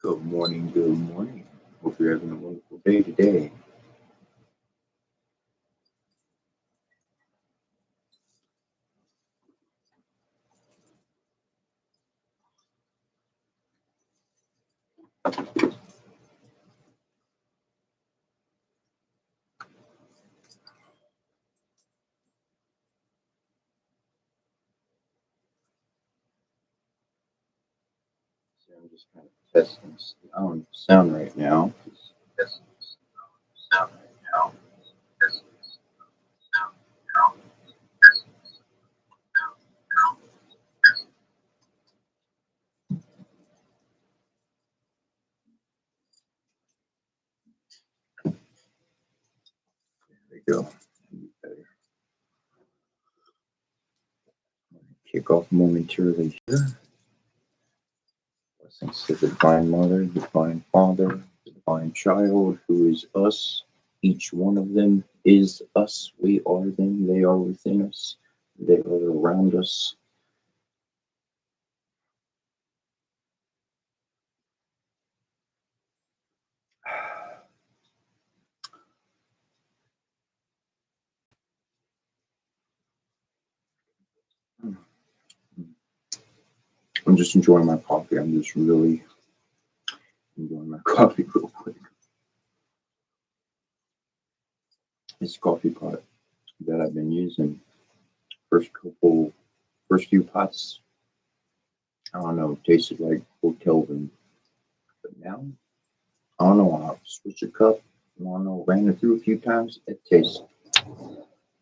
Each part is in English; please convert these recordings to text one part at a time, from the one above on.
Good morning, good morning. Hope you're having a wonderful day today. So I'm just kind of testing sound right now. Testing sound right now. Testing sound now. Testing sound now. There we go. Better. Kick off momentarily here. Blessings to the Divine Mother, the Divine Father, the Divine Child, who is us. Each one of them is us. We are them. They are within us. They are around us. I'm just enjoying my coffee. I'm just really enjoying my coffee real quick. This coffee pot that I've been using, first few pots, I don't know, tasted like hotel room. But now, I don't know, I'll switch a cup. I don't know, ran it through a few times. It tastes,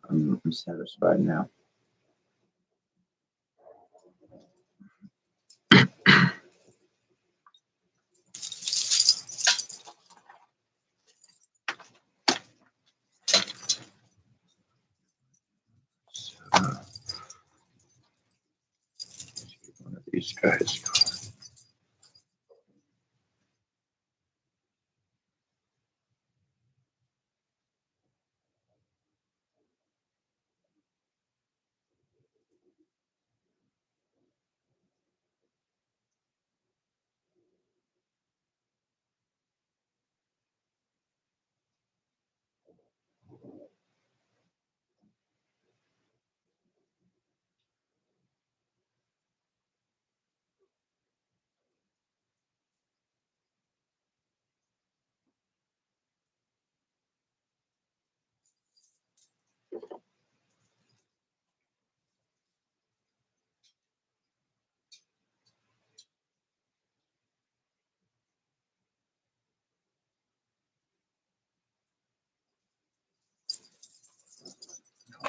I'm satisfied now. So, let's get one of these guys.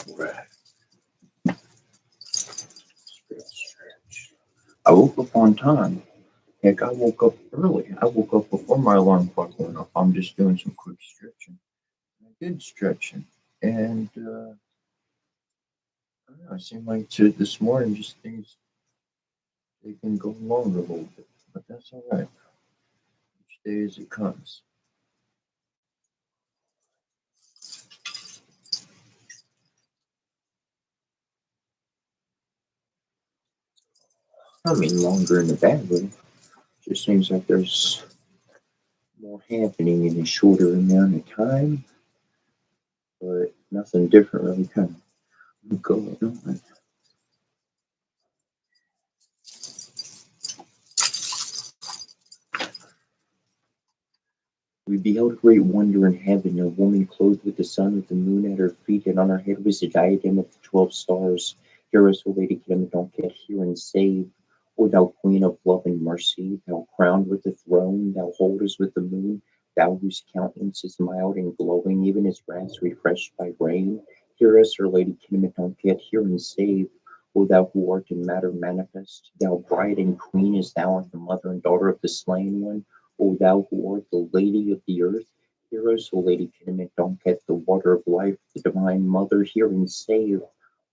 All right. Stretch. I woke up on time. Heck, I woke up early. I woke up before my alarm clock went off. I'm just doing some quick stretching. I did stretching. And I don't know, it seemed like this morning just things they can go longer a little bit. But that's all right. Each day as it comes. I mean longer in a bad way. Just seems like there's more happening in a shorter amount of time, but nothing different really kind of going on. We beheld great wonder in heaven, a woman clothed with the sun, with the moon at her feet, and on her head was a diadem of the 12 stars. Hear us, O Lady Kidama, don't get here and save. O thou Queen of love and mercy, thou crowned with the throne, thou holdest with the moon, thou whose countenance is mild and glowing, even as grass refreshed by rain. Hear us, O Lady Kidama, don't get here and save. O thou who art in matter manifest, thou bride and queen, as thou art the mother and daughter of the slain one. O thou who art the Lady of the earth, hear us, O Lady Kidama, Donket, the water of life, the divine mother, hear and save.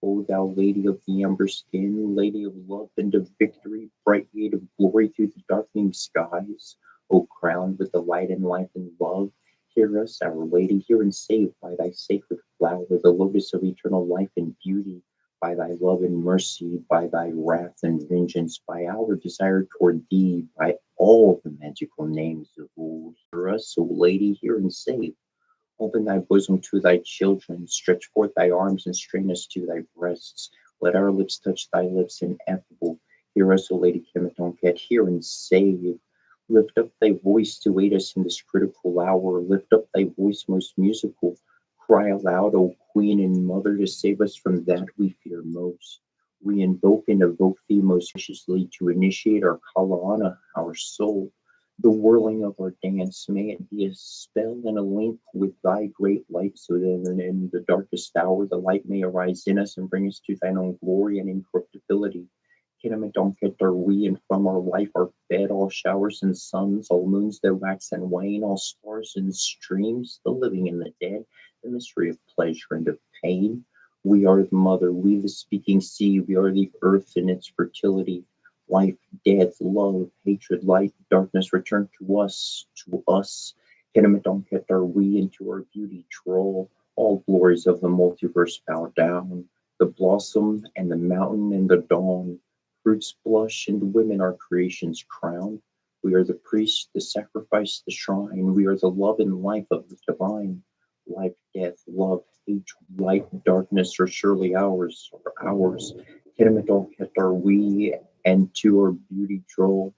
O thou Lady of the amber skin, Lady of love and of victory, bright gate of glory through the darkening skies, O crowned with the light and life and love, hear us, Our Lady, hear and save by thy sacred flower, the lotus of eternal life and beauty. by thy love and mercy, by thy wrath and vengeance, by our desire toward thee, by all the magical names of old. Hear us, O Lady, hear and save. Open thy bosom to thy children, stretch forth thy arms and strain us to thy breasts. Let our lips touch thy lips ineffable. Hear us, O Lady Kematonket, hear and save. Lift up thy voice to aid us in this critical hour. Lift up thy voice most musical. Cry aloud, O Queen and Mother, to save us from that we fear most. We invoke and evoke thee most graciously to initiate our kalana, our soul. The whirling of our dance, may it be a spell and a link with thy great light, so that in the darkest hour the light may arise in us and bring us to thine own glory and incorruptibility. Kitamadonket are we, and from our life are fed all showers and suns, all moons that wax and wane, all stars and streams, the living and the dead, the mystery of pleasure and of pain. We are the mother, we the speaking sea, we are the earth in its fertility. Life, death, love, hatred, light, darkness, return to us, to us. Kitamadonket are we, into our beauty troll. All glories of the multiverse bow down. The blossom and the mountain and the dawn. Fruits blush and women are creation's crown. We are the priest, the sacrifice, the shrine. We are the love and life of the divine. Life, death, love, hatred, light, darkness are surely ours, or ours. Kitamadonket are we, and to our beauty droll.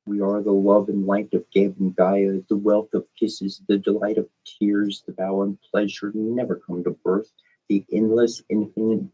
We are the love and light of Gab and Gaia, the wealth of kisses, the delight of tears, the vow and pleasure never come to birth, the endless, infinite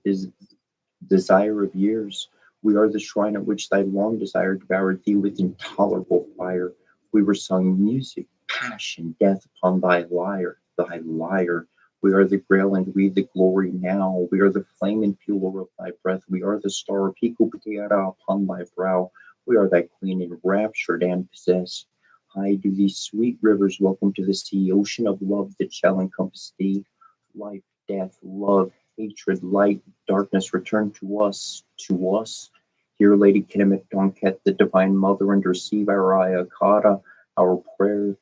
desire of years. We are the shrine at which thy long desire devoured thee with intolerable fire. We were sung music, passion, death upon thy lyre, thy lyre. We are the grail and we the glory now. We are the flame and fuel of thy breath. We are the star of Hikupeteara upon thy brow. We are thy queen enraptured and possessed. High do these sweet rivers welcome to the sea, ocean of love that shall encompass thee. Life, death, love, hatred, light, darkness, return to us, to us. Hear, Lady Kinamet Donket, the Divine Mother, and receive our ayakata, our prayer.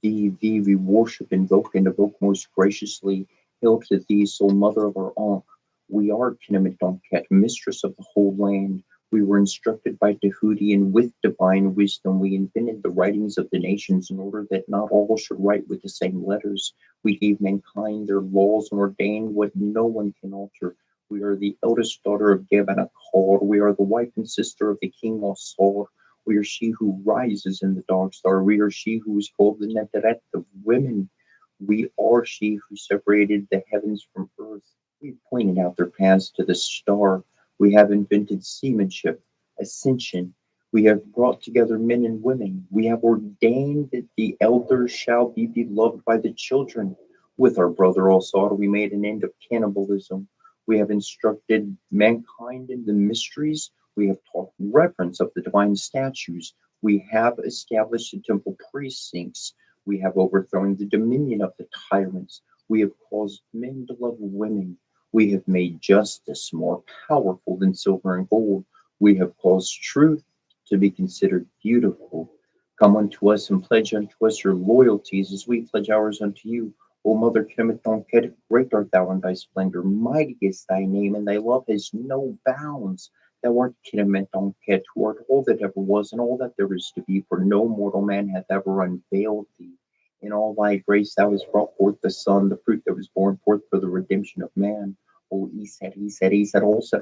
Thee we worship, invoke, and evoke most graciously. Hail to thee, sole Mother of our Ankh. We are Kinamet Donket, mistress of the whole land. We were instructed by Tahuti, and with divine wisdom we invented the writings of the nations in order that not all should write with the same letters. We gave mankind their laws and ordained what no one can alter. We are the eldest daughter of Gebanakor. We are the wife and sister of the king Osor. We are she who rises in the dog star. We are she who is called the Neteret of women. We are she who separated the heavens from earth. We pointed out their paths to the star. We have invented seamanship, ascension. We have brought together men and women. We have ordained that the elders shall be beloved by the children. With our brother Osar, we made an end of cannibalism. We have instructed mankind in the mysteries. We have taught reverence of the divine statues. We have established the temple precincts. We have overthrown the dominion of the tyrants. We have caused men to love women. We have made justice more powerful than silver and gold. We have caused truth to be considered beautiful. Come unto us and pledge unto us your loyalties as we pledge ours unto you. O Mother Kematonket, great art thou in thy splendor, mighty is thy name, and thy love has no bounds. Thou art Kematonket, who art all that ever was and all that there is to be, for no mortal man hath ever unveiled thee. In all thy grace thou hast brought forth the Son, the fruit that was born forth for the redemption of man. O Iset, all said,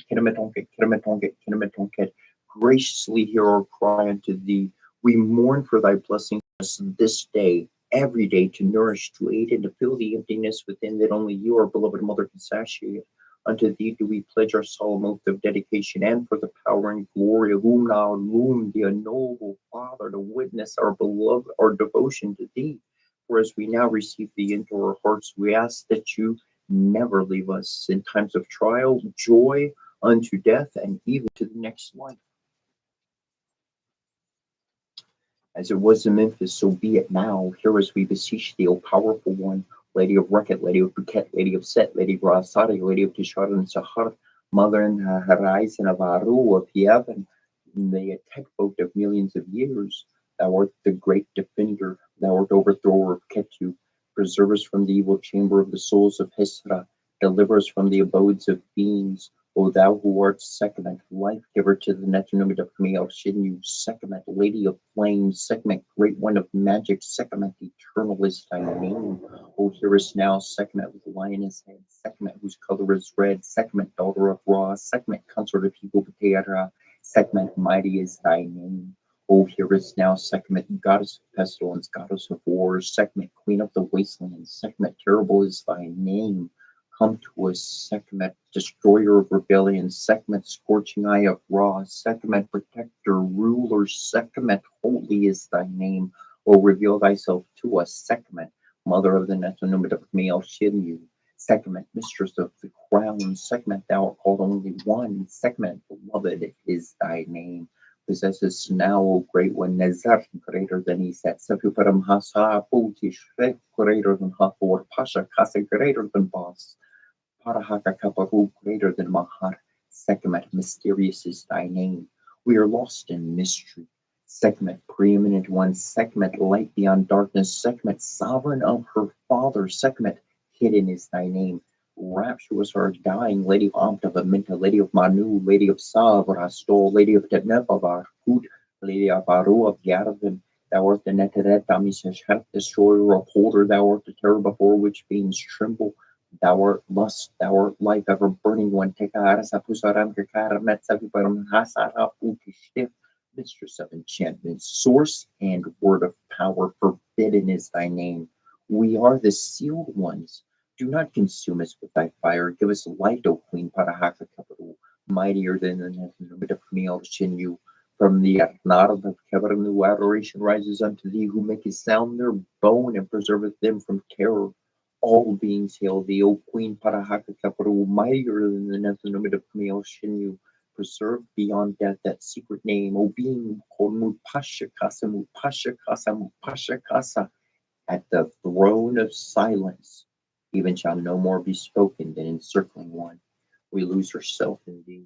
Kinematonket, graciously hear our cry unto thee. We mourn for thy blessing us this day, every day, to nourish, to aid, and to fill the emptiness within that only you, our beloved Mother, can satiate. Unto thee do we pledge our solemn oath of dedication, and for the power and glory of Umna Lum, the noble Father, to witness our beloved, our devotion to thee. For as we now receive thee into our hearts, we ask that you never leave us in times of trial, joy, unto death, and even to the next life. As it was in Memphis, so be it now. Hear as we beseech thee, O powerful one, Lady of Reket, Lady of Buket, Lady of Set, Lady of Rasari, Lady of Tishar and Sahar, Mother and Horizon of Aru, of Yavin, the tech boat of millions of years. Thou art the great defender, thou art overthrower of Ketu. Preserve us from the evil chamber of the souls of Hesra. Deliver us from the abodes of fiends. O thou who art Sekhmet, life giver to the Netanumid of Kamiel Shinyu, Sekhmet, Lady of Flame, Sekhmet, Great One of Magic, Sekhmet, Eternal is thy name. O hear us now, Sekhmet with lioness head, Sekhmet whose color is red, Sekhmet, daughter of Ra, Sekhmet, consort of Hikopateara, Sekhmet, mighty is thy name. O hear us now, Sekhmet, goddess of pestilence, goddess of war, Sekhmet, queen of the wastelands, Sekhmet, terrible is thy name. Come to us, Sekhmet, destroyer of rebellion, Sekhmet, scorching eye of Ra, Sekhmet, protector, ruler, Sekhmet, holy is thy name. O reveal thyself to us, Sekhmet, mother of the Netanumid of Kmiel Shinyu, Sekhmet, mistress of the crown, Sekhmet, thou art called only one, Sekhmet, beloved is thy name. Possesses now, O great one, Nezar, greater than Iset, Sepuparam Hasa, Puti, Shrek, greater than Hathor, Pasha, Kasa, greater than Boss. Parahakakapahu, greater than Mahar. Sekhmet, mysterious is thy name. We are lost in mystery. Sekhmet, preeminent one. Sekhmet, light beyond darkness. Sekhmet, sovereign of her father. Sekhmet, hidden is thy name. Rapturous are dying, Lady of Amta, Minta, Lady of Manu, Lady of Savrastol, Lady of Tednepavar, Hut, Lady of Aru of Yaravan. Thou art the Neteret, Damishesh, destroyer, upholder, thou art the terror before which beings tremble. Thou art lust, thou art life, ever burning one. Tekara Pusaram Kakara Metsaviparam Hasara Pukishtif, mistress of enchantment, source and word of power, forbidden is thy name. We are the sealed ones. Do not consume us with thy fire. Give us light, O Queen Parahaka Kaparu, mightier than the Netanumid of Kmiel Shinyu. From the Arnard of Kebaranu, adoration rises unto thee, who makest sound their bone and preserveth them from terror. All beings hail thee, O Queen Parahaka Kaparu, mightier than the Netanumid of Kmiel Shinyu, preserved beyond death that secret name, O being called Mupasha Kasa, Mupasha Kasa, Mupasha Kasa, at the throne of silence, even shall no more be spoken than encircling one. We lose ourself in thee.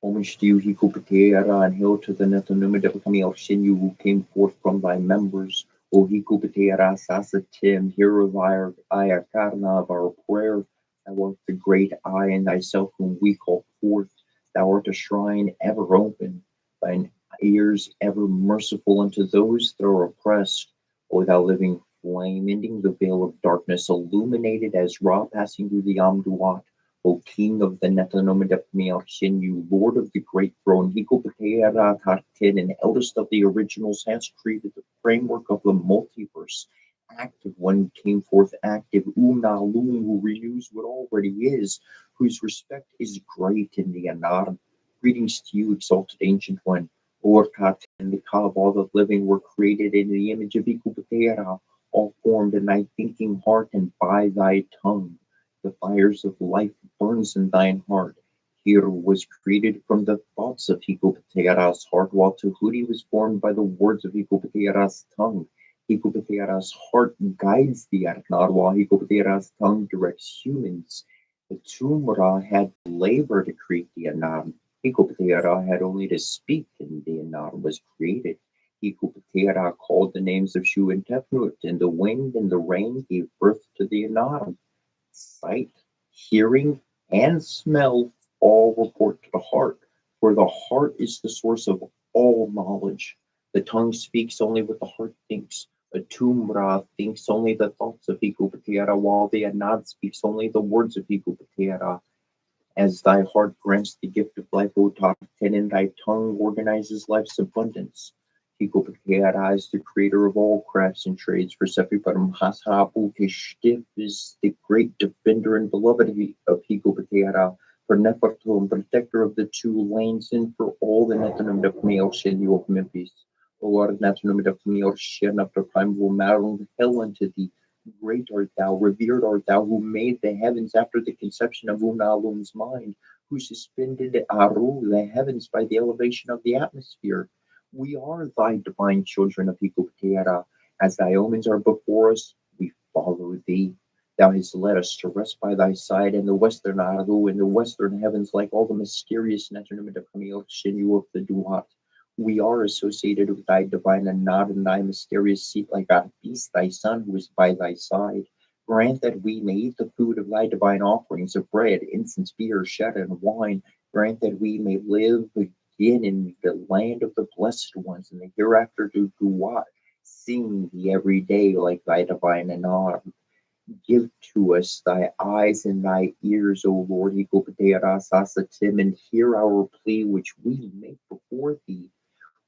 Homage to you, Hikupateara, and hail to the Nethanumid of Kamiel Shinyu, who came forth from thy members. O Hikupateara Sasatim, hero of our Ayakarna of our prayer. Thou art the great I in thyself whom we call forth. Thou art a shrine ever open, thine ears ever merciful unto those that are oppressed. O thou living flame, ending the veil of darkness, illuminated as Ra passing through the Amduat. O King of the Nethanomidapmiel Shinyu, Lord of the Great Throne, Hikopateara Tartin, and eldest of the originals, has created the framework of the multiverse. Active one came forth active, Unalum, who renews what already is, whose respect is great in the Anar. Greetings to you, exalted ancient one. Orkat and the Ka of all the living were created in the image of Hikopateara, all formed in thy thinking heart and by thy tongue. The fires of life burns in thine heart. Here was created from the thoughts of Hikopateara's heart, while Tahuti was formed by the words of Hikopateara's tongue. Hikopateara's heart guides the Arnar, while Hikopateara's tongue directs humans. The Tumra had to labor to create the Anar. Hikopateara had only to speak, and the Anar was created. Hikopateara called the names of Shu and Tefnut, and the wind and the rain gave birth to the Anar. Sight, hearing, and smell all report to the heart, for the heart is the source of all knowledge. The tongue speaks only what the heart thinks. A tumra thinks only the thoughts of Hikupatiara, while the Anad speaks only the words of Hikupatiara. As thy heart grants the gift of life, O Tarten, and thy tongue organizes life's abundance. Hikopakera is the creator of all crafts and trades. For Sefiparam Hasapu Kishtif is the great defender and beloved of Hikopakera. For Nefertum, protector of the two lanes, and for all the Netanum of Meal Shin of Memphis. O Lord Netanum of Meal Shin after primeval Marung, hell unto thee. Great art thou, revered art thou, who made the heavens after the conception of Unalum's mind, who suspended Aru, the heavens, by the elevation of the atmosphere. We are thy divine children of Hikopateara. As thy omens are before us, we follow thee. Thou hast led us to rest by thy side in the western Aru, in the western heavens, like all the mysterious Netanum of Camille Shinu of the Duat. We are associated with thy divine and not in thy mysterious seat like a beast, thy son who is by thy side. Grant that we may eat the food of thy divine offerings of bread, incense, beer, shed, and wine. Grant that we may live again in the land of the blessed ones, and the hereafter do what? Sing thee every day like thy divine honor. Give to us thy eyes and thy ears, O Lord, and hear our plea which we make before thee.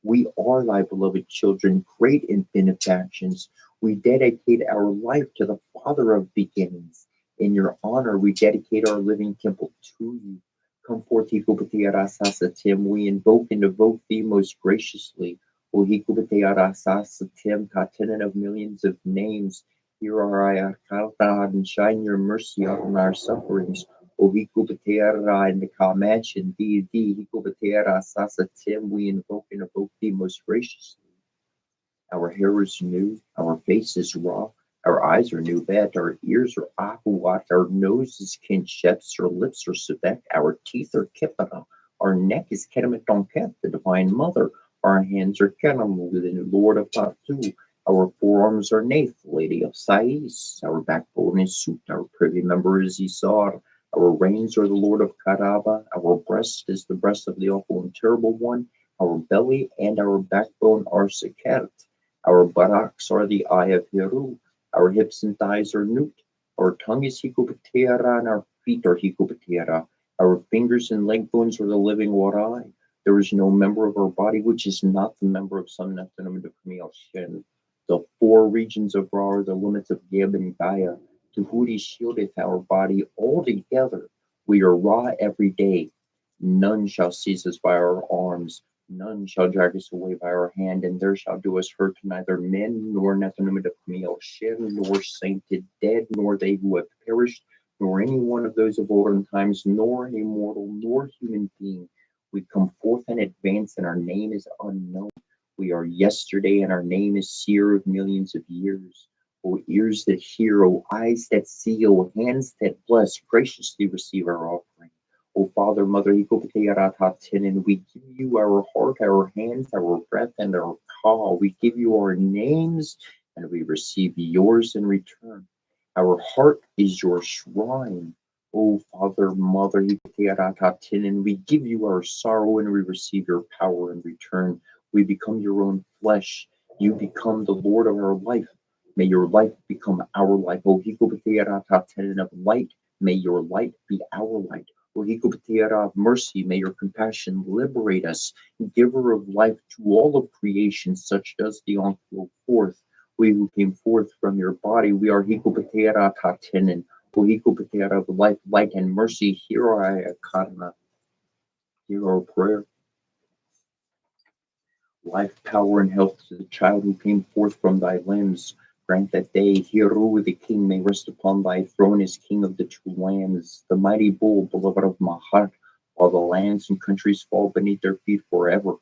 We are thy beloved children, great in benefactions. We dedicate our life to the Father of beginnings. In your honor, we dedicate our living temple to you. Come forth, Hikubatearasasatim. We invoke and evoke thee most graciously. O Hikubatearasasatim, Tenant of millions of names. Hear our ayakata and shine your mercy on our sufferings. O Hikubatera in the Kamash and thee, Hikubatera Sasatim, we invoke and evoke thee most graciously. Our hair is new, our face is raw, our eyes are new bet, our ears are ahuat, our nose is kinsheps, our lips are sebek, our teeth are kipana, our neck is kenametonket, the divine mother, our hands are kenamu, the Lord of Tatu, our forearms are Nath, Lady of Sais, our backbone is Sut, our privy member is Isar, our reins are the Lord of Karaba, our breast is the breast of the awful and terrible one, our belly and our backbone are Sekert, our buttocks are the eye of Heru, our hips and thighs are Nut, our tongue is Hikubatera, and our feet are Hikubatera, our fingers and leg bones are the living Warai. There is no member of our body which is not the member of some Nathanum de Kamiel Shen. The four regions of Ra are the limits of Geb and Gaia. Tahuti shieldeth our body altogether. We are Ra every day. None shall seize us by our arms. None shall drag us away by our hand, and there shall do us hurt neither men, nor Nathanum de Kamiel Shen, nor sainted dead, nor they who have perished, nor any one of those of olden times, nor an immortal, nor human being. We come forth and advance, and our name is unknown. We are yesterday, and our name is seer of millions of years. O ears that hear, O eyes that see, O hands that bless, graciously receive our offering. O Father, Mother, and we give you our heart, our hands, our breath, and our call. We give you our names, and we receive yours in return. Our heart is your shrine. O Father, Mother, and we give you our sorrow, and we receive your power in return. We become your own flesh. You become the Lord of our life. May your life become our life. O of light, may your light be our light. O of mercy, may your compassion liberate us. Giver of life to all of creation, such does the flow forth. We who came forth from your body, we are Hikupatera O of life, light, and mercy. Hear our ayakatana. Hear our prayer. Life, power, and health to the child who came forth from thy limbs. Grant that they, Hiru the king, may rest upon thy throne as king of the two lands, the mighty bull, beloved of my heart, while the lands and countries fall beneath their feet forever.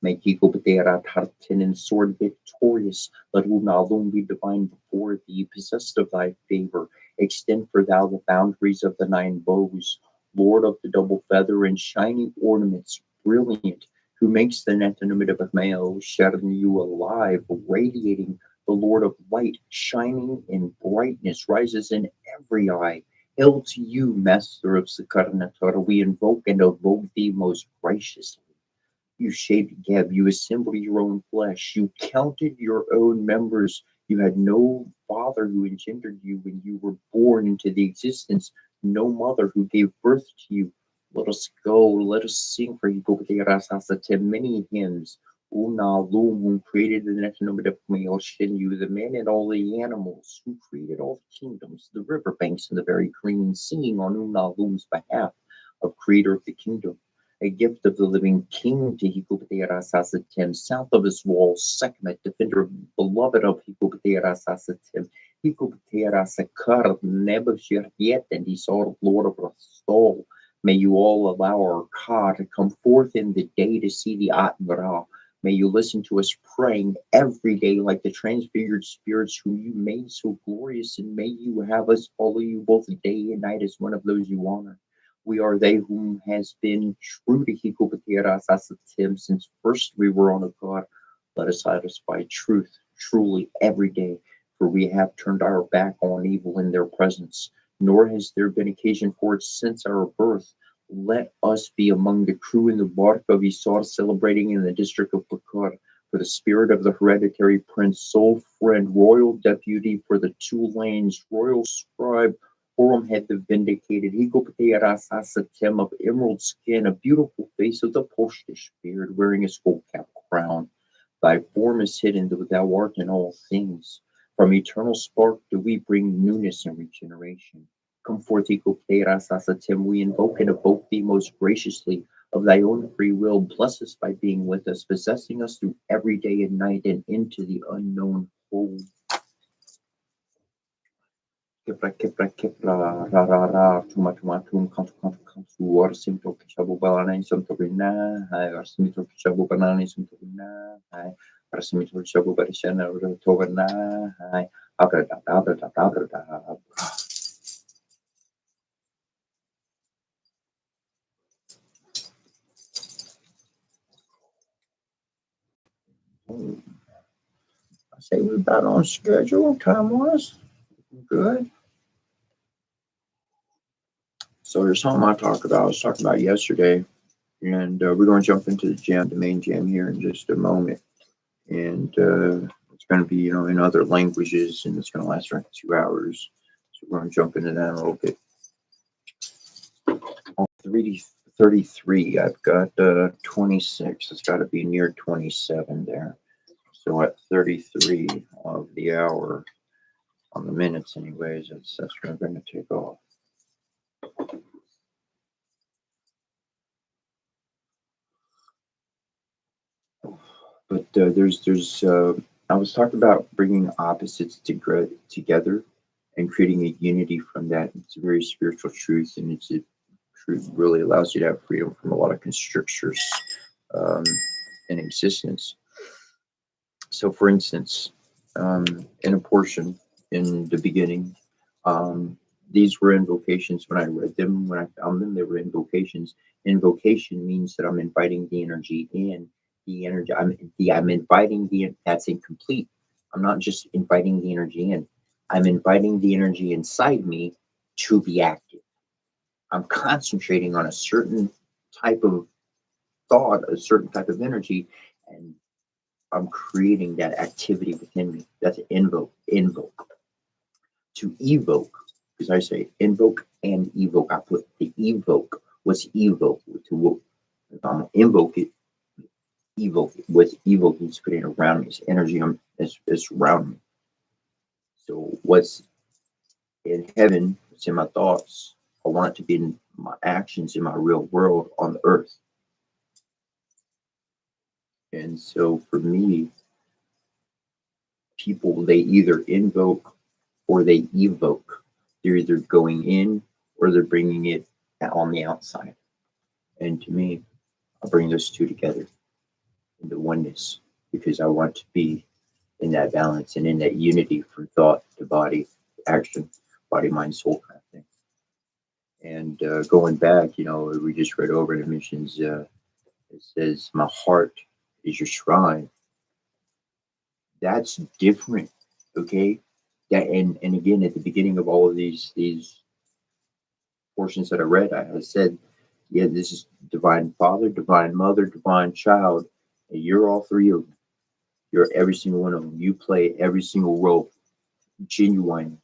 May Kikopaterat Hartin and sword victorious, let Unalum be divine before thee, possessed of thy favor. Extend for thou the boundaries of the nine bows, Lord of the double feather and shining ornaments, brilliant, who makes the Netanumid of Male sharing you alive, radiating the Lord of light, shining in brightness, rises in every eye. Hail to you, Master of Sakarnatar, we invoke and evoke thee most graciously. You shaped Geb, you assembled your own flesh, you counted your own members. You had no father who engendered you when you were born into the existence, no mother who gave birth to you. Let us go, let us sing for you many hymns. Una Lum, who created the Netanumidapmioshin, you, the men and all the animals, who created all the kingdoms, the riverbanks and the very green, singing on Una Lum's behalf of Creator of the kingdom, a gift of the living king to Hikubatearasasatim, south of his walls, Sekhmet, defender beloved of Hikubatearasasatim, Hikubatearasakar, Nebuchadnezzar, and Esau, Lord of Rastol. May you all allow our Ka to come forth in the day to see the Atmara. May you listen to us praying every day like the transfigured spirits whom you made so glorious, and may you have us follow you both day and night as one of those you honor. We are they whom has been true to Hikubatearasasatim since first we were on a God. Let us satisfy truth truly every day. for we have turned our back on evil in their presence, nor has there been occasion for it since our birth. Let us be among the crew in the bark of Isar celebrating in the district of Bakar for the spirit of the hereditary prince, sole friend, royal deputy for the two lanes, royal scribe, Horum had the vindicated, Higopte Rasasatem of emerald skin, a beautiful face of the Poshtish beard, wearing a skull cap crown. Thy form is hidden, though thou art in all things. From eternal spark do we bring newness and regeneration. Come forth, Higopte Rasasatem, we invoke and evoke thee most graciously of thy own free will. Bless us by being with us, possessing us through every day and night and into the unknown whole. Kepra kepra kepra ra ra ra tuma tuma tum kantu orsim to kishabu balana som to bina hai orsim to kishabu banana som to bina hai orsim to kishabu barishana to bina hai abra da abra da abra da. I say we're about on schedule time wise. Good. So there's something I talked about. I was talking about yesterday, and we're going to jump into the main jam here in just a moment, and it's going to be in other languages, and it's going to last around 2 hours. So we're going to jump into that a little bit. On 33, I've got 26. It's got to be near 27 there. So at 33 of the hour, on the minutes anyways, that's where I'm going to take off. But I was talking about bringing opposites together and creating a unity from that. It's a very spiritual truth, and it's a truth that really allows you to have freedom from a lot of constrictures um, in existence. So, for instance, in a portion in the beginning, um, these were invocations when I read them, when I found them, they were invocations. Invocation means that I'm inviting the energy in. The energy, I'm inviting that's incomplete. I'm not just inviting the energy in. I'm inviting the energy inside me to be active. I'm concentrating on a certain type of thought, a certain type of energy, and I'm creating that activity within me. That's invoke. To evoke, because I say invoke and evoke. I put the evoke. What's evoke? To if I'm invoke it, evoke it. What's evoke is putting around me. It's energy is around me. So what's in heaven, it's in my thoughts. I want it to be in my actions in my real world on the earth. And so for me, people they either invoke or they evoke. They're either going in or they're bringing it on the outside. And to me, I bring those two together into oneness because I want to be in that balance and in that unity from thought to body, action, body, mind, soul kind of thing. And going back, we just read over the missions. It says, "My heart is your shrine." That's different, okay? That and again at the beginning of all of these portions that I read, I said, yeah, this is divine father, divine mother, divine child, and you're all three of them. You're every single one of them. You play every single role, genuine,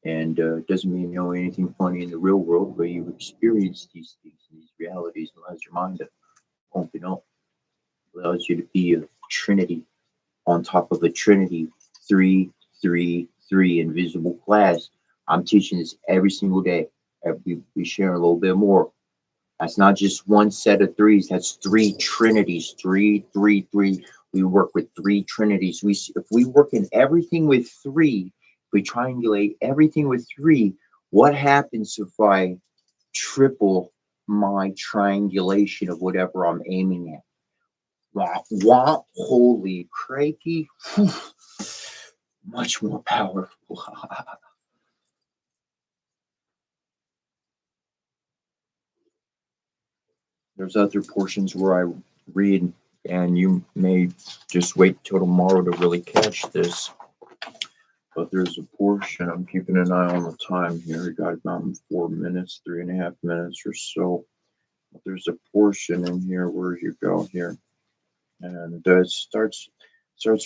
and it doesn't mean you know anything funny in the real world, but you experience these things, these realities, allows your mind to open up, allows you to be a trinity on top of a trinity, three, three, three, invisible class. I'm teaching this every single day. We share a little bit more. That's not just one set of threes. That's three trinities. Three, three, three. We work with three trinities. If we work in everything with three, if we triangulate everything with three, what happens if I triple my triangulation of whatever I'm aiming at? Wah, wah, holy crikey. Whew, much more powerful. There's other portions where I read, and you may just wait till tomorrow to really catch this. But there's a portion, I'm keeping an eye on the time here. We got about 4 minutes, 3.5 minutes or so. But there's a portion in here where you go here, and it starts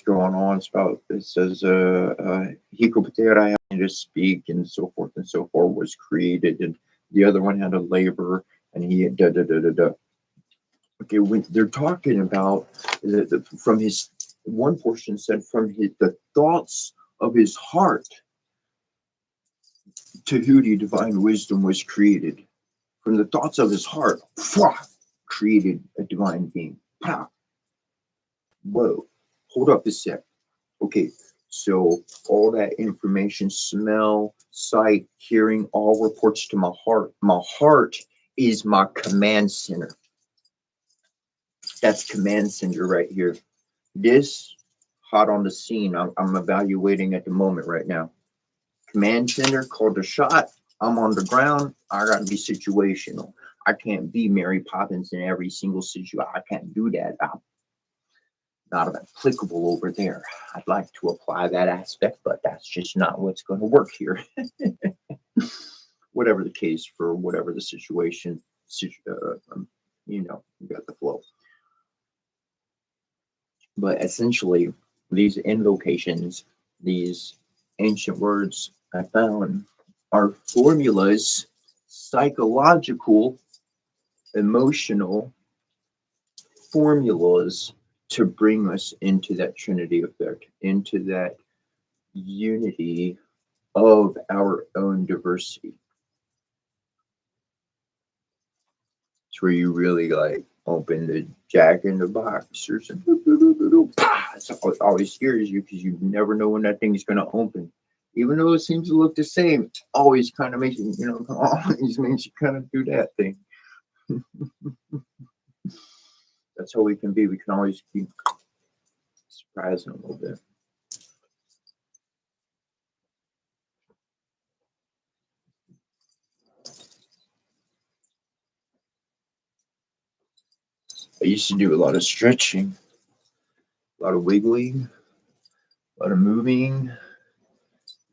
going on. It says Hikopatera to speak and so forth and so forth was created, and the other one had a labor, and he had da da da da da. Okay, when they're talking about from his one portion said from the thoughts of his heart, Tahuti divine wisdom was created. From the thoughts of his heart, created a divine being. Whoa, hold up a sec. Okay, so all that information, smell, sight, hearing, all reports to my heart. My heart is my command center. That's command center right here. This hot on the scene. I'm evaluating at the moment right now. Command center called a shot. I'm on the ground. I gotta be situational. I can't be Mary Poppins in every single situation. I can't do that. I'm not applicable over there. I'd like to apply that aspect, but that's just not what's going to work here. Whatever the case, for whatever the situation, you got the flow. But essentially, these invocations, these ancient words I found, are formulas, psychological, emotional formulas to bring us into that Trinity effect, into that unity of our own diversity. It's where you really like open the Jack in the Box or something. It always scares you because you never know when that thing is going to open. Even though it seems to look the same, it always kind of makes you, always makes you kind of do that thing. That's how we can be. We can always keep surprising a little bit. I used to do a lot of stretching, a lot of wiggling, a lot of moving.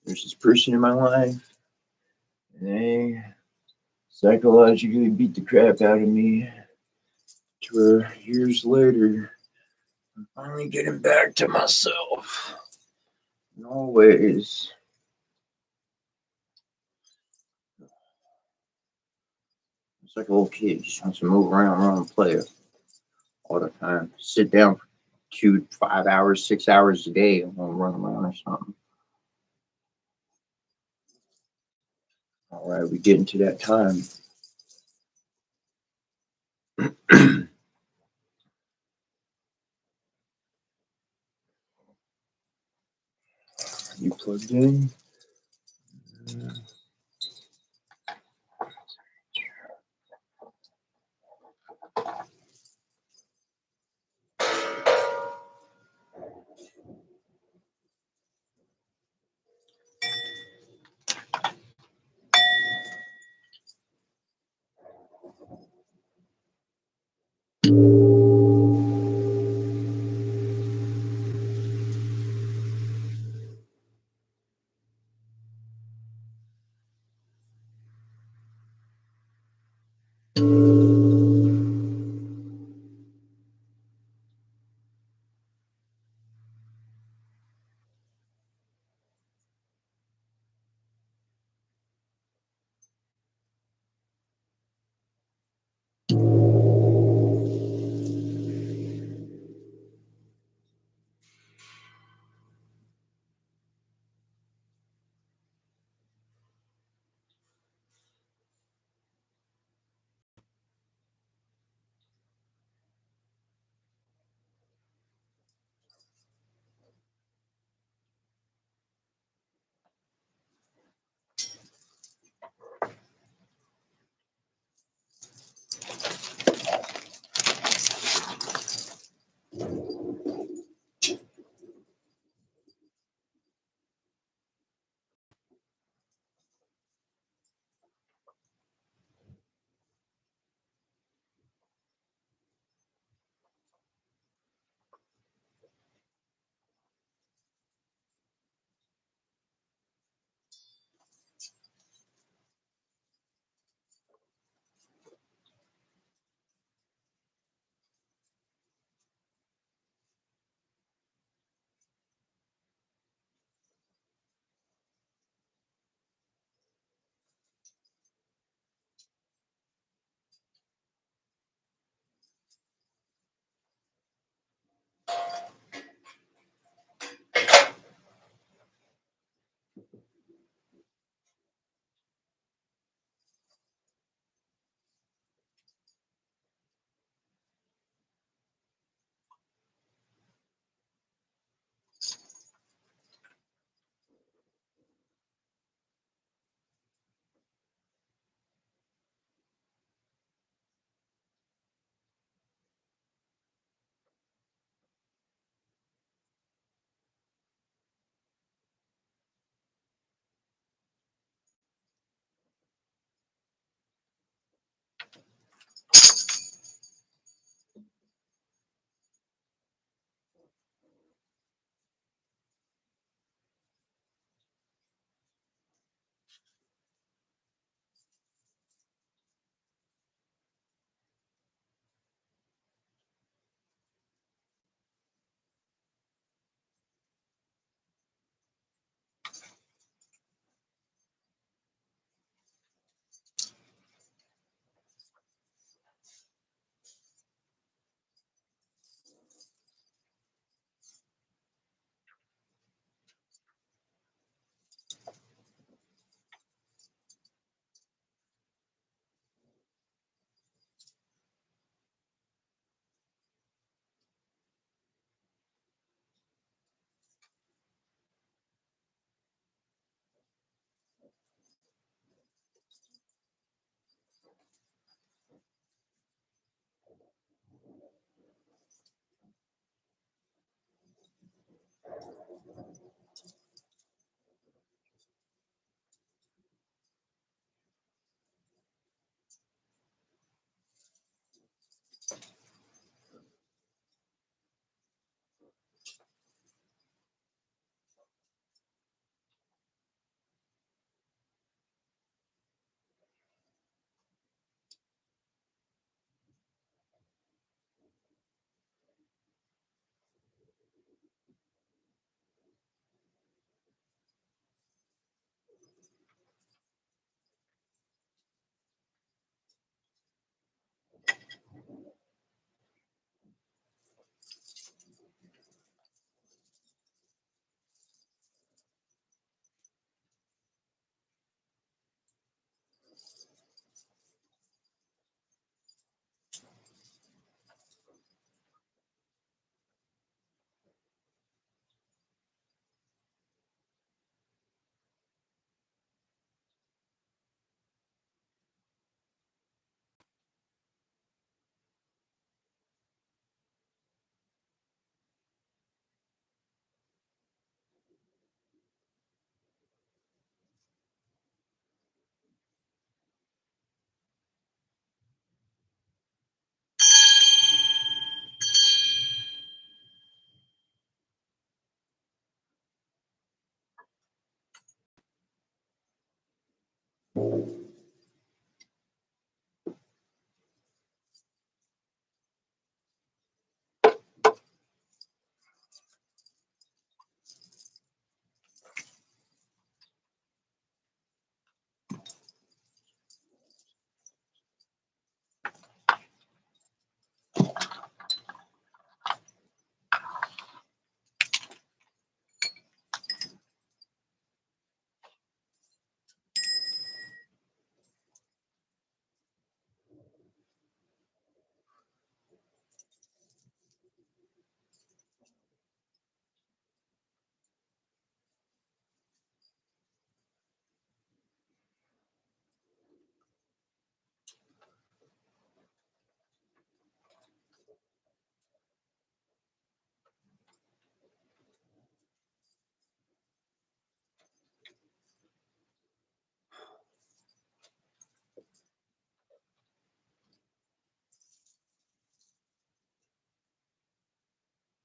There's this person in my life, and they psychologically beat the crap out of me. To where years later, I'm finally getting back to myself. In all ways. It's like a little kid just wants to move around, run, and play all the time. Sit down for 5 hours, 6 hours a day and want to run around or something. All right, we get into that time. You plugged in?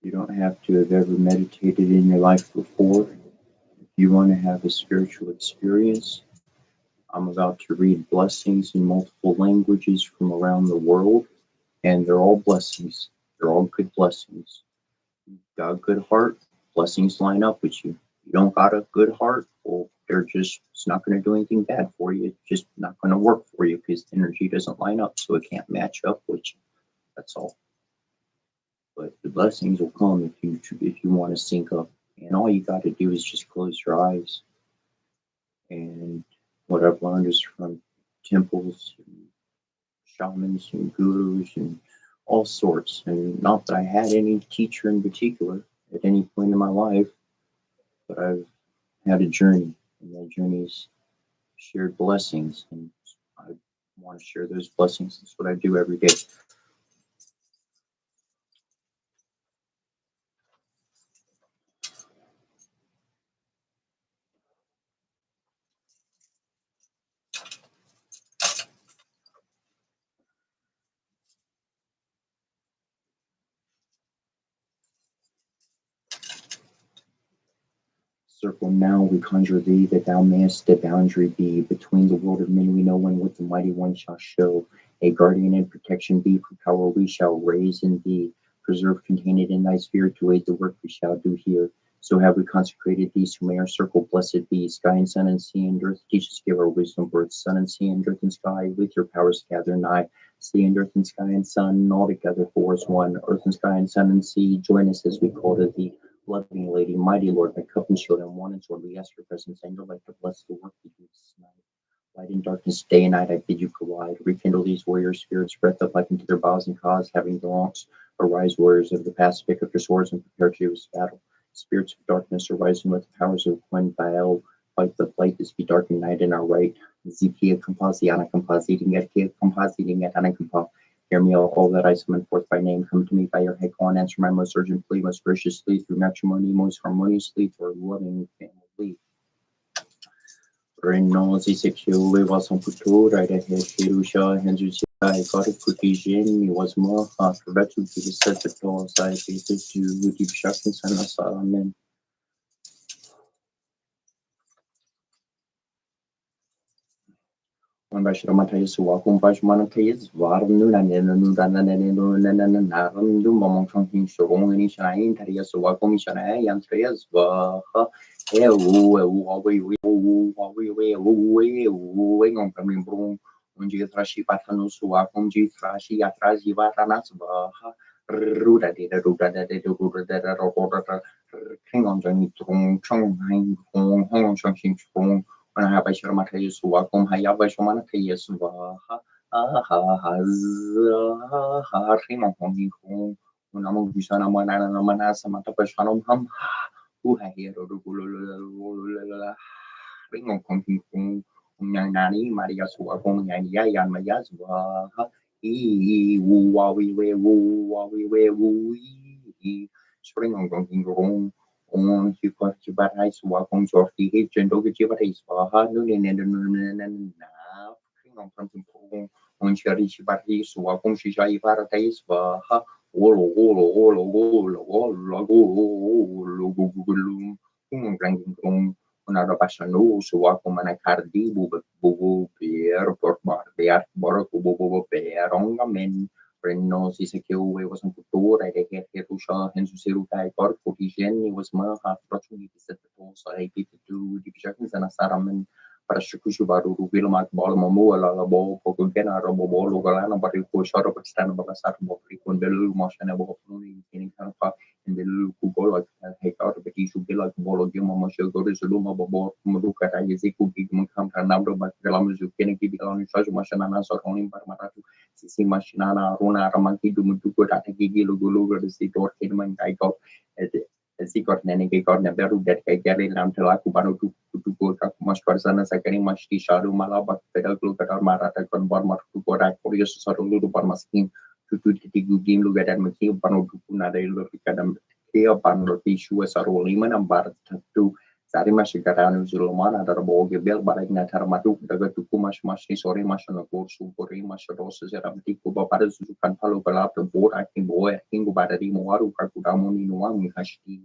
You don't have to have ever meditated in your life before. If you want to have a spiritual experience, I'm about to read blessings in multiple languages from around the world, and they're all blessings. They're all good blessings. You got a good heart, blessings line up with you. You don't got a good heart, well, it's not going to do anything bad for you. It's just not going to work for you because the energy doesn't line up, so it can't match up with you. That's all. But the blessings will come if you want to sync up. And all you got to do is just close your eyes. And what I've learned is from temples, and shamans, and gurus, and all sorts. And not that I had any teacher in particular at any point in my life, but I've had a journey, and that journey's shared blessings. And I want to share those blessings. That's what I do every day. Circle now, we conjure thee, that thou mayest the boundary be between the world of men we know and what the mighty one shall show. A guardian and protection be, for power we shall raise in thee. Preserve contained in thy spirit to aid the work we shall do here. So have we consecrated these who may our circle blessed be. Sky and sun and sea and earth, teach us, give our wisdom words. Sun and sea and earth and sky, with your powers gather nigh. Sea and earth and sky and sun, all together for us one. Earth and sky and sun and sea, join us as we call to thee. Loving Lady, mighty Lord, my cup and shield and one and sword, we ask your presence and your light to bless the work we do this night. Light in darkness, day and night, I bid you collide. Rekindle these warrior spirits, breath of life into their boughs and cause, having belongs. Arise, warriors of the past, pick up your swords and prepare to use battle. Spirits of darkness arising with the powers of Gwen Baal, fight the fight, this be dark and night in our right. Zikia Compasiana Compasiting at Kia Compasiting at Anakampa. Hear me, all that I summon forth by name. Come to me by your head, go on, answer my most urgent plea, most graciously, through matrimony, most harmoniously, for a loving family. Renosi sexually was on Putura, I had Hirusha, Henzusa, I got a Putin, it was more hard for that to be set the doors, I hated to deep shock and Sana. One by Shramata is walking by Shmanaka is warm noon and then Naram do Momon something strong in Shine, Tarias Wakom Shana, and Treas, Baha, way on coming broom, when you thrashi patanus, Wakom G thrashi, Atrazi Vatanas, Baha, Ruda did a Ruda did a Ruda, King on the Trong Chong, Hong Chong Chong. Manahapashramata Yuswakum Hayabashamana Yaswaha Harimon Hong Unamu Vishana Manana Manasa Matapashanum Ham who had here Ring of Kong Nani Maria Swakum Yayan Mayaswa E Wawi Wee Spring on Gong on you got to baptize welcome to the agent of the Jivatis for her noon and now on something on Cherish Batis, welcome Shisha Paratais for her all ranking Una pasanu suwa kumana kardi bubu pier por bar bear boro bubu peronga men Reno si se que was un cultura de que rusha en su ciruta y por fugigen was ma ha prochu di se posa e pitu tu di pichakins na saramen para shukushu baru rubilo mak bol mamu ala la bo poco gena robo bolo galana bari ko shoro pakistan bala sar bo kun belu moshana bo ni kini kan fa in belu ku bolo he ka to beti su bela bolo di mama sho go de luma bo bo mu ka ta yesi ku ki mun kam kan namro ba galam ju kene ki bilan sho mashana na so ronin par maratu sisi mashinana runa ramanki dumutu ko rata gigi lugu lugu de si dor kidman kai ko si kor nene ke kor ne beru det kai gari lam tela ku banu tu ko ka mas persana sakari maski sharu mala bak pedal lu katar marata kon bor mar tu ko ra ko yo saru lu par maskin tu ti gu game lu gadan maki banu tu na de lu kadam ke banu ti shu saru lima nambar tu Sari mas garanu zulmana dar boge bel barek na tar matu daga tuku mas ni sore mas na kor su kore mas rose zera mati ko ba para su kan palo bala pe bor akin boy akin go badari mo waru ka kudamu ni no ami hashti.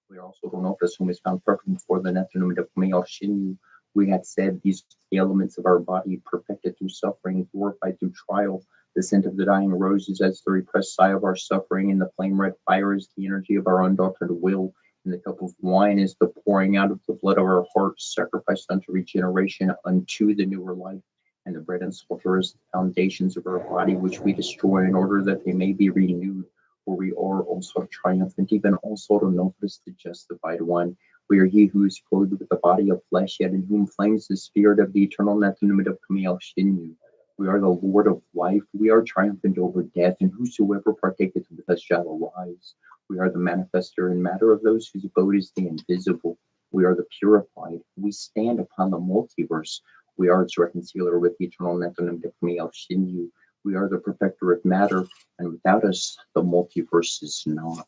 We also don't know if this whom is found perfect before the Nephilim of May or Shin. We had said these elements of our body perfected through suffering, glorified through trial. The scent of the dying roses as the repressed sigh of our suffering, and the flame red fire is the energy of our undaunted will. And the cup of wine is the pouring out of the blood of our hearts, sacrificed unto regeneration, unto the newer life. And the bread and sulfur is the foundations of our body, which we destroy in order that they may be renewed. For we are also triumphant, even also to notice the justified one. We are he who is clothed with the body of flesh, yet in whom flames the spirit of the eternal Nethanimid of Kamiel Shinu. We are the Lord of life. We are triumphant over death, and whosoever partaketh with us shall arise. We are the manifester in matter of those whose abode is the invisible. We are the purified. We stand upon the multiverse. We are its reconciler with the eternal Nethanim of Kamiel Shinu. We are the perfecter of matter, and without us, the multiverse is not.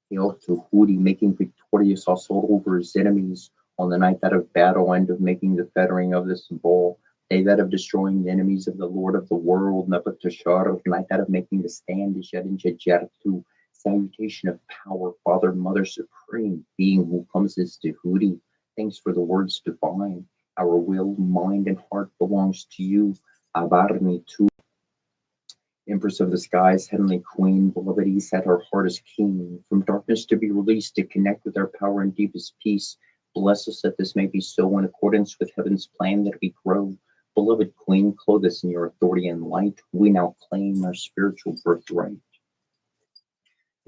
Hail to Hootie, making victorious assault over his enemies on the night that of battle and of making the fettering of this ball. Day that of destroying the enemies of the Lord of the world, Nebuchadnezzar, night that of making the stand, Ished salutation of power, Father, Mother, Supreme Being who comes as Hootie. Thanks for the words divine. Our will, mind, and heart belongs to you. Abarni tu. Empress of the skies, heavenly queen, beloved Iset, our heart is keen. From darkness to be released, to connect with our power and deepest peace. Bless us that this may be so in accordance with heaven's plan that we grow. Beloved queen, clothe us in your authority and light. We now claim our spiritual birthright.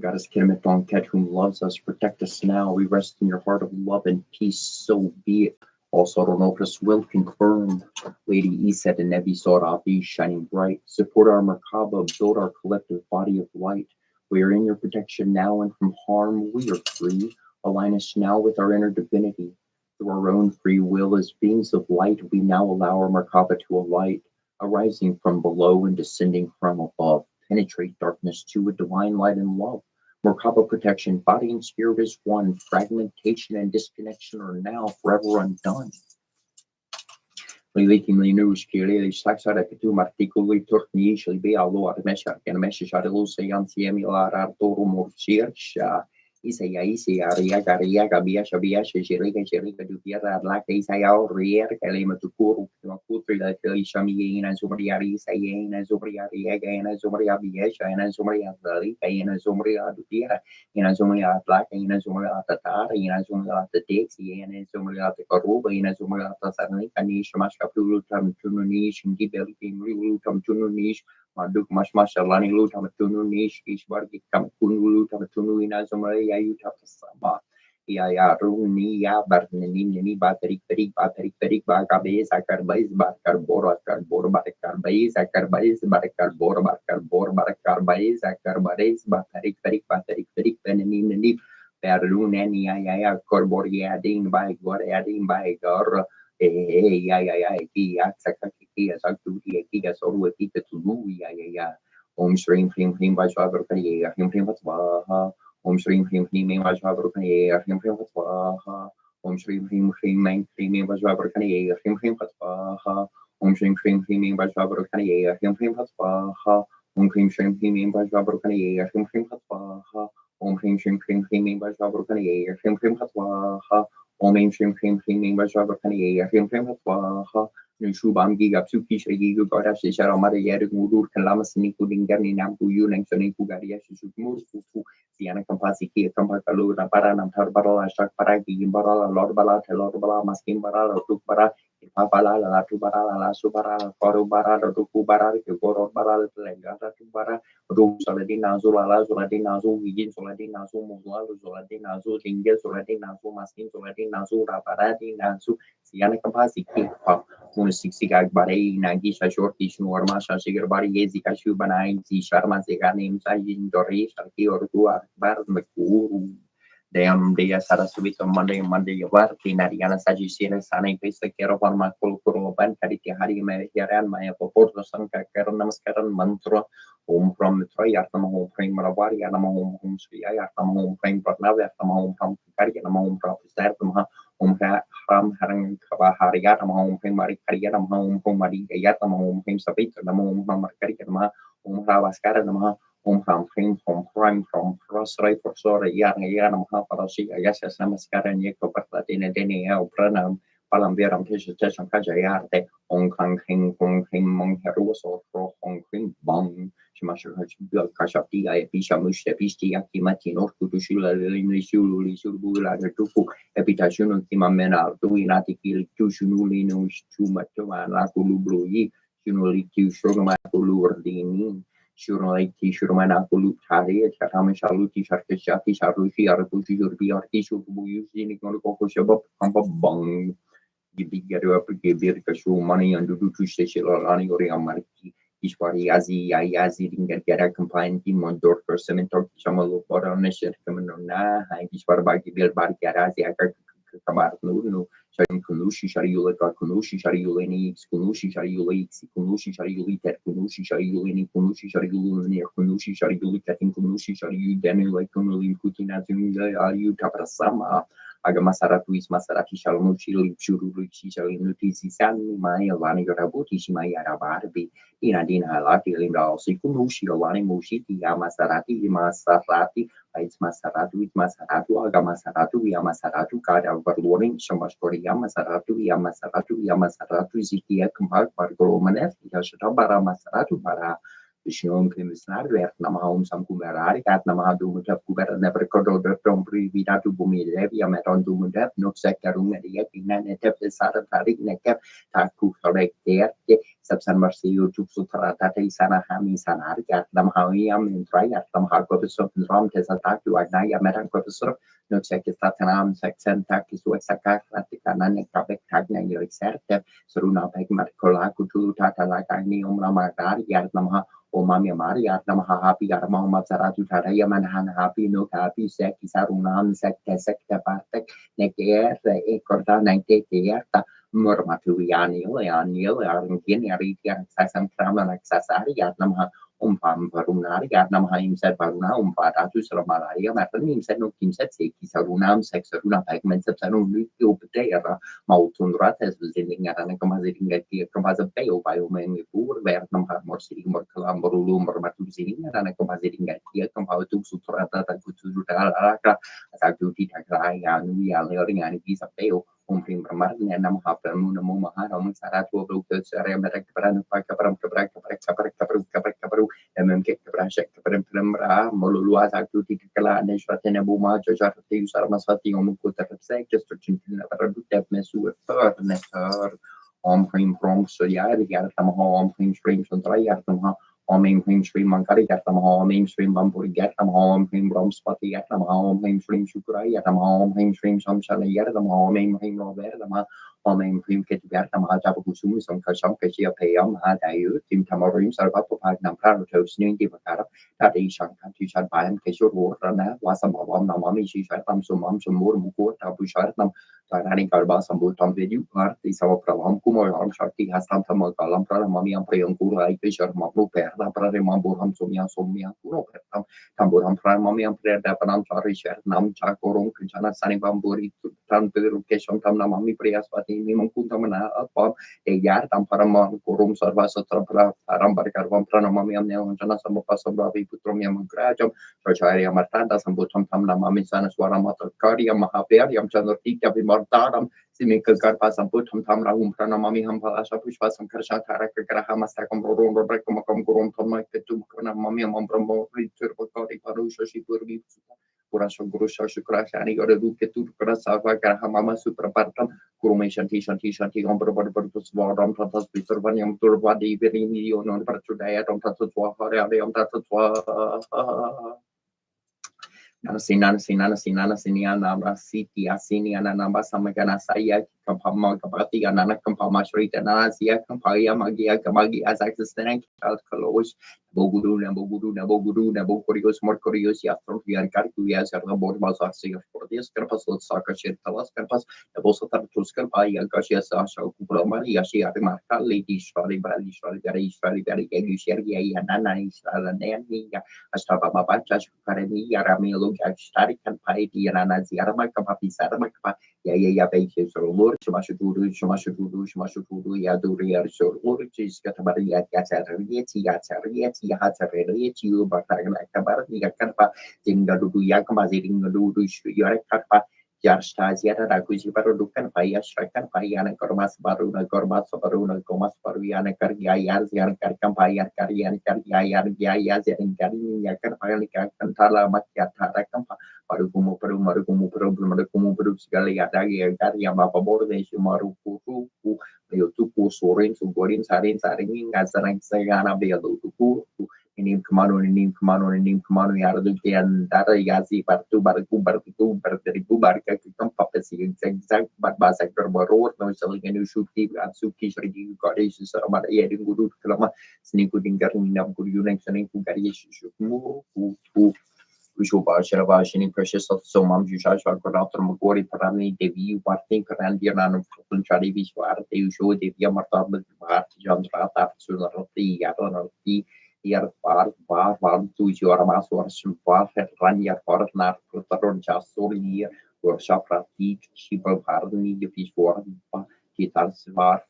Goddess Kemet Ket, whom loves us, protect us now. We rest in your heart of love and peace, so be it. Also, Ronopus will confirm Lady Iset and Nebi Sorabi shining bright. Support our Merkaba, build our collective body of light. We are in your protection now, and from harm we are free. Align us now with our inner divinity. Through our own free will, as beings of light, we now allow our Merkaba to alight, arising from below and descending from above. Penetrate darkness to a divine light and love. Merkaba protection, body and spirit is one. Fragmentation and disconnection are now forever undone. Leaking news, Kiri, Saxada, Katu, Marticuli, Turkney, Shilby, Alo, Armesha, and Mesha, Shadalo, Sayan, Siamila, Arturo, Morsirsha. Isa, Ariaga, Biasha, Biasha, Jerica, Dupiera, Black Isao, Rier, Kalema to Kuru, Kutri, like Shami, and Zumriari, Sayan, and Zumriari, and Zumria, Biasha, and Zumria, and Zumria, Dupiera, and Zumria, Black, and Zumria, Tatar, and Zumria, the Dixie, and Zumria, the Karuba, and Zumria, Suddenly, and Ishmash, Tam Tununish, and Gibel, Tam Tununish. Maduk mas alani lu tamatunu nish ishbargi kamakunu tamatunu ina zomari ya sama ya runi ya barneni nini bateri perik bakabe sakar bais bakar bor bakar bais sakar bais bakar bor bakar bais sakar bais bateri perik peneni nini perluneni ya korbor ya ding by gor Kia Saktu Kia Soru Kita Tulu Om Shrim Hrim Hrim Vajvabrakaya Hrim Hrim Vatvaha Om Shrim Hrim Hrim Vajvabrakaya Hrim Hrim Vatvaha Om Shrim Hrim Hrim Vajvabrakaya Hrim Hrim Vatvaha Om Shrim Hrim Vajvabrakaya Hrim Hrim Vatvaha Om Shrim Hrim Vajvabrakaya Hrim Hrim Vatvaha Om Shrim Hrim Vajvabrakaya Hrim Hrim Vatvaha Om Aim Shrim Shrim Shrim Ning Vajra Kani Shrim Shrim Swaha Nishubam Giga Suki Shri Gora Shishara Mara Yerik Mudur Kalamas Nikudingani Nampu Yunang Soniku Garia Shishumur Fufu Siana Kampasi Kia Kampakalu Paranam Tarbara Shak Paragi Barala Lord Bala Telor Bala Maskim Barala Tukbara Papala La Tubara La Subara Koru Bara Tuku Bara Goro Bara Legata Tubara Ru Saladina Zula Zuladina Zu Vigin Soladina Zu Mugla Zuladina Zu Dinga Zuladina Zu Maskin Zuladina Zu Raparati Nazu Siana Kapasi Kipa Munisik Bare Nagisha Shorty Shnorma Shashigar Bari Yezi Kashu Banai Sharma Zeganim Sajin Dori Sharki or Tua Bar Makuru Dia Sarasubito Monday Yavar, Tinariana Sajisina Sani Pisa Keravan Makul Kuroban, Kariti Hari Meriaran, Maya Poporto Sanka Karanamaskaran Mantra, home from Troy, Artama home frame Maravari, Anama home Sri, Artama home frame Pratnav, Artama home from Kariana home from Sartama, home Ram Harang Kabahariatama home frame Mari Kariana home from Mari Yatama home frame Sapita, Nama home from Kariana, home Ravaskara, from frame from prime from prosray for sore yang mahaparasi ayas namaskaran yeko perlatina dene pranam palam veram teshan kajayarte on kang mong heru so pro on kring bang shimashu hajbil kashati ay pisha mushte pisti akimati no kutushula lini shulu shulu la tuku epitashunu kimamena duinati kil tushunuli no shumatuma la kulublu yi shunuli tu shurma kulurdini Shuralaiti Shurmana Kulu Tari, Chatama Shaluti Sharkashati Sharushi Arabushi Yurbi Arti Shubu using Nikonoko Shabab Kampa Bang. Get up, give Kashu money and do to Shilani or Yamarki. Ishwari Yazi Yazi didn't get a compliant team on door for Cementor Chamalu for a nation coming on Ishwarbaki Bill Barkarazi Kamar no. Kunushi Shariula Kunushi Shariulani Kunushi Shariuli Kunushi Shariuli Tet Kunushi Shariulani Kunushi Shariulani Kunushi Shariuli Tatin Kunushi Shariu Daniel Kunuli Putina Ayu Taprasama Agamasaratu is Masaraki Shalmuchi Churuluchi Shalinutisi Sani Maya Lani Rabuti Shimaya Rabarbi Inadina Halati Linda Sikunushi Alani Mushiti Yamasarati Masarati it's Masaratu, Agamasaratu, Yamasaratu, God over warning, Shamashkori Yamasaratu, Zikia Kumpak, Bargoromanev, Yashatabara Masaratu, Bara, Vishnom Kimisnar, Namahom Samkumarari, at Namadu Mutakuber, never could from Privita Bumi, Yameton Dumudep, no sectarum, and yet in an attempt the Saratari, Nekep, Taku, correct there. Sabsan Marcio to Sutarata Sana Hami Sanar, Namhawiam in Try at Namhakopisop and Rom Tesatak to Agnaya Metankopusop, no check is Satanam, Saxon Takis to Exaka, Latikana, Kabek Tagna, your excerpt, Suruna Pegmatikola, Kutu Tata like Agnium Ramagar, Yatnamha, O Mamia Maria, Namaha Happy, Yarama Mazaratu Taraya Manhan Happy, no happy, Seki Sarunam, Sekta Partek, Neker, Ekorta, Nike, Murmatuiani, Leonil, Argin, Aritia, Sassam Kraman, Sassari, Yatnamha, Parunari, Yatnamha, said Paruna, Patatus, Ramalaya, Matanim said no Kim said Seki Sarunam, Sexaruna, Pigments of Sanum, Upatera, Mautunrates was in at compositing at the composite bail by Omen, Pur, Vertam, Morsi, Morcalamborulum, or Matuzin, and a compositing at the compositum Sutrata, Kuturuta, as I do Titagrai, and we are learning a piece of bail. Umprim Ramarn and Namhapa Muna Mumahan, Saratu, Lucas, Remerek, Pakaparam, Kaparu, MMK, Brashek, Premra, Molua, Tutikala, Neshatenabuma, Jajati, Sarmasati, Omukuta, destruction, Never Mesu, third, Nestor, Omprim from Soyari, Yartam, Omprim streams on Trayartam. Mainstream Mankari at them home, mainstream Bamburi get them home, Bromspati at them home, mainstream Shukrai at them home, mainstream Samshali at them home, mainstream Robert at them home, mainstream Ketgat them Hajabusumu, some Kasham Kashia Payam, Hadayu, Tim Tamarim, Sarbato Pagnam Prato, Snin Divakara, that is Shankan Tishan Bayam Keshur Warana, Wasam Namami, she shot them some mum, some more Mukur, Tabu shot them. Tarani Karba Sambu Tom video part is our Pralam Kumar Shakti has some Kalam Pramami and Prayangura, Fisher Mapu Perla Pramamburam Somia Kuro Pertam, Tamburam Pramami and Prayer Dapanam Charisha, Nam Chakorum, Kinchana Sani Bamburi, Tanpirucation Tamnamami Priyaspati mi mangkuntamana apa yar tamparam kurum sarva satra param barkarvam pranamami amneonjana samapasambhavi putram yamangrajam Pracharya Martanda Sambutam Tam Namami Sana Swaramata Karya Mahavyam Chanurtika Vimartaram Simika Garpa Sambutam Tam Rahum Pranamami Hampalasha Pushpa Sankarsha Taraka Grahamastakam Rorum Rekamakam Gurum Tomaketum Pranamami Mambramo Riturpakari Parusha Shipurvi Purasha Gurusha Shukrashani or Ruketu Prasava Grahamama Suprapartam Kurume Shanti Shanti Shanti Ombrabarbatus Varam Tatas Visurvaniam Turvadi Virimio non Pratudaya Tom Tatua Hariam Tatua Sinana Sinana Sinana Siniana Siti Asini Anamba Samagana Saya Kampama Kapati Anana Kampama Shrita Nasia Kampaya Magia Kamagi as existing Kalos Boguru Naboguru Naboguru Nabokorios Morcorios Yatrovian Karkuya Sarabor Basasi for this Karpas Saka Shirtalas Karpas Abosatar Tuskarpaya Gashia Sasha Kupromari Yashi Arimarka Lady Shari Bali Shari Gari Shari Gari Gagusheria Yanana Israel Nania Astaba Babacha Karemi Yaramilo Starikan Pai Yanana Ziarama Kapapi Sarama ya Baker Lord Shamashuru Yaduri Arshur Katabari Yatarieti Hatarieti Batakabar Yakarpa Zingaru Yakamazi Ringu Yakarpa Yarsta Ziara Rakuzi Barudukan Paya Shrakan Payana Gormas Baruna Gormas Baruna Gomas Baruana Karya Zian Karkampaya Karyan Karya Yazian Karin Yakarpalika Kantala Makyatara Kampa Parukumu Peru Marukumu Peru Segala Yadagi Karya Baba Borde Maruku Yotuku Sorin Sugorin Sarin Sarin Gazarang Sayana Beluku Inim Kamano Yardukian Dara Yazi Bartu Bariku Barka Papasi exact but Basakar Baro, no selling a new shoot keep and Suki Shri Goddesses about Yadin Guru Kalama, Snikudin Garinam Guru and Garish move Ushuba Sharabashini Precious of Somam Jushasha Kodator Magori Parani Devi Martin Karandian Chari Vishwar, they show Devia Marta Jandrata Sunarati Yaranati. Year bar to your mass or simpar run your partner Protaron Jasuri or Shaprati Shiba Harni Fish war Kitars var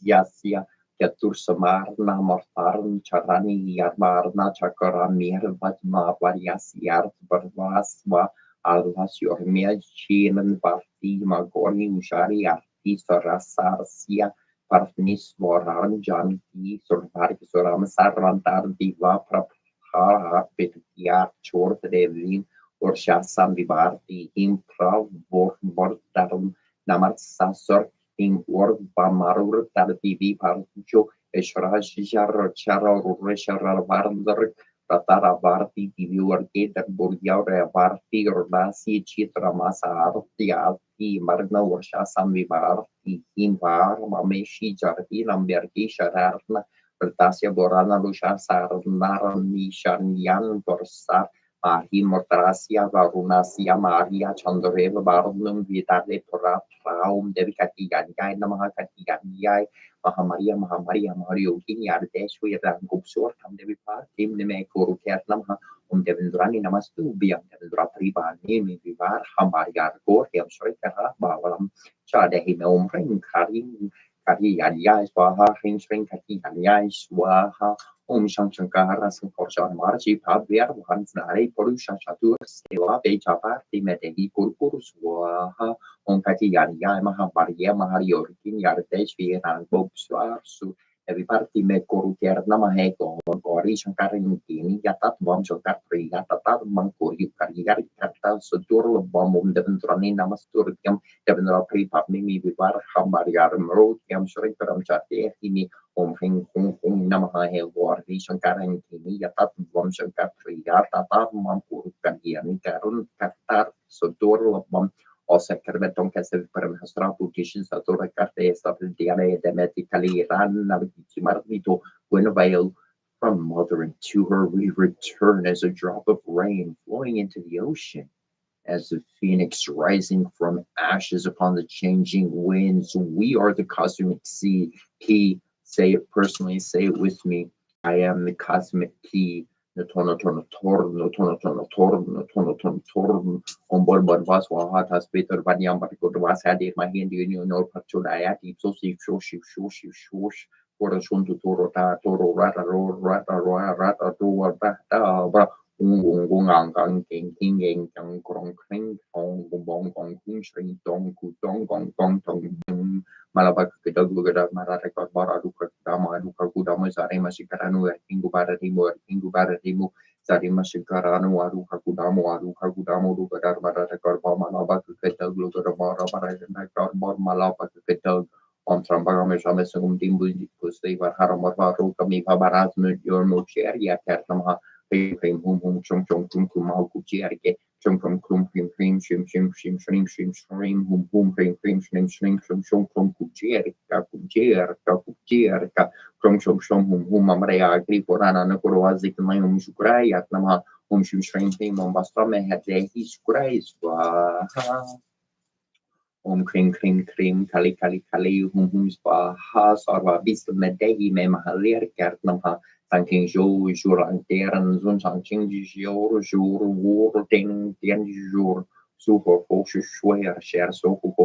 Yasia Yatur Samar Namortarn Charani Yarmarna Chakara Mir Vatma Varias Yard Barvasva Alvas your mere Chinan Parti Magoni Ushari Artis Rasasia Partnis Voran Janki Survari Suram Sarantar Diva Prabha Petia Chort Devin or Shasam Vivarti Improv Bordarum Namar Sasor in Word Bamarur Tardivi Parjo Eshraj Jar Chara Reshara Varndar Ratara Varti Viewer Gator Burgia Varti Rodasi Chitra Masa Arti Marna or Shasam Vivarti Imbar Mameshi Jarti Lamberti Shararna Bertasia Borana Lusha Sarnaran Sharnian Borsa Mahi Mortrasia Varunasia Maria Chandreva Barnum Vitale Pora Traum Devikati Gangai Namahakati Gangai Mahamaria Mario King Yardesh we ran Gupsor Tam Devi Partim Neme Kuru Kertnamha Devendrani Namastu Biam Devendra Triba Nimi Vivar Hamaryar Gor Hemshrekara Bawalam Shadehi Nomring Karim Kari Yaya Swaha Ring Kati Yaya Swaha Shankara Sankorshan Marji Pabir Hansnare Porusha Shatur Seva Bechaparti Medehi Purpurus Waha Kati Yaya Mahamaria Mahariorkin Yardesh Viran Bobswar Su Every party me Koruker Namaheko Gori Shankarin Kini Yatat Bom Shankar Yatat Mankuri Kariyar Kata Sutur Bomum Deventrani Namasturkiam Devendra Pri Papmi Vivar Hambariar Mro Yam Shrikaram Chate Himi Ring Namaha Gori Shankaran Kini Yatat Bom Shankar Yatata Mampur Kadian Karun Katar Sutur Bom Osa Kerbeton Kasev Permhastra Putitions Atora Karte Stapediane Demetically Ran Navikimarvito Winavail from mother and to her we return as a drop of rain flowing into the ocean, as the phoenix rising from ashes upon the changing winds. We are the cosmic sea. Key, say it personally, say it with me. I am the cosmic key. Om bor bor vas wa hatas beter banyam bar ko vas hadir mahin di no parchodaya di so si shosh for a shun to toro ta toro rata ro rata ro rata to wa ta bra ung ang kang king king eng kang krong kring ong bong kong king string tong ku tong kong tong tong malabak kita gugada marata kor bara duka dama sare masikaranu ingu bara timu sare masikaranu aru kakudamu duka dar marata kor ba malabak kita gugada bara kor ba malabak kita om trambara me shame sungum timbu kustai var haramar varu kami babarat me yor no cher ya kertama pim hum chum kum mau ku cher ke chum prim shrim prim shrim ku cher ku cher ka chum mamre agri porana na kurwazi kmai shukrai atnama shrim prim basra me hade hi shukrai swaha Om kring kali swaha sarva bis medehi me mahalir kertnamha thanking jo jur anteren zun thanking jor wor ting tien jur so for shwer share so ku bo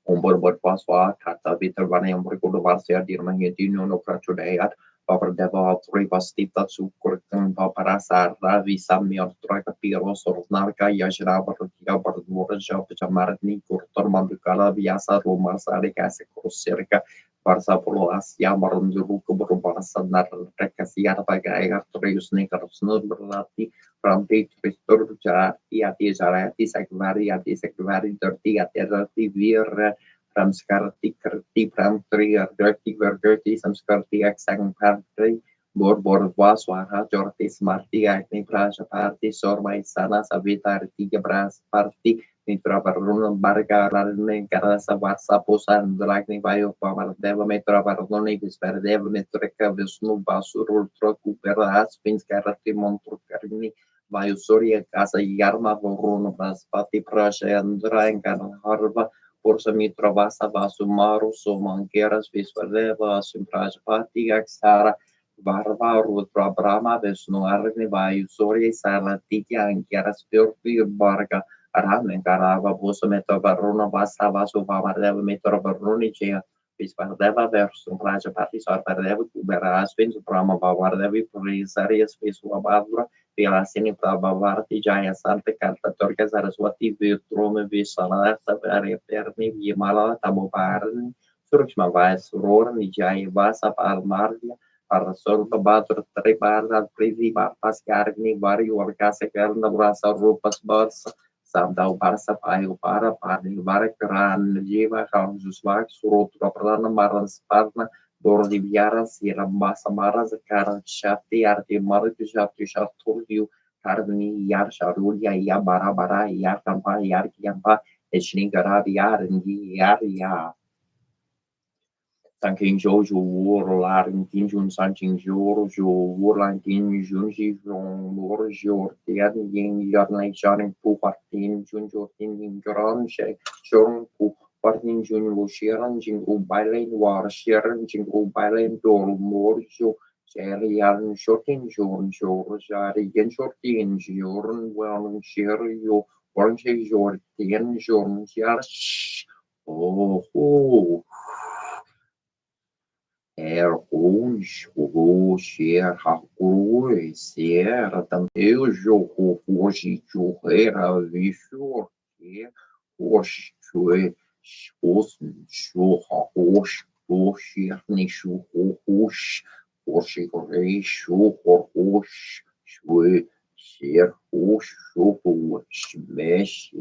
ombor paswa tata bitter bana yang berkodo varsia dirma yedino no prachodayat Papar deva tri pastita sukurkan paparasa ravi samyor troika piros narka yashra barkia bardura jab chamarni kurtor mandukala biasa rumah sare kase kurserka Barsa polo Asia marunjuru ke berbahasa nar rekasiar pakai air terus nih karusnur berlatih Rampi Tristur Jati Ati Sarati Sekvari Dirty Ati Vir Ramskarti Kerti Pramtri Dirty Samskarti Aksang Partri Bor Waswaha Jorti Smarti Agni Prajapati Sormai Sana Savita Tiga Bras Parti Mitra Varuna Barga Rarne Karasa Varsa Posan Dragni Bayo Pamardeva Mitra Varuni Visperdeva Mitreka Visnu Basur Ultra Kuperas Pinskarati Monturkarini Vayu Surya Kasa Yarma Voruna Vaspati Prashendra Harva Pursa Mitra Vasa Vasumaru Sumangeras Visvardeva Simprajapati Aksara Varva Rudra Brahma Vishnu Arni Vayu Surya Saratitya Ankeras Purpir Barga Arame Karava Busa Mitra Varuna Vasa Vasu Vamardeva Mitra Varuni Jaya Visvardeva Versus Prajapati Sarvardeva Kubera Asvin Suprama Vavardevi Purisarias Viswabhavra Pilasini Prabhavarti Jaya Santa Karta Turka Saraswati Vitrome Visalasa Perni Vimala Taboparni Surkshma Vasuror Nijaya Vasa Palmardia Parasorba Batur Triparda Privi Bapas Karni Vari Warkasa Karna Brasa Rupas Bars Samdau Barsa Payu Para Parni Varakaran Jiva Kamjusvak Surotra Prana Maran Sparna Dor di Viara si Rambasa Mara Zakara Shati Arti Maritu Shati Shaturiu Karni Yar Sharulia Ya Bara Yar Kampa Yar Kiampa Eshnigara Yar Yar Thanking Jojo War Larin Tinjun Sanching Jojo Warlan Tinjun Jong Warjor Tian Ying Yarnai Sharing Pupatin Junjo Tin Gran Shong Pu Partin Jun Wushiran Jingu Bailen War Sharon Jingu Bailen Dol Morjo Sherian Shotin Jon Jari Yen Shortin Jorn Well Sherio Warnche Jor Tian Jon Jar Oh Share Hakuru, Sierra, Tanteu, Jogo, hoje, Churreira, Vishur, Hoje, Chue, Churra, Hoje, Nishu, Hoje, Reishu, Hoje, Chue, Share, Hoje, Mesh,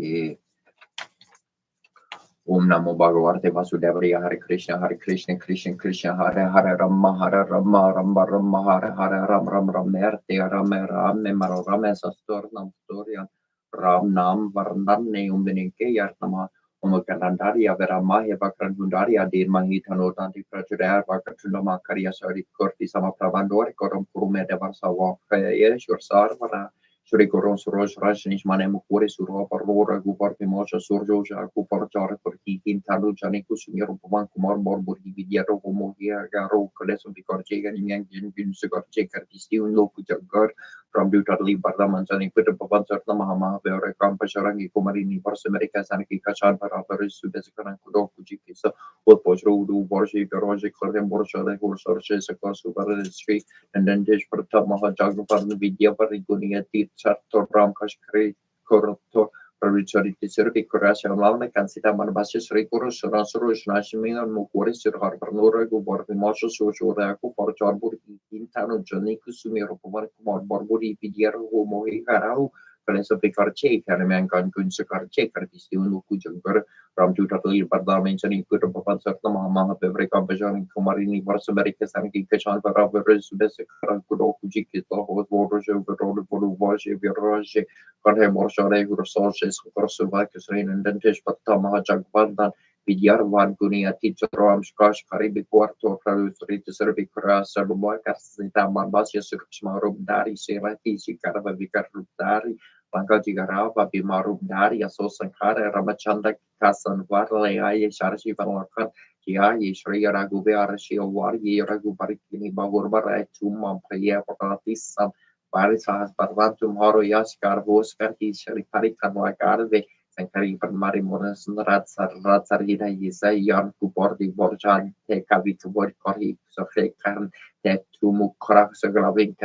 Om Namo Bhagavate Vasudevaya Hare Krishna Krishna Krishna Hare Rama Rama Hare Ram Merte Rame Maro Rame Sastornam Storian Ram Nam Varnane Umbenike Yartama Omakanandaria Veramaya Vakranundaria Dir Mahitanotanti Prajudar Vakatundama Karya Sari Kurti Sama Pravandori Koram Kurume Devarsava Yeshur Sarvara Suri koron suros rajnis mane mukure suro parlora gupar pemosha surjo ja gupar jar pergi kintalu jani kusumir pemang kumar bor burgi vidyaro homohia garo kaleso bikorje gan yang jin bin sekorje kartisti un loku jagar from dutarli barlaman jani kuda papan serta mahama beore kampa sharangi kumarini pars Amerika sanki kachan para paris sudah sekarang kudo kuji kisa ul pojro udu borje garoje korden borja le kursorje sekor subara street and then dish pertama jagupan vidya parigunia tit sartor ram kashkri korto Perbicaraan servi kurasa malam kan sita manbasya seri kurus rasuru nashmingan mukuri sirhar pernura gubor pimoso susura aku porcor buri intano joni kusumiro pemar kumar borburi pidiar mohi karau kalian seperti karce karena mengkan kun sekarce kartis diunu kujengker ram juta teli parlamen jani kuda papan serta mama beberapa bajan kemarin ini bersembari kesan kesan para sudah sekarang kuda kuji kita hot water juga roda bodu wajib biroje Karhe morsare gursoche skorsuva kusrein and dentish patama jagbandan vidyar van gunia titram skash karibi quarto traduceri servi kras serbo kasita marbasya sirksmarum dari serati sikarva vikarub dari Bangka Jigarava bimarum dari asosankara ramachanda kasan varle aye sharshi vanlakan Kia Shri Raghuve Arashi Wargi Raghu Parikini Bagurbar Chumma Priya Patatisam Parisas Parvantum Horo Yaskar Voskar Shri Parikan Wakarve Sankari Permari Monas Ratsar Hida Yisa Yan Kupordi Borjan Te Kavitu Borkori Sofekan Te Tumukrak Saglavin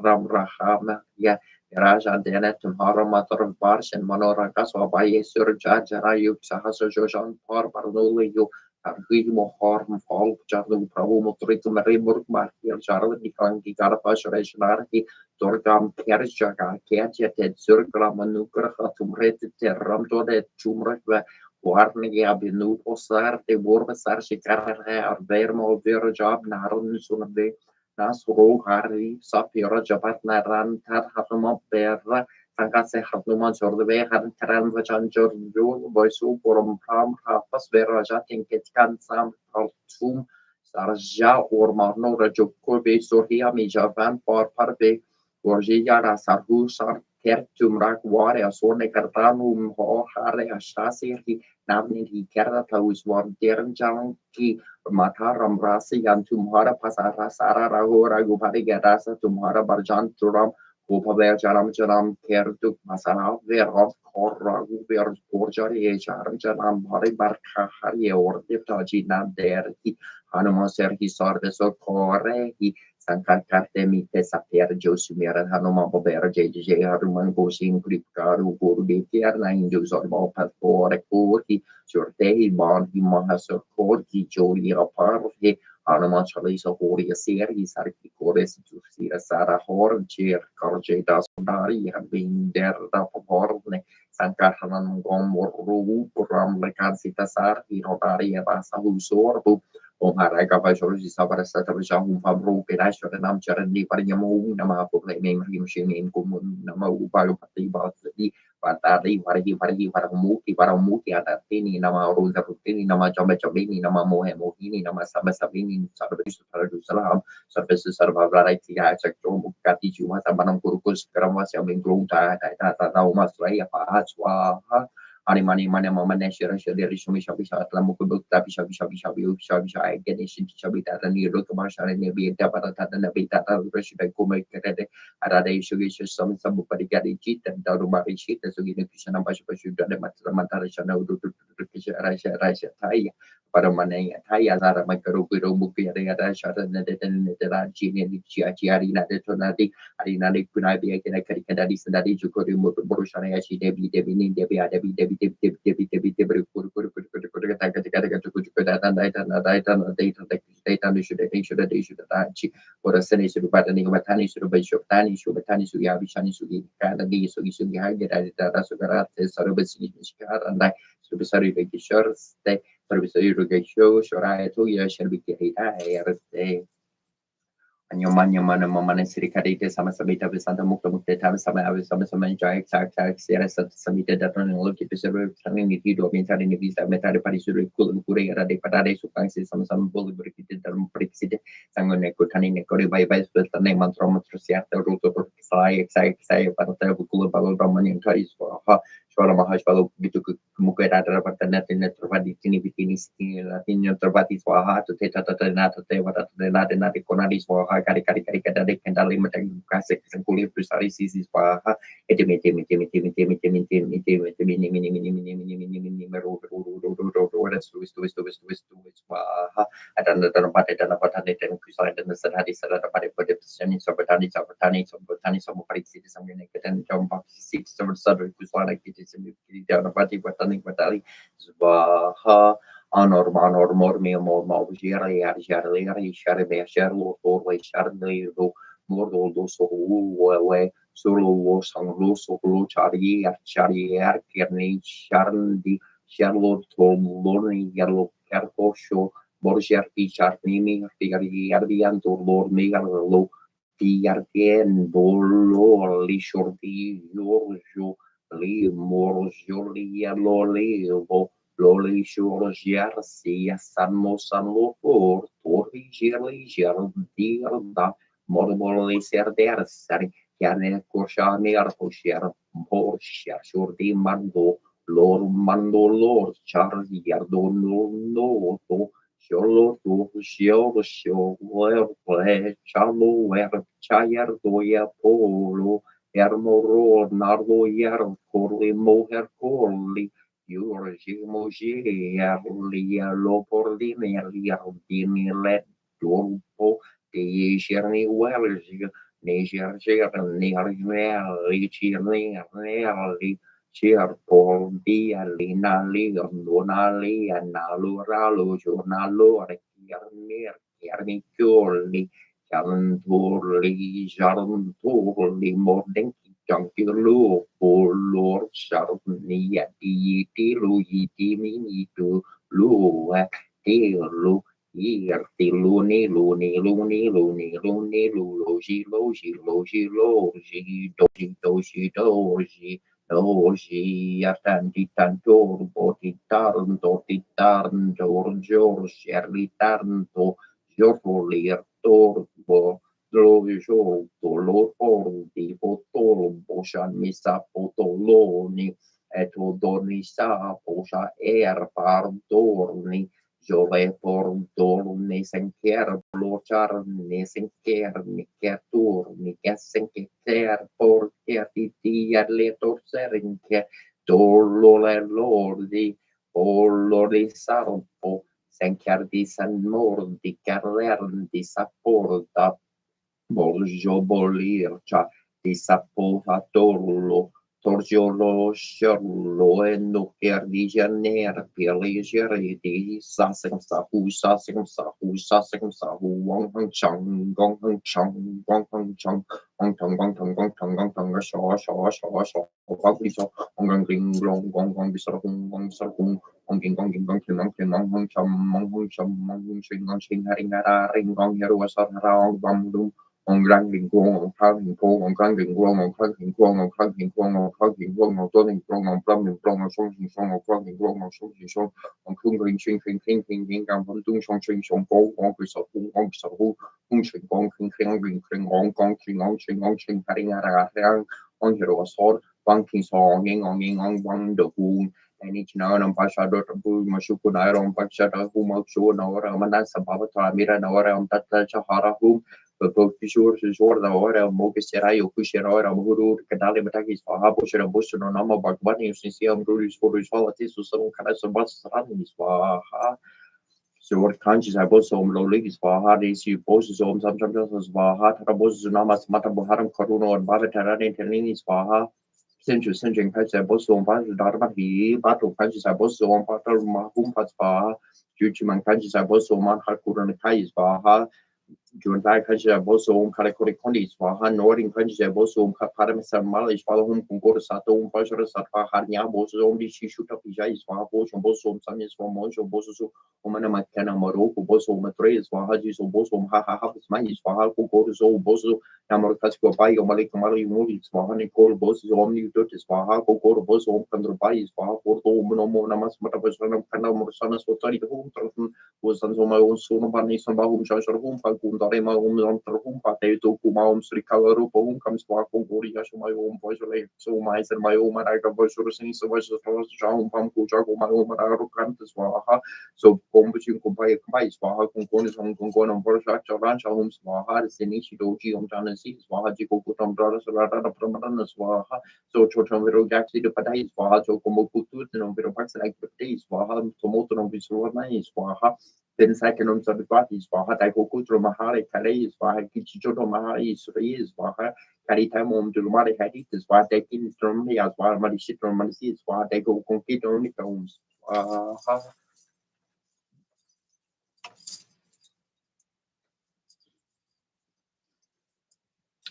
Ram Rahama Ya Raja Dene Tumhara Matar Bars and Manorakas Wabaye Surja Jarayu Sahasa Jojan Par Barnuli Argimo Horm Fall Jarlu Pravu Motoritu Maribur Markir Jarl di Krangi Karpas Resionarki Dorgam Kerjaga Kerja Ted Surgra Manukra Tumret Terram Tode Chumra Warnigi Abinu Osar de Burbasar Shikara Arvermo Vero Job Narun Sunabe Nasro Hari Sapira Jabat Naran Tar Hafamo Berra Tangkase Hafnuman Sorbe Haran Taran Vajan Jorjun Boysu Porum Pram Hapas Veraja Tinketkan Sam Altum Sarja or Marno Rajokobe Soria Mijavan Par Parbe Gorgia Sarhu Sar Kertumrak Ware Asone Kartanum Ho Hare Ashasi Navni Kerta Taus War Deren Janki Mataram Rasi and Tumhara Pasara Sara Rago Ragupari Garasa Tumhara Barjan Turam Upaver Jaram Jaram Kertuk Masara Verov Koragu Ver Gorjari Jaram Jaram Bari Barka Hari or Diptajina Derki Hanuma Serhi Sardeso Korehi Sankar Kartemi Tesaper Josumira Hanuma Bober JJ Haruman Gosing Kripkaru Guru Dekiar Nine Josor Bopat Kori Surtehi Bon Himahasur Kori Joli Aparhe Hanuma Chalisa Horia Seri Sarki Kores Jusira Sara Hor Jer Karje Das Dari have been there Horne Sankar Hanan Gomor Ru Puram Lekan Sitasar Hirotari Rasa Husorbu Omaraga Vajori Savarasa Tajahum Fabro Pedasha and Amcharan Pariamu Nama Pole name Rimshin in Kumun Nama Upalu Pati Bati Patari Paramuki Paramuki Adatini Nama Rosa Rutini Nama Jamba Jabini Nama Mohemohini Nama Sama Sabini Sarvis Salam Services Sarvarati Sector Kati Juma Sabanam Kurkus Kramas Yamin Grunta Naumas Raya Pahaswa Mani mama neshira shiri shumi shabi shatla mukubuk tapi shabi generation shabi tata ni look marshal ne bi tata tata na bi tata reshida kume kede arada shugi some parigadi cheat and darumari cheat so gini kishana bashu da matara shana udu kisha rasha thai para mane thai azara makaru kiro muki ada shara ne de la chini ni chiari na de tonadi ari na de kunai bi kena kari kadadi sendadi jukuri borushana yashi debi ni debi debi kuru kata data ora sene sudah pada ni batani sudah besok tani sudah habisani sudah kada di sugi hanya dari data sugara sudah besini sekarang dah sudah besar bagi share stay terbesar bagi show shora itu ya share bagi kita RT Anyamana mamana sirikadite sama sabita besanta mukta mukta tam sama avis sama sama jai sak sira samita datan yang loki pesere saling ni tido minta ni bisa meta de parisuru kul kure era de padare sukang si sama sama bol berkite dalam perikside sangon neko tani neko de bye bye tane mantra mantra siata ruto per sai pada ta bukul balol raman yang tadi ha suara mahash balol gitu muka ada pada net terpadi sini bikini sini latinnya terpadi swaha tu teta tata nata te wata nata nata konadi swaha kari kada kendali macam kasih sengkuli besar sisi swaha itu miti mini meru ada tulis swaha ada tempat ada dan kusai dan sedari sedara pada seni sabotani sama pariksi sama ini kita jompa sisi sebesar kusai kita sendiri jangan batali swaha anor mi mo jira share be share lo or share lo mordo do so we solo lo sang lo so lo chari kerni charndi charlo to lorni yarlo kerko sho borjar pi charni mi yardian to lor mi yarlo pi yardien bolo li shorti yorjo li morjo li yarlo li Loli shurjar sia sanmo sanlo torri girli girda mormoli serder sari kerne koshani arposhar borshar shurdi mando lor char yardo no to sholo to sholo chalo wer chayar doya polo ermoro nardo yar korli moher korli Moji, Lia Lopordini, Lia Dini let Dorpo, the Sherry Wells, Nature, Near, Lichi, Cheer Paul, Dia, Lina, Liga, Donali, and Naluralo, Jonalo, Yarmir, Yarmi Curly, Jalan Turli, Jalan Turli, Morden. Junkie lu lor sharni yati ti lu yiti mi tu lu ti lu yer ti lu ni lu ni lu ni lu ni lu ni lu lo ji lo ji lo ji lo ji do ji do ji yatan ti tan tor bo ti tarn jor sherli tarn to jor lir tor bo Drovisho, Tolo, Di Potolo, Boshan, Misa, Potoloni, Etodonisa, Bosha, Pardorni, Jove, Pordorni, Senker, Blochar, Nesenker, Niketur, Nikesenker, Porker, Titia, Letor, Serinke, Dolore, Lordi, Olori Sarpo, Senker di San Mordi, Carrer di Saporta, Boljo bolircia di sappovatorlo, torgiolo scerlo e nuclear di janer per leggeri di sasem sahu wong hang chang gong hang chang gong tong sho gong biso gong ring long gong bisar gong hang cham haring ring gong yaru asar harang bam on rang hình vuông on khang hình vuông on khang hình vuông on khang hình vuông on khang hình vuông on khang hình vuông on tôn hình vuông on plum hình vuông on song hình song on khang hình vuông on song hình song on khung hình khinh cam phân tung song sinh song cố on bị sợ hu khung sinh con khinh on sinh hari ngara hang on hero asor bang king song on bang the hu any china on pasha dot bu mashuku na on pasha da hu mak shu na ora manan sababa ta mira na ora on tatta chahara hu Pishur da ora moke serai o kushera ora muru kadale mataki swaha poshera boshno nama bagbani sinsiam ruris for risvalati susam kana sabas rani swaha so what kanjis I both so low ligi swaha de si bosses om sometimes swaha tarabos namas mata boharam karuno and bavatarani telini swaha Central Patch I both so far dharma hi battle kanjis I both so on patal mahum swaha Juchi man kanjis I both so man hakuran kai swaha Juntai kaja boso kare kore kondi swaha norin kaja boso kapara mesamalis fala hum kungor sato pajara satwa harnya boso di shishuta pijai swaha boso samye swamonjo boso umana makana maroko boso matre swaha jiso boso ha ha ha smahi swaha kungor so boso namor kasko pai o malik mari muri swaha ni kol boso omni dot swaha kungor boso kandro pai swaha porto umno namas mata basana kana morsana sotari hum Usan soma unsur pani samba shashar pagkun tare antar te to sri kalaru kam swako gori shoma pojole so mai ser mai maraga bosur sin so was pam ku jago mararu kan swaha so kombuchin kumpai kumpai swaha kun kon borsha charan shahum swaha sinishi doji jana si swaha ji ko kutam dara sarata pramana swaha so chotam vero gaxi de padai swaha so komo kutu no vero pax like swaha tomoto no viswana swaha then second on Sabati Swaha Daikokutro Mahari Kale Swaha Kichijoto Mahari Sri Swaha Karitamum Dulmari Hadith Swaha Dekin Stromli as well Madishitro Manisi Swaha Deko Concrete only films.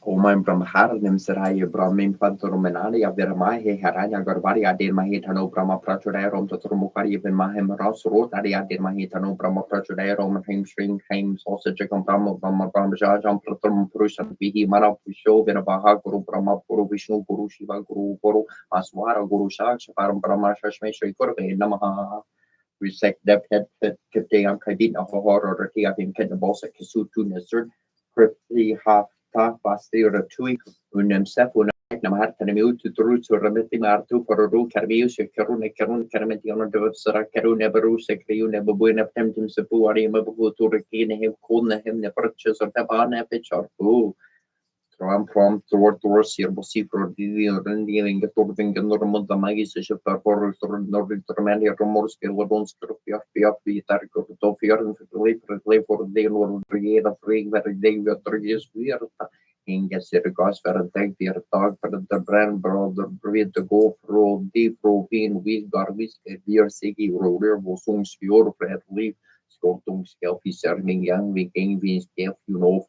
Oman Brahmahar Nimsarai Brahmin Pantorumenali Avermahe Haranya Garbari Adir Mahitano Brahma Prachudarom Totrumukari even Mahem Ros Rot Adir Mahitano Brahma Prachudarom Haim String Haim Sausage Brahma Brahma Brahmajam Pratum Purushan Vihi Mara Pusho Vinabaha Guru Brahma Puru Vishnu Guru Shiva Guru Guru Aswara Guru Shaksh Param Brahma Shashmeshri Kurve Namaha. Resek Dep Het Kiteam Kadin of a horror or Tiatim Kenabosa Kisutu Nasur Kripti Ha Ta Pastir Tui Unem Sefuna Namar Tanemu to Turu to Remeti Martu for a rule Carbius Karuna Karun Karametiano de Sara Karu Neberu Sekriu Nebuin of Temptim Sepuari Mabu to regain him, Kuna him, the purchase of Tabana Pitch or Boo. From towards Yerbosi for the Rendian Torving and Normal the Magis for Nordic Romors Kelodons Pia Tarko Tofiar and play for the Lord Brigade of Ring that they were 3 years weird. Inges Gas for a tag their dog for the brand brother breed the go pro deep proving with garbage dear Sigi roller Bosung Spure Fred Leaf. Skortumskelfisärning järnviking vinskelf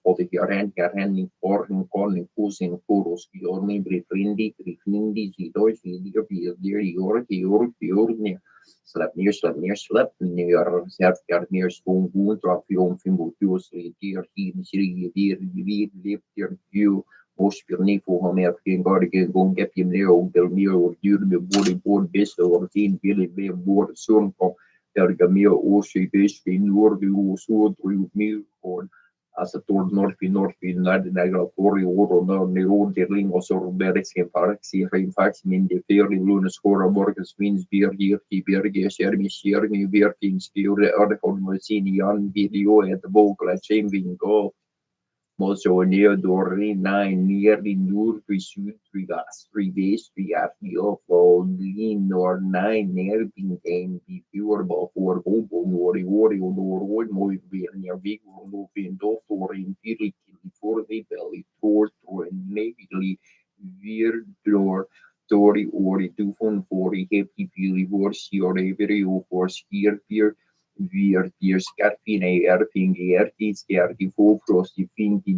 for the Herren Korn Korn Kusin Kurus Jorni Brifrindi Grifnindi Zidois Vidir Jorni Slap near Self near Stone Boon Trafion Fimbotius Dear He Lift your view Mospirni for Homer Guardian Gon get him there Belmir or Durbe board Bissel or Teen Billy Bay board soon Pergamia Oshi Bishpi Nordi Usur Milford as a tour Norfi Nagra Tori Oro Nero Derling also Berix and Paraxi Rainfax Min de Ferry Lunas Hora Borges Wins Beer here Berge Shermi Beer Kings Pure Article Mosini Yan Video at the vocal Chamber Go. Mozo near Dori 9 nearly Nur Pursuit 3 gas 3 base 3 FDO for lean or 9 near being game be viewable for Bobo Nori or more near big or no for empiric for the belly towards or immediately weird door. Tori or 240 happy Billy Horse or every for skier fear Vier scarpine erfingi scarti fofrosti finti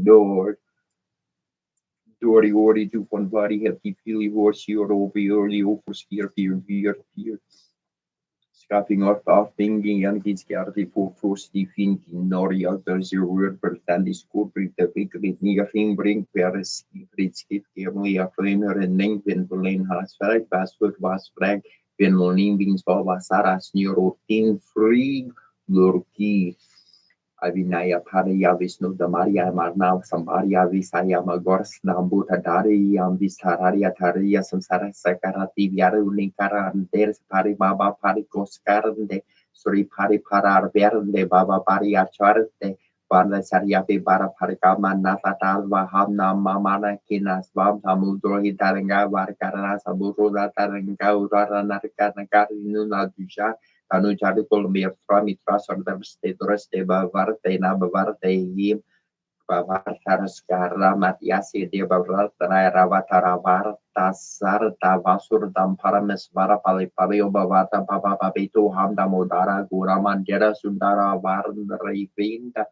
Dori ori tu von body hefti fili vorsi or obi early over scarpi vier Scapping off thinking yanki scarti fofrosti finti nori albersi word per tandi scopri the big near him bring peres frits skip only a framer and name when Berlin has flag password was flag when Lonin beings Saras neuro team free Lurki Avinaya Paraya Vishnu Damaria Marna Sambaria Visaya Magors Nambuta Dari Vistararia Taria Samsara Sakarati Viaru Linkara and there's Pari Baba Pari Koskarande Suri Pari Parar Verde Baba Pari Acharate Banda Sariapi Bara Parikama Nafatal Vahamna Mamana Kinas Bam Samudori Taranga Varkarana Saburo Taranga Urara Narkanakari Nuna Dusha Anu cari Mitra Mitra Sorderste Doreste Bavarte na Bavarte Yim Bavartara Skara Matiasi de Bavartara Ravatara Varta Sarta Vasur Damparames Varapali Palio Bavata Baba Babitu Hamda Modara Guraman Jera Sundara Varndra Vinda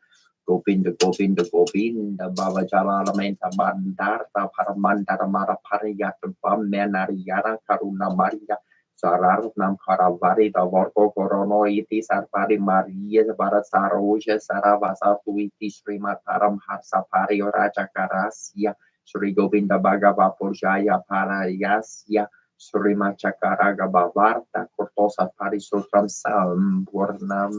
Gopinda Gopinda Gopinda Baba Jalalamenta Mandarta Paramandara Mara Pariyata Bamenariara Karuna Maria Sarar Nam Karavari the Vorko Corono iti Sarpari Maria Bara Saroja Saravasa Tuiti Srimataram Harsapari Raja Karasia Sri Govinda Bhagava Purjaya Parayasya Sri Machakaraga Bavarta Kurtosa Parisutram Sam Purnam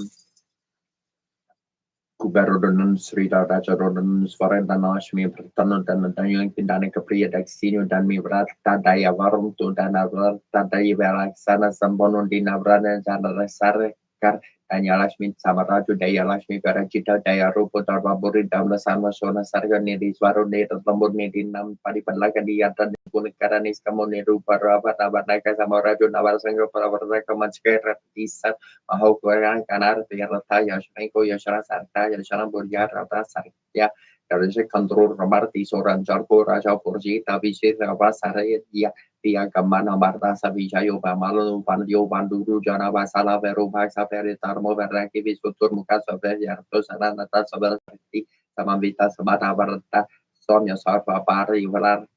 Kuberodon Sri Raja Rodon Svarenda Nashmi Pratano dan Danyang Pindana Capria Daxino dan Mivrata Daya Varum to Danavrata Daya Velaxana Sambono Dinavrana Jana Sarkar Danya Lashmi Samaraju Daya Lashmi Parajita Daya Rupo Darbaburi Damla Sama Sona Sarga Nedi Swaro Nedi Lambur Nedi Nam Padi Padlaka Diata Punakaranis Kamone Rupa Rabat Nabanaka Samaraju Navarasanga Paravaraka Manskara Tisat Mahu Korea Kanar Tiarata Yashanko Yashara Sarta Yashana Burya Rata Sarya Karajak Control Ramarti Soran Jarko Raja Porji Tabisi Rabasaraya Dia Kamana Marta Savijayo Bamalo Pandio Banduru Jana Basala Veru Basa Peritarmo Veraki Visutur Mukasa Veryato Saranata Sabarati Samambita Sabata Barata Sonia Sarva Pari Valarka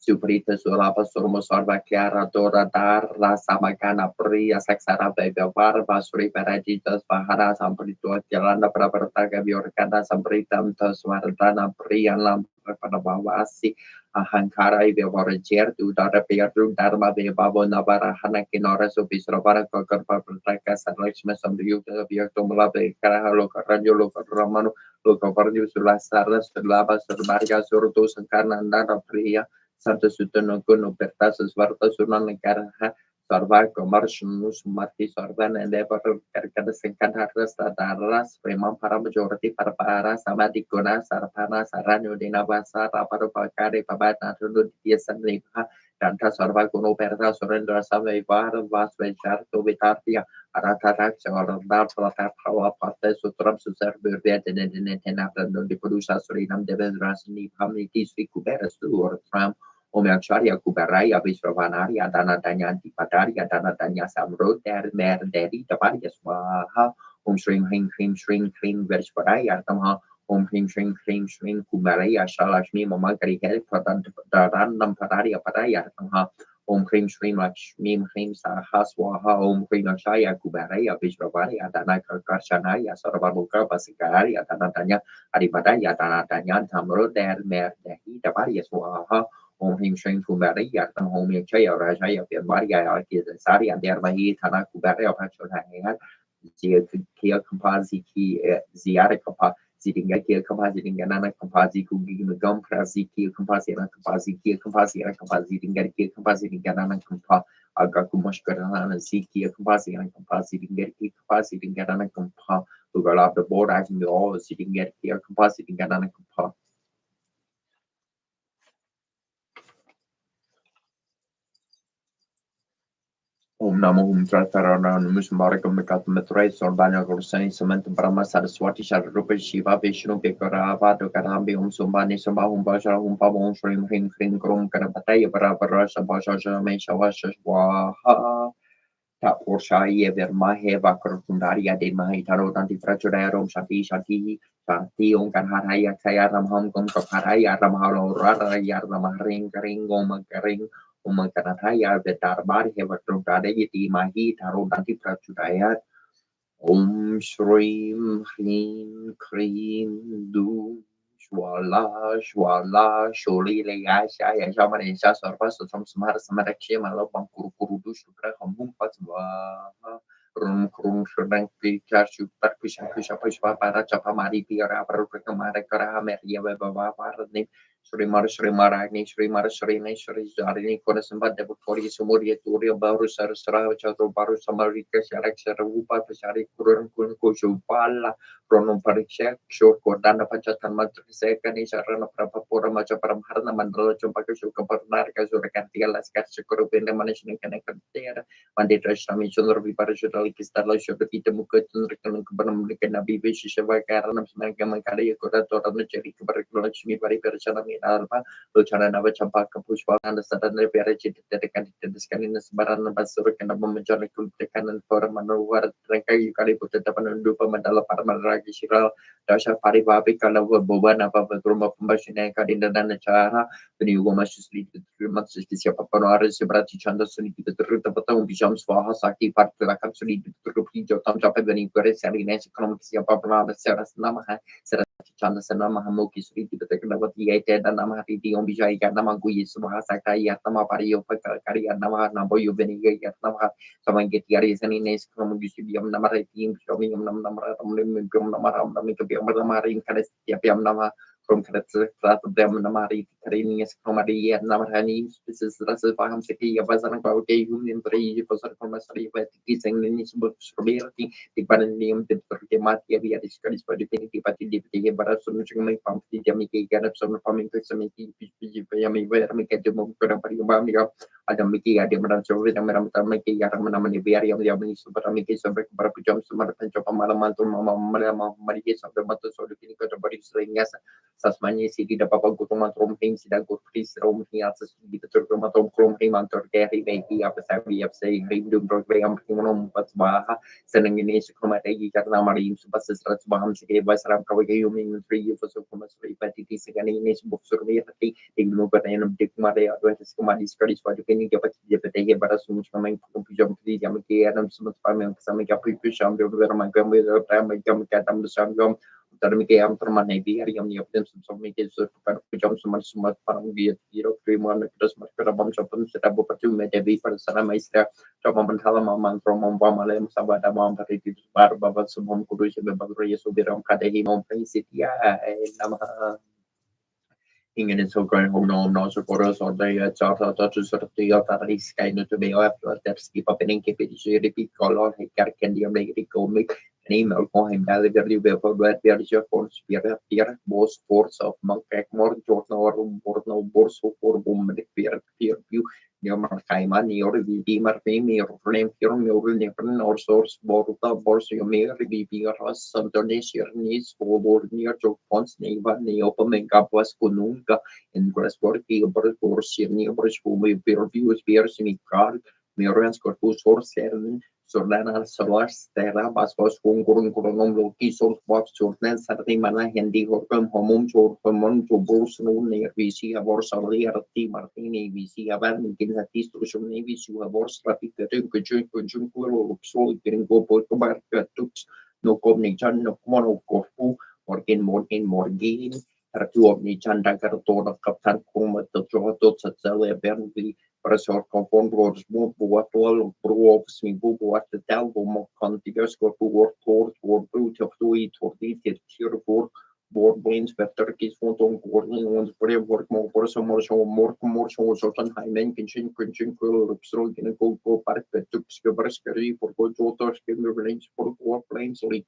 Suprita Surapa Surmo Sarva Chiara Dora Dar La Samagana Priya Saksara Bebe Barba Suri Parajitas Bahara Samprito Jalanda Prabartaga Biorkana Sampritam Taswardana Priya Lam Panabawasi Ahankara Ibe Vorajer to Dara Piatu Dharma Bebo Navara Hanakinora Subisrabara Kokar Papraka Salachma Samriuta Biotomla Bekara Loka Radio Loka Ramano Loka Pardu Sulasara Sulaba Surbarga Surtu Sankarnanda Priya Santa Sutano Kuno Pertas Svarta Sunan Negara Sarva Commercials Mati Sarvan and Ever Karkada Senkan Harras Tadaras Premam para majority para para sama Dikona Sarpana Saranyo Dinavasa Raparo Pakare Pabata Tudu Tiesan Lipa Danta Sarva Kuno Perta Surrendra Samevar Vas Vejarto Vitartia Aratarak Jordan Platar Hawa Parte Sutram Susar Burvet and Tenatan di Produsa Surinam Devedras Nipamiti Sikuberas or Tram Omeaksharya Kubarai Abisravanari Adana Danya Dipadari Adana Danya Samro Der Mer Deri Tapari Swaha Shrim Hring Krim Shrim Krim Vershparai Artamha Hring Shrim Krim Shrim Kubarai Ashalashmi Mamakari Hel Daranam Padari Aparai Artamha Krim Shrim Lakshmi Hrim Saha Swaha Krim Akshaya Kubarai Abisravari Adana Karkashanaya Sarvamuka Basikari Adana Danya Adibadai Adana Danya Tamro Der Mer Deri Tapari Swaha Him Shring Kubari, Yartam Home Chaya Raja, Yabaria, Sari, and Dermahi, Tana Kubari of Hachohan, Kia Compaziki, Ziara Kapa, Zitinga Compositing Ganana Composi, Kugi Gum Praziki, Composina Compaziki, Composina Compositing Garki, Compositing Ganana Compa, Agakumoshkarana, Ziki, Composi and Compositing Garki, Compositing Ganana Compa, who got off the board, I can be all sitting at here, Compositing Ganana Compa. Om Namo Hum Tratarana Musmarakam Katmatray Sorbana Gorsani Samant Brahma Saraswati Sharupa Shiva Vishnu Bekarava Dokarambi Sumbani Sambahum Basha Humpabon Shrim Hring Hring Krum Karapataya Barabarasha Basha Meshavasha Waha Taporshai Evermahe Vakarundaria de Mahitaro Danti Fraturum Shati Shati Shanti Onkanharaya Kayaram Hongkong Kaparaya Ramhalo Rara Yaramaring Karingom Karing Umakanataya Vedarbar Hevatrundadayati Mahi Taro Danti Fraturia Shrim Hrim Krim Du Shwala Sholi Layasha Yashamani Sarvas from Samar Samarakshim Alabang Kurudu Shukra Hum Patwa Rum Krum Shrank Picture Shukar Pisha Pisha Pishwa Para Chapamari Pira Parakamara Karahamer Yavava Parani Srimar Srini Shri Jarini Kodasamba Devakori Sumuria Turia Baru Sarasra Chatro Baru Samarika Sharak Rupa Pashari Kurun Kushupala Pronum Pariksha Shur Kordana Pachatan Matriseka Nisharana Prapapura Machaparam Harna Mandala Chumpaka Shukaparnarka Surakantia Laskar Shukurupinda Manishan Kanakantera Manditra Shami Chundra Viparashutali Kistala Shukita Mukatun Rikanam Likanabi Vishava Karanam Smankamankari Kuratora Cheri Kabarakshmi Pari Perchanam alpa Lucana Navachapa Kapushpa and the Satan Reparachit the scanning the Sabaran Basur and a moment and for a maneuver Tranka you can put it up and do Mandala Paramaraki Shiral Dasha Paribabi Kalawa Bobana Papa Gruma Machine Kadinda Danachara when you go much to sleep 3 months is this Yapapanaris Brati Chanda Suni the root of Patom Bijams for Hasaki Park to the Kapsuli to repeat your thumbs up when you put it selling economics Yapapana Saras Namaha Chanda Sanama Hamoki Sri to the Kavati and Namahati on Bijay Namagui Subhasaka Yatama Pario Karia Nama Nambo Yuveni Yatama Someone get Yaris and Ines from Yusibium Namara team showing Namara Namaram Namikabiam Kanastiapiam Nama from Katam Namari Karinias Komari and Namarani species Rasapaham City Yabazan Pavate Union Three for Sarkomasari teaching in his books Roberti the Pananium the Matia the studies for divinity Patti Barasun Pump the Jamiki Ganapson farming Samiki Yami where Mikadum Parabamia Adamiki Adaman Sovitamaki Yaramanamani Variam Yamini Superamiki Sabak Barapujam Sumarpancho Malamantum Mama Maria of the Matos or the Clinical Bodies Ringas Sasmani City the Papa Gutoma Trom Hings that good priest Rome Hiatus the Turkomatom Chrome Himantor Gary Baby up as I have saying Rimdum Broadway but Baha sending in Asia Chromati Yarnamarim Subasas Ratsbaham Sike Vasaram Kawayumi 3 years of Comasri Patitis again in Asia books or reality in Mugan of Dick Maria Advantage Command studies for the Penny Yapati Barasum coming from Pujam to the Yamaki Adams Family Samika Pripisham where my gum with a time I come cat the Sangam Tarmiki am Permane Ariam Yapim some make it so Pujam so much smart farm via 3 Christmas Karabam Chapam set up to Medevi for Saramaistra Chapamantala from Mombama Sabata Mom Pariti Barbaba Sumom Kurush Bagri Subiram Kadehi Mom Principia Nama Ingen is so going home no supporters or they charter to sort of the other kind of to be after that skip up and keep it repeat color can you make it go make an email for him delivery for that there is your phone spirit here both force of monk more jordan or no borso for boom peer view near Markaiman, your VP Marfim, your flame, your mule, different or source, Borta, Borso, your mayor, VP, Ross, Santonis, your niece, forward near Joe Pons, Neva, Neopa, Mengapas, Kununga, and Grasswork, Gilbert, or Sirni, Brishbu, Peer Views, Beers, Mikar, Mirans, Corpus, or Sermon. Sordana Solas, Terra, Bascos, Kunkurun, Loki, Sort Box, Jordan, Saturday Mana, Handy, Horcum, Homum, Jorpamon, to Bolson, near VC, Aborsali, T. Martini, VC, Avan, Kinati, Social Navy, you have Bors, Traffic, Conjunculo, Sol, getting go, Portobar, Tux, no Cognation, no Mono Corfu, Morgan, Two of Nichan, Dakar, of Captain Coma, the Trotos, at Zelle, Bernby. Pressor conform roads move what all prove me book what the album continuous go to work towards or brute of to it or detail here for board brains better kids want on coordinating one's brave work more for some more so Heimen can so in a go park that took scary for go to range for planes like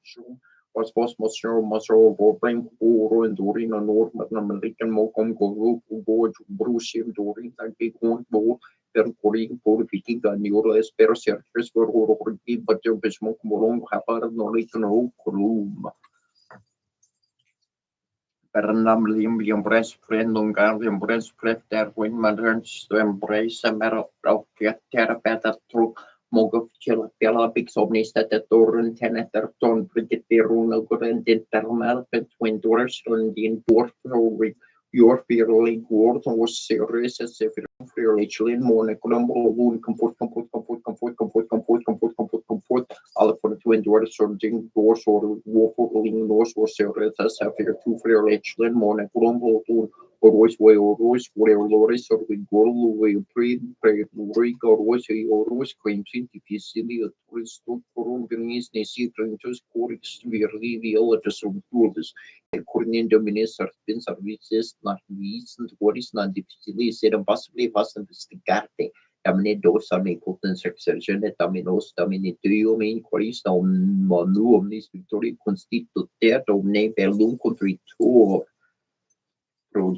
was muscle or brain or during a North American Mocom go Bruce during that big one board per corriging for picking the neuro espero searches for but your smoke more have knowledge no room. Pernam limbium breast friend on guardian breast there when mothers to embrace a matter of get therapeutic through Mogov Chilapella big somnis that the Torrent Teneter Ton Bridget Peruna Gorent Intermal between doors on the import your fairly word was serious as if fairly chilling more Colombo wound comfort all for the twin doors surging doors or waffling doors was serious as if you're too fairly chilling more Colombo or always whatever Loris or we go away pray always claims into Pisili at least for organization to score severely the elders of tools. According to Minister of Services, not recent what is not difficilly said and possibly investigate. Tamine dos ami poten section taminos tamine tuyo main qualis na manu omnis victory constitute omne pelum contritor.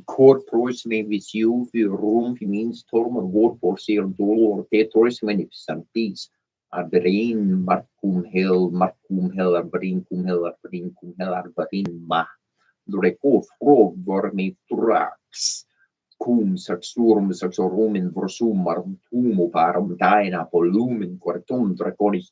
Core may with you room means storm and war for sale dollar or territories magnificentis. Arberin Marcum Hill, Arberin Cum Hill, Arberin Ma. Dureco frog dormi tura cum saxurum saxorum versum marum tumo parum daina volumen quartum draconis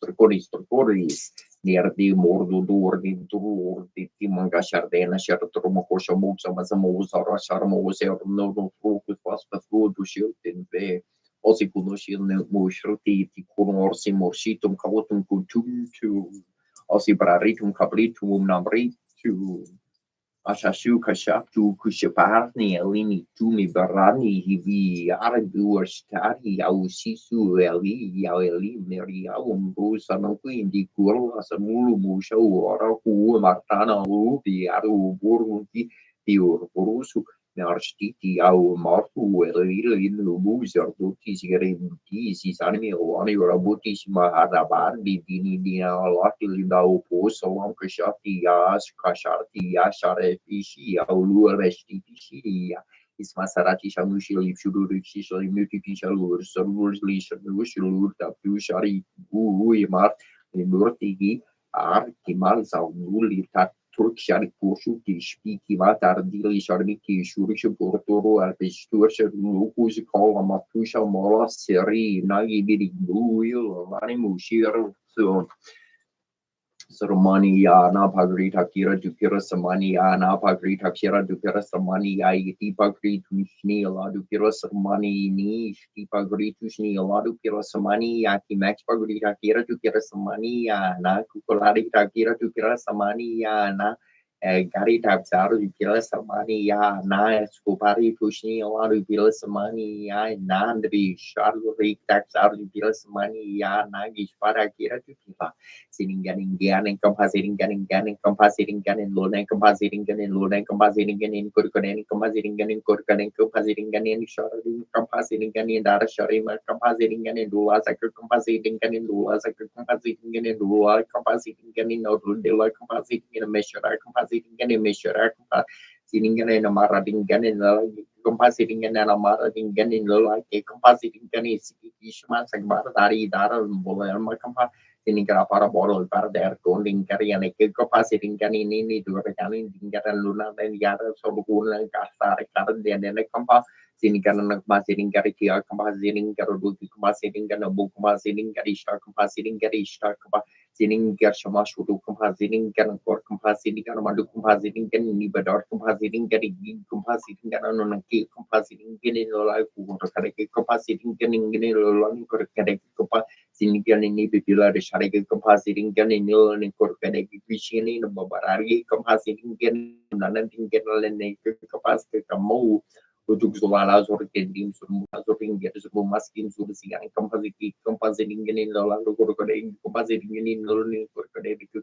nerdi mordo dordi durur di timanga shardena shartrum kosha muksa masamo sara sharmo ser no frukus paspa frudu shilten ve osikunoshil mo shruti ti kunorsi morsitum kavutum kultum tu osibraritum cabritum namritu Ashashu Kashaptu Kushaparni Alini Tumi Barani Hivi Aradu Ashtari Ausisu Eli Yaeli Meri Aumbu Sanoku Indi Kurla Samulu Musha Oraku Martana Ubi Aru Burunti Piur Burusu Narstiti Au Martu Eli in Lubuzer Duti Sigarinti Sisani Wani Rabuti Mahadabar Dini Dina Laki Lindau Salam Kashati Yash Kasharti Yashare Pishi Aulu Resti Pishi Ismasarati Shamushi Shuru Shishali Multipishalur Servers Lisha Nushur Tapu Shari Uimar Murtigi Ar Kimal Zauli Turk Shari Kursu Kishpi Kivatar Dili Sharmiki Shurish Portoro Arpistursh Lukus Kolamatusha Mola Seri Nagi Bidi Buil Lani Mushir so Sarmania na pagrita kira dukira samania na pagrita kira dukira samania iti pagritu shni ala dukira samani ni shti pagritu shni ala dukira samani ki max pagrita kira dukira samania na kukulari kira dukira samania na gari tabsaru dukira samania na skupari tushni ala dukira samania na ndri sharu rik tabsaru dukira samania na gishpara kira dukira Sitting and compositing and compositing and loan and compositing and loan and compositing and in Kurkan and compositing and in Kurkan and compositing and in shorting compositing and in data shorting compositing and in Dua Sacred compositing and in Dua Sacred compositing and in Dua compositing and in Nodul Dela compositing in a measure compositing and a measure sitting and in a marating and in compositing and a marating and in like a compositing and is Ishman Sagbaradari Dara Bola compa Sinigara para bottle para der golden carry and a cake capacity can in any to a canning get a luna then yada so cool and casta current and then a compa Sinikan compositing carry compositing carabuki compositing and a book compositing carry star compositing carry star sitting Gershama Shudu compositing can or compositing and Madu compositing can Nibador compositing carry compositing and on a cake compositing in life who compositing can in long for a Sinikan ini bila syarikat compositing kan ini ni korban efisien ini membarari compositing kan dan tinggal lain kapasitas kamu untuk soal azur kendim semua azur tinggal semua maskin sudah siang compositing kan ini lalu korban compositing ini lalu korban itu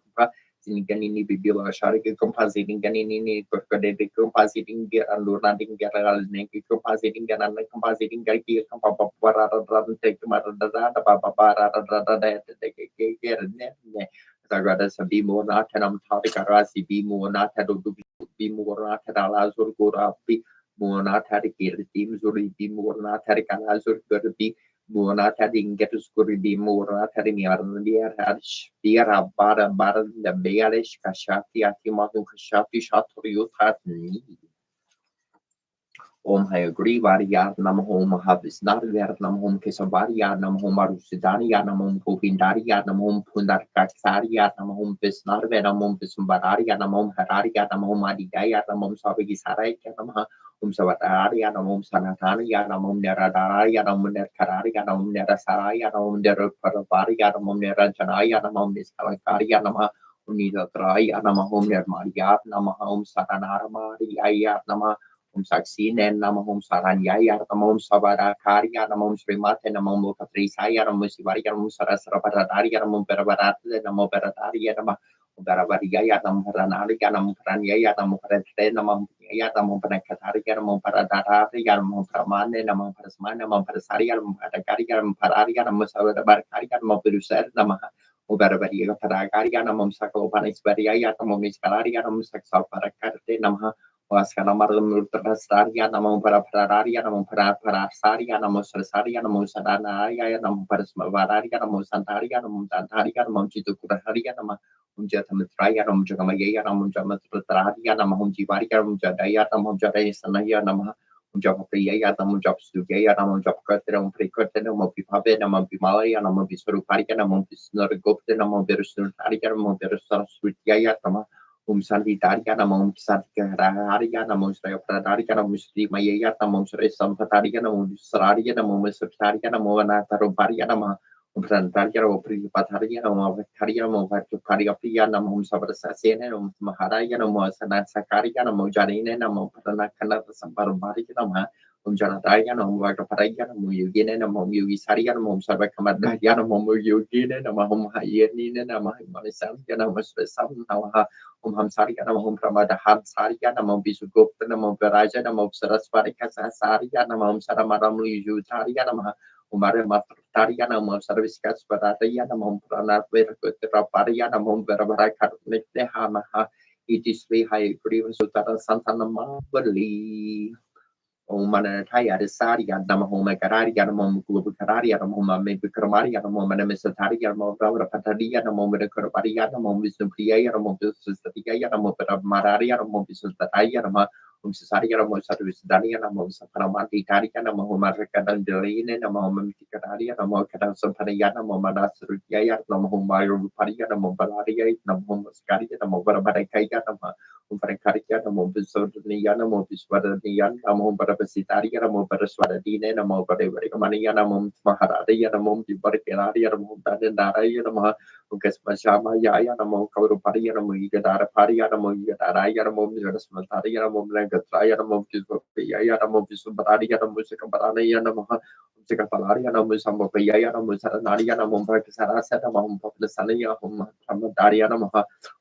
Sinikan ini bila syarikat compositing kan ini korban compositing dia alur nanti tinggal lain compositing kan anak compositing kan dia para rantai kemarin Sagada sabi mo na tanam tari karasi bi mo na tado bi mo na tadala sur kurapi mo na tari kirtim suri bi mo na tari kana sur kurbi mo na tari ingetus kurbi mo na tari miarna dia bara da bearish kashati ati matu kashati shatri uthatni Om Hayagri Variat Namahom Habis Narviat Namahom Kesavaria Namahom Marusidaria Namahom Govindaria Namahom Pundarkasaria Namahom Pisnarve Namahom Pisumbaria Namahom Hararia Namahom Adigaya Namahom Savigisarai Namah Savaria Namahom Sanataria Namahom Neradaria Namahom Nerkararia Namahom Nerasaraya Namahom Nerparavaria Namahom Neranjanaya Namahom Niskalakaria Namah Unidatraya Namahom Nermaria Namahom Saranaramaria Namah Saksinen namahum saranyaya namahum sabara karya namahum srimate namahum katrisaya namahum sivarya namahum sarasaraparadariya namahum perabaratya namahum peradariya namahum perabariyaya namahum peranariya namahum peranyaya namahum peratre namahum yaya namahum penakatariya namahum peradarariya namahum pramane namahum perasmana namahum perasariya namahum perakarya namahum perariya namahum sabarabarkarya namahum perusar namahum Ubarabariya Parakarya Namam Sakalopanisvarya Namam Niskalaria Namam Saksalparakarte Namah Waskana Maram Ultrasaria Namam Parapararia Namam Paraparasaria Namam Sarsaria Namam Sadanaria Namam Parasmavaria Namam Santaria Namam Tantaria Namam Chitukuraharia Namam Jatamitraya Namam Jagamaya Namam Jamatraria Namam Jivaria Namam Jadaya Namam Jadaya Sanaya Namah Java Priya, Nam Jap Sugaya, Nam Jap Katanam Prikotan, Mopipabe, Nam Pimalaya, Nam Bisruparika, Nam Bisnargopta, Nam Bersun Tarika, Nam Bersun Sutaya, Nam Santi Tarika, Nam Santika Raria, Nam Sraya Pradarika, Nam Sri Maya, Nam Sri Sampatarika, Nam Sararia, Nam Sutaria, Nam Nataruparia, Nam Prantaria, Pripataria, Nam Vitaria, Nam Vatukaria Pia, Nam Sabrasasena, Nam Maharaya, Nam Sanat Sakaria, Nam Jarina, Nam Pranakana, Samparumbarika, Nam Janataya, Nam Vataparia, Nam Yugina, Nam Yugisaria, Nam Sarvakamadaya, Nam Yugina, Nam Hayena, Nam Manisaria, Nam Sam, Nam Hamsaria, Nam Pramadahan Saria, Nam Bisugupta, Nam Varaja, Nam Sarasvarika Sasaria, Nam Saramaram Yutaria, Nam Umare Matritaria, Nam Sarviskas Vararia, Nam Pranat Veraparia, Nam Veravara Nitehamaha, it is very high grievance Sutara Santana Mabali. Mana Taya, the Saria, Namahoma Cararia, Namom Cararia, Namoma Mekramari, Namoma Mesataria, Namora Pataria, Namoma Cararia, Namom Bisupria, Namom Sustatia, Namom Mararia, Namom Bisutaya, Nama Saria, Namom Service Daria, Namom Saparamati Taria, Namoma Recadandelina, Namom Cararia, Namom Cadam Samparia, Namoma Suria, Namom Paria, Namom Valaria, Namom Scaria, Namom Barabarakia, Nama Umparakaria, Namom Bisodania, Namom Biswadania, Namom Barabasitaria, Namom Baraswadine, Namom Barakamania, Namom Mahararia, Namom Barakaria, Namom Dandaria, Namah Ukaspashama Yaya, Namom Kauruparia, Namom Gadara Paria, Namom Gadaraya, Namom Rasmataria, Namom Langatraya, Namom Kiswapia, Namom Bisubararia, Namom Sikabarania, Namah Sikapalaria, Namom Sambapaya, Namom Saranaria, Namom Prakasarasa, Namom Poplasania, Namadaria, Namah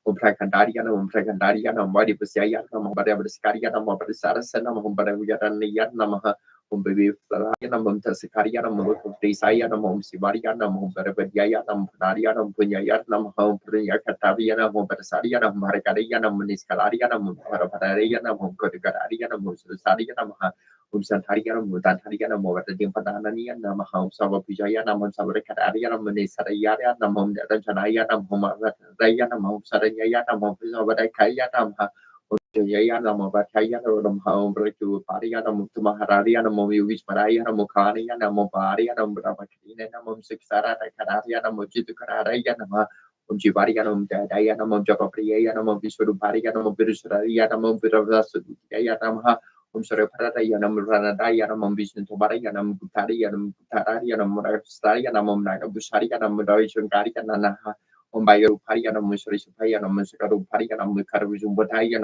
Umprakandaria, Umprakandaria, Namadi Pusaya, Namabada Scaria, Namabasarasa, Namabada Namaha, Umbabi, Namum Tasikaria, Namum Desaya, Namum Sivaria, Namum Barabaya, Nampanaria, Nampunya, Namham Punya Kataria, Nambasaria, Namarikaria, Namuniscalaria, Namum Parapadaria, Namum Kodikaria, Namus Saria, Namaha. Santaria, Mutantaria, Movadim Padanania, Namaham Savapijaya, Namam Savarikaria, Namunisararia, Namum Janaya, Namum Raya, Namum Saraya, Namum Savakaya, Namha. Jaya Nama Bataya Nam Home Bretu Paria Nam Mahararia Nam Yuvis Maraya Nam Mukania Nam Paria Nam Brabakina Nam Sixara Kararia Nam Jitu Kararia Nam Jivaria Nam Daya Nam Japapriya Nam Visuparia Nam Virusraria Nam Viravasudaya Namha Sarapara Nam Ranadaya Nam Vishnu Tomaria Nam Gutaria Nam Gutaria Nam Rastaria Nam Busaria Nam Daishankaria Nanaha Bayo Pariana Musari Supaya, Muscaru Pariana, Mukaru Bataya,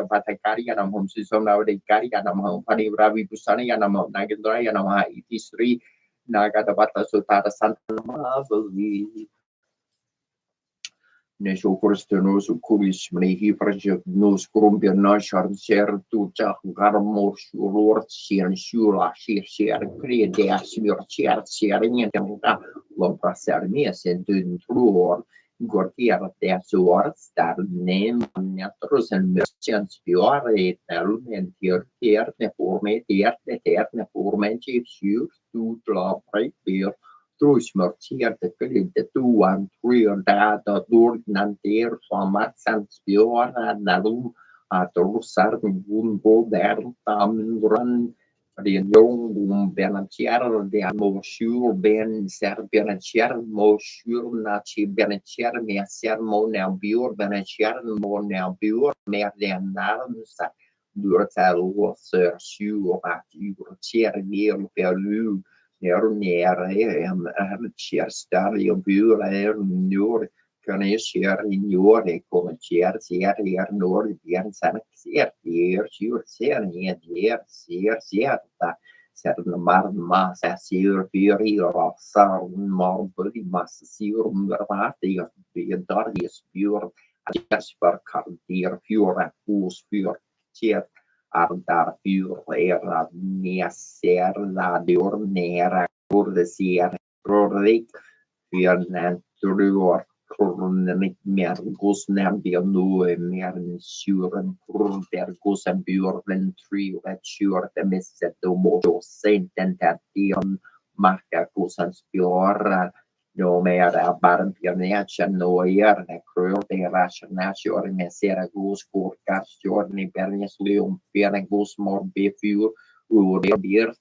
Batakaria, Homsisona, Caria, Pani Ravi Busania, Nagadaya, Nama, it is 3 Nagadabata Sutara Santa Mavali. Nesho Corstenos, Kuris, Mnehi, Project, Nos Crumbia, Nashar, Share, Tucha, Garmor, Lord, Share, Shura, Share, Create, Sharing, Lopra Sermias, and True. Gortier suores dar nem netros en merchants fiore talent tier ne forme tier ne forme sur tout la prepier trus merchier de de tu an trier da dur nantier format sans fiore nalum a trusar un bo der tam run Rion Benacer de Amosur Ben Ser Benacer Mosur Nachi Benacer Mercer Monabur Benacer Monabur Merdenarmsa Durtal Ser Sur Cer Nir Pelu Nerner Cer Stario Bur Nur Canesier in your Comacher Ser Nor Bien San Ser Sur Ser Ser certain marma sir fury or sound more body mass sur murmati of the darius pure jasper dear pure who's pure chet ardar pure era neser la diornera por decir rorik Fernand Truor Kronik mer gosnam bier nu mer suren der gosen buren tri sure the misset do mo saint and that dion marka gosen spiora no mer barn pionation no yer ne krur de ration nation ne sera gos kor kar jorni bernes leum perne gos mor befur Roder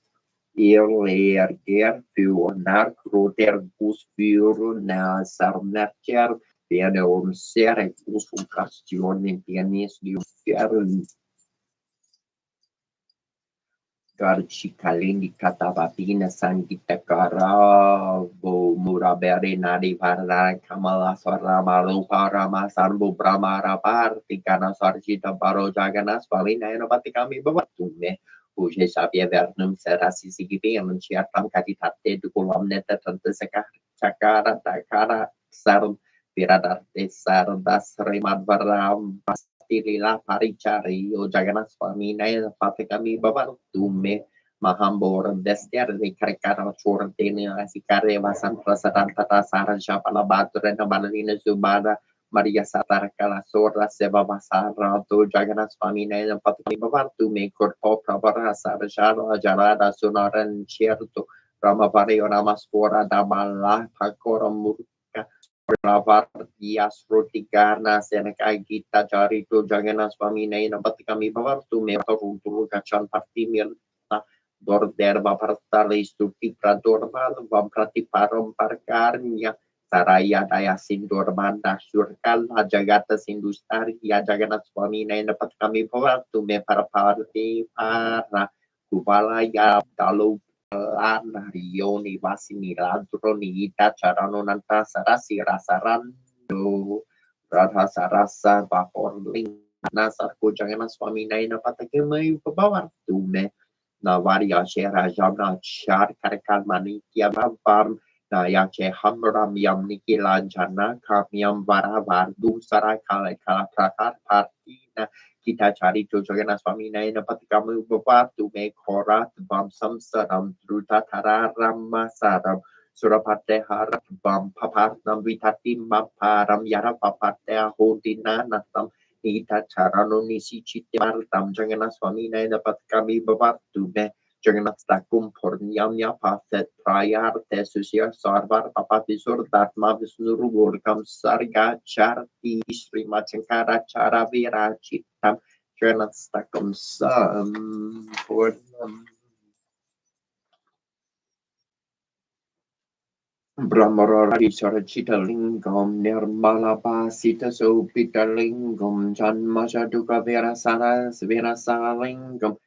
Erger Fionar Roder Gus Fiorna Sarnacher Piano Sere Gus Castione Pianis di Fiero Garchicalindi Catabatina Sangita Caravo Murabere Nadi Varda Kamala Sarama Luparama Sarbu Brahmara Parti Kana Sarjita Baro Jaganas Valina and Batikami Babatume. Uje sabia vernum serasi sigiti yang menciatam kaditate du kolam neta tante cakara takara sarum piradar desar das remad varam pastilila paricari o jaganas famina yang pate kami babar tume mahambor destiar de karikara chortene asikare vasan prasadan tata saran shapala batre na balina zubada Maria Satara Kalasora Seva Vasara to Jaganas Famina and Patami Bavartu make or Popra Sarajara Jarada Sunaran Cherto Ramapario Ramaspora Damala Pakora Murka Ravar Dias Rotigarna Seneca Gita Jarito Jaganas Famina and Patikami Bavartu make or Gachan Partimil Dorderba Partalis to Tipradorba Vamprati Param Parkarnya Saraya daya sindur banda surkal jagata sindustari ya jaganat swami na dapat kami bawa tu me para parti para kubala ya dalu pelan rioni vasini radroni ita carano nanta sarasi rasaran do radha sarasa vapor ling nasar ko jaganat swami na dapat kami bawa tu me na varia shera jamna char karkal mani kia bam na yang che hamram yam niki lanjana kamiam varavar du sarai kala kala prakar parti na kita cari jojogan swami na dapat kamu bapatu me korat bam samsaram druta tararam masaram surapate harap bam papar nam vitati maparam yara papate hodina natam Ita carano nisi cite martam jangan swami na dapat kami bapatu me Jangan takum pornyamnya paset prayar tesusia sarvar papa visur datma visnuru burkam sarga charti istri macengkara cara viracitam jangan takum sam pornam Brahmarari Sarachita Lingam Nirmala Pasita Sopita Lingam Janma Shaduka Virasana Lingam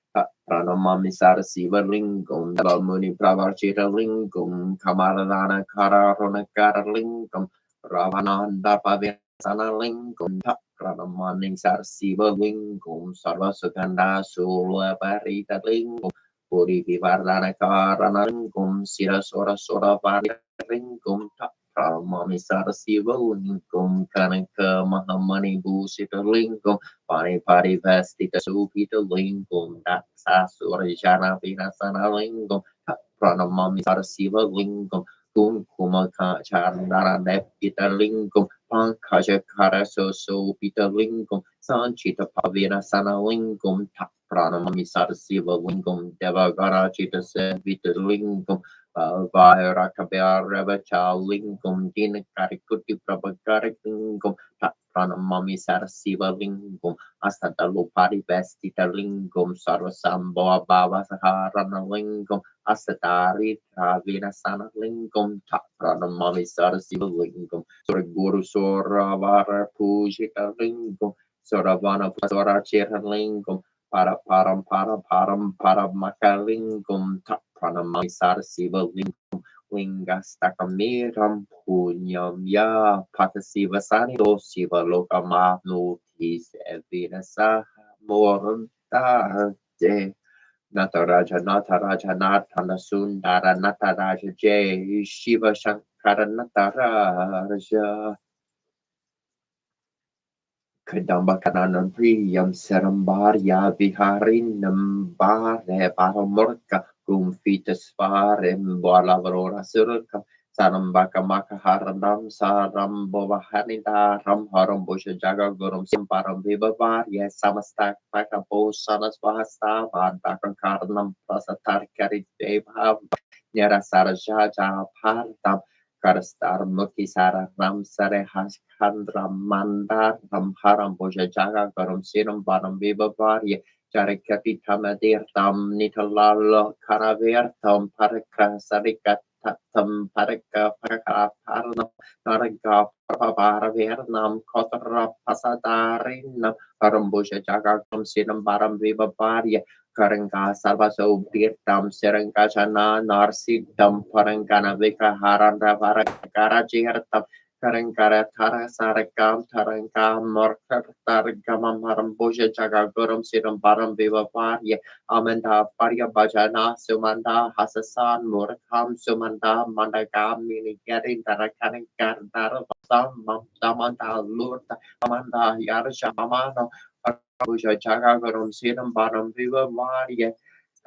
Pranamami Sarasiva Lingam Dalmuni Pravarchita Lingam Kamaradana Kararona Kara Lingam Ravananda Pavirasana Lingam Pranamani Sarasiva Lingam Sarvasukanda Sula Parita Lingam Puri Vivardana Karana Lingam Sira Sora Ringkum tak Mami Sarasiva Lingkum Kanaka Mahamani Busita Lingkum Pari Pari Vestita Supita Lingkum Tak Sasurjana Vinasana Lingkum Tak Pranamami Sarasiva Lingkum Kum Kumaka Chandara Devita Lingkum Pankaja Karaso Supita Lingkum Sanchita Pavina Sana Lingkum Tak Pranamami Sarasiva Lingkum Devagara Chita Sevita Lingkum Vahara Kabya Ravacha Lingam Dina Karikuti Prabhakara Lingam Tak Pranamami Sarasiva Lingam Astata Lupari Vestita Lingam Sarvasambhava Bhava Saharana Lingam Astatari Vinasana Lingam Tak Pranamami Sarasiva Lingam Sura Guru Sura Vara Pujita Lingam Suravana Sura Chira Lingam para makalingum tak pranamami sarasiva lingum lingastakamiram punyam ya patasiva sanido siva lokamanu tis evinasa moranta de Nataraja Natana Sundara Nataraja Jay Shiva Shankara Nataraja Kadamba Kananan Priyam Sarambarya Viharinam Bare Paramurka Gumfita Svarem Balavarora Surka Sarambaka Makaharanam Saram Bovahanita Ram Haram Bosha Jaga Gurum Simparam Vivavar Yes Samastak Pakapo Sanas Vahasta Vantakan Karnam Prasatar Karit Devav Nera Saraja Partam Karstar Mukisara Ram Sare Haskandra Mandar Ram Haram Boja Jaga Garam Siram Baram Viva Varya Jarikapitamadirtam Nitalala Karavirtam Paraka Sarikatam Paraka Parakaparnam Naraka Paravirnam Kotara Pasadarinam Parambusha Jagakam Sinam Baram Viva Barya Karanga Sarvaso Birtam Serangachana Narsidam Parangana Vika Haranda Varakara Jirtam Karangara Tara Sarakam Tarangam Morkar Targamam Harambusha Jagagurum Siram Baram Viva Varya Amanda Parya Bajana Sumanda Hasasan Murakam Sumanda Mandagam Mini Garin Tarakaran Gardara Sam Damanda Lurta Amanda Yarsha Amano Busha Jagagurum Siram Baram Viva Varya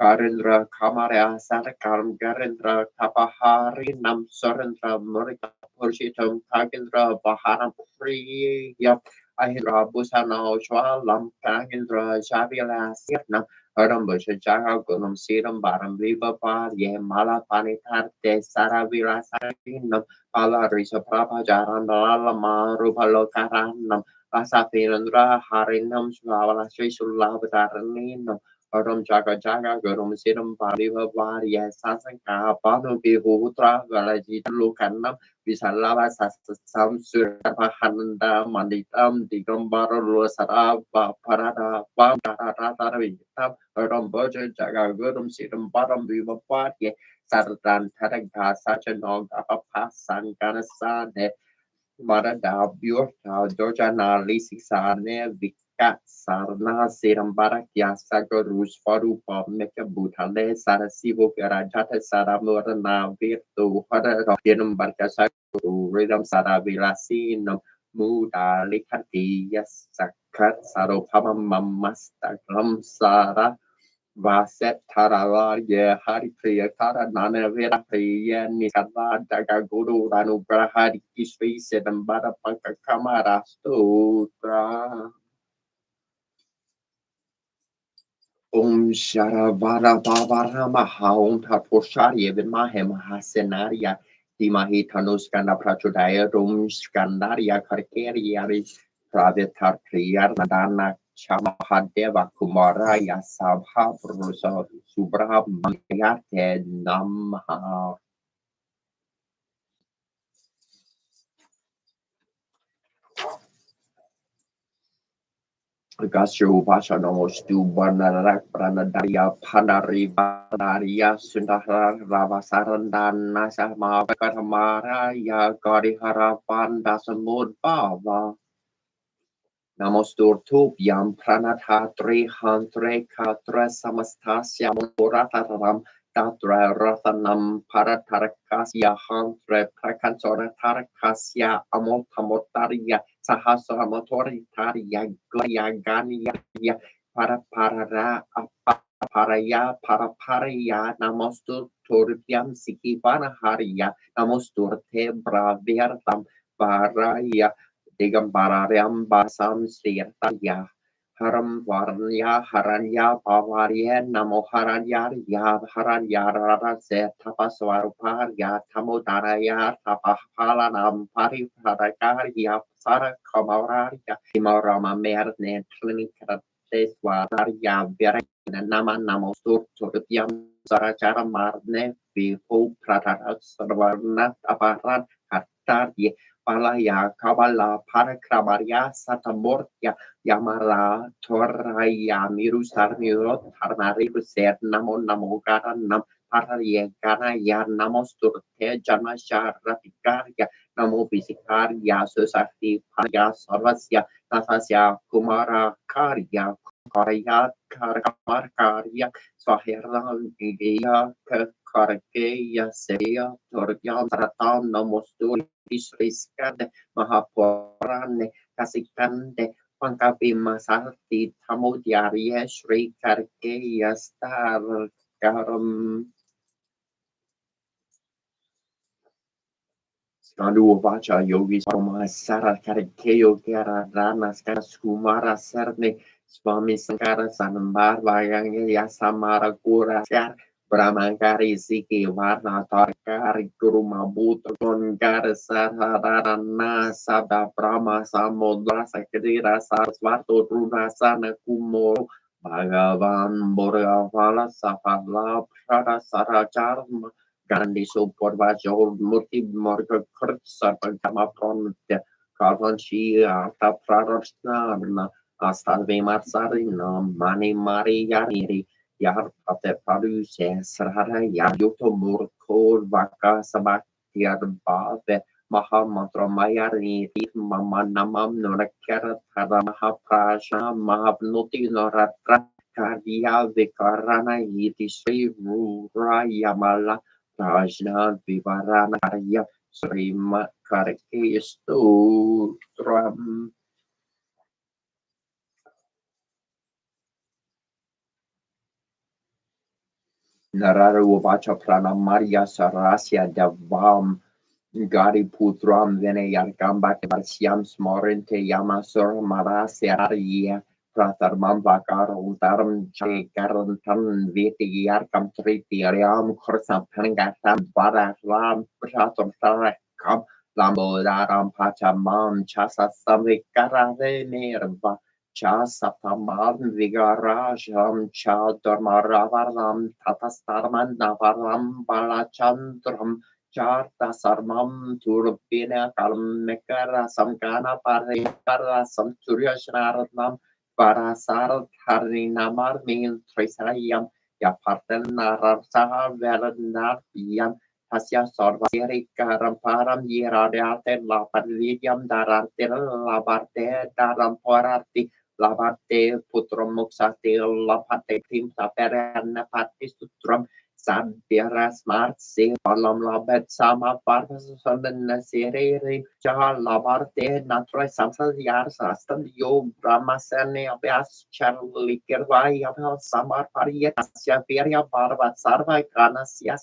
Karindra Kamara Sarakaram Garindra Kapahari Nam Sorendra Murika Purshitam Kagindra Baharam Priya Ahindra Busana Shwalam Kagindra Shavila Sirnam Arambusha Jagagunam Siram Baram Viva Varya Mala Panitarte Saravira Sarinam Palarisa Prabha Jarandala Marupalo Karanam Asapirandra Harinam Swavala Sri Sulabataranam Aram Jaga Jaga Gurum Siram Pariva Varya Sasanka Panu Bihutra Valaji Lukanam Visalava Sasam Surpahananda Manditam Digambara Losara Parada Pamara Vitam Aram Boja Jaga Gurum Siram Param Viva Varya Sardan Taranga Sachanog Apapasan Ganasane Marada Bjorta Dojana Lisisane Vika Sarna Seram Barakya Sagarus Farupa Meka Butale Sarasivo Garajata Saramurana Virtu Hada Yenum Barkasakuru Rhythm Saravilasin Muda Likati Yasakat Saropama Mamastaklam Sara Vaset Tarala Ye Hari Priya Tara Nana Vera Priya Nikala Daga Guru Ranu Brahadi Kishri Sedambara Panka Kamara Stotra Sharavara Bavara Maha Taposhari Even Mahem Hasenaria Dimahi Tanuskanda Prachodaya Skandaria Karkeri Pravetar Priya Nadana Chamahadeva Kumaraya Sabha Purusa Subramanyate Namaha Gashu Basha Nomostu Banarak Branadaria Pandari Banaria Sundara Ravasaranda Nasama Katamara Ya Garihara Panda Samud Bava Namostur Tubyam Pranatha Trihantre Katra Samastasya Murataram Tatra Rathanam Paratarakasya Hantre Prakantora Tarakasya Amotamotaria Sahasamotoritaria Gaya Gania Paraparara Aparaya Paraparia Namostur Turbyam Sikivana Haria Namostur Tebra Vertam Baraya Digambararyam Basam Sirtaya Haram Varnya Haranya Pavarya Namo Haranya Ya Haranya Rase Tapaswaruparya Tamodaraya Tapahalanam Pariparakarya Sara Kamararya Imarama Merne Klinikrateswarya Virana Nama Namo Surturyam Sarachara Marne Vihu Pratarat Sarvarnat Aparat Kartarye Palaya Kabala Parakramaria Satamortia Yamala Toraya Mirusar Mirot Harnari Ser Namo Namo Garanam Paraye Gana Ya Namostur Te Janasha Ratikaria Namo Visikaria Susakti Paya Sarvasya Nasasya Kumara Karya Karya Karya Swahiran Igia Karkeya Seya Torjam Ratam Namostur Isriskade Mahapurane Kasikande Pangkapi Masarti Tamudiarya Sri Karkeya Star Garam Skandu Vacha Yogi Soma Sara Karkeyo Gara Rana Skumara Serne Swami Sankara Sanambar Vayanga Samara Kura Brahmangari Siki Varna Tarkari Guru Mabuto Gongara Sarana Sabda Brahma Samodra Sakadira Sarasvato Runa Sana Kumo Bhagavan Bhagavala Sapala Prada Saracharma Gandhi Supurvajo Murti Morga Kurt Sarpantama Pronte Kavanshi Arta Prarasna Astalve Marsarina Mani Mari Yariri Yar Pate Paruse Sarara Yajuto Murko Vaka Sabatiar Bave Mahamantra Mayari Mama Namam Norakara Tara Mahaprasha Mahabnuti Noratra Karya Vikarana Yiti Sri Rura Yamala Rajna Vivarana Karya Sri Makareke Stutram Nararu Vacha Prana Maria Sarasya Devam Gari Putram Veneyarkamba Varsiam Smorente Yamasur Marasya Pratarmam Vakar Untaram Che Karantan Viti Yarkam Triti Ariam Kursam Pangatam Vararam Pratam Sarakam Lambo Daram Pachamam Chasa Savikara Nerva Chasatamam Vigarajam Chadormaravaram Tatastarman Navaram Balachandram Charta Sarmam Turpina Kalmekara Samkana Parikara Samturya Shnaratnam Parasar Harinamar Min Trisayam Yapartan Narasa Velanarpiam Hasya Sorvasiri Karamparam Yiradiate Lapadidiam Darante Labarte Daramporati Labarte Putrum Muxati Lapate Tim Saperana Patisutram Sabira smart se palam labet sama parvas sandan serere jahar labarte natra samsal yar sastan yo brahmasane abhyas charli kirvai abhyas samar pariya tasya virya parvat sarva kanasya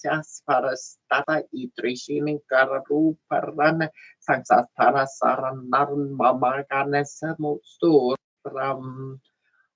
paras tata itrishin kararu paran sangsastara saran narun mamarkane samustur ram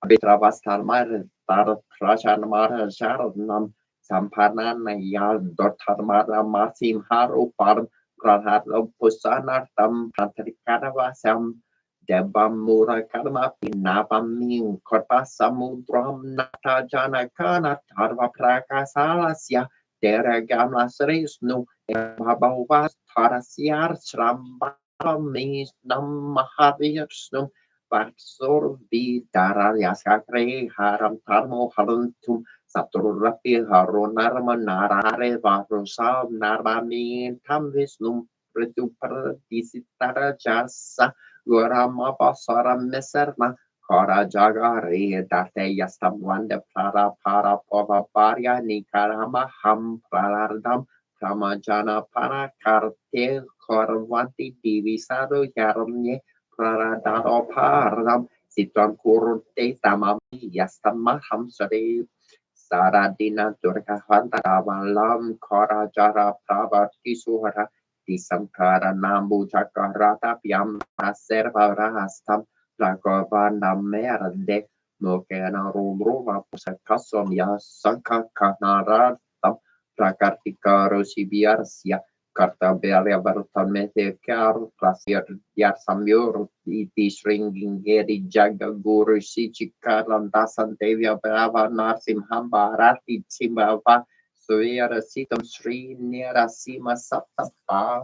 Abitravastar mar tar prajan mar sharanam Sampanan Yal Dotarmara Masim Haru Parm Prahar Pusanar Tam Pantarikara Sam Debamura Karma Pinavaming Korpa Samudram Nata Janakana Tarva Praka Salasya Dera Gamla Sresnu Babavas Tarasiar Srambami Nam Mahavirsnum Vatsor Vidara Yaskakre Haram Tarmo Haruntum Saturrapi Harunarma Narare Varusa Narami Tam Visnum Pritupar Disitara Jasa Gurama Basara Meserma Kara Jagari Date Yastam Wanda Para Pova Parya Nikarama Ham Pralardam Kamajana Para Karte Korvanti Divisado Yaramye Praradaro Param Sitram Kurute Tamami Yastamaham Sare Saradina Durga Hantavalam Kara Jara Pravati Suhara Disamkara Nambu Chakarata Pyam Serva Rahastam Lagovana Merde Mokena Rumruva Pusakasom Yasanka Kanaratam Prakartika Rosibiarsia Karta Belia Bartamete Kar Prasir Yar Samyor Iti Shringing Geri Jaga Guru Sichi Karandasan Devya Brava Narsimham Bharati Simbava Suyara Sitam Sri Nirasima Saptapa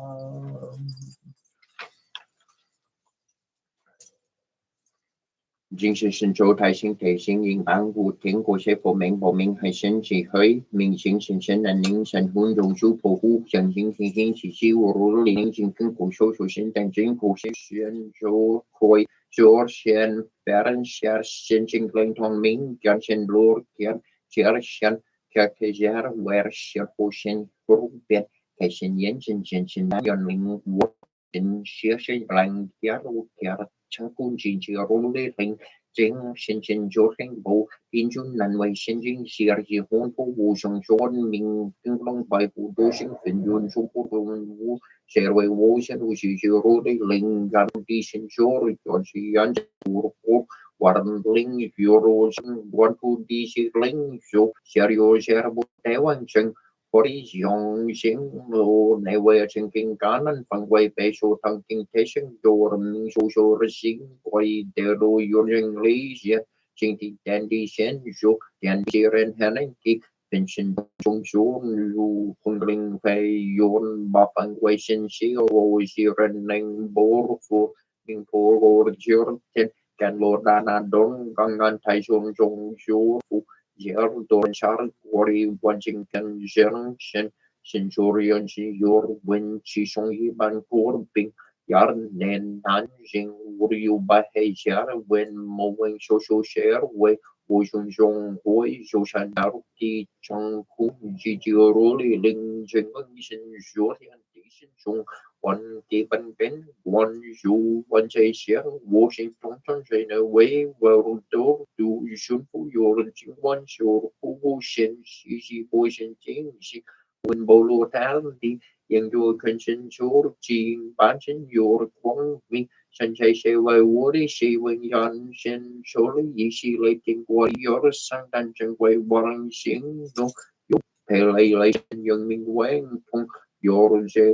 Jing Shin Shin Zhou Tai Xing Tei Xing Ying Ban Wu Ting Guo Xie Bo Ming Hai Shen Ji Hui Ming Xing Shin Shen and Ning Shen Hun Dong Shu Po Hu Xiang Jing Xing Xing Xi Xi Wu Ru Li Ning Jing King Gu Shou Shu Shin Deng Jing Gu Xie Xuan Zhou Hui Zhou Xian Baron Xia Shen Jing Ling Tong Ming Jian Shen Lu Kian Jia Xian Kia Ke Jia Wer Xia Hu Shen Ru Bian Kai Shen Yan Shen Shen Shen Yan Ling Wu Shen Xia Shen Lang Kia Ru Kia Chang Kun Jin Jia Ru Li Ling Jing Shin Shin Jo Heng Bo In Jun Nan Wei Shin Jing Xia Ji Hong Fu Wu Sheng Zhuan Ming Kinh Long Bai Fu Do Xing Fin Yun Shu Fu Dong Wu Xie Wei Wu Shen Wu Xi Ji Ru Li Ling Gan Di Shin Jo Ri Yuan Xi Yan Wu Fu Wan Ling Yu Ru Shen Wan Fu Di Xi Ling Xu Xia Yu Xia Bu Te Wan Sheng Hori Xiong Xing Lu Nei Wei Chen King Ganan Fang Wei Bei Shu Tang King Te Sheng Do Rim Shu Shu Ri Xing Wei De Lu Yun Jing Li Xie chính thì đen đi sen dù đen đi ren hẹn anh kì pension chung số dù không linh phải yon bà phăng quay sen sĩ ô sĩ ren nâng bố phụ nhưng phố gồ dưa trên can lô đà nà đón găng ngàn thay xuống chung số phụ dẻo tôn char quari Washington Junction Centurion si yor win si song yi ban kur ping yar nen nan jing uriu ba he jar when mowing social share we wo jung jong hoi jo shan daru ki chong ku ji ji ro li ling jing ng sin jo tian ti sin chung one ki ban ben one ju one jai share Washington ton jai no way well do you shun fu yor jing one sure fu shin shi shi bo shin jing shi when bolo tal di yang yo conscience your jing ban chen your kwang mi shan chai she wai wo di shi wen yan shen surely yi shi lai ting qua your sang dan chen wai wang xing no yo pe lai lai shen yang ming wang phong your zhe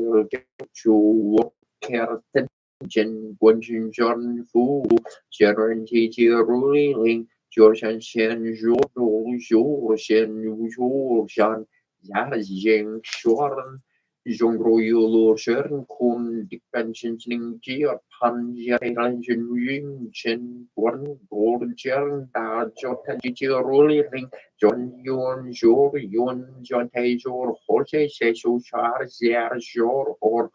chu care ten chen quân chen john fu chen chi chi ru li ling cho shan shen yo do yo shen yo shan giá riêng soaren Jongroyolo Sharon Kun Dipension Gear Pan Yaranjin Wing Chen One Golden Sharon Da Jotan Rolling John Yon Jor Yon John Tajor Horse Session Char Zer Jor or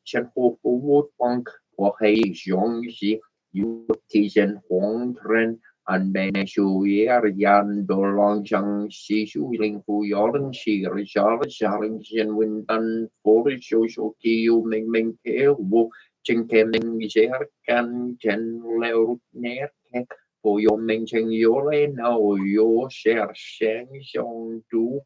Chen Ho Wood Punk or Hey Jong Ji Yu Tizen Hong Tren anh bên su yết yan đồ long chẳng si su linh phu gió đến si rồi gió linh dân win tan phố đi su su kiu mình kéo vô chân kem mình sẽ can chân leo nét phố yo mình chân yo lên nào yo sẽ sáng trong chú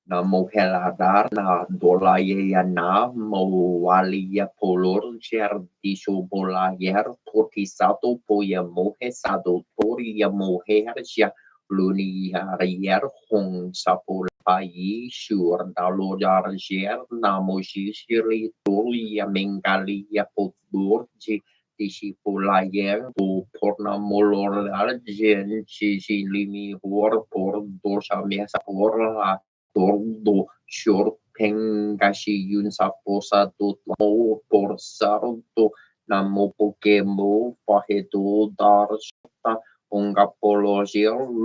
Namo Helada na Dolaya Namo Walia Polor Certi Sobolayer Tortisato Poya Mohe Sado Toria Mohersia Lunia Rier Hong Sapol Pai Sur Dalodar Ger Namo Shiri Tolia Mengalia Potburgi Disipolayer to Pornamolor Gen Chichi Limi War Por Dorsa Mesa Por Tordo short pengashi yun saposa to mo por sarto namo pokemo paheto dar shota onga polo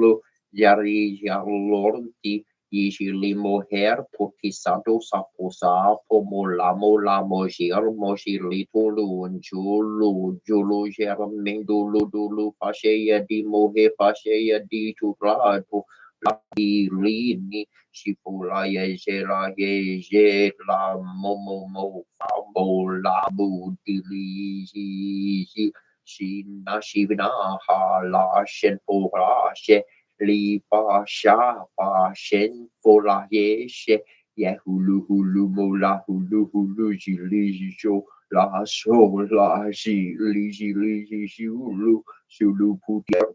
lo yari yarlordi yishili moher pokisado saposa pomo lamo shir moshili tolu julu jerming dulu fasheya di mohe fasheya di turado Rini Shipula Yejela Yejela Momo Fabo Labu Dili Shina Shivina Hala Shen Pora She Li Pa Sha Pa Shen Fola Yeshe Yahulu Mola Hulu Jili Jo La So La Shi Li Shulu Sulu putia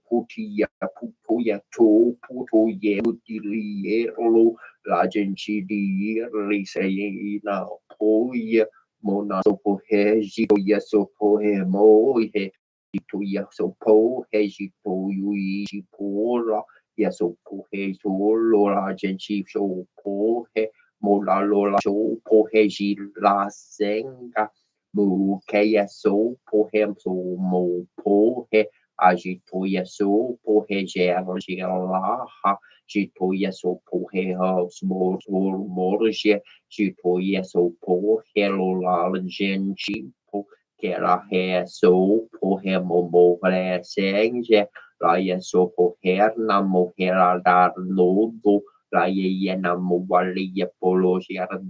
puya to puto ye utili lo la genci di risei na poia mona sopo he jito ya sopo he mo he jito ya sopo he jito yui jipora ya sopo he solo la genci sopo he mola lola sopo he la senga mu kaya sopo he so mo po he agitoia so pohe gela ha gitoia so pohe small morge gitoia so pohe la genchi po kera he so pohe momo re senge la ya so pohe na mohera dar lodo la ye na mowali ya polo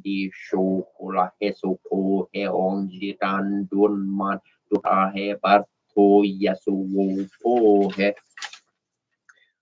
di show la he so pohe on jitan dun man tu he bar Yasu he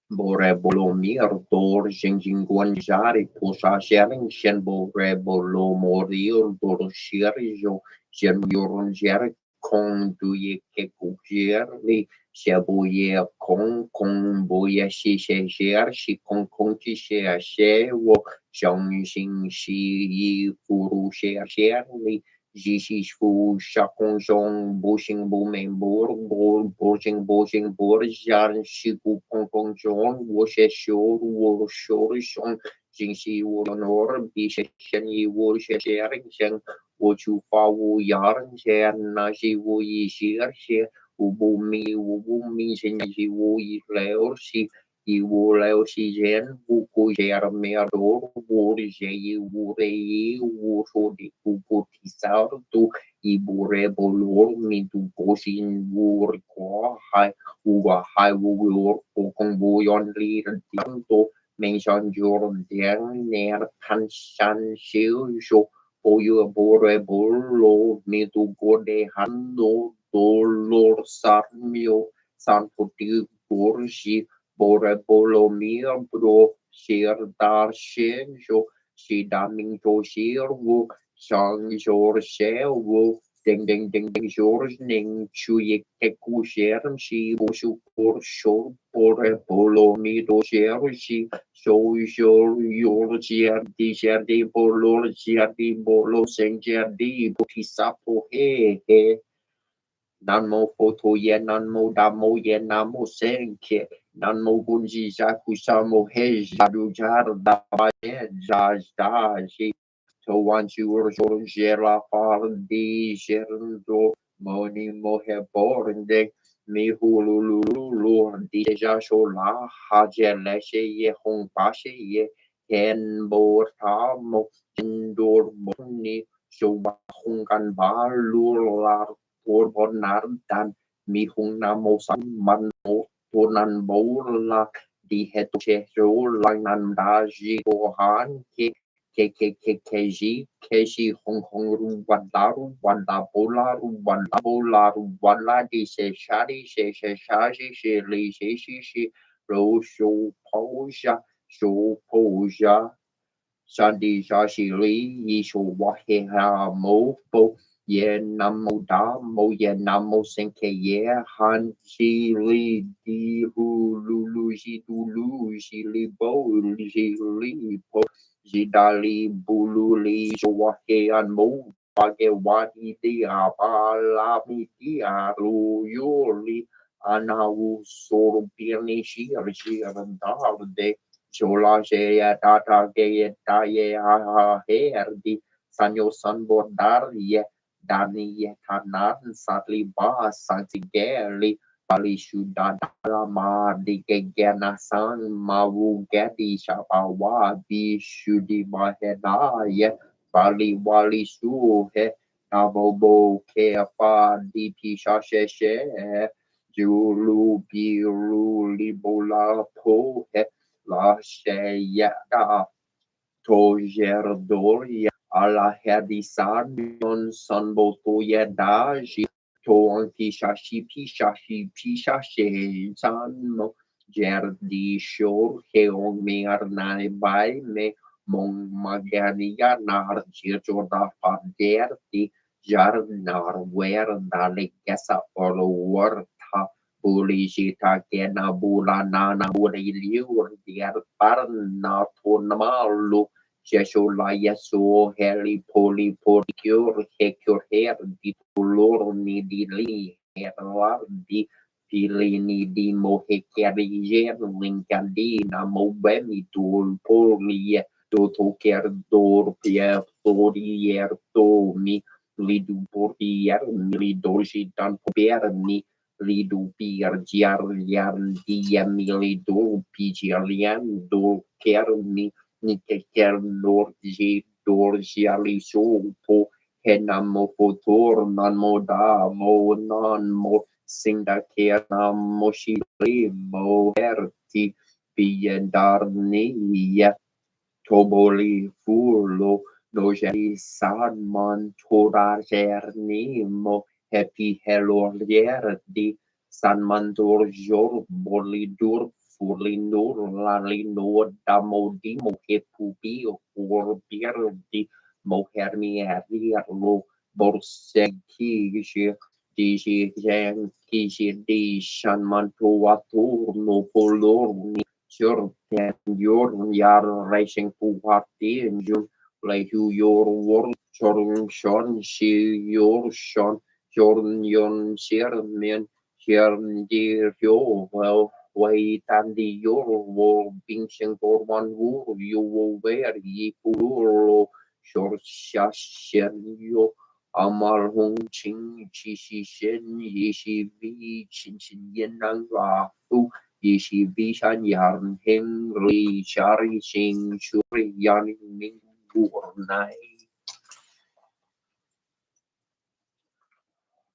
Bore Bolomir Dor Jinguan Jari Posha Sharing Shen Bore Bolomorir Dor Shirijo Jen Yorun Jer Kong Duye Kekujerli Shabuye Kong Boya Shi Sher Shi Kong Chi She Wo Shang Xing Shi Yi Furu Sherli Jishifu Shakongzhong Bushing Bumembur Borjing Bor Jan Shiku Pongzhong Wosheshur Woshorishong Jingshi Wonor Bishen Yi Woshering Sheng Wochu Fa Wu Yarn Shen Nashi Wu Yi Shir She Ubumi Shinji Wu Yi Leo Shi Yi Wu Leo Shi Jen Wu Ku Jer Meador Wu Ji Wu Rei Wu Shodi Wu Tisar Tu Yi Bu Re Bolor Mi Tu Goshin Wu Kwa Hai Wu Hai Wu Lor Kong Wu Yon Li Yang To Meng Shan Jor Diang Ner Tan Shan Xiu Shu O Yu Bo Re Bolo Mi Tu Go De Han Do Dolor Sar Mio San Puti Gor Shi Bore Bolo Mir Bro Shir Dar Shen Jo Shi Daming To Shir Wu Shang Jor Shell Wu Ding Ding Ding Ding George Ning Chu Ye Keku Sherm Shi Bo Shu Por Shor Bore Bolo Mi Do Sher Shi Show Yor Sher Di Sher Di Bolo Sher Di Bolo Seng Sher Di Buti Sapo He Nanmo Foto Ye Nanmo Damo Ye Namo Senke Nanmo Gunji Jakusamo He Jadu Jar Daba Ye Jaj Daji To want you or Jera Far Di Sherndo Moni Mohe Borende Mi Hululu Deja Shola Haje Leshe Ye Hong Pashe Ye Ken Bortamo Indor Moni Shoba Hongan Balur Por Bonardan Mi Hung Namo San Man Tonan Bola Di Hetoche Langan Daji Gohan KKKKG Keshi Hong Kong Wanda Bola Di Se Shadi Se Shaji Se Li Se Ro Sho Poja Shandi Shashi Li Yisho Wahe Ha Mo Po Ye Namo Da Mo Ye Namo Senke Ye Han Shi Li Di Hu Lulu Shi Dulu Shi Li Bo Shi Li Po Jidali Bululi Wahe An Mo Wage Wadi Dia Balami Dia Lu Yuli Anahu Soro Pirni Shir Darde Chola Jaya Tata Gaya Taye Herdi Sanyo Sanbordar Ye Dani Yetanan Sadli Ba Santi Geli Bali Shudadala Ma Digena San Mawu Gedi Shabawa Bi Shudi Maheda Ye Bali Wali Suhe Nabobo Kefa Dipi Shasheshe Julu Biru Libola Po La Sheyada Tojerdoria Ala Hedisan Non Sanbo Toyedaji Toanki Shashi Pishashi Sanmo Jerdi Shor Heong Mearnai Bai Me Mong Magania Nar Jirjoda Faderti Jarnar Wer Dalegesa or Bulishita Kena Bula Nana Buli Liur Diar Parna Tonamalu Jeshola Yeso Heli Poli Poricure Hecure Hair Di Tulor Nidili Herlardi Pilini Di Mohekeri Linkadina Mobemi Tul Polia Toto Kerdor Pier Torier Tomi Lidu Portier Milidorji Dan Perni Lidu Pier Giarlian Diamilido Pigilian Do Kermi Nikeker Norgi Dorgiali Sopo Henamo Fotor Nanmoda Mo Nanmo Sindakena Moshili Mo Herti Piendarnia Toboli Furlo Dojali Sanman Toragernimo Happy Hello Lierdi Sanmandur Jor Bolidur Fulindur Lalinor Damodimo Kepubi or Birdi Mohermi Ariarlo Borseki Dishi Jan Kishi Di Shanmantuatur no Polor Sure, and your yar racing fu party and you play who your world Shon she your Shon Jordan yon Sherman Sharon dear yo well wait and the your will being for one wool you will wear ye puro short shen yo Amal hung ching chi shi shen yi shi vi chin chin yen nang ra fu yi shi vi shan yarn heng li shari shing shuri yan ming wu nai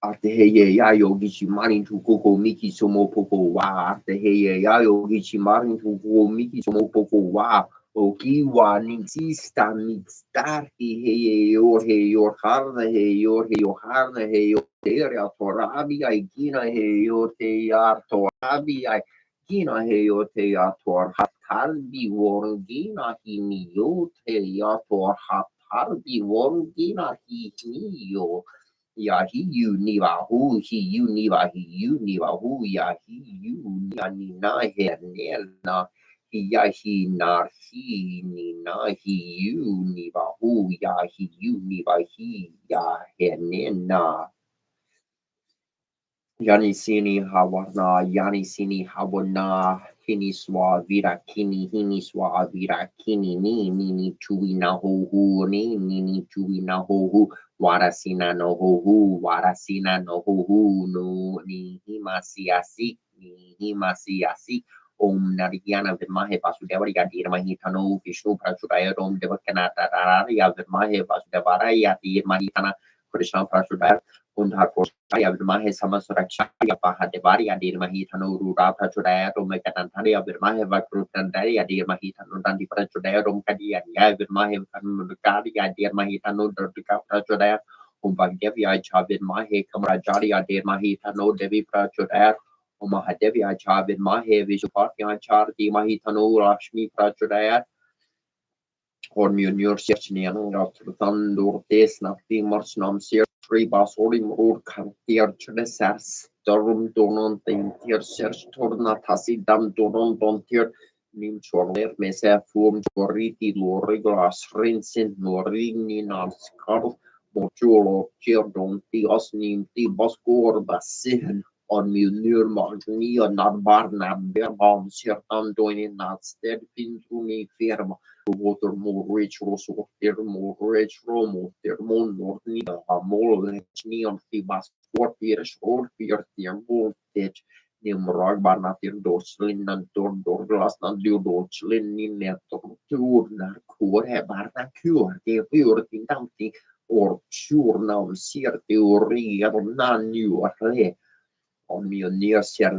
Arte heye ya yogi chi marin tu koko miki somo poko wa arte heye ya yogi chi marin tu koko miki somo poko wa oki wa nixista mixtar heye yor harna he yor harna he yor teria torabi ai gina he yor te ya torabi ai gina he yor te ya tor hatalbi won gina hi mi yo te ya tor hatalbi won gina hi mi yo ya he you ni ba hu he you ni ba he you ni ba hu ya he you ya ni na he ne na he ya he na he ni na he you ni ba hu ya he you ni ba he ya he ne na Yani sini hawana yani sini hawana hini swa vira kini hini swa vira kini ni chui na ho hu ni chui na ho hu warasina no ho hu warasina no ho hu no ni himasiasi ni himasiasi Om Narayana Vidmahe Vasudevaya Dhirmahi Tano Vishnu Prachudaya Om Devakanata Raraya Vidmahe Vasudevaya Dhirmahi Tana Krishna Prachudaya und Hakoshaya Vidmahe Samasurakshaya Pahadevarya Dhirmahi Tano Rura Prachudaya Om Vekanantaya Vidmahe Vakrutandaya Dhirmahi Tano Dandi Prachudaya Om Kadiyaya Vidmahe Vanukariya Dhirmahi Tano Dardika Prachudaya Om Vagdevya Vidmahe Kamrajariya Dhirmahi Tano Devi Prachudaya Om Mahadevi Acha Vidmahe Vishupati Achar Dhimahi Tanu Rashmi Prachudaya Or Munur Sirchnian Ratrutandur Des Nafti Marsnam Sir Sri Basorim Ur Kartir Chnesas Dorum Donon Tintir Serch Tornatasi Dam Donon Dontir Nim Chorler Mesa Fum Choriti Loriglas Rinsin Lorini Nanskar Mochulo Chirdon Tios Nim Tiboscor Basin on Munur Magnia Nadbarna Berbam Sirtan Doinin Nadsted Pintuni Firma water more rich rosso more rich romo more nornia more neon fibas for piers or pier voltage Nimrag barnatir dorslin and dorglas and dorslin in tur kur he barna cure the pure tintanti or sure now seer theory nan you are om mio ser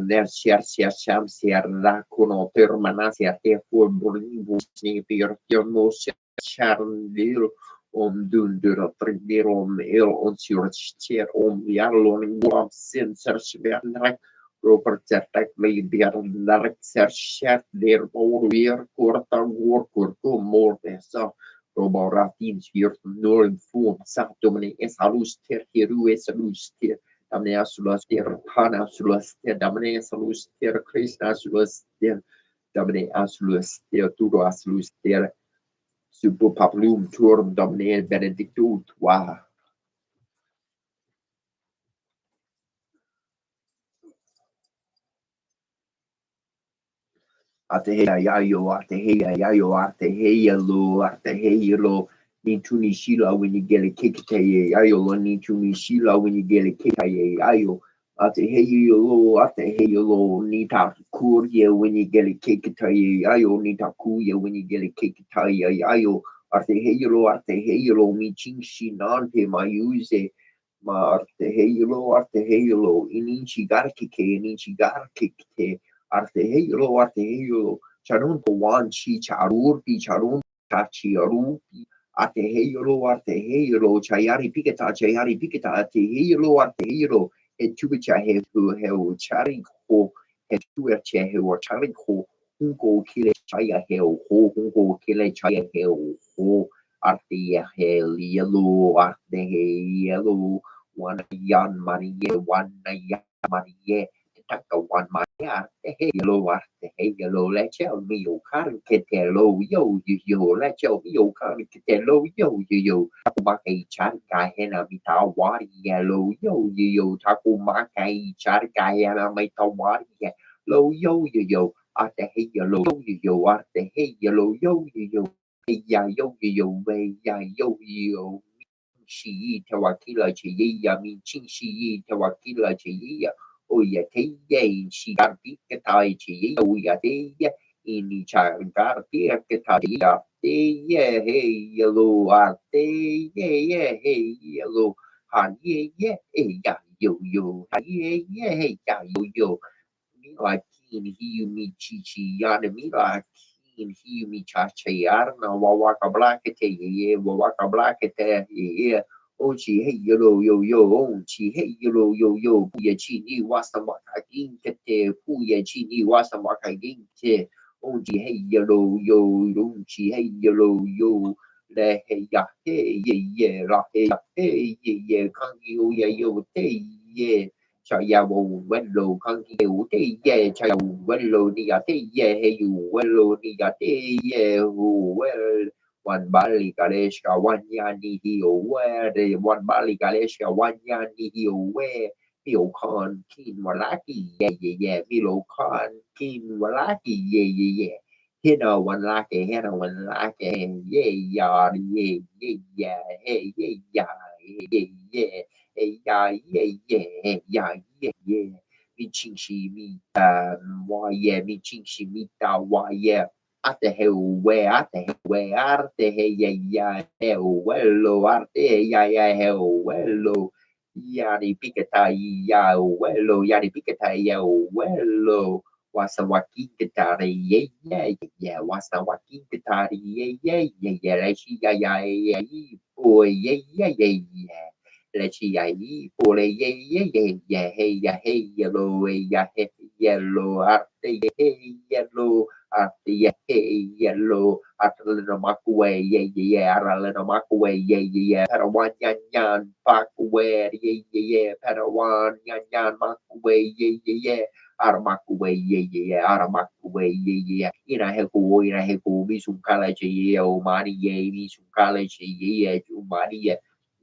la kuno termana ser for burni per tierno ser lir om dunder attrider om on ser om jarlon om sen ser svärnak Robert Zertak med der ser der or weer korta korto mordesa Roboratin spirt nur form sagt domine es aluster heru es aluster Damne Asulaster, Hana Sulaster, Damne Asuluster, Krishna Sulaster, Damne Asuluster, Turo Asuluster, Super Paplum, Turm, Damne Benedictu, Wa. Ateheya yayo, Ateheya yayo, Ateheya lo, Ateheya lo. Nituni shila when you get a kikitaye yayo, Nituni shila when you get a kikaye yayo. Ateheyolo, Nita Kurye when you get a kikitaye yayo, Nita Kuya when you get a kikitaye yayo. Arteheyolo, Michin Shinante, Mayuse, Ma Arteheyolo, Inichigarkike, Arteheyolo, Charun Wan Chi Charurpi, Charun Tachi Arupi, Arteheyolo, Chayari Piketa, Arteheyolo, Etucha Hehu Charinko, Etuache or Charinko, Hunko Kile Chaya Heo, Hunko Kile Chaya Heo, Arteheyolo, Arteheyolo, one yan Marie, one yan Marie. Takawan Maya, hey, yellow, hey, yellow, let you me, you can't get a low, yo, let you can't get a low, yo, Takumaki Charka, Hena, Mita, Wari, yellow, yo, Takumaki Charka, Hena, Mita, Wari, low, yo, at the hey, yellow, yo, at the hey, yellow, yo, hey, ya, yo, way, ya, yo, she tawakila cheya min chin she tawakila cheya o ya te ye she got big katai cheya o ya te ye ini cha got big katai ya te ye hey yellow a te ye hey yellow han ye ya yo ha ye hey ya yo mi like kin he mi chi ya de mi like kin he mi cha ya na wa ka black te ye wa ka black te ye ô chỉ hay yo ô chỉ hay yo pu ye chi ni wa sa ma ka gin ke te pu ye chi ni wa sa ma ka gin te ô chỉ hay yo chỉ hay yo le he ya he ye la he ya he ye kan yo te ye cha ya wo wen lo kan yo te ye cha ya wen lo ni ya te ye he yu wen lo ni ya te ye hu well one Bali Galeshka, one Yani he aware, the one Bali Galeshka, one Yani he aware, Milo Khan, Keen Walaki, yeah, Milo Khan, Keen Walaki, yeah. Hina one laki, Hina one laki, yeah, hey, yeah. Me chingshi me, why, yeah, me chingshi me, why, yeah. Arte hewe arte he ya hewelo arte ya hewelo yani piketa ya welo yani piketa ya welo wasawaki kitari ye wasawaki kitari ye lechi ya boy ye lechi ya boy ye yellow arte yellow yellow Atalina Makaway, Aralina Makaway, Padawan Yan Pakaway, Padawan Yan Makaway, Aramakaway, Aramakaway, Ina Heku, Misum College, Mani, Misum College, Jumani,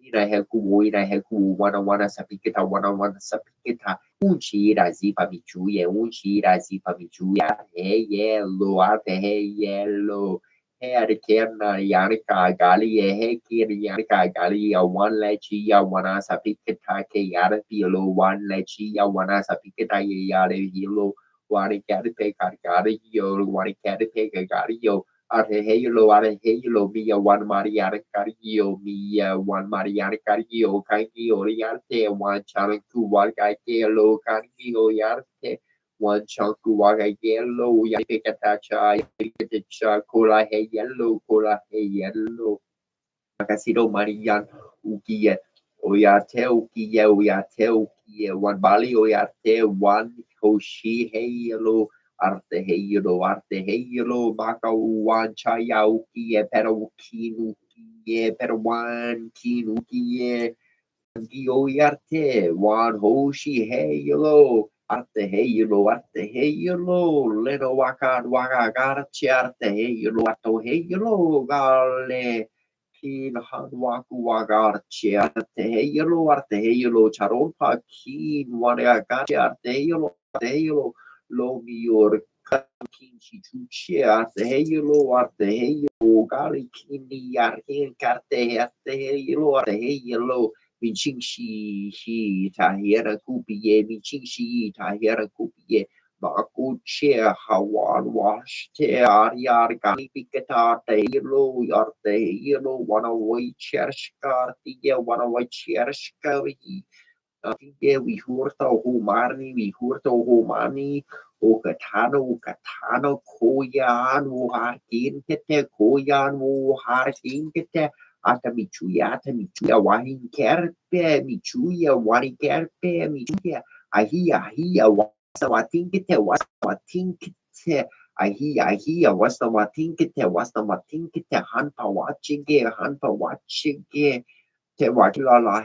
Ina Heku, one sapikita, Unchi razipa michuye, unchi razipa michuya, hey yellow, arte hey yellow, hey arikena yarika gali, hey kir yarika gali, ya one lechi, ya wana sapikita ke yara pilo, one lechi, ya wana sapikita yara hilo, wani karipe karikari yo, wani karipe karikari yo. Arte heylo mia one mariana cario mia one mariana cario kangi oriarte one chanku waga yellow kangi oriarte one chanku waga yellow yapikatacha yapikatacha cola hey yellow Casino marian ukie oyate ukie one bali oyate one hoshi hey yellow arte heyelo baka wan chayauki pero kinu pero wan kinu gio yarte wan hoshi heyelo arte heyelo leno waka garche arte heyelo ato heyelo gale kin han waku wagarche arte heyelo charon pa kin wana garche arte heyelo lo mior kinchi chuche arte heyelo gali kini arhin karte arte heyelo minching shi tahira kupiye minching shi tahira kupiye baku che hawan wash te ariar gali piketa heyelo arte heyelo wana way chershka tiye wana way chershka we hurta humani o katano koyan o harkin kete koyan o harkin kete atamichuya wahin kerpe michuya ahia wasawatin kete ahia wasawatin kete hanpa watching te wakila la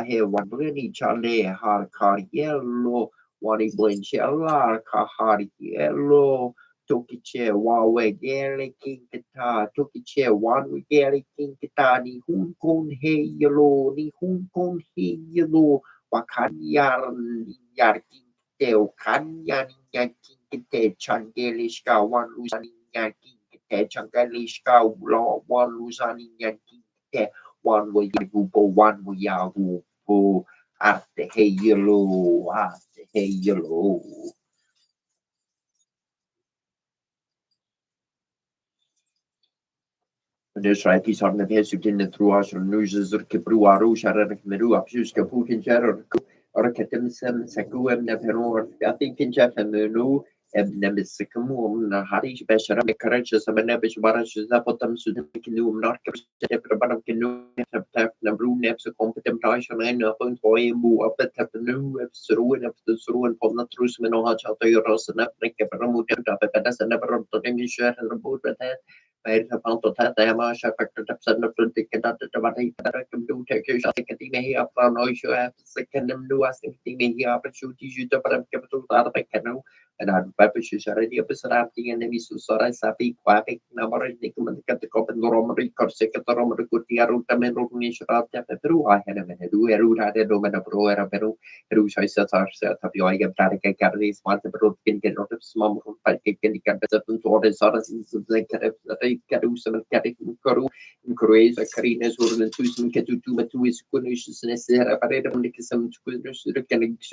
he wan bruni chale har yellow Wani Blenchella, Kahari Elo, Tokiche, Wawe Gale King Kita, Tokiche, Wan Gale King Kita, Ni Hun Kon He Yellow, Ni Hun Kon He Yellow, Wakan Yar King Teo, Kan Yan King Kite, Changelishka, Wan Lusan Yan King Kite, Changelishka, Law, Wan Lusan Yan King Kite, Wan Wayagubo, Wan Wayagubo. Arte hey yellow, arte hey yellow. Dus right, he's on the best you didn't through us or news or Kibruaru, Sharan Meru, Abus, Kapukin Jar or Katimsem, Sakuem, Never, I think in Jeff and Menu, and Nemisikum, Harish Beshara, the courageous of a Nebish Barash, Zapotam, Sudakinum, not Captain Canoe, Nabru, Neps, a competent Tashan, and a point for him who up at the new Sruin of the Sruin from the Trusman or Hachato Ross and Africa, Paramutan, Tapatas, and never on the English and the boat with that. Baik sapang total saya masyarakat tetap sangat penting kita tetap ada kita kembali ke sekitar ini apa noise sekitar dua sekitar ini apa cuci juta pada kebetulan ada kena ada beberapa sesuatu dia besar artinya ini susah sapi kuat nomor ini kemudian kita pengerom record sekitar nomor kutiar utama Indonesia rakyat Peru ada mana dua ada dua mana Peru ada Peru Peru saya tapi orang yang berada di semua Peru kita harus semua merupakan kita tentu ada saran sekitar Karusa Karu in Croatia, Karina Zorn and Tusen Katu is Kunishes necessary apparatus on the Kisam Squiders, the Canix,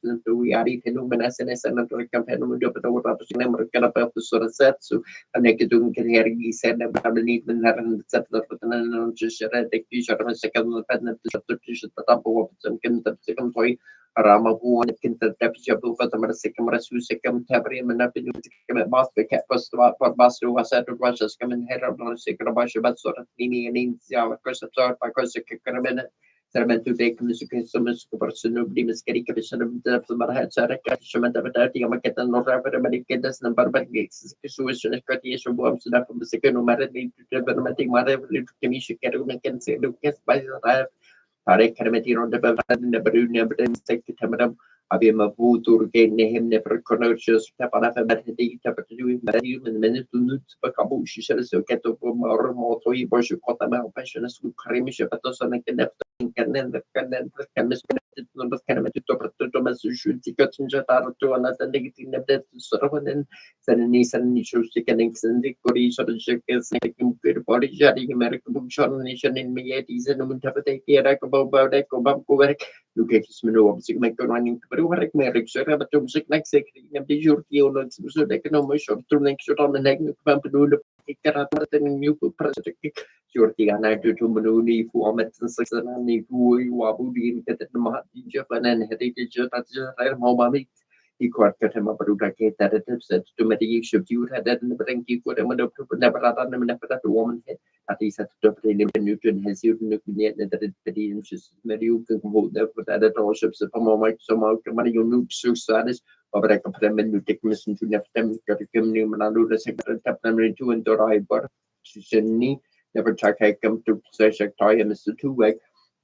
and we are eating Numenasenes and another campaign of the number of the sort of set. So a naked can hear he said about the need and having settled and just the t-shirt of a second patent to the top of some second toy. Rama who can the deputy of the second Rasu second Tabrium and up in the Bath, the cat was what Basu was at the Russia's coming head of the second Basha, but sort of Nini and India, because of because the Karaman. Sermon to take music instruments for nobody miscarry commission of the Marhat Sarah, Shaman of the Yamaket and North American number but gates. Situation is creation bombs enough from the second no matter the dramatic matter to commission can say Lucas by the Tarek Karameti on the Bavan, never never insect Tamadam. Abima Butur gain him never connoisseurs, Tapanafa, the Tapatu, Marium, and Minute to Nuts, Bakabu, she says, so get up more Motoi, Borshu, Kotama, passionate, Karimish, Patosan, and can misconnected number can to Thomas should take a to another negative that sort of an suddenly shows the connects and the Koreans or the Shakers making good body jetting American book nation in Meyetis and Muntapate, about look at his menu of Sigma running to work marriage, but to sick like secretary of the European so they can almost shop to make sure on the neck of Pampadu, the new president. Shorty and I do to Manuni, Formats and Saxony, who Wabudi, Mahati, Japan, and Heritage, Mobami. He caught Katama Baruka that it said to mediation, you had that in the Branky, put him never done him never that woman head. At least at the top of Newton has you nuclear that it is Mediu can hold there for that all ships of Mike, somehow, money you look so sad. Or I can you take mission to Neptem, Katakim, Manadu, the secretary, Tapnam, two and Dorai, but Shani. Never check I come to say toy and Mr. Two Way.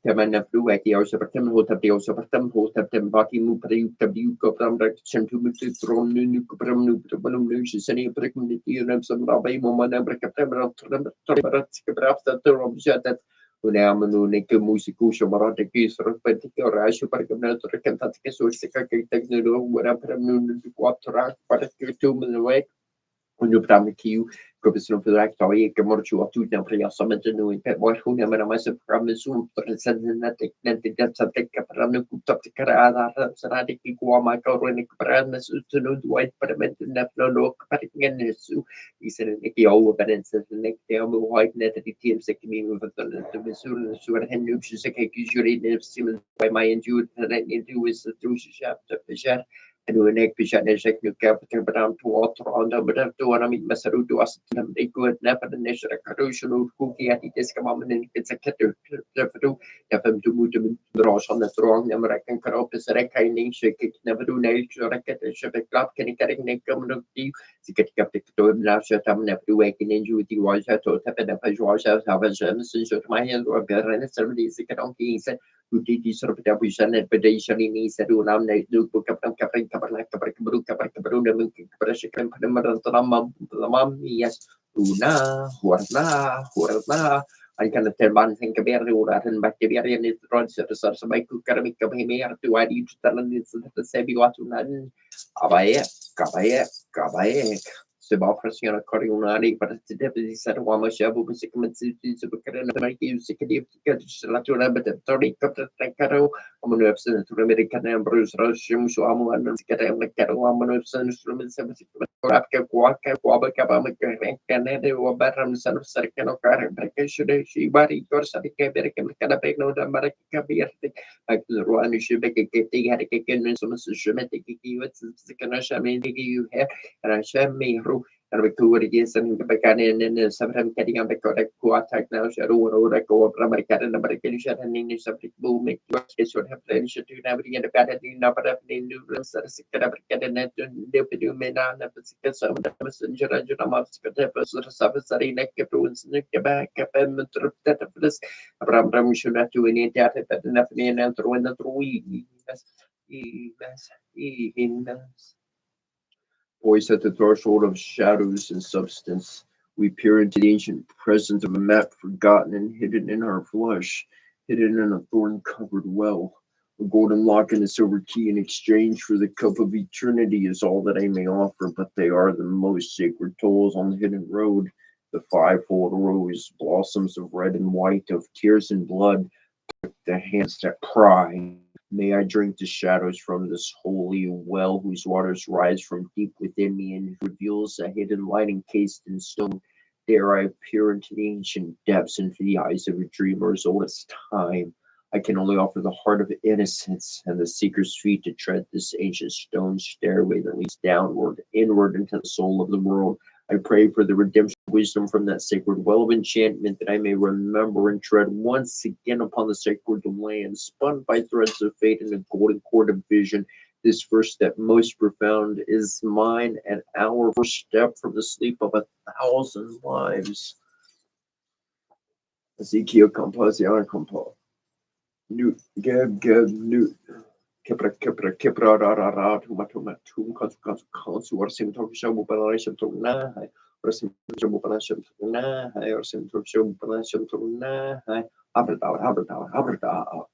Taman of Blue Way, also for them, hold up the also for them, hold up them, body move, you go from the sentiment to thrown new Cupram, new news, any pregnant, you know, some rabbi, Momana, break up them, after the object that Unamanu, Nick, Musicu, Shamarata, Kiss, or particular, I should recommend to Kentucky, so it's a technical, whatever, noon, water, but 2 minutes away. When you put you professional for the actor, commercial or two temporary summit to know in pet boy who never myself from the Zoom for the synthetic depths of the Caparano up the Carada, Sanatic, Michael, Renick, Paranas, to know the white parliament and Nepno look, Patigan, he said, Nicky over balance and the next day, white net at the team second with the Missouri, Sugar Henry, usually lives similar by my injured, and I need to is the two shop of the share. And we make Pishan and Shek New Capital, but I'm to water on the but to one I mean Masaru to us, they good never the nation of Karushal, cookie at the Discamon, and it's a catter to have them to move to Rosh on the throne, American Karopis, Rekaning, shake it, never do nature, racket, and ship a club, can carry neck come of the get up to him now, shut up, never do waking in you, the watch out, to tap it up as wash out, have a gem, since my hand or better, and somebody is a donkey, said. Kutiti serpeda busanet pedation ini seru nam naik du kapam kapam kapam kapam dan mungkin kepada sekian pada merantalam lamam yes warna akan terbang hingga biar uratan baca biar yang itu serta sebaik keramik kebihimir tu adi jutaan ini sudah sebi waktu nan kabaye sebab persiapan koordinasi pada setiap sisa ruang masyabu musik mencuci sebagai mereka usik dia ketika selaturan berterima kepada menurut seluruh Amerika yang berusaha semua dan sekarang mereka menurut seluruh Amerika kuat karena ada wabaran seluruh serkan okar mereka sudah sibari korsadi mereka dapat dan mereka biar ruang sebagai ketiga hari kekinian semua sesuatu kikiwat sekarang kami you have Rashami and we could yes and the Bacanian and sometimes getting on the correct quarter now shadow or record American American and English subject boom make should have friendship to navigate and the pattern in number of new rooms that is American and the mena and the some messenger and Savasari neck ruins nick back up and that of this Abram should have to any data that enough and throw in the three. Poised at the threshold of shadows and substance, we peer into the ancient presence of a map forgotten and hidden in our flesh, hidden in a thorn-covered well. A golden lock and a silver key in exchange for the cup of eternity is all that I may offer, but they are the most sacred tolls on the hidden road. The fivefold rose, blossoms of red and white, of tears and blood, the hands that pry. May I drink the shadows from this holy well whose waters rise from deep within me and reveals a hidden light encased in stone. Dare I peer into the ancient depths, into the eyes of a dreamer as old as time. I can only offer the heart of innocence and the seeker's feet to tread this ancient stone stairway that leads downward, inward into the soul of the world. I pray for the redemption of wisdom from that sacred well of enchantment that I may remember and tread once again upon the sacred land, spun by threads of fate in a golden cord of vision. This first step, most profound, is mine and our first step from the sleep of 1,000 lives. Ezekiel Composition Compo. Newt, Gab, Newt. Kepra rara tum kansu warsim tok shabu panasham tok na hai warsim shabu panasham tok na hai warsim tok shabu panasham tok na hai abrata.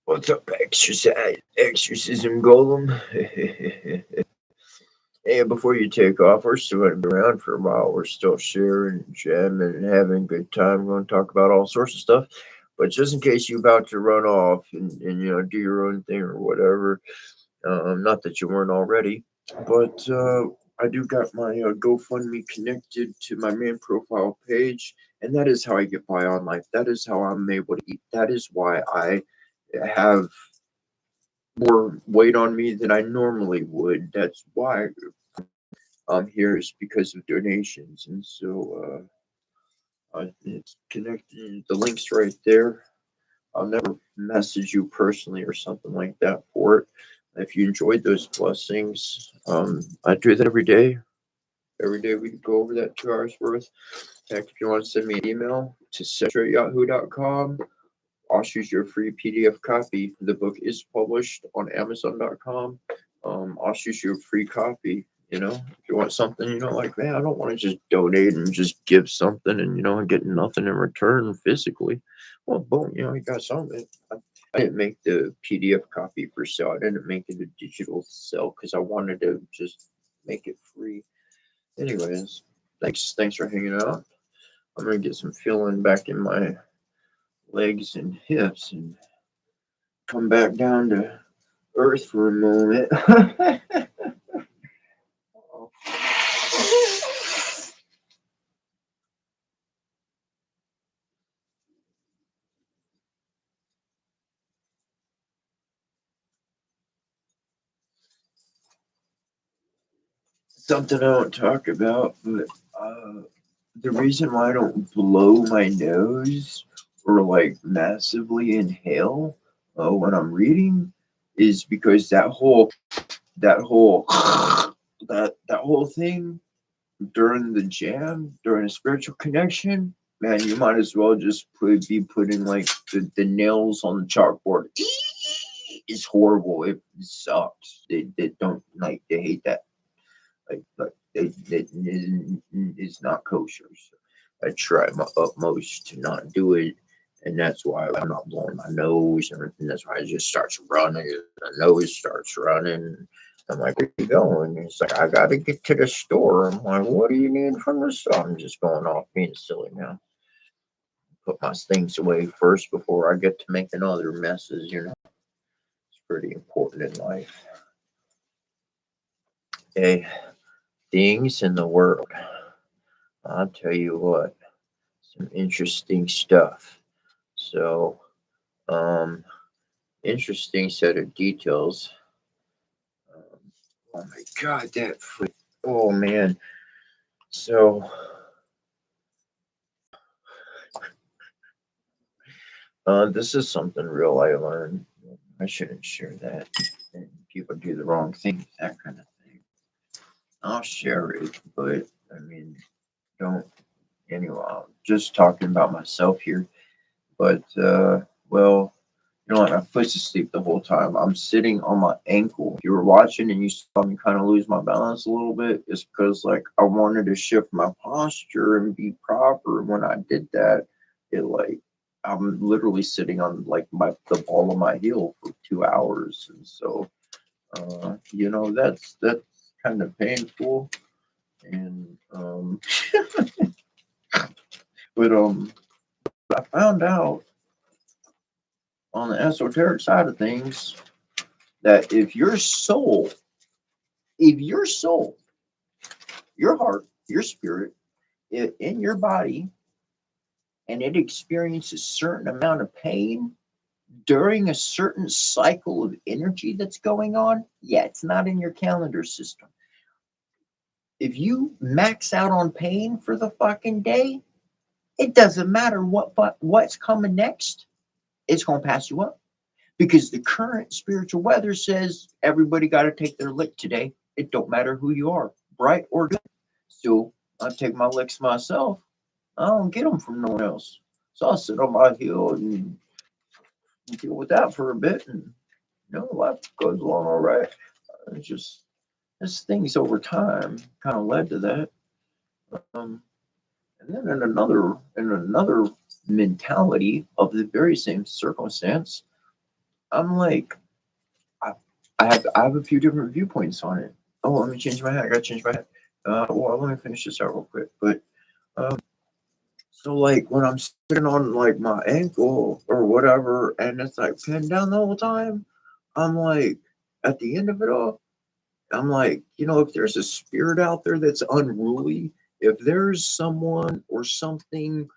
What's up, exorcism golem? Hey, before you take off, we're still going to be around for a while. We're still sharing, jamming, and having a good time. We're going to talk about all sorts of stuff. But just in case you're about to run off and do your own thing or whatever, not that you weren't already, but I do got my GoFundMe connected to my main profile page, and that is how I get by on life. That is how I'm able to eat. That is why I have more weight on me than I normally would. That's why I'm here, is because of donations, and so it's connected. The link's right there. I'll never message you personally or something like that for it. If you enjoyed those blessings, I do that every day. Every day we go over that 2 hours worth. In fact, if you want to send me an email to cesar@yahoo.com, I'll shoot you a free PDF copy. The book is published on Amazon.com. I'll shoot you a free copy. If you want something, like, man, I don't want to just donate and just give something and get nothing in return physically. Well, boom, you got something. I didn't make the PDF copy for sale. I didn't make it a digital sale because I wanted to just make it free. Anyways, thanks for hanging out. I'm gonna get some feeling back in my legs and hips and come back down to earth for a moment. Something I don't talk about, but the reason why I don't blow my nose or like massively inhale when I'm reading is because that whole that whole thing during the jam, during a spiritual connection, man, you might as well just be putting like the nails on the chalkboard. It's horrible. It sucks. They don't like. They hate that. Like it's not kosher. So I try my utmost to not do it, and that's why I'm not blowing my nose and everything. That's why it just starts running. The nose starts running. I'm like, where you going? He's like, I gotta get to the store. I'm like, what do you need from the store? I'm just going off being silly now. Put my things away first before I get to making other messes. It's pretty important in life. Hey, things in the world. I'll tell you what, some interesting stuff. So, um, interesting set of details. Um, oh my God, oh man. So, this is something real I learned. I shouldn't share that. And people do the wrong thing, that kind of thing. I'll share it, but I mean, don't. Anyway, I'm just talking about myself here. But, well, you know what? I was asleep the whole time. I'm sitting on my ankle. If you were watching and you saw me kind of lose my balance a little bit, it's because like I wanted to shift my posture and be proper. When I did that, it like I'm literally sitting on like the ball of my heel for 2 hours, and so that's kind of painful. And but I found out on the esoteric side of things that if your soul, your heart, your spirit, in your body, and it experiences a certain amount of pain during a certain cycle of energy that's going on, yeah, it's not in your calendar system. If you max out on pain for the fucking day, it doesn't matter what's coming next. It's gonna pass you up because the current spiritual weather says everybody got to take their lick today. It don't matter who you are, bright or good. So I take my licks myself. I don't get them from no one else. So I'll sit on my heel and deal with that for a bit, and life goes along all right. It's just this things over time kind of led to that. Um, and then in another mentality of the very same circumstance, I'm like, I, I have a few different viewpoints on it. Oh, let me change my hat. I gotta change my hat. Well, let me finish this out real quick. But um, so like when I'm sitting on like my ankle or whatever, and it's like pinned down the whole time, I'm like, at the end of it all, I'm like, if there's a spirit out there that's unruly, if there's someone or something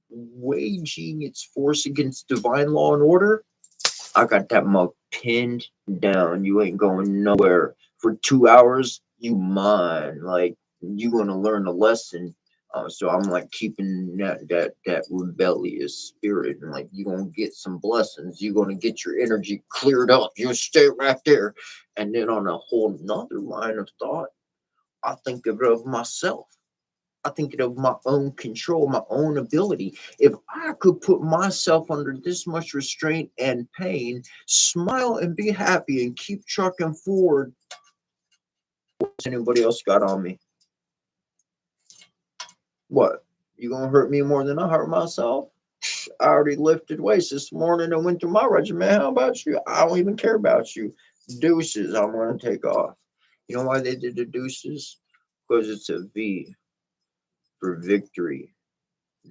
waging its force against divine law and order, I got that mug pinned down. You ain't going nowhere for 2 hours. You mine. Like you gonna learn a lesson. So I'm like keeping that rebellious spirit, and like you gonna get some blessings. You gonna get your energy cleared up. You stay right there, and then on a whole nother line of thought, I think of myself. I think of my own control, my own ability. If I could put myself under this much restraint and pain, smile and be happy and keep trucking forward, what's anybody else got on me? What? You gonna hurt me more than I hurt myself? I already lifted weights this morning and went through my regimen. How about you? I don't even care about you. Deuces, I'm gonna take off. You know why they did the deuces? Because it's a V for victory.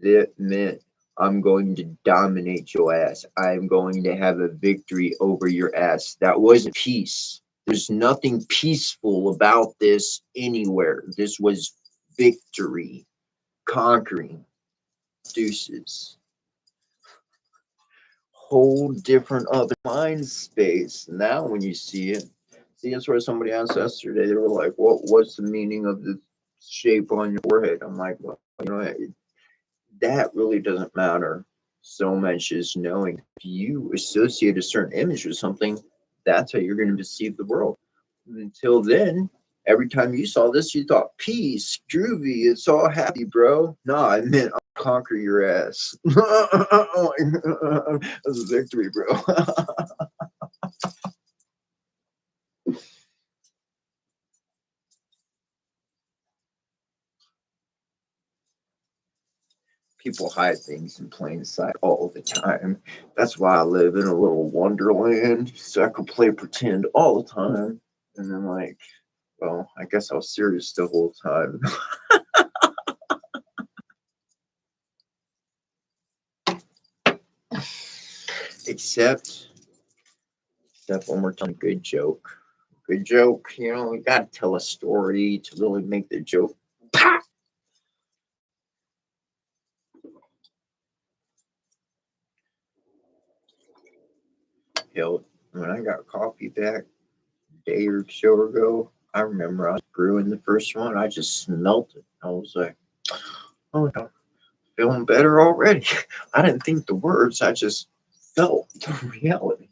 That meant I'm going to dominate your ass. I'm going to have a victory over your ass. That wasn't peace. There's nothing peaceful about this anywhere. This was victory, conquering. Deuces. Whole different other mind space. Now, when you see it, see, that's where somebody asked yesterday. They were like, "What's the meaning of the shape on your forehead?" I'm like, "Well, You know, that really doesn't matter so much as knowing if you associate a certain image with something, that's how you're going to perceive the world. Until then, every time you saw this, you thought, peace, groovy, it's all happy, bro. No, I meant I'll conquer your ass. That's a victory, bro. People hide things in plain sight all the time. That's why I live in a little wonderland, so I can play pretend all the time. And then, like, well, I guess I was serious the whole time. except, except when we're telling a good joke. Good joke, you know, you gotta tell a story to really make the joke pop. Hell, when I got coffee back a day or so ago, I remember I was brewing the first one. I just smelt it. I was like, oh no, feeling better already. I didn't think the words, I just felt the reality.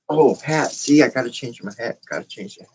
Oh, hat. See, I gotta change my hat. Gotta change it.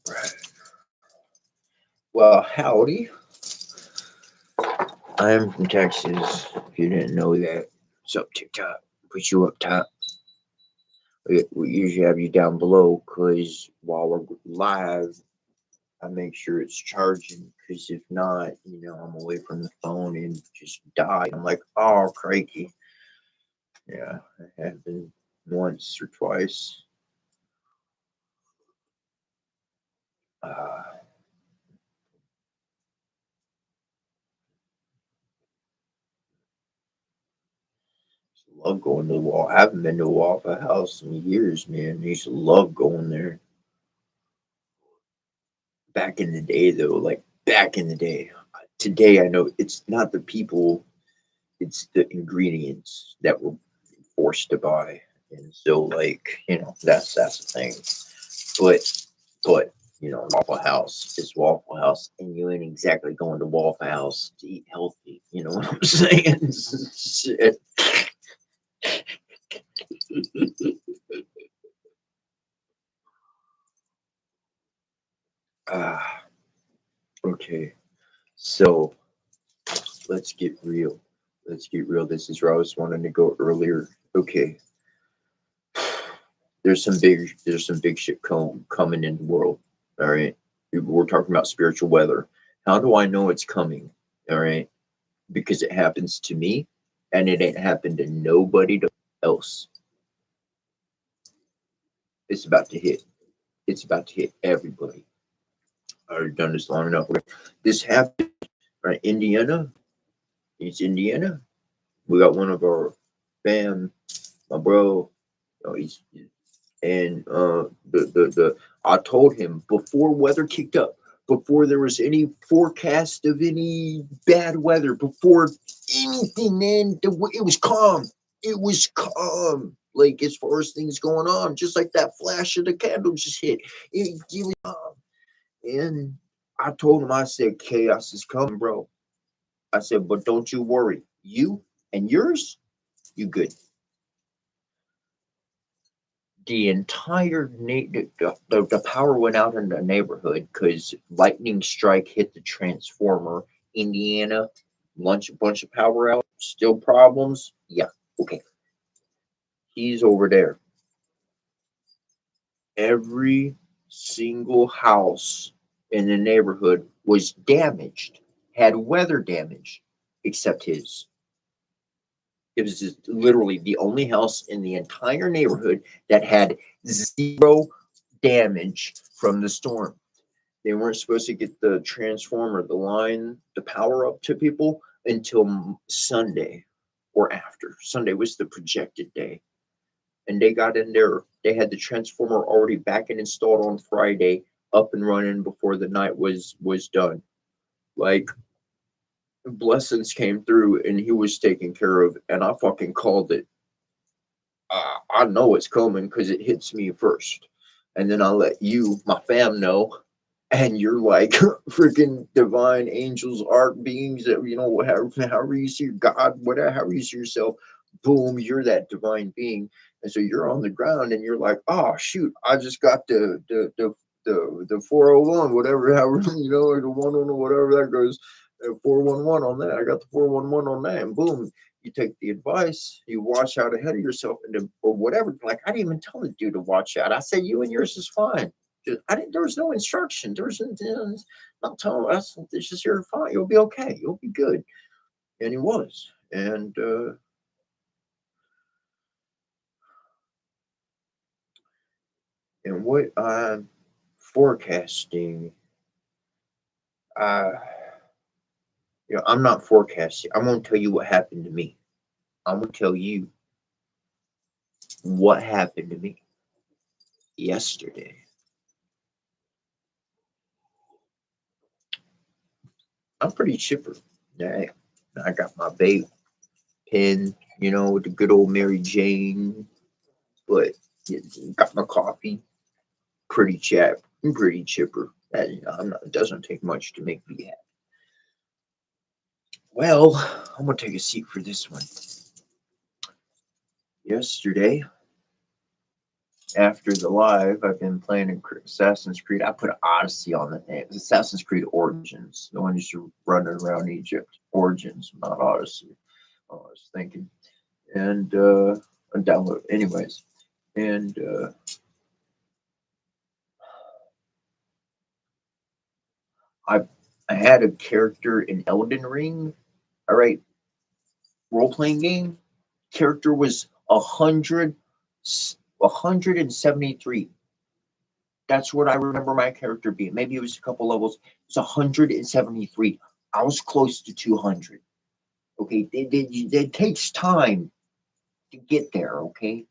Right. Well, howdy. I am from Texas. If you didn't know that, what's up, TikTok? Put you up top. We usually have you down below because while we're live, I make sure it's charging. Because if not, you know, I'm away from the phone and just die. I'm like, oh, crikey. Yeah, I have been once or twice. Uh, love going to the wall. I haven't been to a Waffle House in years, man. I used to love going there. Back in the day, though, like back in the day. Today, I know it's not the people, it's the ingredients that we're forced to buy. And so, like, you know, that's the thing. But, but, you know, Waffle House is Waffle House, and you ain't exactly going to Waffle House to eat healthy. You know what I'm saying? Shit. Ah, okay. So let's get real. Let's get real. This is where I was wanting to go earlier. Okay. There's some big shit coming in the world. All right. We're talking about spiritual weather. How do I know it's coming? All right. Because it happens to me and it ain't happened to nobody else. It's about to hit. It's about to hit everybody. I've done this long enough. This happened, right? Indiana. It's Indiana. We got one of our fam, my bro. He's and the I told him before weather kicked up, before there was any forecast of any bad weather, before anything, man, it was calm. It was calm. Like as far as things going on, just like that flash of the candle just hit. It was calm. And I told him, I said, chaos is coming, bro. I said, but don't you worry. You and yours, you good. The entire the power went out in the neighborhood because lightning strike hit the transformer. Indiana, bunch of power out, still problems. Yeah, okay. He's over there. Every single house in the neighborhood was damaged, had weather damage, except his. It was just literally the only house in the entire neighborhood that had 0 damage from the storm. They weren't supposed to get the transformer, the line, the power up to people until Sunday or after. Sunday was the projected day. And they got in there. They had the transformer already back and installed on Friday, up and running before the night was done. Like, blessings came through and he was taken care of, and I fucking called it. I know it's coming because it hits me first, and then I'll let you, my fam, know. And you're like freaking divine angels, art beings that however you see God, whatever, however you see yourself, boom, you're that divine being. And so you're on the ground and you're like, oh shoot, I just got the 401, whatever, however, or the 101, whatever that goes, 411 on that. I got the 411 on that, and boom, you take the advice, you watch out ahead of yourself, or whatever. Like, I didn't even tell the dude to watch out. I said, you and yours is fine. I didn't. There was no instruction. There was not telling us. It's just, you're fine. You'll be okay. You'll be good. And he was. And what I'm forecasting, I'm not forecasting. I'm gonna tell you what happened to me. I'm gonna tell you what happened to me yesterday. I'm pretty chipper. Yeah, I got my vape pen, with the good old Mary Jane, but got my coffee. Pretty pretty chipper. It doesn't take much to make me happy. Well, I'm gonna take a seat for this one. Yesterday, after the live, I've been playing Assassin's Creed. I put Odyssey on the name. It's Assassin's Creed Origins, the one you're running around Egypt. Origins, not Odyssey. I was thinking, and I download anyways, and I had a character in Elden Ring. All right, role playing game. Character was 173. That's what I remember my character being. Maybe it was a couple levels. It's 173. I was close to 200. Okay, it takes time to get there. Okay,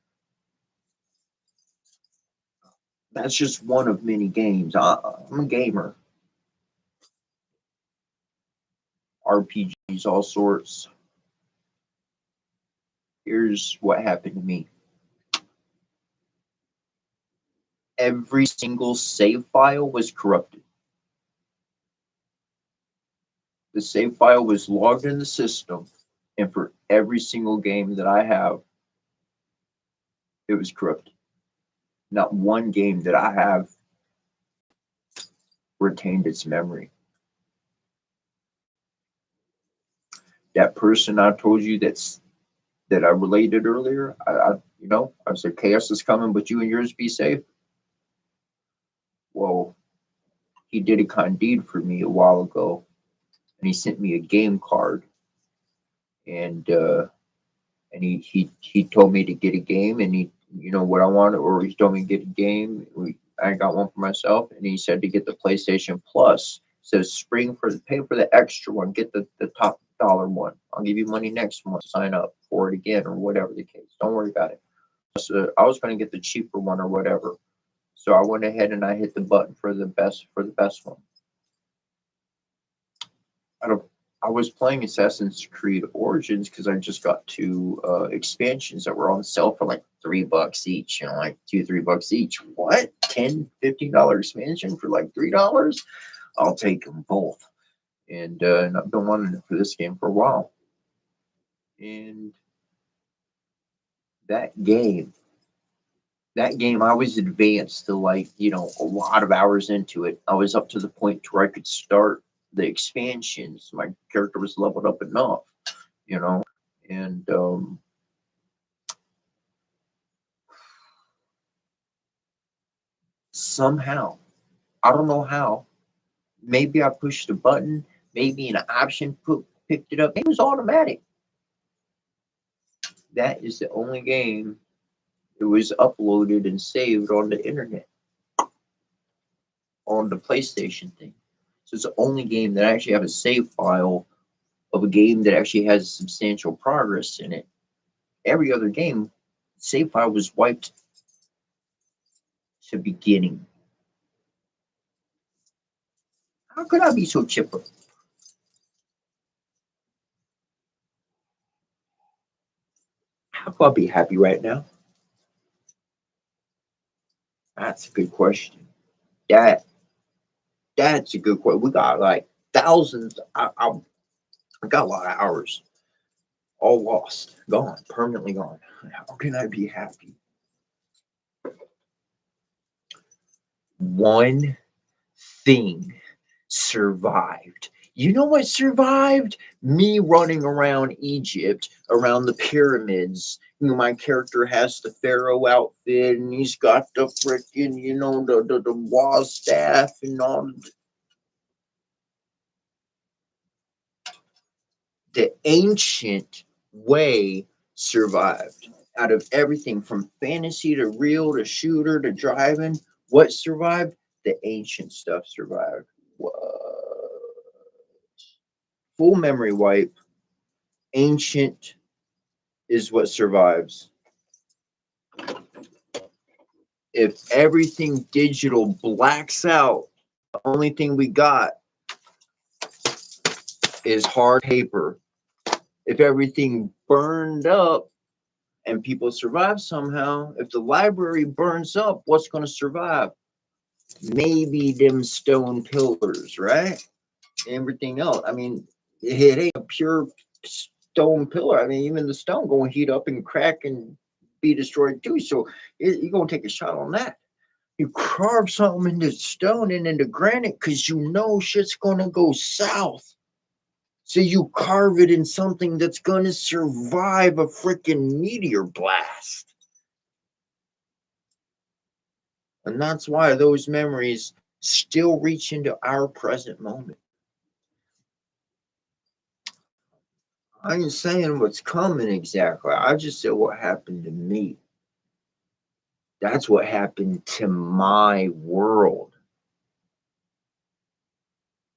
that's just one of many games. I'm a gamer. RPGs, all sorts. Here's what happened to me. Every single save file was corrupted. The save file was logged in the system, and for every single game that I have, it was corrupted. Not one game that I have retained its memory. That person I told you that I related earlier, I said chaos is coming, but you and yours be safe. Well, he did a kind deed for me a while ago, and he sent me a game card, and he told me to get a game, and he what I wanted, or he told me to get a game. I got one for myself, and he said to get the PlayStation Plus. Says pay for the extra one, get the top dollar one. I'll give you money next month. Sign up for it again, or whatever the case. Don't worry about it. So I was going to get the cheaper one or whatever. So I went ahead and I hit the button for the best one. I was playing Assassin's Creed Origins because I just got two expansions that were on sale for like $3 each, like $2-3 each. What? $10-15 expansion for like $3? I'll take them both. And I've been wanting it for this game for a while. And that game, I was advanced to a lot of hours into it. I was up to the point where I could start the expansions. My character was leveled up enough, and somehow, I don't know how, maybe I pushed a button, maybe an option picked it up. It was automatic. That is the only game that was uploaded and saved on the internet, on the PlayStation thing. So it's the only game that I actually have a save file of a game that actually has substantial progress in it. Every other game, save file was wiped to beginning. How could I be so chipper? How could I be happy right now? That's a good question. That that's a good question. We got like thousands. I got a lot of hours, all lost, gone, permanently gone. How can I be happy? One thing survived. You know what survived? Me running around Egypt, around the pyramids. You know, my character has the pharaoh outfit, and he's got the freaking, the wall staff and all. The ancient way survived. Out of everything from fantasy to real to shooter to driving, what survived? The ancient stuff survived. What? Full memory wipe. Ancient is what survives. If everything digital blacks out, the only thing we got is hard paper. If everything burned up and people survive somehow, if the library burns up, what's going to survive? Maybe them stone pillars, right? Everything else. I mean, it ain't a pure stone pillar. I mean, even the stone going to heat up and crack and be destroyed too. So you're going to take a shot on that. You carve something into stone and into granite because you know shit's going to go south. So you carve it in something that's going to survive a freaking meteor blast. And that's why those memories still reach into our present moment. I ain't saying what's coming exactly. I just said what happened to me. That's what happened to my world.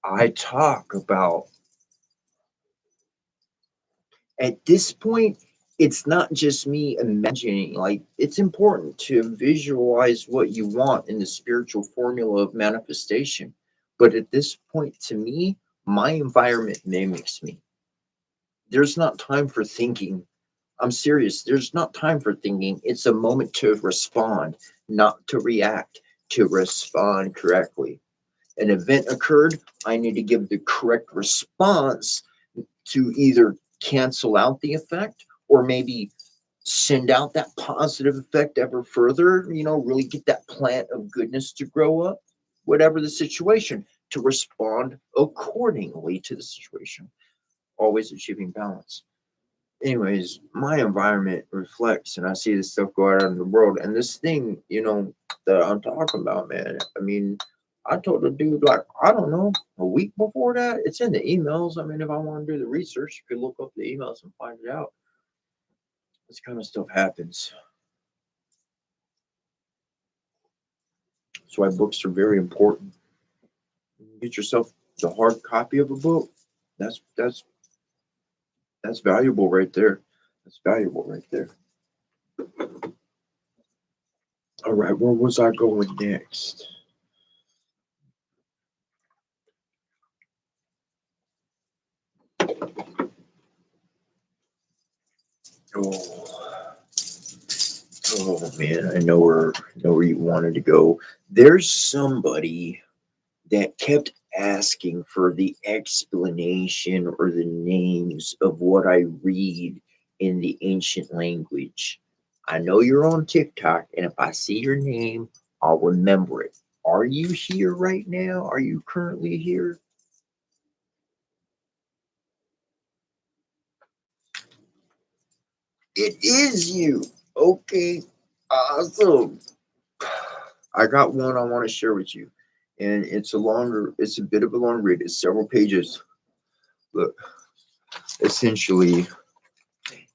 I talk about, at this point, it's not just me imagining. Like, it's important to visualize what you want in the spiritual formula of manifestation. But at this point, to me, my environment mimics me. There's not time for thinking. I'm serious. There's not time for thinking. It's a moment to respond, not to react, to respond correctly. An event occurred. I need to give the correct response to either cancel out the effect or maybe send out that positive effect ever further, really get that plant of goodness to grow up, whatever the situation, to respond accordingly to the situation, always achieving balance. Anyways, my environment reflects, and I see this stuff go out in the world. And this thing, that I'm talking about, man. I mean, I told the dude, like, I don't know, a week before that. It's in the emails. I mean, if I want to do the research, you could look up the emails and find it out. This kind of stuff happens. That's why books are very important. Get yourself the hard copy of a book. That's valuable right there. That's valuable right there. All right, where was I going next? Oh, oh man, I know where you wanted to go. There's somebody that kept asking for the explanation or the names of what I read in the ancient language. I know you're on TikTok, and if I see your name, I'll remember it. Are you here right now? Are you currently here? It is you. Okay, awesome. I got one I want to share with you, and it's a bit of a long read. It's several pages. Look, essentially,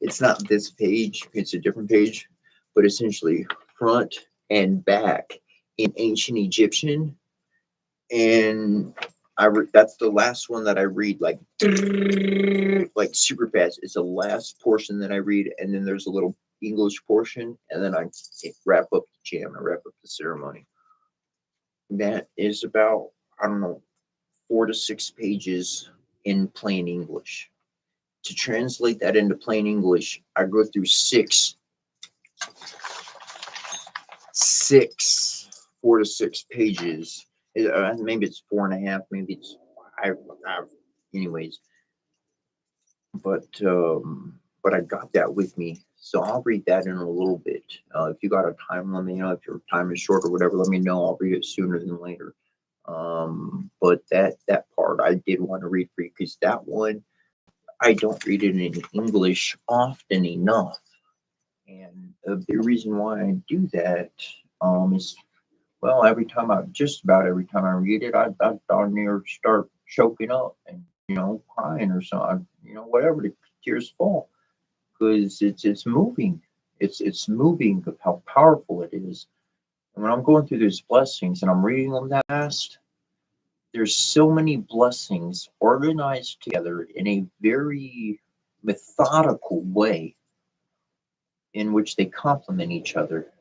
it it's not this page, it's a different page, but essentially front and back in ancient Egyptian. And that's the last one that I read, like super fast. It's the last portion that I read, and then there's a little English portion, and then I wrap up the jam, I wrap up the ceremony. That is about, I don't know, 4 to 6 pages in plain English. To translate that into plain English, I go through six 4 to 6 pages. Maybe it's 4.5, maybe it's 5. Anyways, but I got that with me, so I'll read that in a little bit. If you got a time, let me know. If your time is short or whatever, let me know. I'll read it sooner than later. But that part I did want to read for you, because that one I don't read it in English often enough, and the reason why I do that is, well, just about every time I read it, I darn near start choking up and crying or something, whatever, the tears fall, because it's moving. It's moving of how powerful it is. And when I'm going through these blessings and I'm reading them that fast, there's so many blessings organized together in a very methodical way, in which they complement each other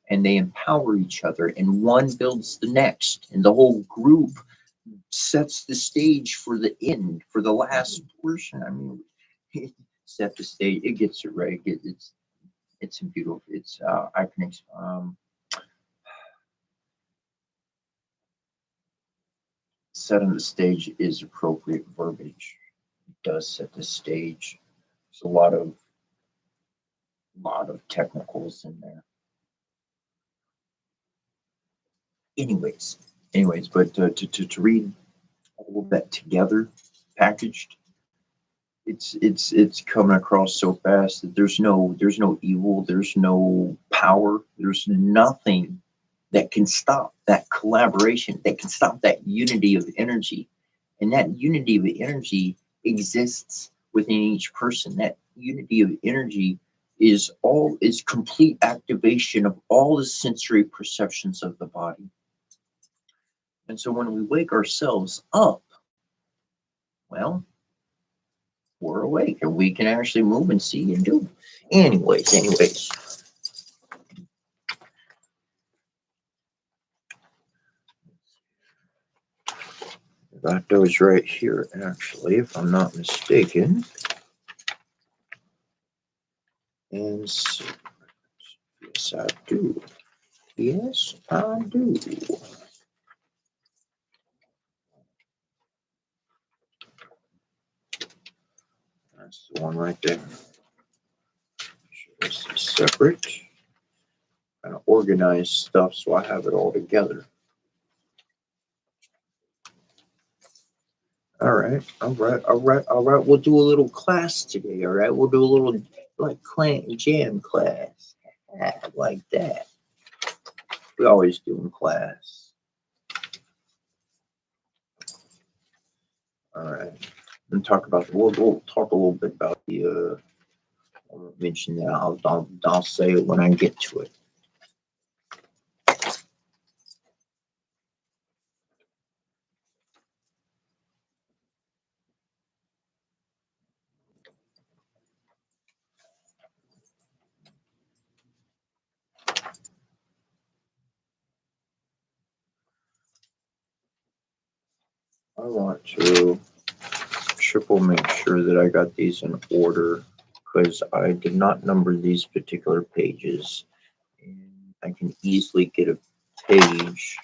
and they empower each other, and one builds the next, and the whole group sets the stage for the end, for the last portion. I mean, it set the stage. It gets it right. It's beautiful. It's I can setting the stage is appropriate verbiage. It does set the stage. There's a lot of technicals in there. Anyways, but to read all of that together, packaged, it's coming across so fast that there's no evil, there's no power, there's nothing that can stop that collaboration, that can stop that unity of energy. And that unity of energy exists within each person. That unity of energy is complete activation of all the sensory perceptions of the body. And so when we wake ourselves up, well, we're awake and we can actually move and see and do. Anyways. Got those right here, actually, if I'm not mistaken. And so, yes, I do. Yes, I do. That's the one right there. This is separate. Kind of organize stuff so I have it all together. All right. We'll do a little class today. All right. We'll do a little jam class, like that. We always do in class. All right. We'll talk a little bit about the. I'll mention that. I'll say it when I get to it. I want to triple make sure that I got these in order, because I did not number these particular pages, and I can easily get a page.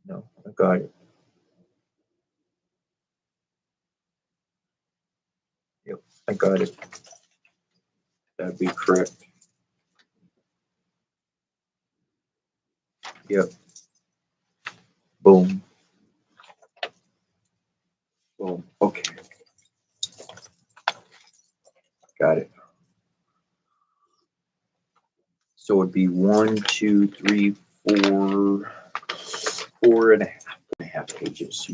No, I got it. Yep, I got it. That'd be correct. Yep. Boom. Boom. Okay. Got it. So it'd be 1, 2, 3, 4 and a half pages.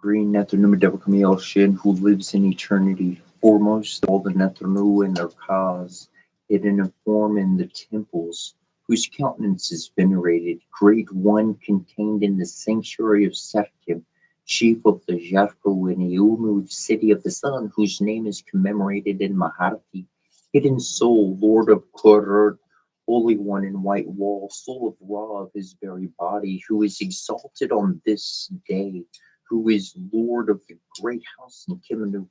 Green Nethernu Devakamiel Shin, who lives in eternity, foremost of all the Nethernu and their cause, hidden in form in the temples, whose countenance is venerated, great one contained in the sanctuary of Septim, chief of the Jarko and Iumu, city of the sun, whose name is commemorated in Maharti, hidden soul, lord of Koror, Holy One in white wall, soul of Ra of his very body, who is exalted on this day, who is Lord of the great house in Kimanu,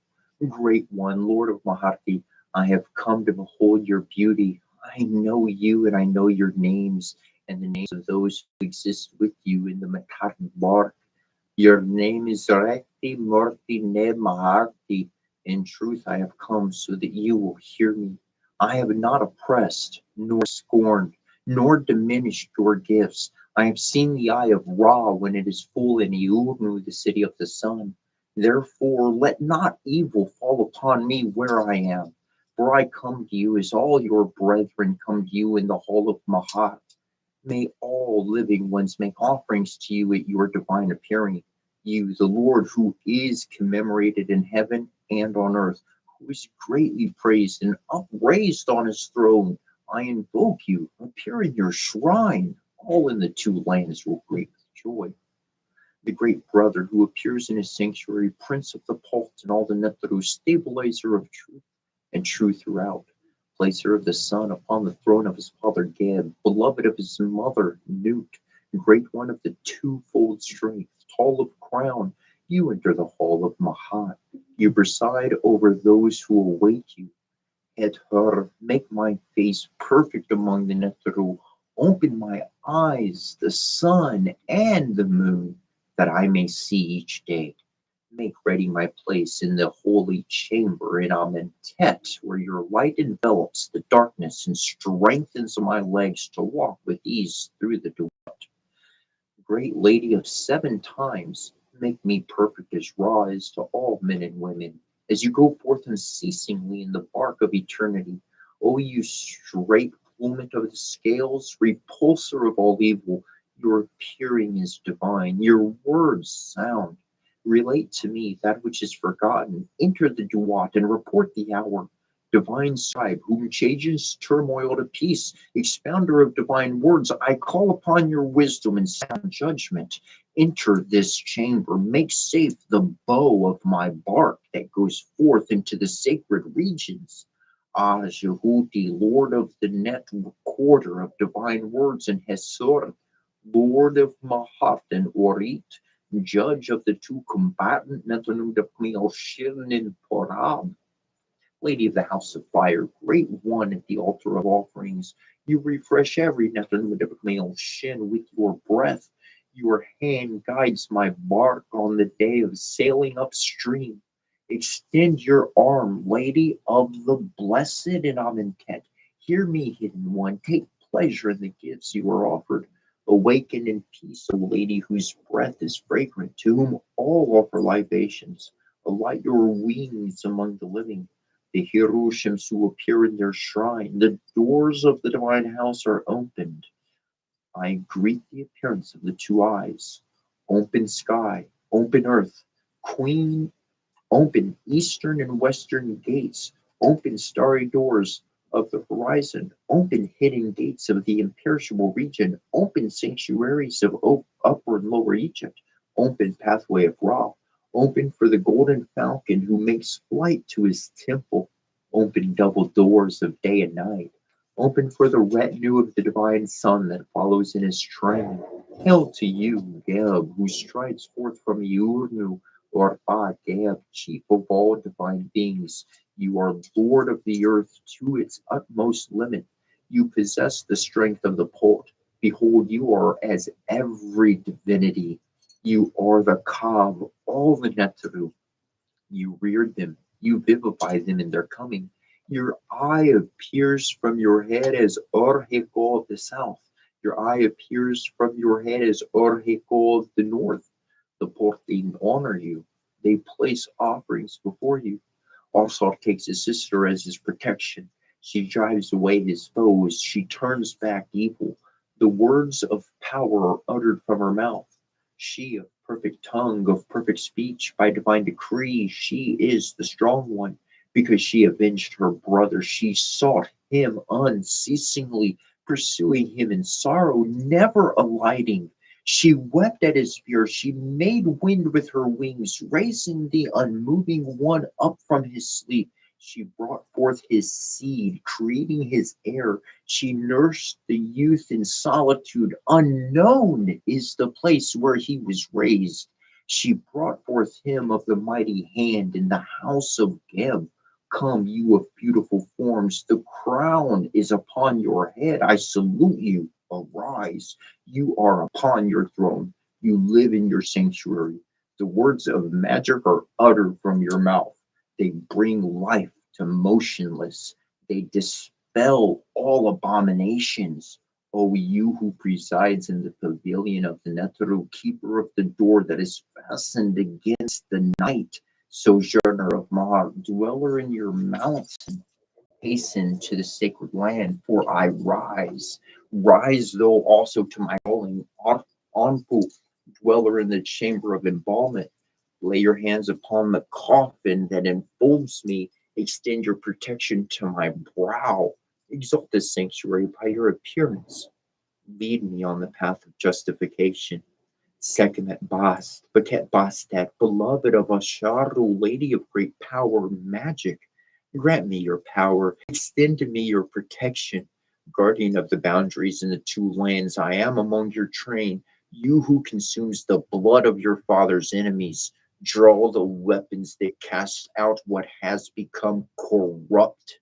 great one, Lord of Maharti. I have come to behold your beauty. I know you and I know your names and the names of those who exist with you in the Matar Bar. Your name is Rekti Murti Ne Maharti. In truth, I have come so that you will hear me. I have not oppressed, nor scorned, nor diminished your gifts. I have seen the eye of Ra when it is full in Iurnu, the city of the sun. Therefore, let not evil fall upon me where I am. For I come to you as all your brethren come to you in the hall of Mahat. May all living ones make offerings to you at your divine appearing. You, the Lord, who is commemorated in heaven and on earth, who is greatly praised and upraised on his throne. I invoke you, appear in your shrine. All in the two lands will greet with joy. The great brother who appears in his sanctuary, prince of the Palt and all the Netharu, stabilizer of truth and truth throughout, placer of the sun upon the throne of his father Geb, beloved of his mother Nut, great one of the twofold strength, tall of crown, you enter the hall of Mahat. You preside over those who await you. Et her, make my face perfect among the Netharu. Open my eyes, the sun and the moon, that I may see each day. Make ready my place in the holy chamber in Amentet, where your light envelops the darkness and strengthens my legs to walk with ease through the door. Great lady of 7 times, make me perfect as Ra is to all men and women, as you go forth unceasingly in the bark of eternity. O you straight plummet of the scales, repulsor of all evil, your appearing is divine, your words sound. Relate to me that which is forgotten. Enter the duat and report the hour. Divine scribe, whom changes turmoil to peace, expounder of divine words, I call upon your wisdom and sound judgment. Enter this chamber, make safe the bow of my bark that goes forth into the sacred regions. Ah, Jehuti, Lord of the net, recorder of divine words, and Hesor, Lord of Mahat and Orit, judge of the two combatant Nethanum de Shilin in Porab, Lady of the House of Fire, great one at the altar of offerings, you refresh every Nethanum Shin with your breath. Your hand guides my bark on the day of sailing upstream. Extend your arm, Lady of the Blessed in Amentet. Hear me, hidden one. Take pleasure in the gifts you are offered. Awaken in peace, O Lady whose breath is fragrant, to whom all offer libations. Alight your wings among the living. The Hiroshims who appear in their shrine, the doors of the divine house are opened. I greet the appearance of the two eyes. Open sky, open earth, queen, open eastern and western gates, open starry doors of the horizon, open hidden gates of the imperishable region, open sanctuaries of upper and lower Egypt, open pathway of Ra, open for the golden falcon who makes flight to his temple, open double doors of day and night, open for the retinue of the divine sun that follows in his train. Hail to you, Geb, who strides forth from Urnu, or Ba Geb, chief of all divine beings. You are Lord of the earth to its utmost limit. You possess the strength of the Pot. Behold, you are as every divinity. You are the Ka of all the Netharu. You reared them. You vivify them in their coming. Your eye appears from your head as Orheko of the south. Your eye appears from your head as Orheko of the north. The Portin honor you. They place offerings before you. Arsar takes his sister as his protection. She drives away his foes. She turns back evil. The words of power are uttered from her mouth. She of perfect tongue, of perfect speech, by divine decree. She is the strong one, because she avenged her brother. She sought him unceasingly, pursuing him in sorrow, never alighting. She wept at his fear. She made wind with her wings, raising the unmoving one up from his sleep. She brought forth his seed, creating his heir. She nursed the youth in solitude. Unknown is the place where he was raised. She brought forth him of the mighty hand in the house of Geb. Come, you of beautiful forms, the crown is upon your head. I salute you. Arise. You are upon your throne. You live in your sanctuary. The words of magic are uttered from your mouth. They bring life to motionless. They dispel all abominations. O you who presides in the pavilion of the Netero, keeper of the door that is fastened against the night, sojourner of Mar, dweller in your mountain, hasten to the sacred land, for I rise. Rise, though, also to my calling, Onpu, dweller in the chamber of embalmment. Lay your hands upon the coffin that enfolds me. Extend your protection to my brow. Exalt this sanctuary by your appearance. Lead me on the path of justification. Sekemet Bast, Baket Bastet, beloved of Asharu, lady of great power, magic. Grant me your power. Extend to me your protection. Guardian of the boundaries in the two lands, I am among your train. You who consumes the blood of your father's enemies. Draw the weapons that cast out what has become corrupt.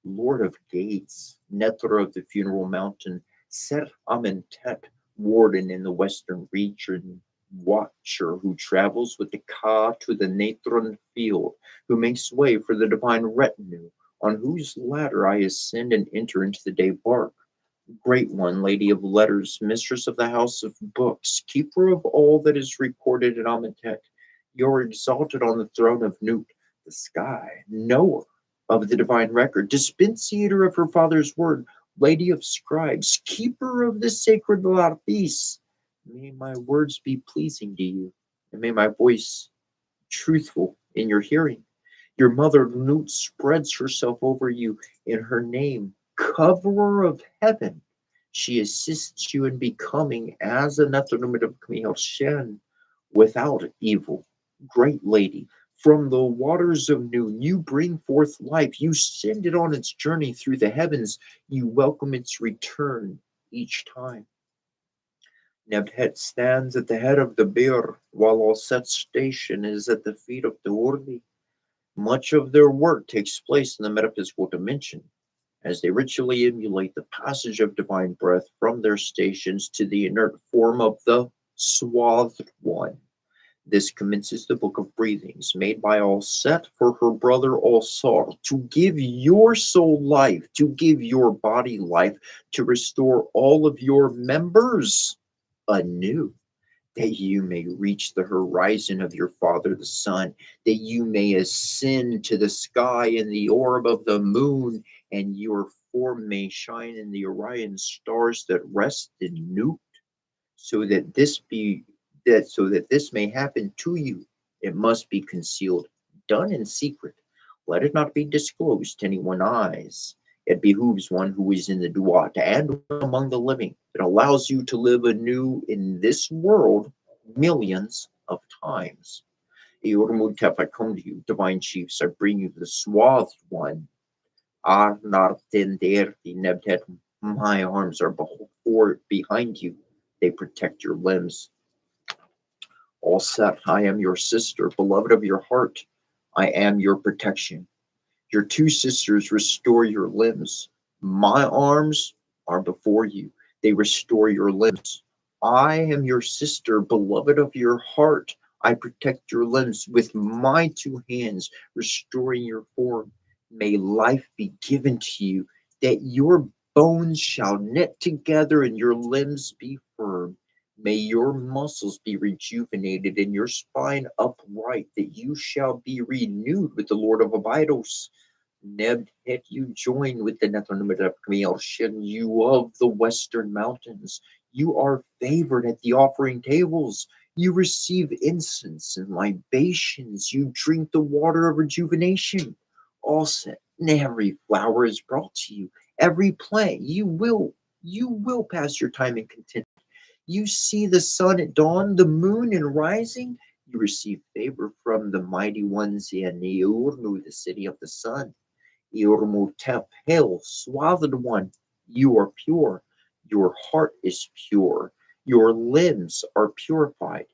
Lord of gates, Nether of the funeral mountain, Ser Amentet, warden in the western region, watcher who travels with the Ka to the Natron field, who makes way for the divine retinue, on whose ladder I ascend and enter into the day bark. Great one, lady of letters, mistress of the house of books, keeper of all that is recorded in Amentet, you're exalted on the throne of Nut, the sky, knower of the divine record, dispensator of her father's word, lady of scribes, keeper of the sacred lapis. May my words be pleasing to you, and may my voice truthful in your hearing. Your mother Nut spreads herself over you in her name, coverer of heaven. She assists you in becoming as a Nethernomid of Kmiel Shen without evil. Great lady, from the waters of noon, you bring forth life. You send it on its journey through the heavens. You welcome its return each time. Nebhet stands at the head of the Bir, while Alset's station is at the feet of the Urdi. Much of their work takes place in the metaphysical dimension, as they ritually emulate the passage of divine breath from their stations to the inert form of the swathed one. This commences the book of breathings made by Alset for her brother Alsar to give your soul life, to give your body life, to restore all of your members anew, that you may reach the horizon of your father the sun, that you may ascend to the sky in the orb of the moon, and your form may shine in the Orion stars that rest in Nut, so that this may happen to you. It must be concealed, done in secret. Let it not be disclosed to anyone's eyes. It behooves one who is in the Duat and among the living. It allows you to live anew in this world millions of times. Eormutep, I come to you, divine chiefs, I bring you the swathed one. Arnartenderti Nebtet, my arms are behind you. They protect your limbs. Alset, I am your sister, beloved of your heart. I am your protection. Your two sisters restore your limbs. My arms are before you. They restore your limbs. I am your sister, beloved of your heart. I protect your limbs with my two hands, restoring your form. May life be given to you, that your bones shall knit together and your limbs be firm. May your muscles be rejuvenated and your spine upright, that you shall be renewed with the Lord of Abydos. Neb, had you join with the Nethernomid of Kmiel Shin, you of the western mountains. You are favored at the offering tables. You receive incense and libations. You drink the water of rejuvenation. All set, and every flower is brought to you. Every plant, you will pass your time in content. You see the sun at dawn, the moon in rising. You receive favor from the mighty ones in Iurnu, the city of the sun. Iurmutep, hail, swathed one. You are pure. Your heart is pure. Your limbs are purified.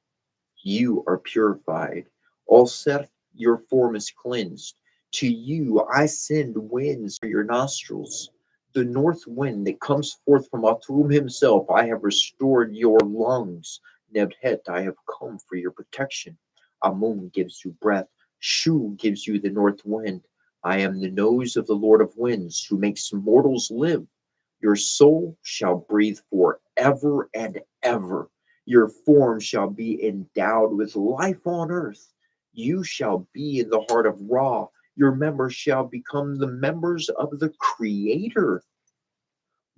You are purified. All set, your form is cleansed. To you I send winds for your nostrils. The north wind that comes forth from Atum himself, I have restored your lungs. Nebhet, I have come for your protection. Amun gives you breath. Shu gives you the north wind. I am the nose of the Lord of Winds, who makes mortals live. Your soul shall breathe forever and ever. Your form shall be endowed with life on earth. You shall be in the heart of Ra. Your members shall become the members of the Creator.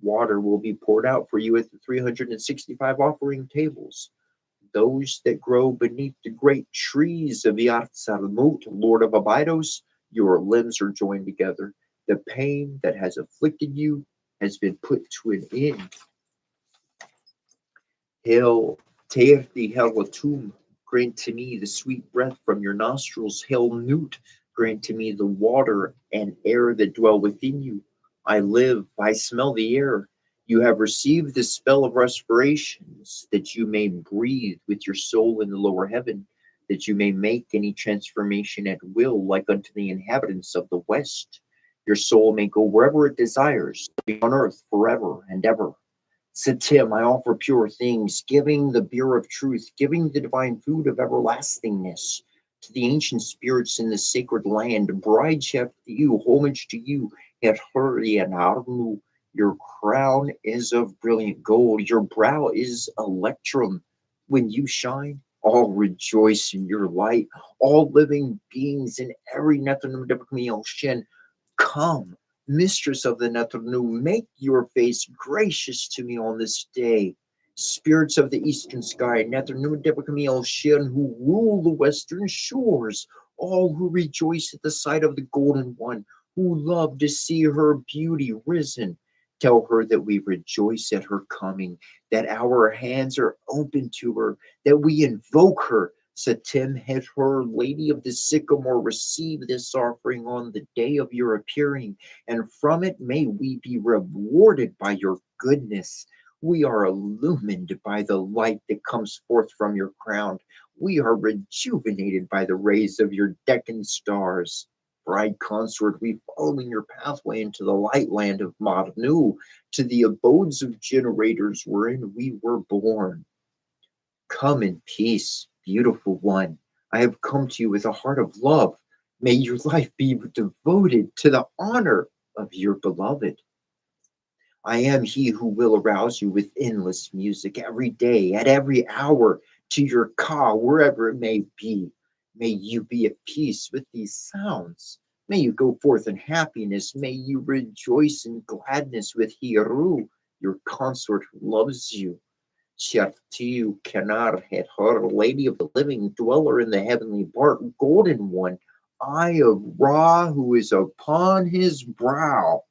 Water will be poured out for you at the 365 offering tables. Those that grow beneath the great trees of Yatzalmut, Lord of Abydos, your limbs are joined together. The pain that has afflicted you has been put to an end. Hail, Teerti Helwatum, grant to me the sweet breath from your nostrils. Hail, Newt, grant to me the water and air that dwell within you. I live, I smell the air. You have received the spell of respirations, that you may breathe with your soul in the lower heaven, that you may make any transformation at will, like unto the inhabitants of the west. Your soul may go wherever it desires, be on earth forever and ever. Said Tim, I offer pure things, giving the beer of truth, giving the divine food of everlastingness to the ancient spirits in the sacred land. Bride chef to you, homage to you, et hurry and arnu. Your crown is of brilliant gold, your brow is electrum. When you shine, all rejoice in your light. All living beings in every Shen, come, mistress of the Netrunu, make your face gracious to me on this day. Spirits of the eastern sky, Netrunu Debakamiel Shin, who rule the western shores, all who rejoice at the sight of the golden one, who love to see her beauty risen. Tell her that we rejoice at her coming, that our hands are open to her, that we invoke her. Satim had her, Lady of the Sycamore, receive this offering on the day of your appearing, and from it may we be rewarded by your goodness. We are illumined by the light that comes forth from your crown. We are rejuvenated by the rays of your Deccan stars. Bride consort, we follow in your pathway into the light land of Marnu, to the abodes of generators wherein we were born. Come in peace, beautiful one. I have come to you with a heart of love. May your life be devoted to the honor of your beloved. I am he who will arouse you with endless music every day, at every hour, to your ka, wherever it may be. May you be at peace with these sounds. May you go forth in happiness. May you rejoice in gladness with Hiru, your consort who loves you. Shartiu Kenar had her, Lady of the Living, dweller in the heavenly part, golden one, eye of Ra, who is upon his brow.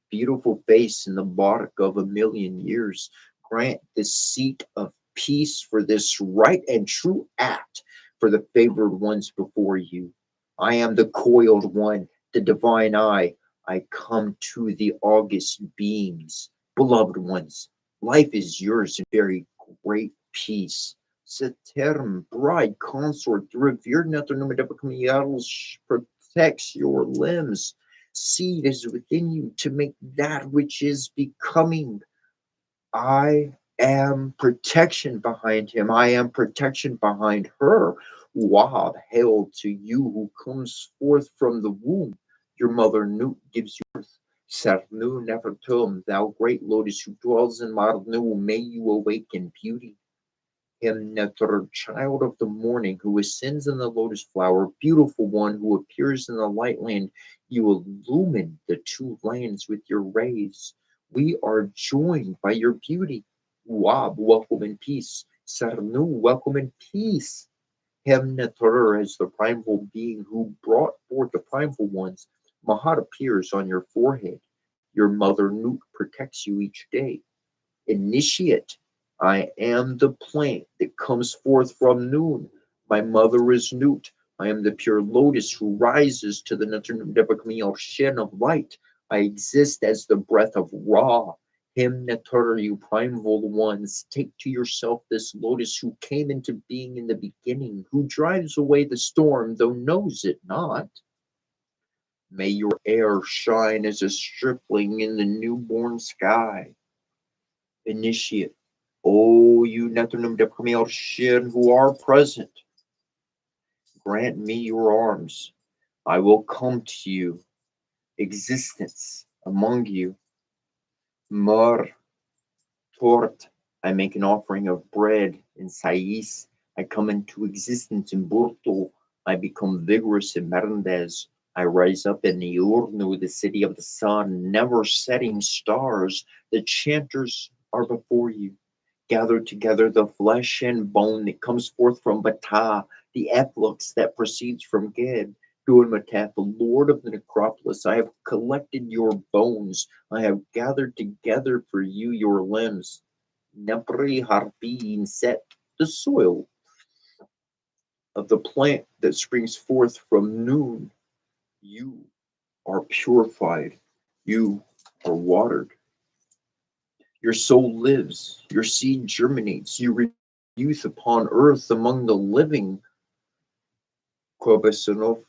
Beautiful face in the bark of a million years. Grant the seat of peace for this right and true act for the favored ones before you. I am the coiled one, the divine eye. I come to the august beams. Beloved ones, life is yours in very great peace. Seterm, bride consort, the revered Nethernumadepakamiyaros protects your limbs. Seed is within you to make that which is becoming. I am protection behind him. I am protection behind her. Wahab, hail to you who comes forth from the womb. Your mother Nut gives you birth. Sarnu Nefertum, thou great lotus who dwells in Marnu, may you awaken beauty. Him Nefer, child of the morning, who ascends in the lotus flower, beautiful one who appears in the light land, you illumine the two lands with your rays. We are joined by your beauty. Wab, welcome in peace. Sarnu, welcome in peace. Hemneter as the primeval being who brought forth the primeval ones. Mahat appears on your forehead. Your mother Nut protects you each day. Initiate, I am the plant that comes forth from noon. My mother is Nut. I am the pure lotus who rises to the Nebuchadnezzar shin of light. I exist as the breath of Ra. Him Netur, you primeval ones, take to yourself this lotus who came into being in the beginning, who drives away the storm, though knows it not. May your air shine as a stripling in the newborn sky. Initiate, O you Nethernim Depremiel Shin who are present, grant me your arms. I will come to you, existence among you. Mur Tort, I make an offering of bread in Sais. I come into existence in Burto. I become vigorous in Merendez. I rise up in Niurnu, the city of the sun, never setting stars. The chanters are before you. Gather together the flesh and bone that comes forth from Bata, the efflux that proceeds from Ged. Duanmatat, the lord of the necropolis, I have collected your bones. I have gathered together for you your limbs. Nepri Harpin set the soil of the plant that springs forth from noon. You are purified. You are watered. Your soul lives. Your seed germinates. You youth upon earth among the living. Kobesanov,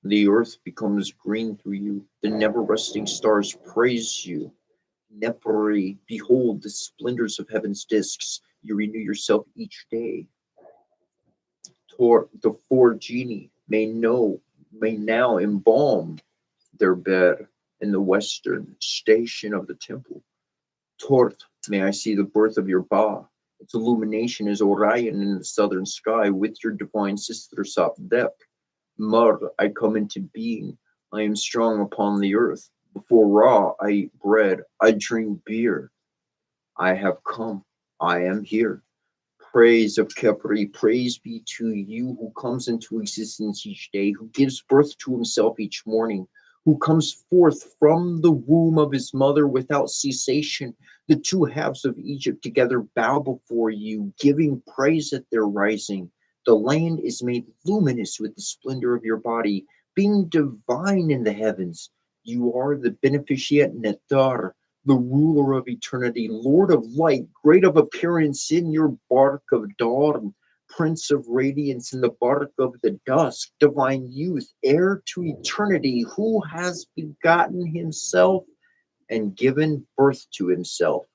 the earth becomes green through you. The never resting stars praise you. Nepri, behold the splendors of heaven's discs. You renew yourself each day. The four genii may now embalm their bed in the western station of the temple. Tort, may I see the birth of your Ba. Its illumination is Orion in the southern sky with your divine sister Sapdep. Mur, I come into being. I am strong upon the earth. Before Ra, I eat bread. I drink beer. I have come. I am here. Praise of Kepri, praise be to you who comes into existence each day, who gives birth to himself each morning, who comes forth from the womb of his mother without cessation. The two halves of Egypt together bow before you, giving praise at their rising. The land is made luminous with the splendor of your body, being divine in the heavens. You are the beneficient Netar, the ruler of eternity, Lord of light, great of appearance in your bark of dawn, Prince of radiance in the bark of the dusk, divine youth, heir to eternity, who has begotten himself and given birth to himself.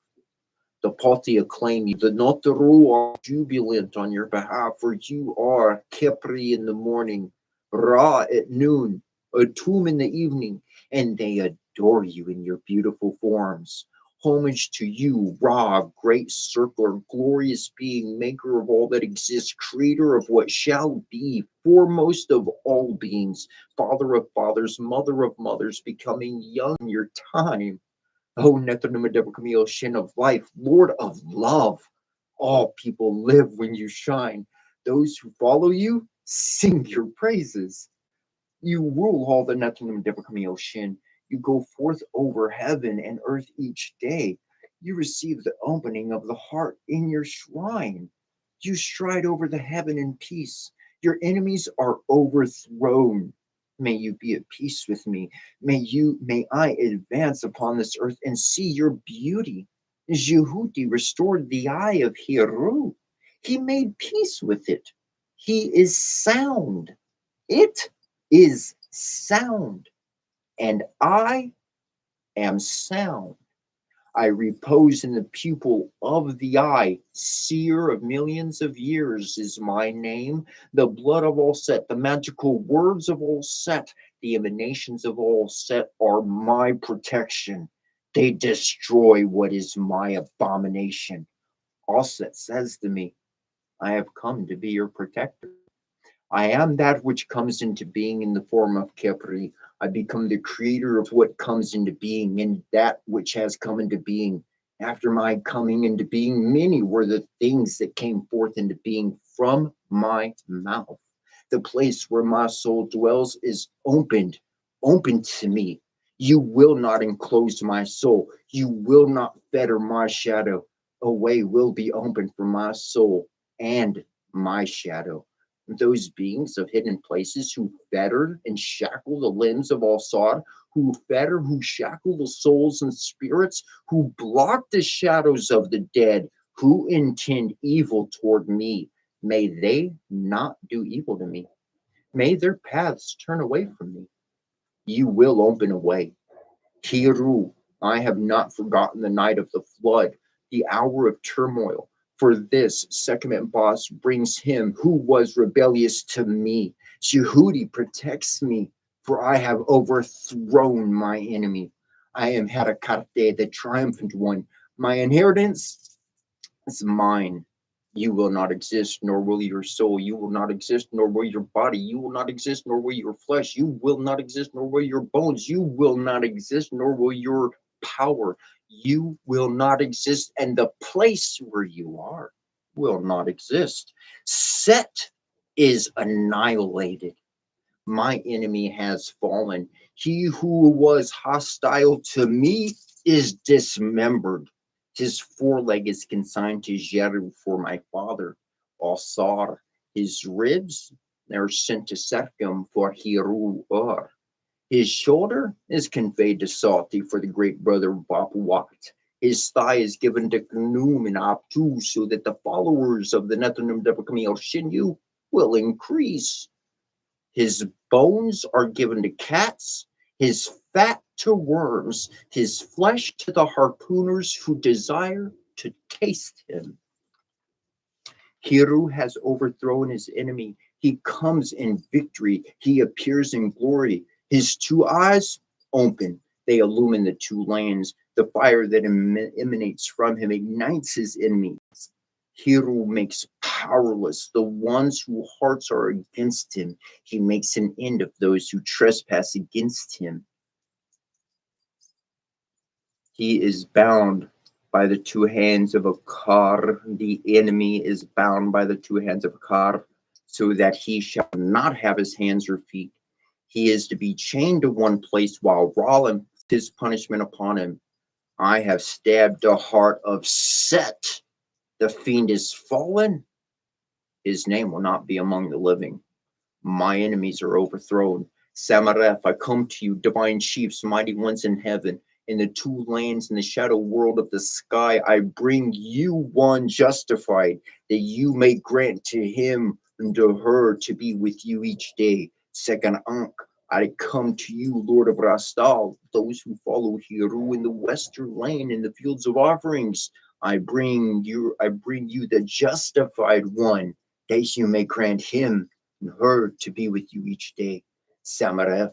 The Pati acclaim you, the Notaru are jubilant on your behalf, for you are Kepri in the morning, Ra at noon, Atum in the evening, and they adore you in your beautiful forms. Homage to you, Ra, great circler, glorious being, maker of all that exists, creator of what shall be, foremost of all beings, father of fathers, mother of mothers, becoming young in your time. Oh, Netanumadabakamil, Shin of life, Lord of love. All people live when you shine. Those who follow you sing your praises. You rule all the Netanumadabakamil Shin. You go forth over heaven and earth each day. You receive the opening of the heart in your shrine. You stride over the heaven in peace. Your enemies are overthrown. May you be at peace with me. May I advance upon this earth and see your beauty. Jehuti restored the eye of Hiru. He made peace with it. He is sound. It is sound, and I am sound. I repose in the pupil of the eye. Seer of millions of years is my name. The blood of all Set, the magical words of all Set, the emanations of all Set are my protection. They destroy what is my abomination. All Set says to me, I have come to be your protector. I am that which comes into being in the form of Kepri. I become the creator of what comes into being, and that which has come into being After my coming into being, many were the things that came forth into being from my mouth. The place where my soul dwells is open to me. You will not enclose my soul. You will not fetter my shadow. A way will be open for my soul and my shadow. Those beings of hidden places who fetter and shackle the limbs of all sod, who fetter, who shackle the souls and spirits, who block the shadows of the dead, who intend evil toward me. May they not do evil to me. May their paths turn away from me. You will open a way. Kiru, I have not forgotten the night of the flood, the hour of turmoil. For this, Sekhmet boss brings him who was rebellious to me. Shehudi protects me, for I have overthrown my enemy. I am Harakarte, the triumphant one. My inheritance is mine. You will not exist, nor will your soul. You will not exist, nor will your body. You will not exist, nor will your flesh. You will not exist, nor will your bones. You will not exist, nor will your power. You will not exist, and the place where you are will not exist. Set is annihilated. My enemy has fallen. He who was hostile to me is dismembered. His foreleg is consigned to Jeru for my father, Alsar. His ribs are sent to Sechem for Hiru Ur. His shoulder is conveyed to Salti for the great brother Bapuat. His thigh is given to Knum and Abtu so that the followers of the Nethanim Debakami Shinu will increase. His bones are given to cats, his fat to worms, his flesh to the harpooners who desire to taste him. Hiru has overthrown his enemy. He comes in victory. He appears in glory. His two eyes open. They illumine the two lands. The fire that emanates from him ignites his enemies. Hiru makes powerless the ones whose hearts are against him. He makes an end of those who trespass against him. He is bound by the two hands of Akar. The enemy is bound by the two hands of Akar, so that he shall not have his hands or feet. He is to be chained to one place while Ra puts his punishment upon him. I have stabbed the heart of Set. The fiend is fallen. His name will not be among the living. My enemies are overthrown. Samareph, I come to you, divine chiefs, mighty ones in heaven. In the two lands, in the shadow world of the sky, I bring you one justified, that you may grant to him and to her to be with you each day. Second Ankh, I come to you, Lord of Rastal, those who follow Hiru in the western lane in the fields of offerings. I bring you the justified one, that you may grant him and her to be with you each day. Samareph,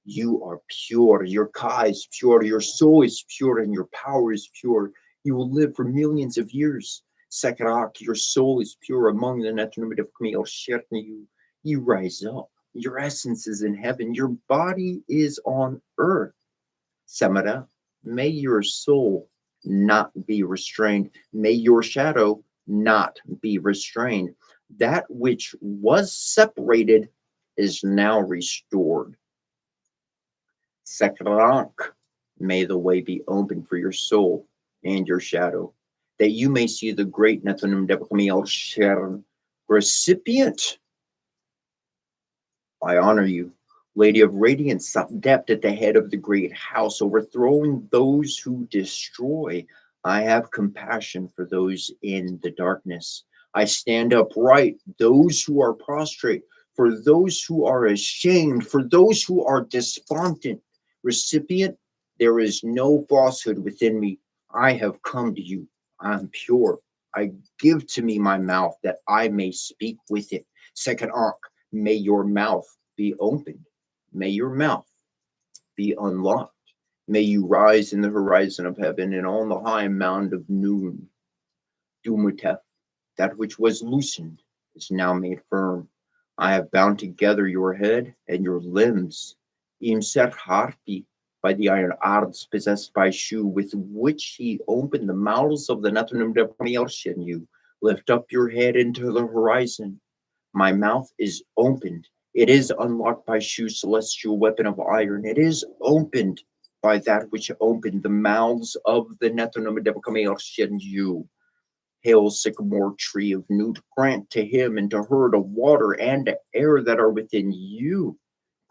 you are pure, your Ka is pure, your soul is pure, and your power is pure. You will live for millions of years. Sekarak, your soul is pure among the Netanumid of Kmil Sherni. You rise up. Your essence is in heaven. Your body is on earth. Samara, may your soul not be restrained. May your shadow not be restrained. That which was separated is now restored. Sekrank, may the way be open for your soul and your shadow, that you may see the great Nethanim Debakamiel Sharon recipient. I honor you, Lady of Radiance, depth at the head of the great house, overthrowing those who destroy. I have compassion for those in the darkness. I stand upright, those who are prostrate, for those who are ashamed, for those who are despondent. Recipient, there is no falsehood within me. I have come to you. I am pure. I give to me my mouth that I may speak with it. Second arc, may your mouth be opened. May your mouth be unlocked. May you rise in the horizon of heaven and on the high mound of noon. Dumutef, that which was loosened is now made firm. I have bound together your head and your limbs. Imser harpi, by the iron arts possessed by Shu, with which he opened the mouths of the Nathanim Deparmielshin. You lift up your head into the horizon. My mouth is opened. It is unlocked by Shu's celestial weapon of iron. It is opened by that which opened the mouths of the Nathanim Deparmielshin. You hail sycamore tree of Newt, grant to him and to her the water and the air that are within you.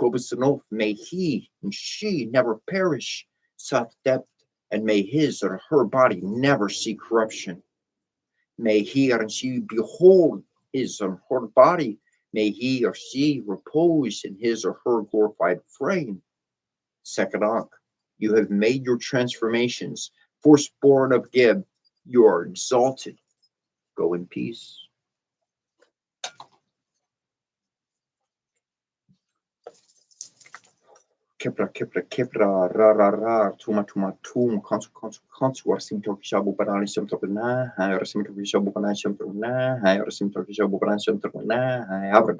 Kobusanof, may he and she never perish, South depth, and may his or her body never see corruption. May he or she behold his or her body, may he or she repose in his or her glorified frame. Second Ankh, you have made your transformations, firstborn of Geb, you are exalted. Go in peace. Kepra, ra, tuma, consu, arsim shabu banani sim tokna, arsim shabu banani sim tokna, arsim shabu banani sim tokna, abra.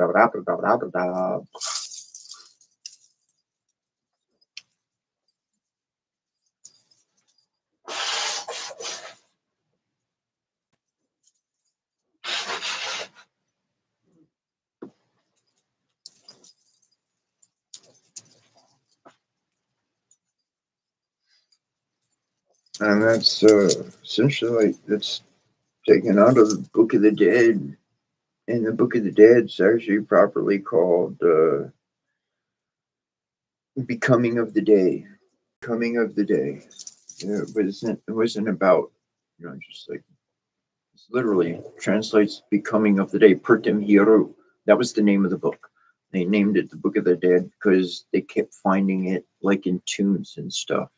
And that's essentially like that's taken out of the Book of the Dead. And the Book of the Dead is actually properly called Becoming of the Day. Coming of the Day. It wasn't about, just like, it's literally translates Becoming of the Day. Pertem Hieru. That was the name of the book. They named it the Book of the Dead because they kept finding it like in tombs and stuff.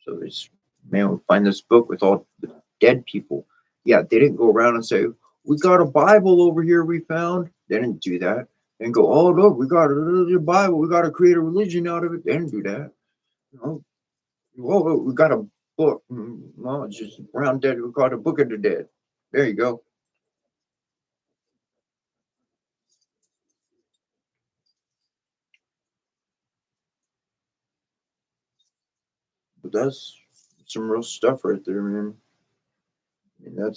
So this man would find this book with all the dead people. Yeah, they didn't go around and say, we got a Bible over here we found. They didn't do that. And go, oh, look, we got a Bible. We got to create a religion out of it. They didn't do that. Whoa, we got a book. Well, it's just brown dead. We got a Book of the Dead. There you go. But that's some real stuff right there, man. I mean,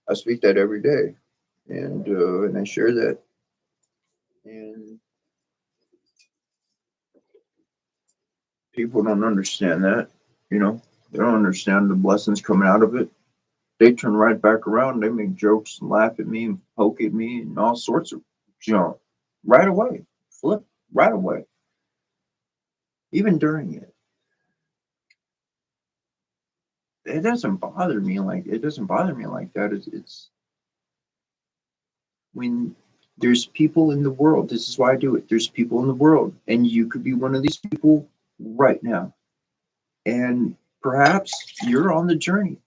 I speak that every day, and I share that, and people don't understand that. They don't understand the blessings coming out of it. They turn right back around. They make jokes and laugh at me and poke at me and all sorts of junk right away. Flip right away, even during it. It doesn't bother me like that. It's when there's people in the world. This is why I do it. There's people in the world, and you could be one of these people right now. And perhaps you're on the journey.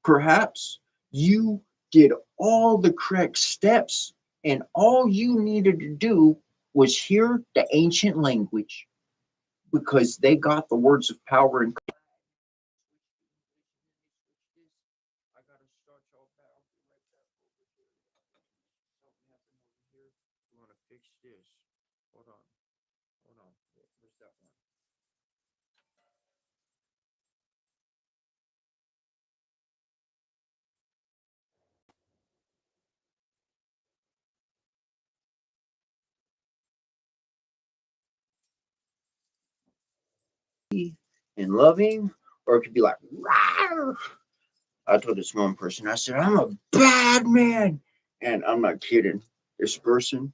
Perhaps you did all the correct steps, and all you needed to do was hear the ancient language because they got the words of power and. I gotta start y'all back. I'll be right back over here. Something happened over here. We want to fix this. Hold on. Where's that one? And loving, or it could be like, rawr. I told this one person, I said, I'm a bad man. And I'm not kidding. This person,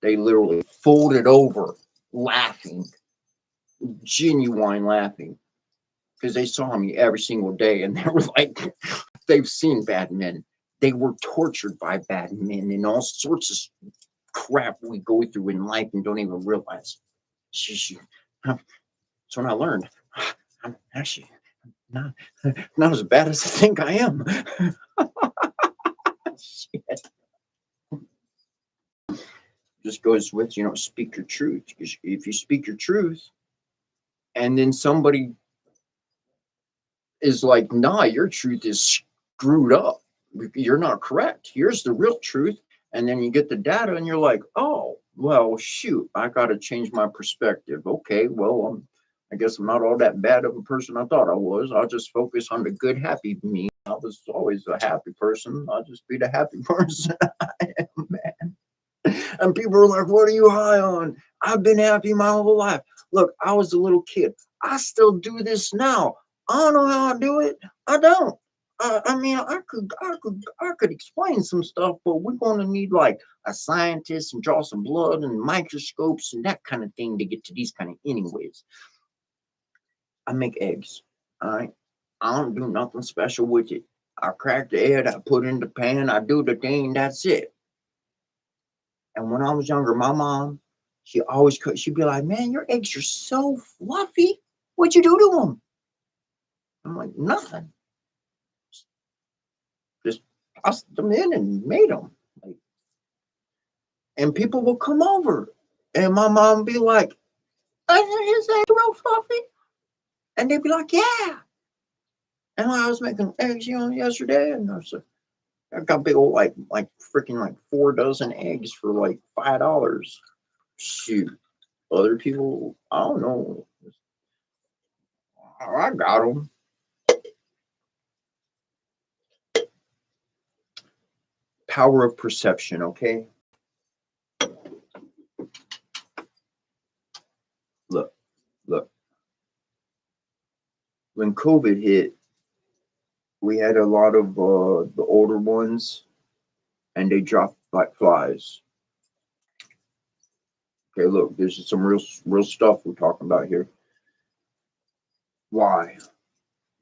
they literally folded over laughing, genuine laughing, because they saw me every single day and they were like, they've seen bad men. They were tortured by bad men and all sorts of crap we go through in life and don't even realize. So when I learned, I'm actually not as bad as I think I am. Shit. Just goes with, speak your truth. If you speak your truth and then somebody is like, nah, your truth is screwed up. You're not correct. Here's the real truth. And then you get the data and you're like, oh, well, shoot, I got to change my perspective. Okay, well, I guess I'm not all that bad of a person I thought I was. I'll just focus on the good, happy me. I was always a happy person. I'll just be the happy person I am, man. And people are like, what are you high on? I've been happy my whole life. Look, I was a little kid. I still do this now. I don't know how I do it. I don't. I mean, I could explain some stuff, but we're going to need like a scientist and draw some blood and microscopes and that kind of thing to get to these kind of anyways. I make eggs. All right. I don't do nothing special with it. I crack the egg, I put it in the pan, I do the thing, that's it. And when I was younger, my mom, she always could, she'd be like, man, your eggs are so fluffy. What'd you do to them? I'm like, nothing. Just tossed them in and made them. Like, and people will come over and my mom would be like, is that real fluffy? And they'd be like, yeah. And I was making eggs, yesterday, and I was like, I got big old like freaking like 4 dozen eggs for like $5. Shoot, other people, I don't know. I got them. Power of perception. Okay, look, look. When COVID hit, we had a lot of the older ones, and they dropped like flies. Okay, look, this is some real stuff we're talking about here. Why?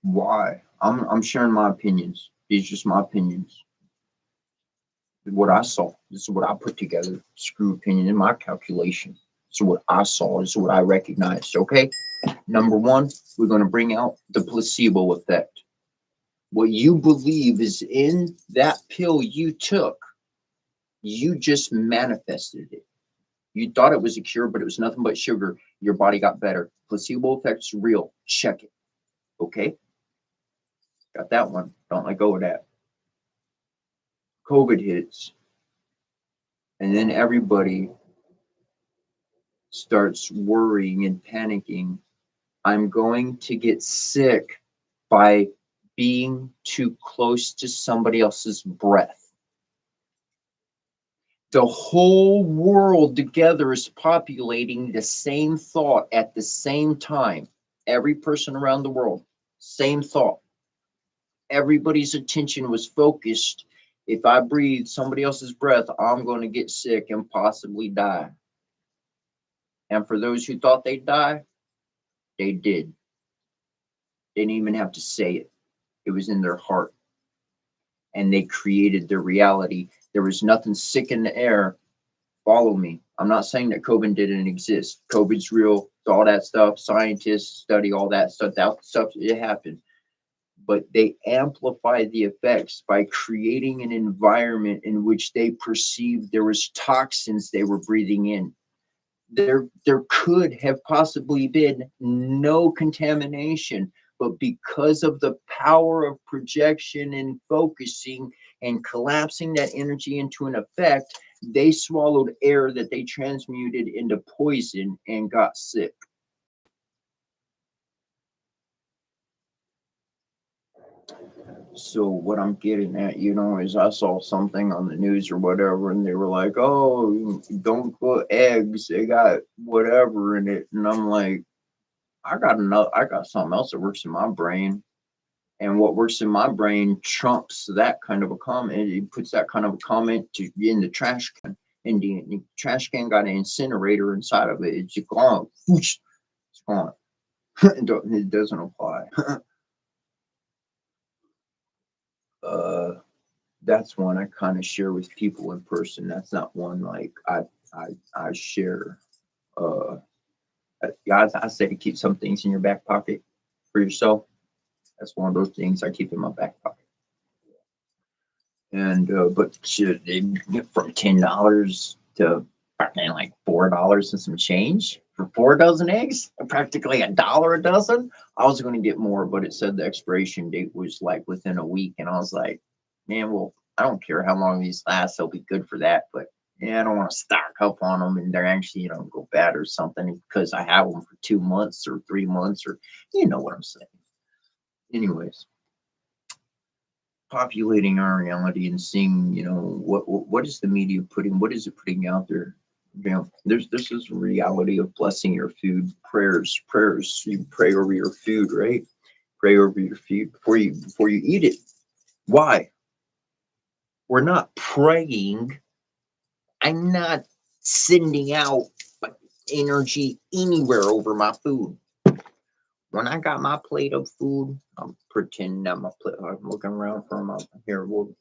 Why? I'm sharing my opinions. These are just my opinions. What I saw. This is what I put together. Screw opinion in my calculation. This is what I saw. This is what I recognized. Okay. Number one, we're going to bring out the placebo effect. What you believe is in that pill you took, you just manifested it. You thought it was a cure, but it was nothing but sugar. Your body got better. Placebo effect's real. Check it. Okay. Got that one. Don't let go of that. COVID hits. And then everybody starts worrying and panicking. I'm going to get sick by being too close to somebody else's breath. The whole world together is populating the same thought at the same time. Every person around the world, same thought. Everybody's attention was focused. If I breathe somebody else's breath, I'm going to get sick and possibly die. And for those who thought they'd die, they did. They didn't even have to say it. It was in their heart. And they created their reality. There was nothing sick in the air. Follow me. I'm not saying that COVID didn't exist. COVID's real, all that stuff. Scientists study all that stuff. That stuff, it happened. But they amplified the effects by creating an environment in which they perceived there was toxins they were breathing in. There could have possibly been no contamination, but because of the power of projection and focusing and collapsing that energy into an effect, they swallowed air that they transmuted into poison and got sick. So what I'm getting at, is I saw something on the news or whatever, and they were like, "Oh, don't put eggs; they got whatever in it." And I'm like, I got something else that works in my brain, and what works in my brain trumps that kind of a comment. It puts that kind of a comment in the trash can, and the trash can got an incinerator inside of it. It's gone. Whoosh, it's gone. It doesn't apply. uh, that's one I kind of share with people in person. That's not one like I share. Uh, I say to keep some things in your back pocket for yourself. That's one of those things I keep in my back pocket. And but shit, they get from $10 to fucking like $4 and some change for 4 dozen eggs, practically $1 a dozen. I was going to get more, but it said the expiration date was like within a week, and I was like, man, well, I don't care how long these last; they'll be good for that. But Yeah, I don't want to stock up on them and they're actually, go bad or something because I have them for 2 months or 3 months or you know what I'm saying. Anyways, populating our reality and seeing, what is the media putting, what is it putting out there? There's this reality of blessing your food, prayers. You pray over your food, right? Pray over your food before you eat it. Why? We're not praying. I'm not sending out energy anywhere over my food. When I got my plate of food, I'm pretending I'm looking around for my here. Well,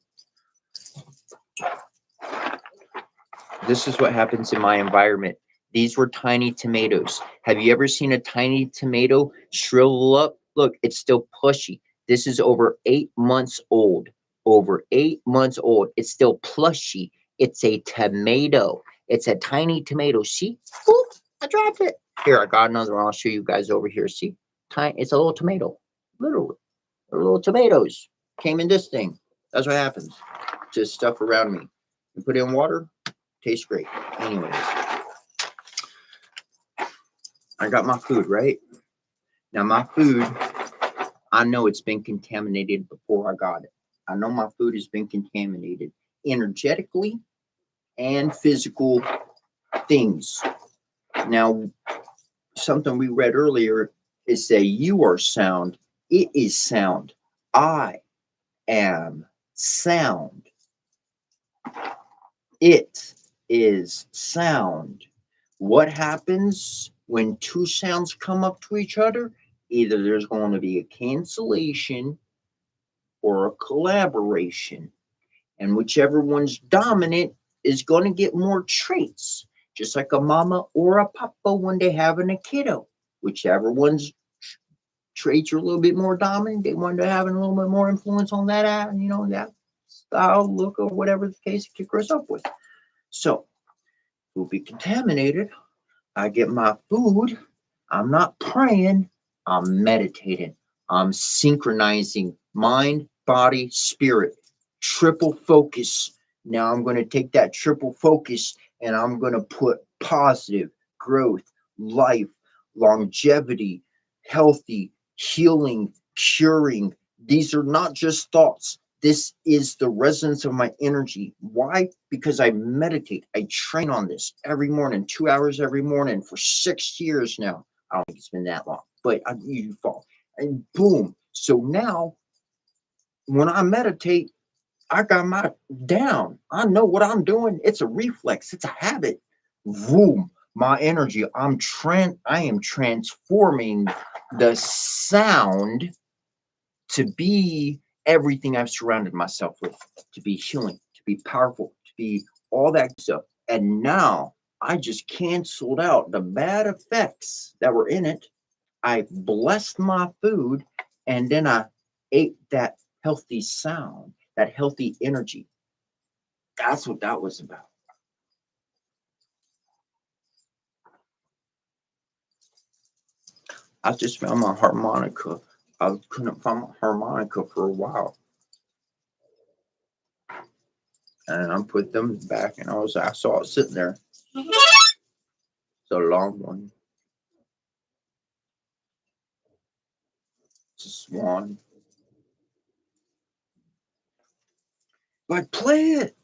this is what happens in my environment. These were tiny tomatoes. Have you ever seen a tiny tomato shrivel up? Look, it's still pushy. This is over 8 months old. Over 8 months old. It's still plushy. It's a tomato. It's a tiny tomato. See? Oop, I dropped it. Here, I got another one. I'll show you guys over here. See? Tiny. It's a little tomato. Literally. They're little tomatoes. Came in this thing. That's what happens. Just stuff around me. You put in water, tastes great. Anyways, I got my food, right? Now my food, I know it's been contaminated before I got it. I know my food has been contaminated energetically and physical things. Now, something we read earlier is say you are sound. It is sound. I am sound. It is sound. What happens when two sounds come up to each other? Either there's going to be a cancellation or a collaboration. And whichever one's dominant is going to get more traits, just like a mama or a papa when they having a kiddo. Whichever one's traits are a little bit more dominant, they want to have a little bit more influence on that, that style, look, or whatever the case it grows up with. So, will be contaminated. I get my food. I'm not praying. I'm meditating. I'm synchronizing mind, body, spirit. Triple focus. Now I'm going to take that triple focus and I'm going to put positive growth, life, longevity, healthy, healing, curing. These are not just thoughts. This is the resonance of my energy. Why? Because I meditate. I train on this every morning, 2 hours every morning for 6 years now. I don't think it's been that long, but you fall. And boom. So now when I meditate, I got my down. I know what I'm doing. It's a reflex. It's a habit. Boom. My energy. I am transforming the sound to be everything I've surrounded myself with, to be healing, to be powerful, to be all that stuff. And now I just canceled out the bad effects that were in it. I blessed my food and then I ate that healthy sound, that healthy energy. That's what that was about. I just found my harmonica. I couldn't find my harmonica for a while. And I put them back and I saw it sitting there. It's a long one. It's a swan. Like, play it.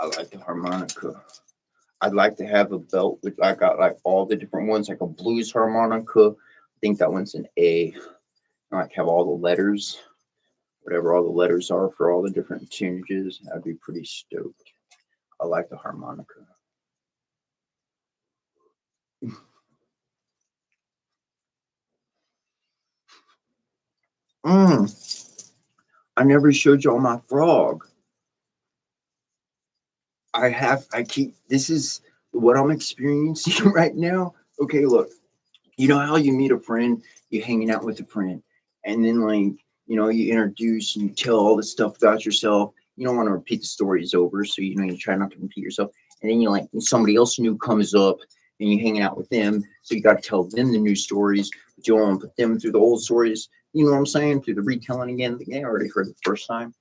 I like the harmonica. I'd like to have a belt with I got like all the different ones, like a blues harmonica. I think that one's an A. I like have all the letters, whatever all the letters are for all the different tunerages. I'd be pretty stoked. I like the harmonica. I never showed y'all my frog. This is what I'm experiencing right now. Okay, look, you know how you meet a friend, you're hanging out with a friend, and then like, you introduce and you tell all this stuff about yourself. You don't want to repeat the stories over, so you try not to repeat yourself. And then somebody else new comes up and you're hanging out with them, so you got to tell them the new stories, but you don't want to put them through the old stories. You know what I'm saying? Through the retelling again. They already heard it the first time.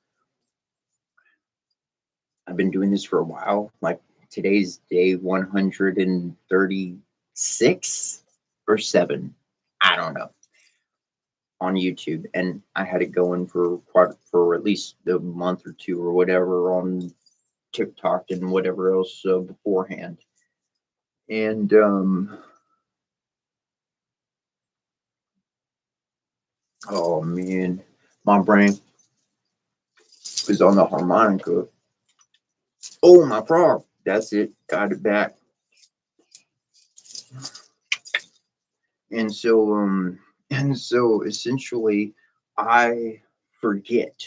I've been doing this for a while. Like today's day 136 or 7. I don't know, on YouTube, and I had it going for at least a month or two or whatever on TikTok and whatever else beforehand. And oh man, my brain is on the harmonica. Oh, my frog. That's it. Got it back. And so essentially I forget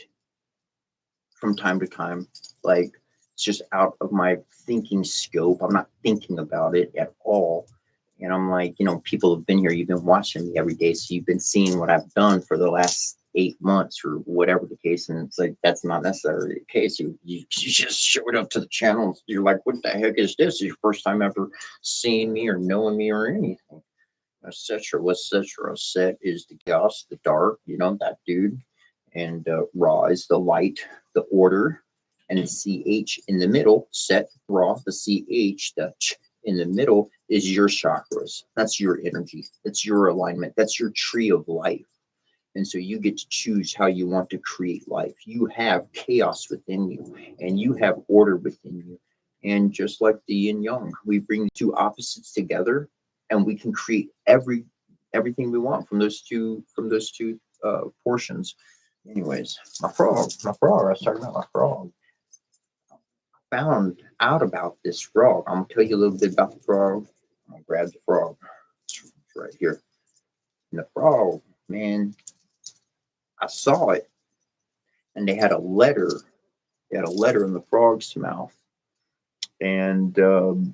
from time to time. Like, it's just out of my thinking scope. I'm not thinking about it at all. And I'm like, people have been here. You've been watching me every day. So you've been seeing what I've done for the last 8 months or whatever the case. And it's like, that's not necessarily the case. You just showed up to the channel. You're like, what the heck is this? It's your first time ever seeing me or knowing me or anything. Etc. What's Cetera? Set is the chaos, the dark, that dude. And Ra is the light, the order, and the CH in the middle. Set, Ra, the CH, the ch in the middle is your chakras. That's your energy. That's your alignment. That's your tree of life. And so you get to choose how you want to create life. You have chaos within you, and you have order within you. And just like the yin yang, we bring two opposites together, and we can create everything we want from those two portions. Anyways, my frog. I was talking about my frog. Found out about this frog. I'm gonna tell you a little bit about the frog. I'm gonna grab the frog. It's right here. And the frog, man, I saw it, and they had a letter. They had a letter in the frog's mouth, and the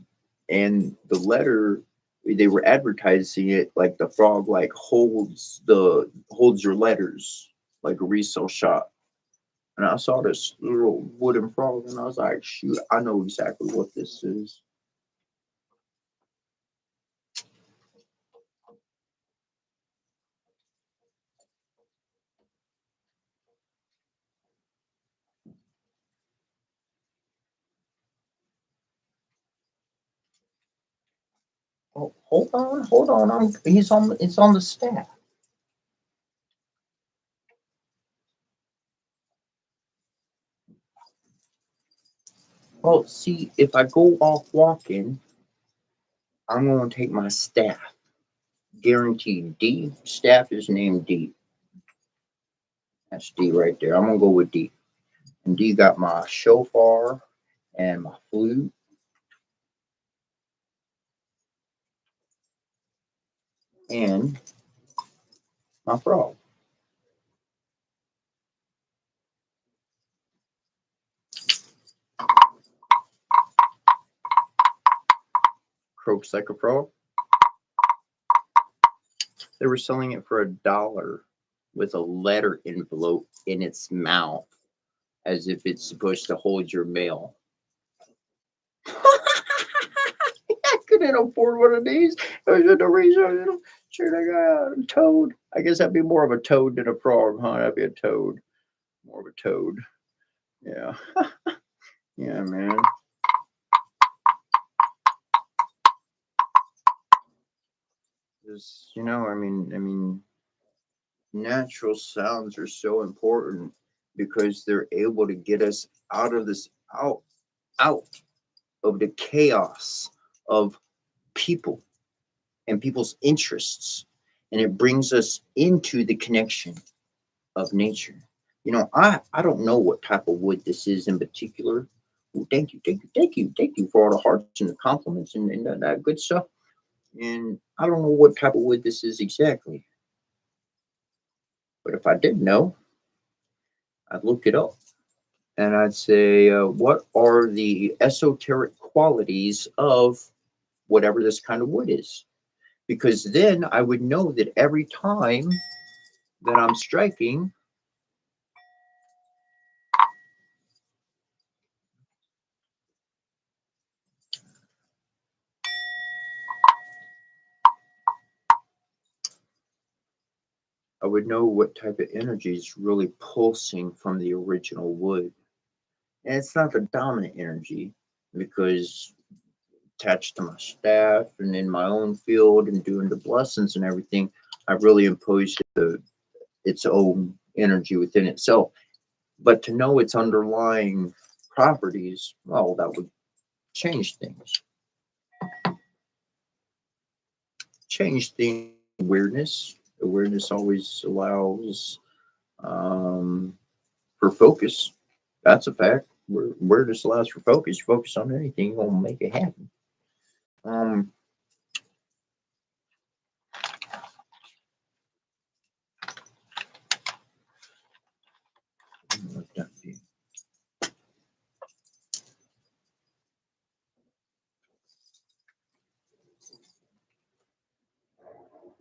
letter, they were advertising it like the frog like holds your letters like a resale shop. And I saw this little wooden frog, and I was like, shoot, I know exactly what this is. Oh, hold on. It's on the staff. Well, see, if I go off walking, I'm gonna take my staff. Guaranteed. D, staff is named D. That's D right there. I'm gonna go with D. And D got my shofar and my flute. And my frog. Croaks like a frog. They were selling it for $1 with a letter envelope in its mouth, as if it's supposed to hold your mail. I couldn't afford one of these. I was in the reason, sure, I got a toad. I guess that'd be more of a toad than a frog, huh? That'd be a toad. More of a toad. Yeah. Yeah, man. Just, natural sounds are so important because they're able to get us out of this, out of the chaos of people and people's interests, and it brings us into the connection of nature. I don't know what type of wood this is in particular. Well, thank you for all the hearts and the compliments and that good stuff. And I don't know what type of wood this is exactly, But if I didn't know, I'd look it up and I'd say, what are the esoteric qualities of whatever this kind of wood is? Because then I would know that every time that I'm striking, I would know what type of energy is really pulsing from the original wood. And it's not the dominant energy because attached to my staff and in my own field and doing the blessings and everything, I've really imposed its own energy within itself. But to know its underlying properties, well, that would change things. Change things. Awareness. Awareness always allows for focus. That's a fact. Awareness allows for focus. Focus on anything, you're gonna make it happen. Um, what that be?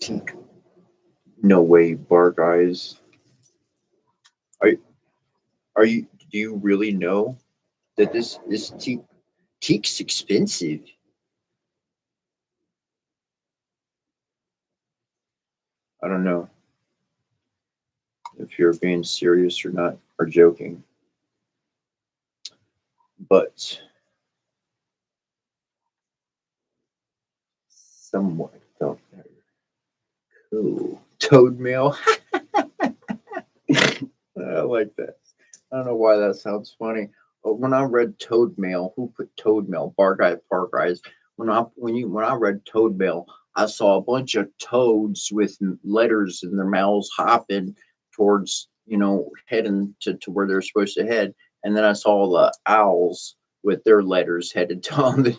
Teak. No way, bar guys. Are are you? Do you really know that this teak's expensive? I don't know if you're being serious or not or joking, but somewhat felt better. Cool. Toad mail. I like that. I don't know why that sounds funny. But when I read Toad Mail, who put Toad Mail? Bar guy, Park guys. When I read Toad Mail, I saw a bunch of toads with letters in their mouths hopping towards, heading to where they're supposed to head. And then I saw the owls with their letters headed down.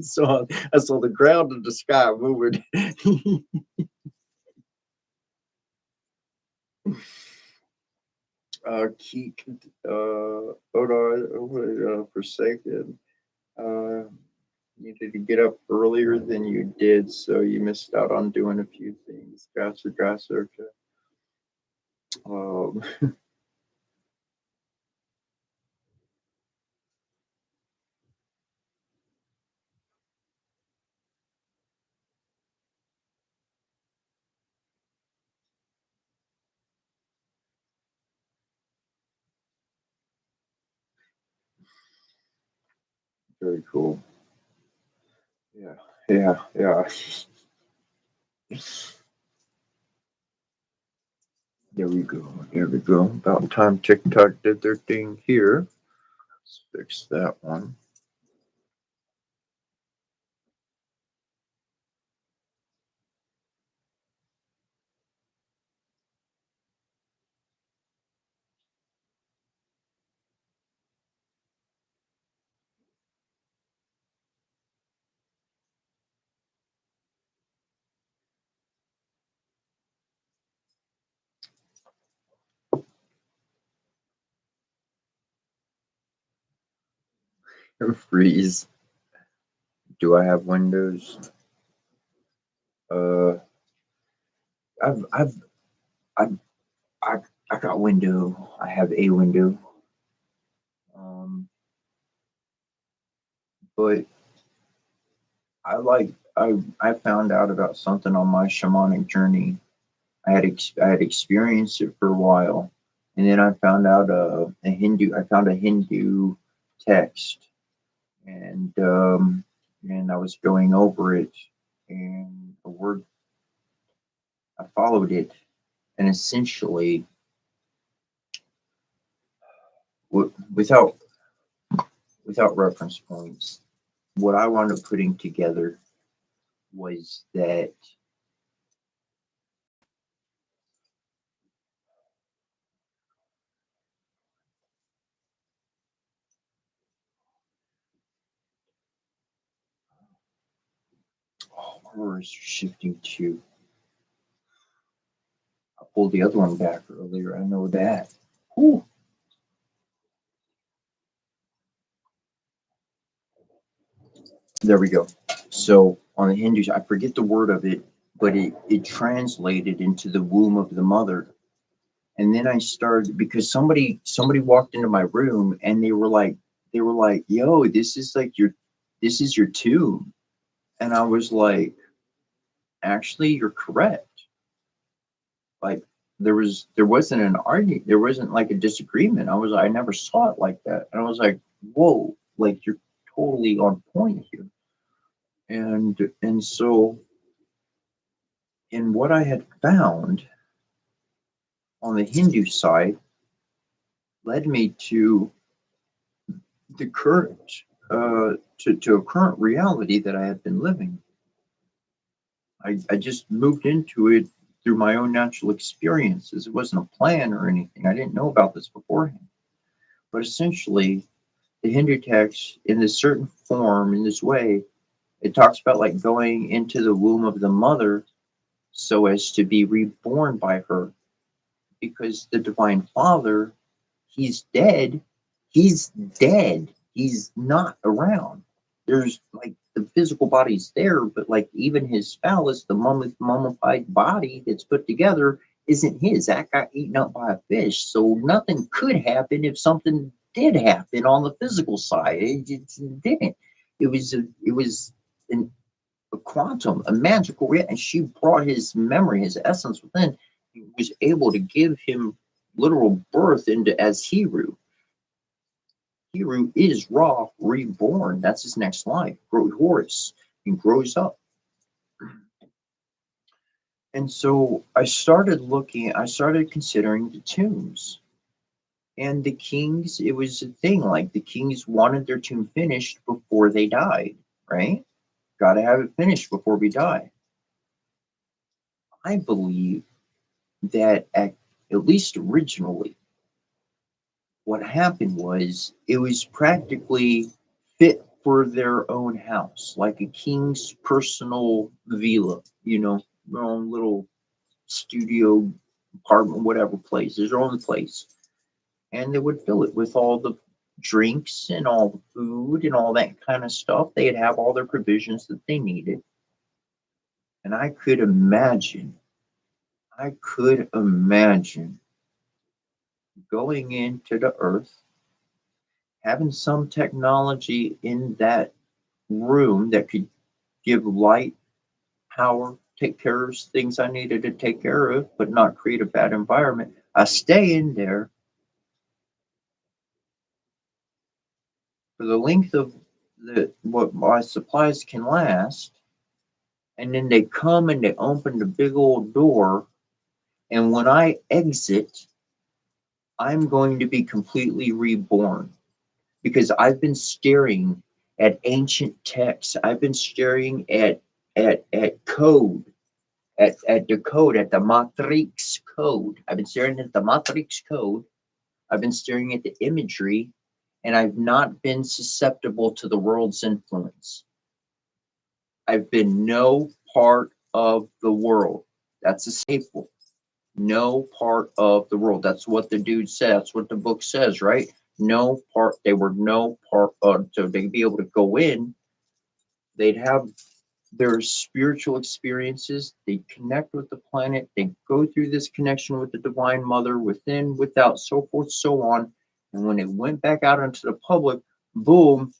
So I saw the ground and the sky moving. Keek, hold on, Forsaken. Uh, needed to get up earlier than you did, so you missed out on doing a few things. Gotcha. Okay. Um, very cool. Yeah. There we go. About time TikTok did their thing here. Let's fix that one. Freeze. Do I have Windows? Uh, I've, I've, I've, I got window. I have a window. Um, but I found out about something on my shamanic journey. I had experienced it for a while, and then I found out a Hindu. I found a Hindu text, and I was going over it, and a word I followed it, and essentially, without reference points, what I wound up putting together was that we're shifting to pulled the other one back earlier. I know that. Whew. There we go. So on the Hindus, I forget the word of it, but it translated into the womb of the mother. And then I started because somebody walked into my room and they were like, yo, this is your tomb. And I was like, actually, you're correct. Like there wasn't an argument, there wasn't like a disagreement. I never saw it like that. And I was like, whoa, like you're totally on point here. And so in what I had found on the Hindu side led me to the current to a current reality that I had been living. I just moved into it through my own natural experiences. It wasn't a plan or anything. I didn't know about this beforehand. But essentially, the Hindu text, in this certain form, in this way, it talks about like going into the womb of the mother so as to be reborn by her. Because the Divine Father, he's dead. He's dead. He's not around. There's like the physical body's there, but like even his phallus, the mummified body that's put together, isn't his. That got eaten up by a fish. So nothing could happen if something did happen on the physical side. It didn't. It was a quantum, a magical and she brought his memory, his essence within. He was able to give him literal birth into as Heru. Heru is Ra reborn. That's his next life. Horus. He grows up. And so I started considering the tombs. And the kings, it was a thing like the kings wanted their tomb finished before they died, right? Got to have it finished before we die. I believe that at least originally, what happened was it was practically fit for their own house, like a king's personal villa, their own little studio, apartment, whatever place, their own place. And they would fill it with all the drinks and all the food and all that kind of stuff. They'd have all their provisions that they needed. And I could imagine going into the earth, having some technology in that room that could give light, power, take care of things I needed to take care of, but not create a bad environment. I stay in there for the length of what my supplies can last, and then they come and they open the big old door, and when I exit, I'm going to be completely reborn because I've been staring at ancient texts. I've been staring at code, at the code, at the matrix code. I've been staring at the matrix code. I've been staring at the imagery, and I've not been susceptible to the world's influence. I've been no part of the world. That's a staple. No part of the world. That's what the dude says. That's what the book says, right? No part. They were no part of. So they'd be able to go in. They'd have their spiritual experiences. They connect with the planet. They go through this connection with the Divine Mother, within, without, so forth, so on. And when it went back out into the public, boom,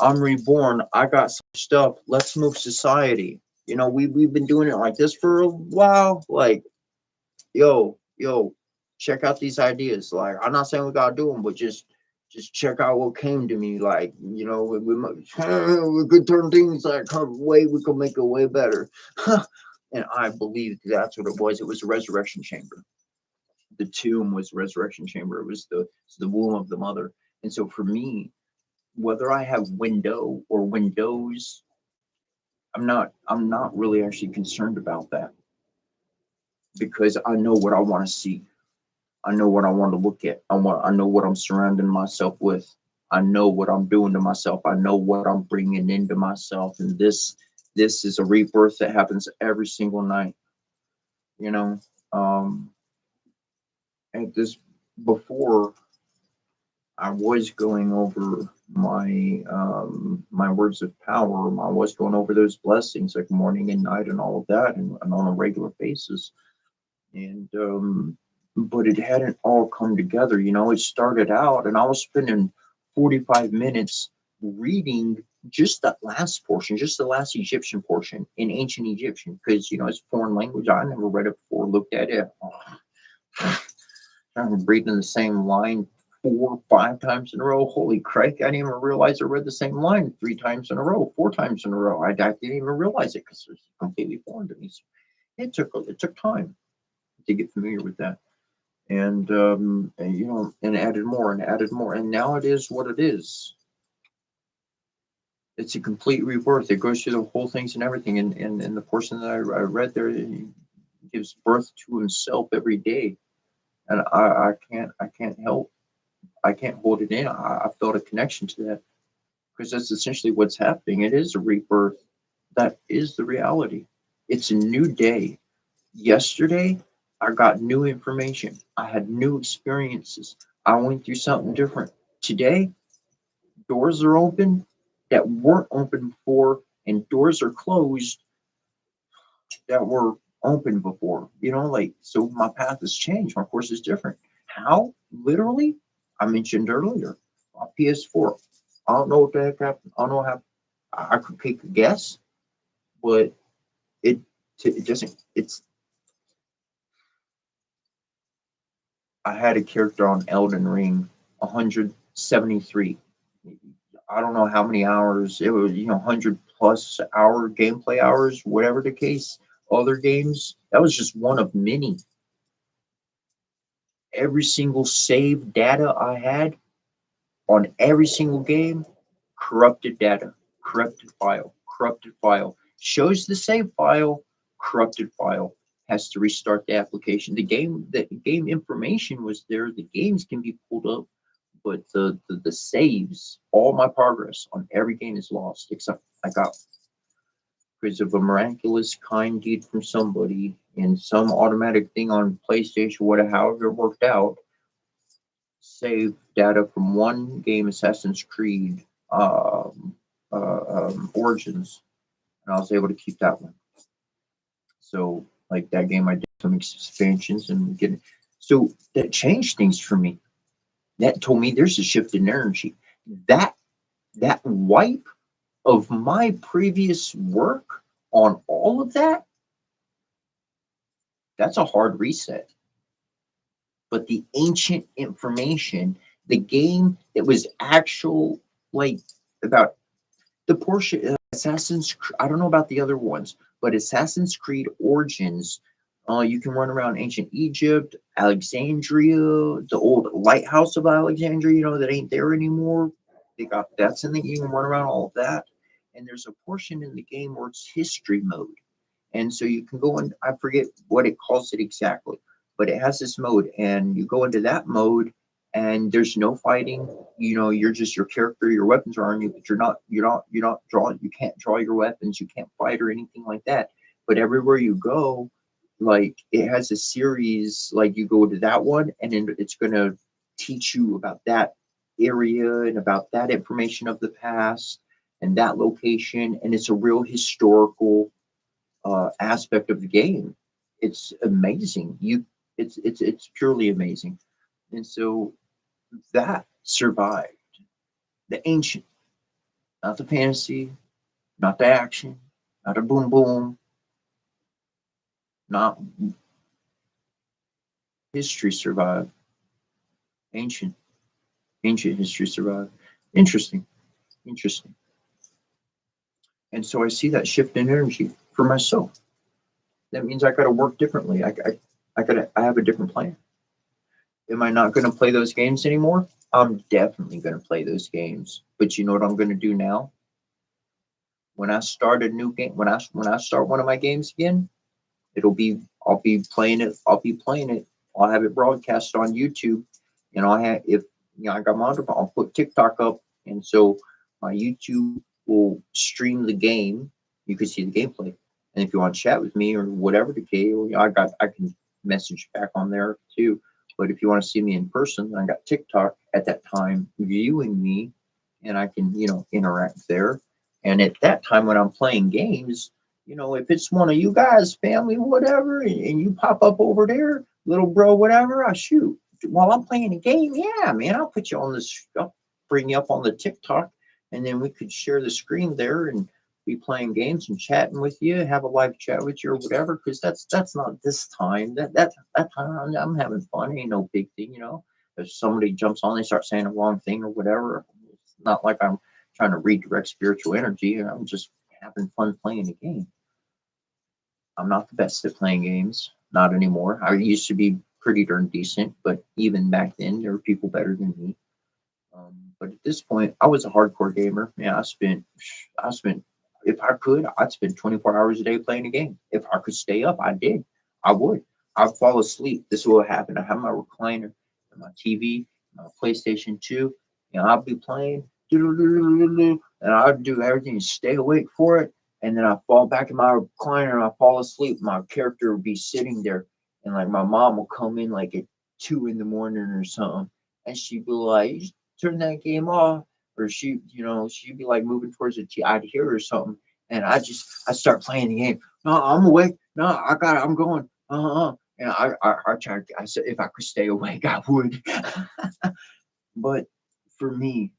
I'm reborn. I got some stuff. Let's move society. We've been doing it like this for a while. Like, yo, check out these ideas. Like, I'm not saying we gotta do them, but just check out what came to me. Like, we could turn things like way, we could make it way better. And I believe that's what it was. It was a resurrection chamber. The tomb was a resurrection chamber. It was the womb of the mother. And so for me, whether I have window or windows, I'm not really actually concerned about that because I know what I want to see. I know what I want to look at. I know what I'm surrounding myself with. I know what I'm doing to myself. I know what I'm bringing into myself. And this is a rebirth that happens every single night. You know, um, at this before I was going over my my words of power. I was going over those blessings like morning and night and all of that, and on a regular basis. And but it hadn't all come together. You know, it started out, and I was spending 45 minutes reading just that last portion, just the last Egyptian portion in ancient Egyptian, because you know it's foreign language. I never read it before, looked at it. I'm reading the same line 4 or 5 times in a row. Holy crap! I didn't even realize I read the same line 3 times in a row, 4 times in a row. I didn't even realize it because it's completely foreign to me. So it took time to get familiar with that, and you know, and added more and added more, and now it is what it is. It's a complete rebirth. It goes through the whole things and everything, and the portion that I read there, he gives birth to himself every day, and I can't help. I can't hold it in. I felt a connection to that because that's essentially what's happening. It is a rebirth. That is the reality. It's a new day. Yesterday, I got new information. I had new experiences. I went through something different. Today, doors are open that weren't open before, and doors are closed that were open before. You know, like, so my path has changed. My course is different. How? Literally, I mentioned earlier, my PS4. I don't know what the heck happened. I don't know how. I could take a guess, but it it doesn't. It's I had a character on Elden Ring, 173. I don't know how many hours. It was, you know, 100+ hour gameplay hours, whatever the case. Other games, that was just one of many. Every single save data I had on every single game, corrupted data, corrupted file. Shows the save file, corrupted file. Has to restart the application. The game information was there. The games can be pulled up, but the saves, all my progress on every game is lost except I got because of a miraculous kind deed from somebody and some automatic thing on PlayStation, whatever, however it worked out, save data from one game, Assassin's Creed Origins, and I was able to keep that one. So, like that game, I did some expansions and getting. So that changed things for me. That told me there's a shift in energy. That that wipe of my previous work on all of that, that's a hard reset. But the ancient information, the game that was actual, like about the portion Assassin's I don't know about the other ones, but Assassin's Creed Origins, you can run around ancient Egypt, Alexandria, the old lighthouse of Alexandria, you know, that ain't there anymore. They got that's in the you can run around all of that. And there's a portion in the game where it's history mode. And so you can go in, I forget what it calls it exactly, but it has this mode, and you go into that mode and there's no fighting. You know, you're just your character, your weapons are on you, but you're not drawing, you can't draw your weapons, you can't fight or anything like that. But everywhere you go, like it has a series, like you go to that one and then it's gonna teach you about that area and about that information of the past and that location, and it's a real historical aspect of the game. It's amazing. It's purely amazing, and so that survived. The ancient, not the fantasy, not the action, not a boom boom, not history survived. Ancient, ancient history survived. Interesting, interesting. And so I see that shift in energy for myself. That means I got to work differently. I have a different plan. Am I not going to play those games anymore? I'm definitely going to play those games. But you know what I'm going to do now? When I start a new game, when I start one of my games again, it'll be I'll be playing it. I'll be playing it. I'll have it broadcast on YouTube, and I'll have if you know I got my other, I'll put TikTok up, and so my YouTube will stream the game. You can see the gameplay, and if you want to chat with me or whatever the case, I can message back on there too. But if you want to see me in person, I got TikTok at that time viewing me, and I can, interact there. And at that time when I'm playing games, if it's one of you guys, family, whatever, and you pop up over there, little bro, whatever, I shoot. While I'm playing a game, yeah, man, I'll put you on this, I'll bring you up on the TikTok, and then we could share the screen there and be playing games and chatting with you, have a live chat with you or whatever. Because that's not this time. That time I'm having fun. Ain't no big thing, If somebody jumps on, they start saying the wrong thing or whatever. It's not like I'm trying to redirect spiritual energy. I'm just having fun playing a game. I'm not the best at playing games, not anymore. I used to be pretty darn decent, but even back then, there were people better than me. But at this point, I was a hardcore gamer. Yeah, I spent, if I could, I'd spend 24 hours a day playing a game. If I could stay up, I did. I would. I'd fall asleep. This is what happened. I have my recliner, and my TV, my PlayStation 2, and I'd be playing, and I'd do everything to stay awake for it. And then I fall back in my recliner and I fall asleep. My character would be sitting there, and like my mom will come in like at 2 in the morning or something, and she'd be like, turn that game off. Or she'd be like moving towards the T. I'd hear her or something. And I start playing the game. No, I'm awake. No, I'm going. And I tried, I said, if I could stay awake, I would. But for me,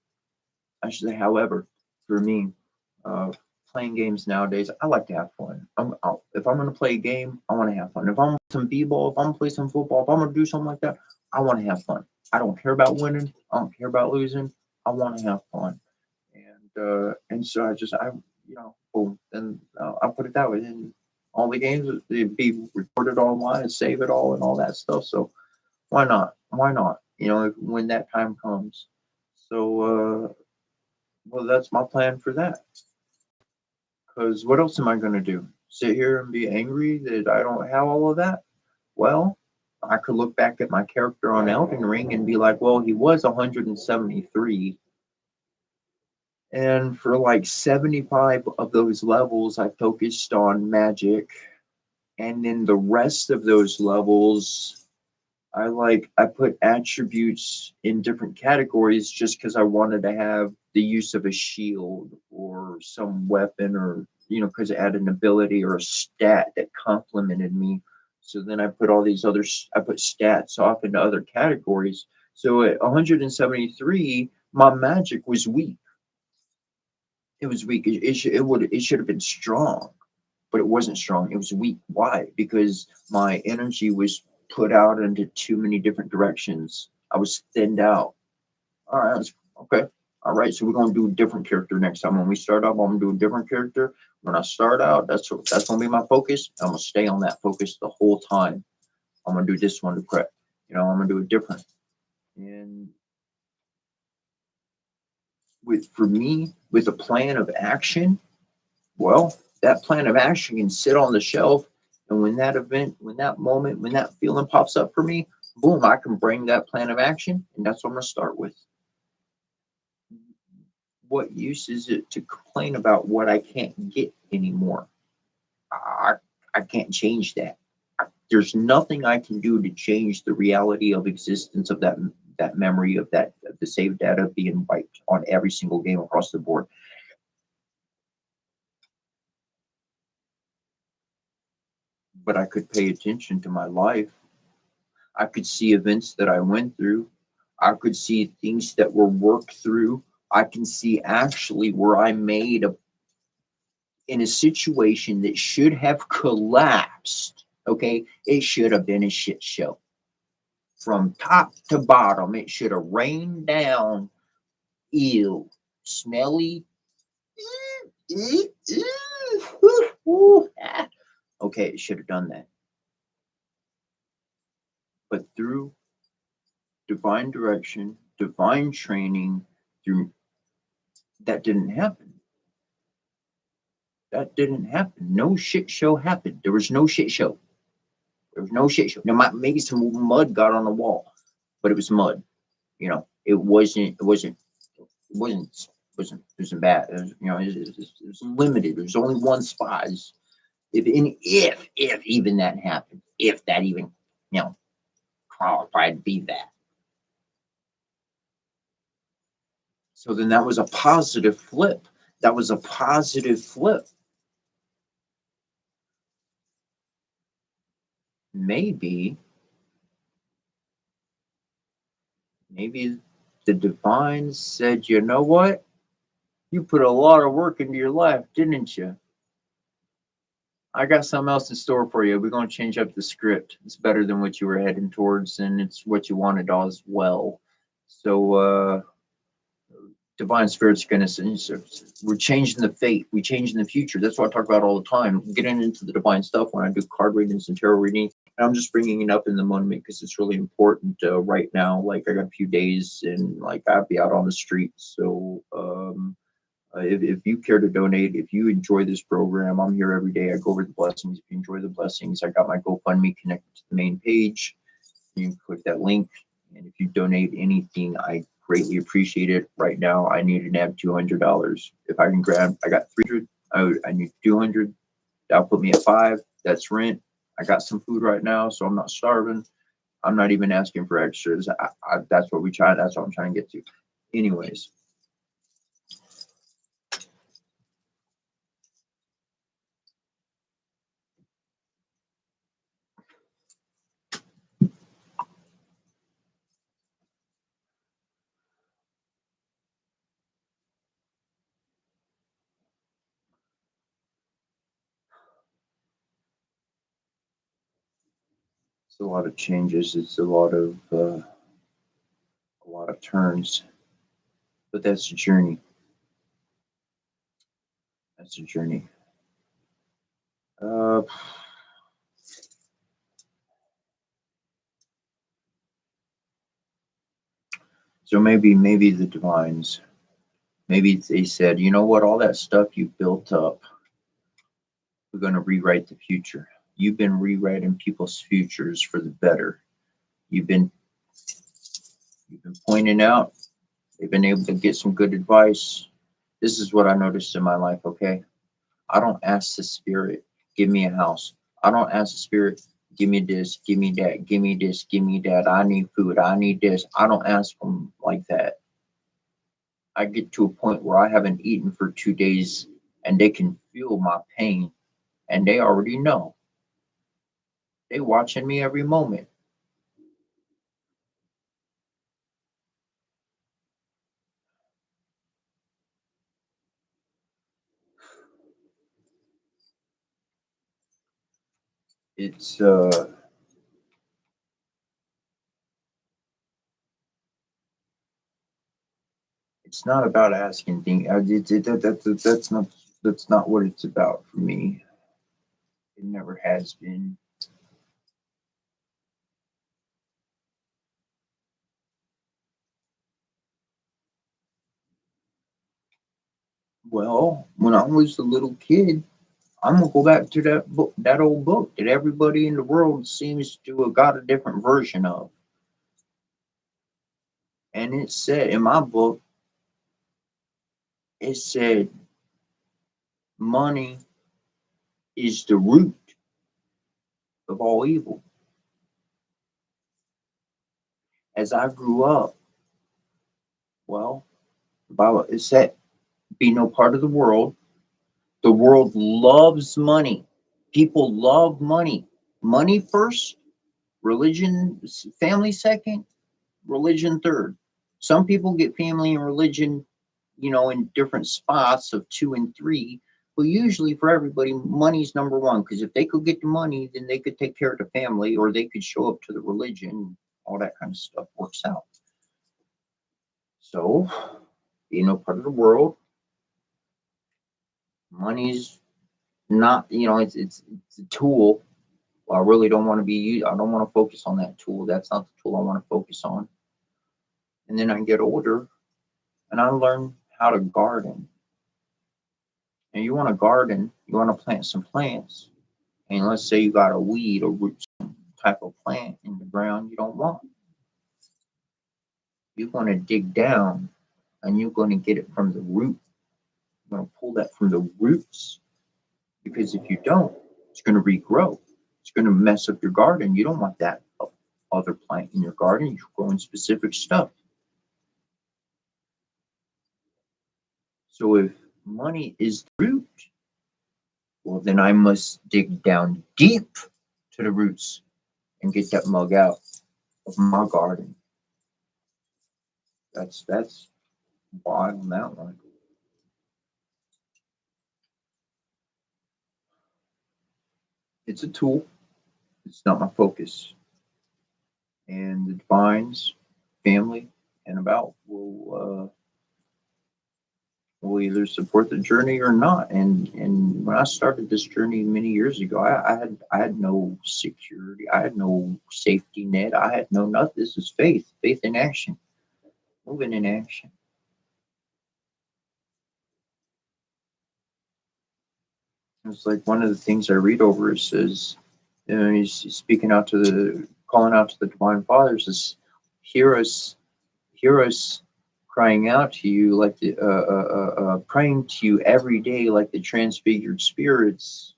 I should say, however, for me, playing games nowadays, I like to have fun. If I'm going to play a game, I want to have fun. If I'm some b-ball, if I'm going to play some football, if I'm going to do something like that, I want to have fun. I don't care about winning. I don't care about losing. I want to have fun. And so boom. And I put it that way. And all the games, they'd be recorded online and save it all and all that stuff. So why not? Why not? When that time comes. So, well, that's my plan for that. Because what else am I going to do? Sit here and be angry that I don't have all of that? Well, I could look back at my character on Elden Ring and be like, well, he was 173. And for like 75 of those levels, I focused on magic. And then the rest of those levels, I put attributes in different categories just because I wanted to have the use of a shield or some weapon, or because it had an ability or a stat that complemented me. So then I put I put stats off into other categories. So at 173, my magic was weak. It was weak. It should have been strong, but it wasn't strong. It was weak. Why? Because my energy was put out into too many different directions. I was thinned out. All right, okay. All right, so we're gonna do a different character next time. When we start up, I'm gonna do a different character. When I start out, that's gonna be my focus. I'm gonna stay on that focus the whole time. I'm gonna do this one to correct. I'm gonna do it different. And for me, with a plan of action, well, that plan of action can sit on the shelf. And when that moment, when that feeling pops up for me, boom, I can bring that plan of action. And that's what I'm going to start with. What use is it to complain about what I can't get anymore? I can't change that. There's nothing I can do to change the reality of existence of that memory of the save data being wiped on every single game across the board. But I could pay attention to my life. I could see events that I went through. I could see things that were worked through. I can see actually where I made in a situation that should have collapsed. Okay, it should have been a shit show from top to bottom. It should have rained down. Ew, smelly. Okay, it should have done that. But through divine direction, divine training, through that didn't happen. That didn't happen. No shit show happened. There was no shit show. There was no shit show. Now, maybe some mud got on the wall, but it was mud. It wasn't bad. It was limited. There's only one spot. If even that happened, if that even, qualified to be that. So then that was a positive flip. That was a positive flip. Maybe the divine said, you know what? You put a lot of work into your life, didn't you? I got something else in store for you. We're going to change up the script. It's better than what you were heading towards, and it's what you wanted as well. So, divine spirit's going to say, we're changing the fate. We're changing the future. That's what I talk about all the time. Getting into the divine stuff when I do card readings and tarot reading. And I'm just bringing it up in the moment because it's really important right now. Like I got a few days and like I'll be out on the street. So, if you care to donate, if you enjoy this program, I'm here every day. I go over the blessings. If you enjoy the blessings, I got my GoFundMe connected to the main page. You can click that link. And if you donate anything, I greatly appreciate it. Right now, I need to have $200. If I can grab, I got 300. I need 200. That'll put me at 5. That's rent. I got some food right now, so I'm not starving. I'm not even asking for extras. That's what we try. That's what I'm trying to get to. Anyways. It's a lot of changes. It's a lot of turns, but that's the journey. That's the journey. Uh, so maybe the divines, maybe they said, you know what, all that stuff you built up, we're going to rewrite the future. You've been rewriting people's futures for the better. You've been pointing out. They've been able to get some good advice. This is what I noticed in my life. Okay, I don't ask the spirit, give me a house. I don't ask the spirit, give me this, give me that, give me this, give me that. I need food. I need this. I don't ask them like that. I get to a point where I haven't eaten for 2 days and they can feel my pain and they already know. They watching me every moment. It's not about asking things. That's not what it's about for me. It never has been. Well, when I was a little kid, I'm gonna go back to that book, that old book that everybody in the world seems to have got a different version of. And it said in my book, it said money is the root of all evil. As I grew up, well, the Bible it said, be no part of the world. The world loves money. People love money. Money first, religion, family second, religion third. Some people get family and religion, in different spots of 2 and 3. But usually for everybody, money's number one. Because if they could get the money, then they could take care of the family or they could show up to the religion. All that kind of stuff works out. So, part of the world, money's not, it's a tool. Well, I really don't want to be, I don't want to focus on that tool. That's not the tool I want to focus on. And then I get older and I learn how to garden. And you want to garden, you want to plant some plants. And let's say you got a weed or root, some type of plant in the ground you don't want. You're going to dig down and you're going to get it from the root. You're going to pull that from the roots. Because if you don't, it's going to regrow. It's going to mess up your garden. You don't want that. other plant in your garden, you're growing specific stuff. So if money is the root, well, then I must dig down deep to the roots and get that mug out of my garden. That's why on that one. It's a tool. It's not my focus. And the divines, family, and about will either support the journey or not. And when I started this journey many years ago, I had no security. I had no safety net. I had no nothing. This is faith in action, moving in action. It's like one of the things I read over, it says, you know, he's speaking out to calling out to the divine fathers, is hear us, hear us crying out to you like the praying to you every day like the transfigured spirits.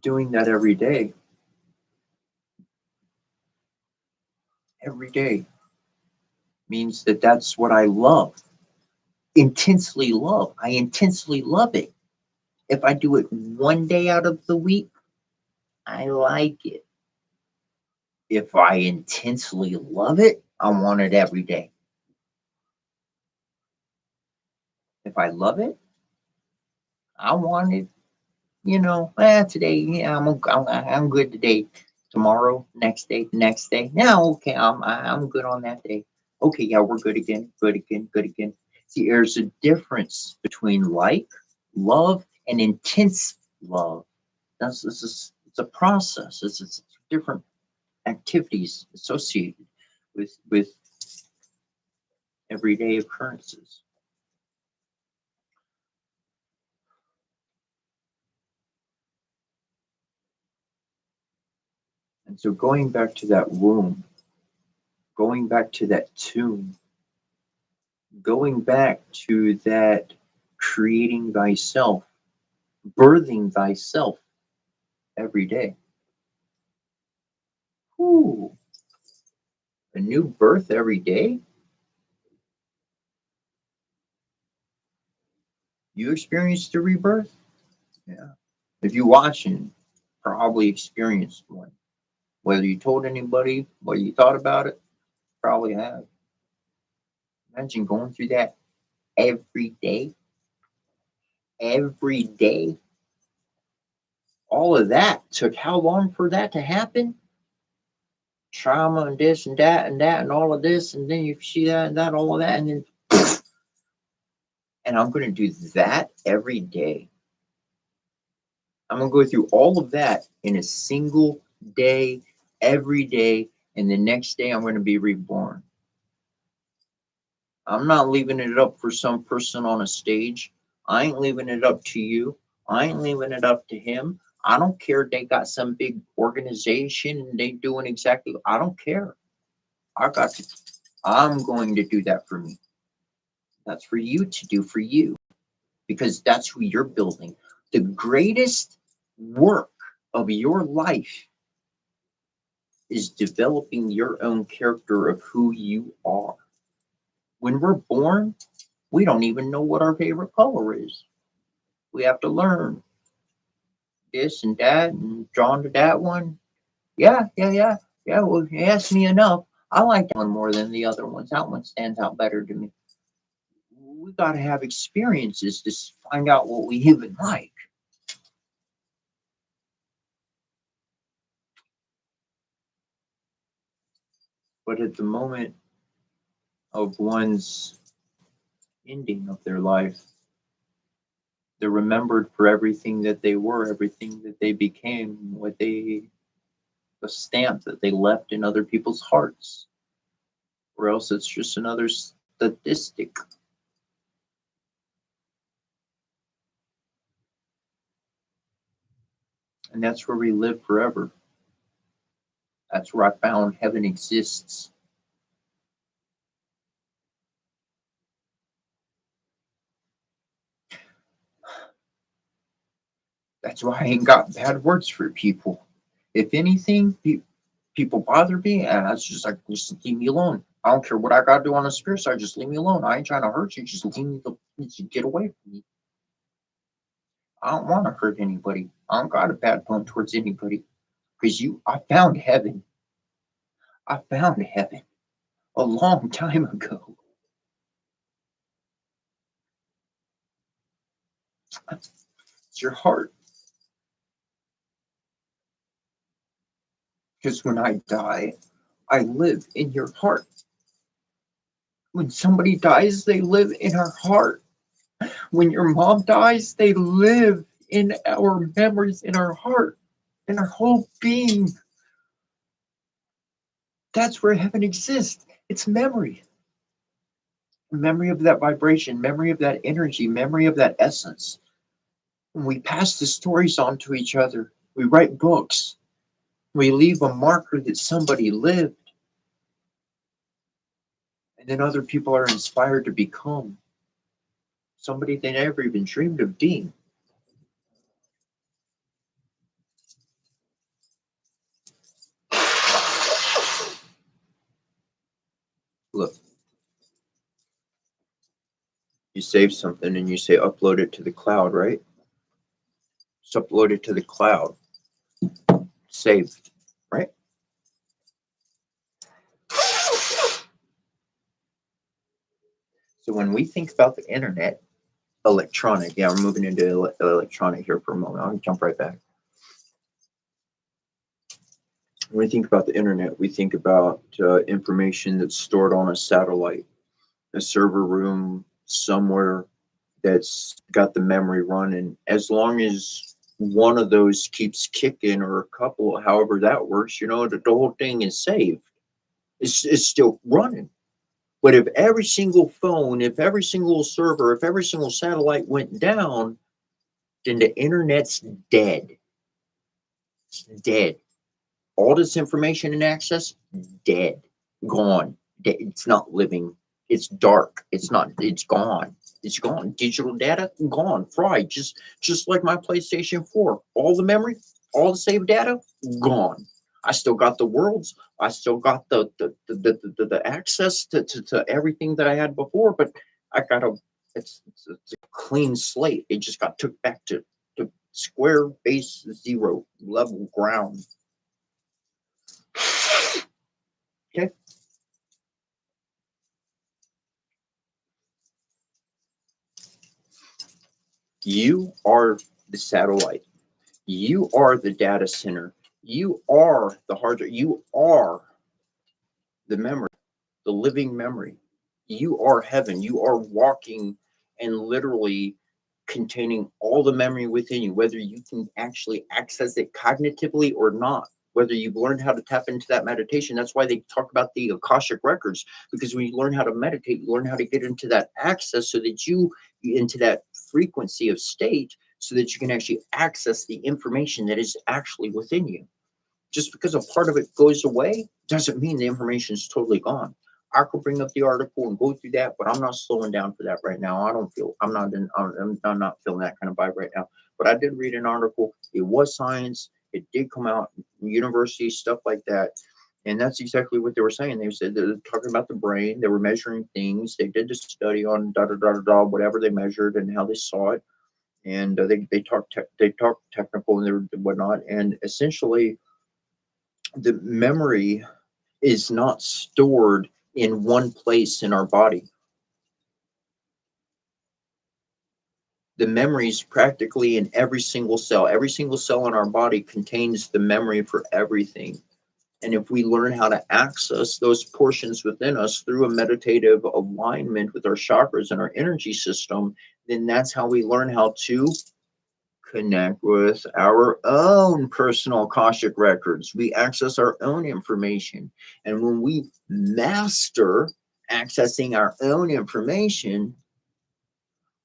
Doing that every day means that that's what I love, intensely love. I intensely love it. If I do it one day out of the week, I like it. If I intensely love it, I want it every day. If I love it, I want it, today, yeah, I'm good today. Tomorrow, next day, the next day. Now, okay, I'm good on that day. Okay, yeah, we're good again, good again, good again. See, there's a difference between like, love, and intense love. It's a process. It's different activities associated with everyday occurrences. And so going back to that womb, going back to that tomb, going back to that creating thyself, birthing thyself every day. Ooh, a new birth every day? You experienced a rebirth? Yeah. If you watching, probably experienced one. Whether you told anybody, whether you thought about it, probably have. Imagine going through that every day. Every day. All of that took how long for that to happen? Trauma and this and that and all of this, and then you see that and that, all of that, and then and I'm gonna do that every day. I'm gonna go through all of that in a single day, every day, and the next day I'm gonna be reborn. I'm not leaving it up for some person on a stage. I ain't leaving it up to you. I ain't leaving it up to him. I don't care if they got some big organization and they doing exactly. I don't care. I got to. I'm going to do that for me. That's for you to do for you, because that's who you're building. The greatest work of your life is developing your own character of who you are. When we're born, we don't even know what our favorite color is. We have to learn this and that and drawn to that one. Yeah. Well, you asked me enough. I like that one more than the other ones. That one stands out better to me. We got to have experiences to find out what we even like. But at the moment of one's ending of their life, they're remembered for everything that they were, everything that they became, the stamp that they left in other people's hearts. Or else it's just another statistic. And that's where we live forever. That's where I found heaven exists. That's why I ain't got bad words for people. If anything, people bother me, and that's just like, just leave me alone. I don't care what I gotta do on the spirit side, just leave me alone. I ain't trying to hurt you, just leave me just get away from me. I don't want to hurt anybody. I don't got a bad bone towards anybody. Because I found heaven. I found heaven a long time ago. It's your heart. Because when I die, I live in your heart. When somebody dies, they live in our heart. When your mom dies, they live in our memories, in our heart, in our whole being. That's where heaven exists. It's memory. Memory of that vibration, memory of that energy, memory of that essence. When we pass the stories on to each other, we write books, we leave a marker that somebody lived, and then other people are inspired to become somebody they never even dreamed of being. Look, you save something and you say upload it to the cloud, right? Just upload it to the cloud. Saved, right? So when we think about the internet, electronic, yeah, we're moving into electronic here for a moment. I'll jump right back. When we think about the internet, we think about information that's stored on a satellite, a server room somewhere that's got the memory running. As long as one of those keeps kicking, or a couple, however that works, the whole thing is saved. It's still running. But if every single phone, if every single server, if every single satellite went down, then the internet's dead. It's dead. All this information and access, dead, gone. It's not living. It's dark. It's not. It's gone. It's gone. Digital data gone. Fried. Just like my PlayStation 4. All the memory, all the saved data, gone. I still got the worlds. I still got the access to everything that I had before, but I got it's a clean slate. It just got took back to square base zero level ground. Okay. You are the satellite. You are the data center. You are the hard drive. You are the memory, the living memory. You are heaven. You are walking and literally containing all the memory within you, whether you can actually access it cognitively or not, whether you've learned how to tap into that meditation. That's why they talk about the Akashic records, because when you learn how to meditate, you learn how to get into that access so that into that frequency of state, so that you can actually access the information that is actually within you. Just because a part of it goes away doesn't mean the information is totally gone. I could bring up the article and go through that, but I'm not slowing down for that right now. I'm not feeling that kind of vibe right now. But I did read an article. It was science. It did come out, university stuff like that. And that's exactly what they were saying. They said they're talking about the brain. They were measuring things. They did the study on whatever they measured and how they saw it. And they talked technical and whatnot. And essentially, the memory is not stored in one place in our body. The memory is practically in every single cell. Every single cell in our body contains the memory for everything. And if we learn how to access those portions within us through a meditative alignment with our chakras and our energy system, then that's how we learn how to connect with our own personal Akashic records. We access our own information. And when we master accessing our own information,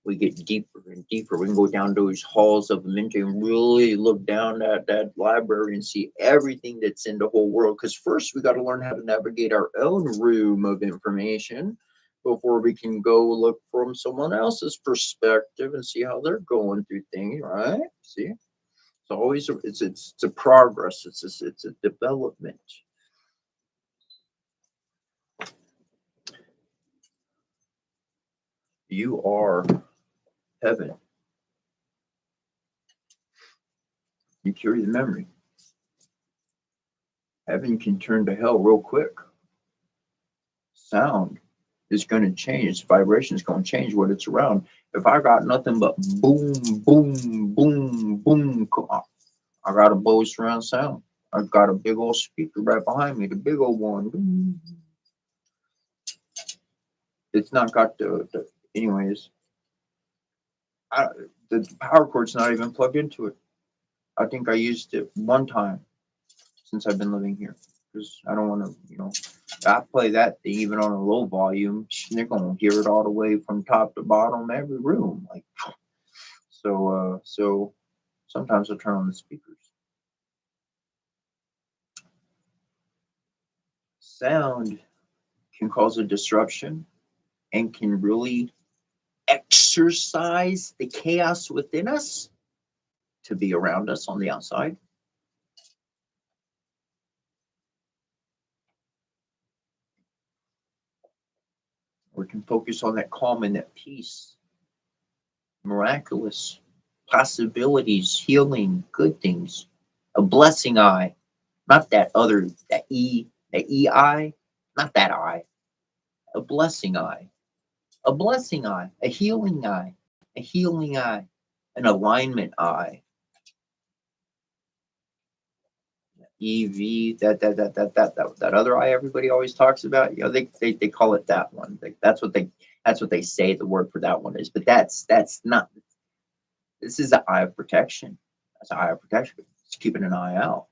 we get deeper and deeper. We can go down those halls of Minty and really look down at that library and see everything that's in the whole world. Because first, we got to learn how to navigate our own room of information before we can go look from someone else's perspective and see how they're going through things, right? See? It's always it's a progress. It's a development. You are heaven. You carry the memory. Heaven can turn to hell real quick. Sound is going to change. Vibration is going to change what it's around. If I got nothing but boom, boom, boom, boom, I got a Bose surround sound. I've got a big old speaker right behind me, the big old one. It's not got the anyways. The power cord's not even plugged into it. I think I used it one time since I've been living here because I don't want to, I play that thing even on a low volume. They're gonna hear it all the way from top to bottom, every room. Like, so sometimes I turn on the speakers. Sound can cause a disruption and can really exercise the chaos within us to be around us on the outside. We can focus on that calm and that peace, miraculous possibilities, healing, good things, a blessing eye, not that other, that eye, not that eye, a blessing eye, a blessing eye, a healing eye, a healing eye, an alignment eye. EV, that other eye everybody always talks about. They call it that one. That's what they say the word for that one is. But that's not. This is the eye of protection. That's an eye of protection. It's keeping an eye out.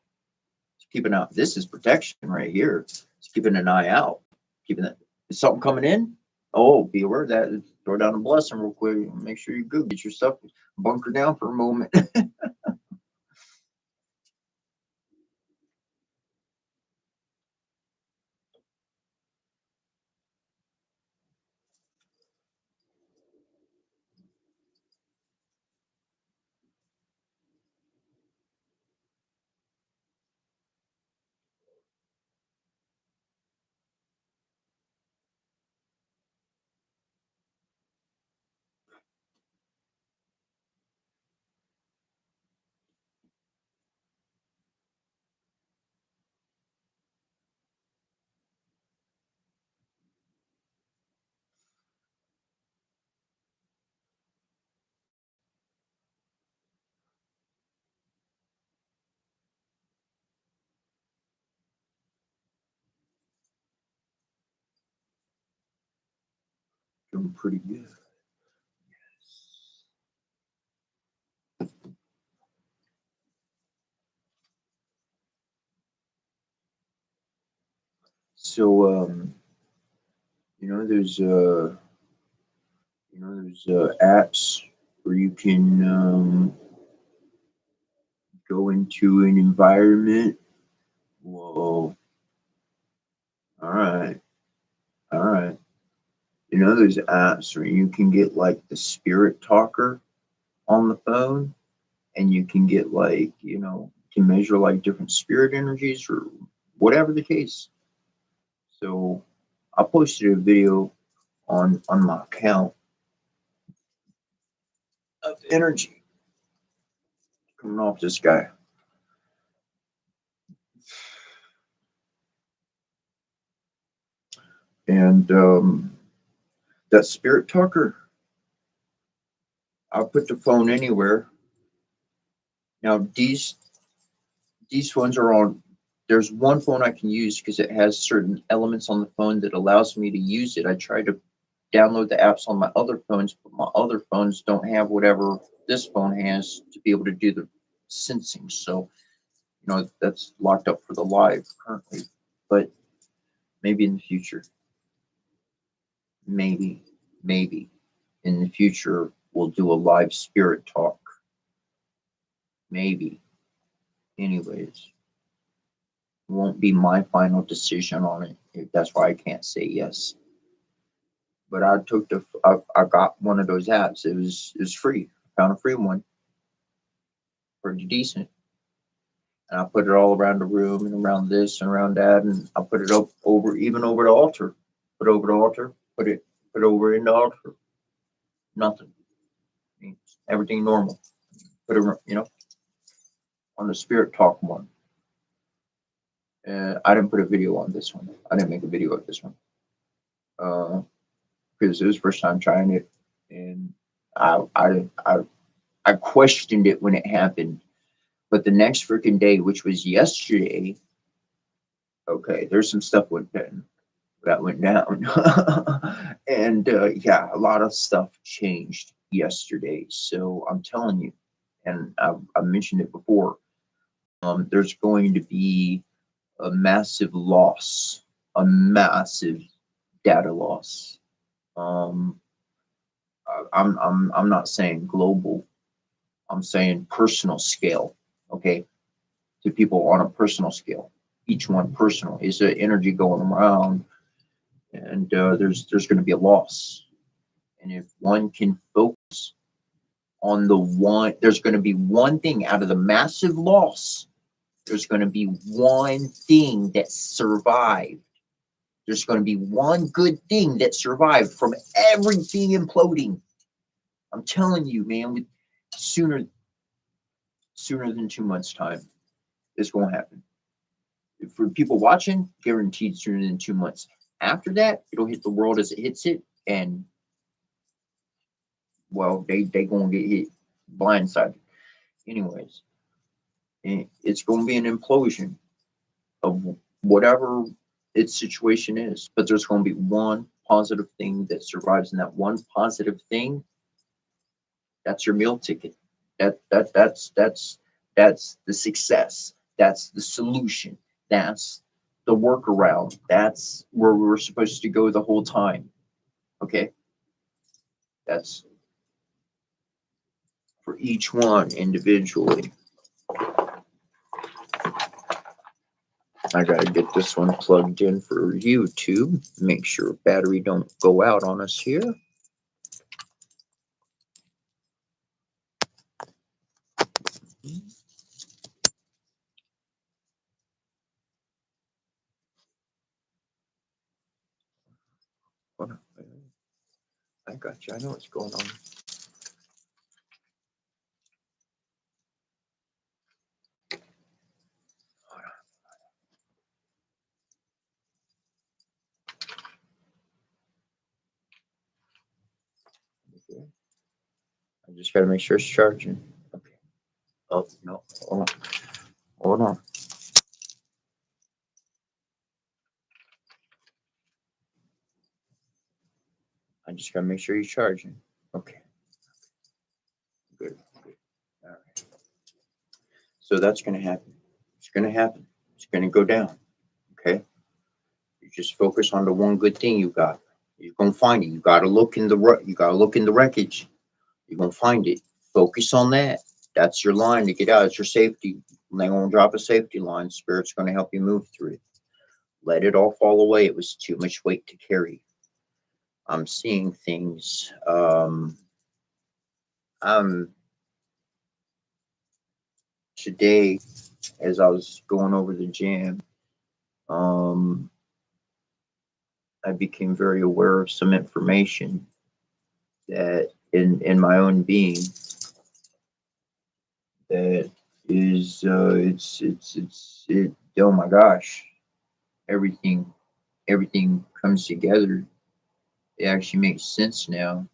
It's keeping out. This is protection right here. It's keeping an eye out. Keeping that. Is something coming in? Oh, be aware of that. Throw down a blessing real quick. Make sure you go get your stuff bunker down for a moment. Doing pretty good. So there's apps where you can go into an environment. Whoa. All right. All right. There's apps where you can get like the spirit talker on the phone and you can get like, can measure like different spirit energies or whatever the case. So I posted a video on my account of energy coming off this guy. And that spirit talker, I'll put the phone anywhere. Now these phones are on. There's one phone I can use because it has certain elements on the phone that allows me to use it. I try to download the apps on my other phones, but my other phones don't have whatever this phone has to be able to do the sensing. So, that's locked up for the live currently. But maybe in the future, maybe in the future, we'll do a live spirit talk. Maybe. Anyways, won't be my final decision on it. That's why I can't say yes. But I got one of those apps. It was free. I found a free one. pretty decent. And I put it all around the room and around this and around that, and I put it up over even over the altar. Put over the altar, put over in the altar. Nothing. Everything normal. Put it, on the Spirit Talk one. I didn't put a video on this one. I didn't make a video of this one. Because it was the first time trying it, and I questioned it when it happened. But the next freaking day, which was yesterday, okay, there's some stuff that went down. And yeah, a lot of stuff changed yesterday. So I'm telling you, and I've mentioned it before, there's going to be a massive loss, a massive data loss. I'm not saying global. I'm saying personal scale. Okay, to people on a personal scale, each one personal. Is the energy going around, and there's going to be a loss. And if one can focus on the one, there's going to be one thing out of the massive loss. There's going to be one thing that survived. There's going to be one good thing that survived from everything imploding. I'm telling you, man, with sooner than 2 months' time, it's going to happen. For people watching, guaranteed sooner than 2 months. After that, it'll hit the world as it hits it, and well, they gonna get hit blindsided. Anyways, it's gonna be an implosion of whatever its situation is, but there's gonna be one positive thing that survives, and that one positive thing, that's your meal ticket. That's the success. That's the solution. That's the workaround. That's where we were supposed to go the whole time. Okay, that's for each one individually. I gotta get this one plugged in for YouTube. Make sure battery don't go out on us here. I got you. I know what's going on. Okay. I just gotta make sure it's charging. Okay. Oh no. Hold on. Hold on. I just gotta make sure you're charging. Okay. Good. Good. All right. So that's gonna happen. It's gonna happen. It's gonna go down. Okay. You just focus on the one good thing you got. You're gonna find it. You gotta look in the wreckage. You're gonna find it. Focus on that. That's your line to get out. It's your safety. They're gonna drop a safety line. Spirit's gonna help you move through it. Let it all fall away. It was too much weight to carry. I'm seeing things. Today, as I was going over the jam, I became very aware of some information that in my own being that is it oh my gosh, everything comes together. It actually makes sense now.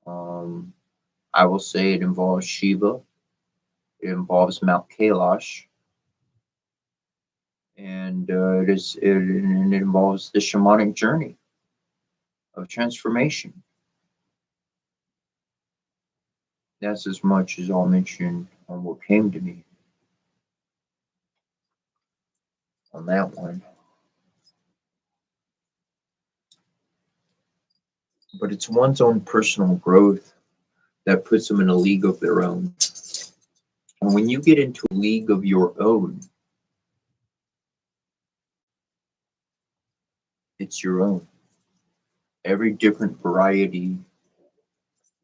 I will say it involves Shiva, it involves Mount Kailash, and it involves the shamanic journey of transformation. That's as much as I'll mention on what came to me on that one. But it's one's own personal growth that puts them in a league of their own. And when you get into a league of your own, it's your own. Every different variety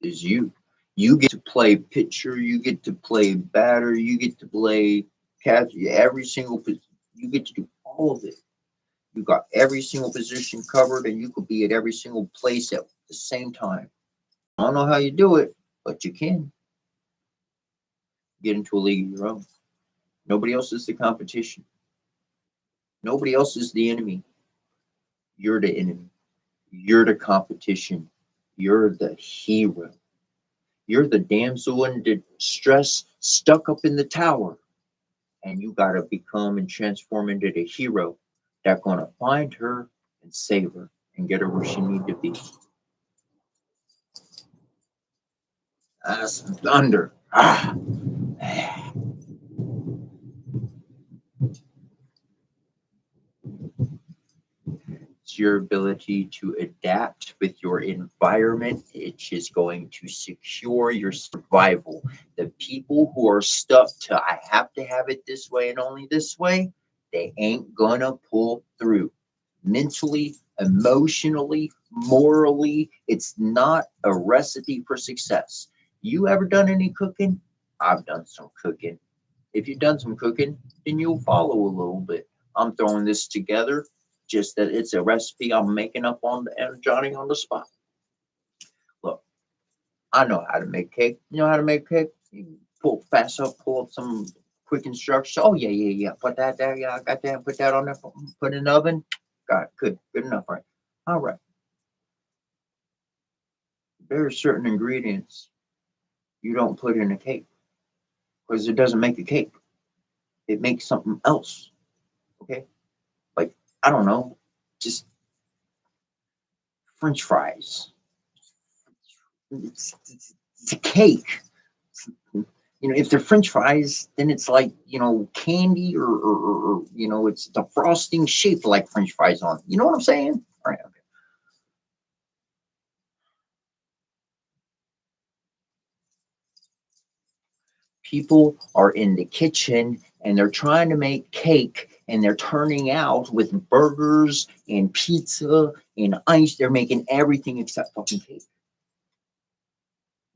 is you. You get to play pitcher, you get to play batter, you get to play catch, every single you get to do all of it. You got every single position covered, and you could be at every single place at the same time. I don't know how you do it, but you can get into a league of your own. Nobody else is the competition. Nobody else is the enemy. You're the enemy. You're the competition. You're the hero. You're the damsel in distress stuck up in the tower. And you got to become and transform into the hero that's going to find her and save her and get her where she need to be. Some thunder. It's your ability to adapt with your environment. It is going to secure your survival. The people who are stuck to, I have to have it this way and only this way, they ain't gonna pull through. Mentally, emotionally, morally, it's not a recipe for success. You ever done any cooking? I've done some cooking. If you've done some cooking, then you'll follow a little bit. I'm throwing this together just that it's a recipe I'm making up on and Johnny on the spot. Look, I know how to make cake. You know how to make cake? You pull fast up, pull up some quick instructions. Oh yeah. Put that there. Yeah, I got that. Put that on there. Put it in the oven. Got it. Good enough, right? All right. There are certain ingredients you don't put in a cake because it doesn't make a cake. It makes something else. Okay, like I don't know, just French fries. It's a cake. You know, if they're French fries, then it's like, you know, candy or you know, it's the frosting shaped like French fries on. You know what I'm saying? All right. Okay. People are in the kitchen and they're trying to make cake and they're turning out with burgers and pizza and ice. They're making everything except fucking cake.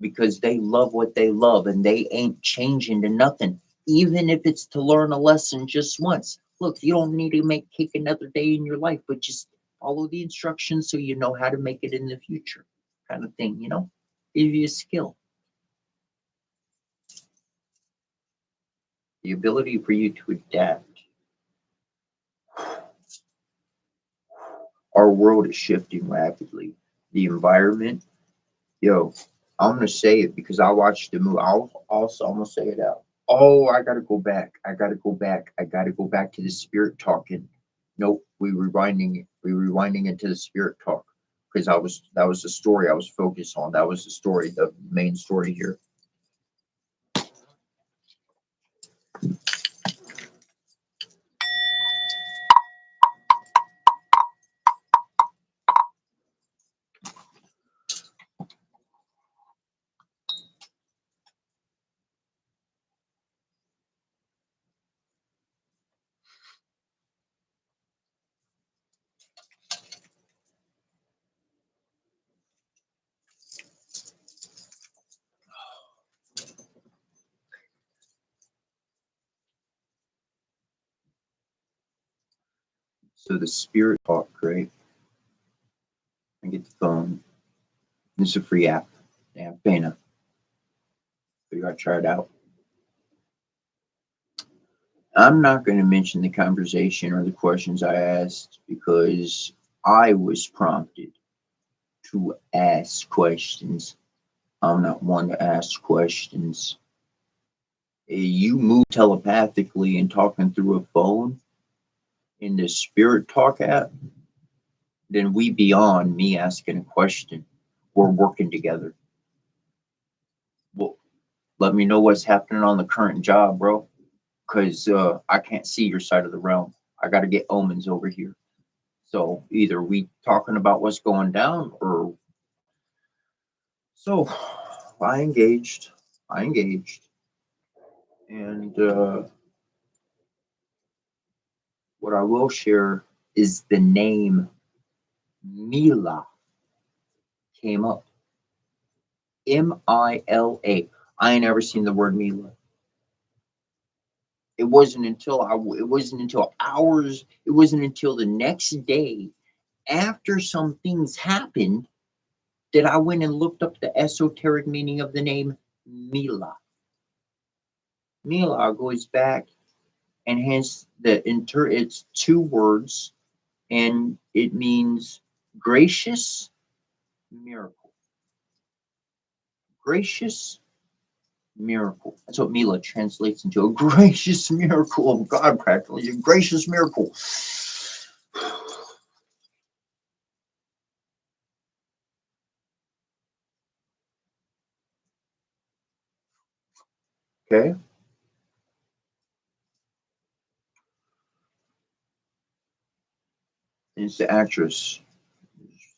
Because they love what they love and they ain't changing to nothing, even if it's to learn a lesson just once. Look, you don't need to make cake another day in your life, but just follow the instructions so you know how to make it in the future, kind of thing, you know? Give you a skill. The ability for you to adapt. Our world is shifting rapidly. The environment, yo, I'm gonna say it because I watched the movie. I'm gonna say it out. Oh, I gotta go back. I gotta go back. I gotta go back to the spirit talking. Nope, we rewinding it. We rewinding into the spirit talk because that was the story I was focused on. That was the story, the main story here. So the spirit talk, right? I get the phone. It's a free app. They have Bana. So you gotta try it out. I'm not going to mention the conversation or the questions I asked because I was prompted to ask questions. I'm not one to ask questions. You move telepathically and talking through a phone in the Spirit Talk app, then we beyond me asking a question. We're working together. Well, let me know what's happening on the current job, bro, because I can't see your side of the realm. I got to get omens over here. So either we talking about what's going down or so I engaged. I engaged. And what I will share is the name Mila came up. Mila. I ain't never seen the word Mila. It wasn't until it wasn't until hours. It wasn't until the next day after some things happened that I went and looked up the esoteric meaning of the name Mila. Mila goes back and hence it's two words and it means gracious miracle. Gracious miracle. That's what Mila translates into, a gracious miracle of God, practically a gracious miracle. Okay. It's the actress.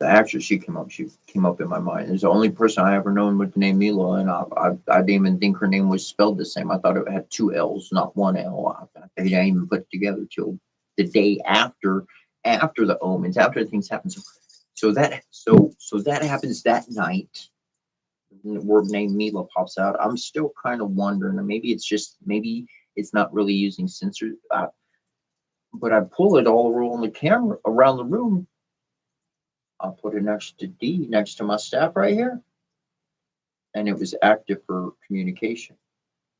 The actress, she came up in my mind. It's the only person I ever known with the name Mila, and I didn't even think her name was spelled the same. I thought it had two L's, not one L. I didn't even put it together till the day after the omens, after things happen. So that happens that night. The word name Mila pops out. I'm still kind of wondering, maybe it's not really using sensors, but I pull it all around the camera around the room. I'll put it next to D, next to my staff right here. And it was active for communication.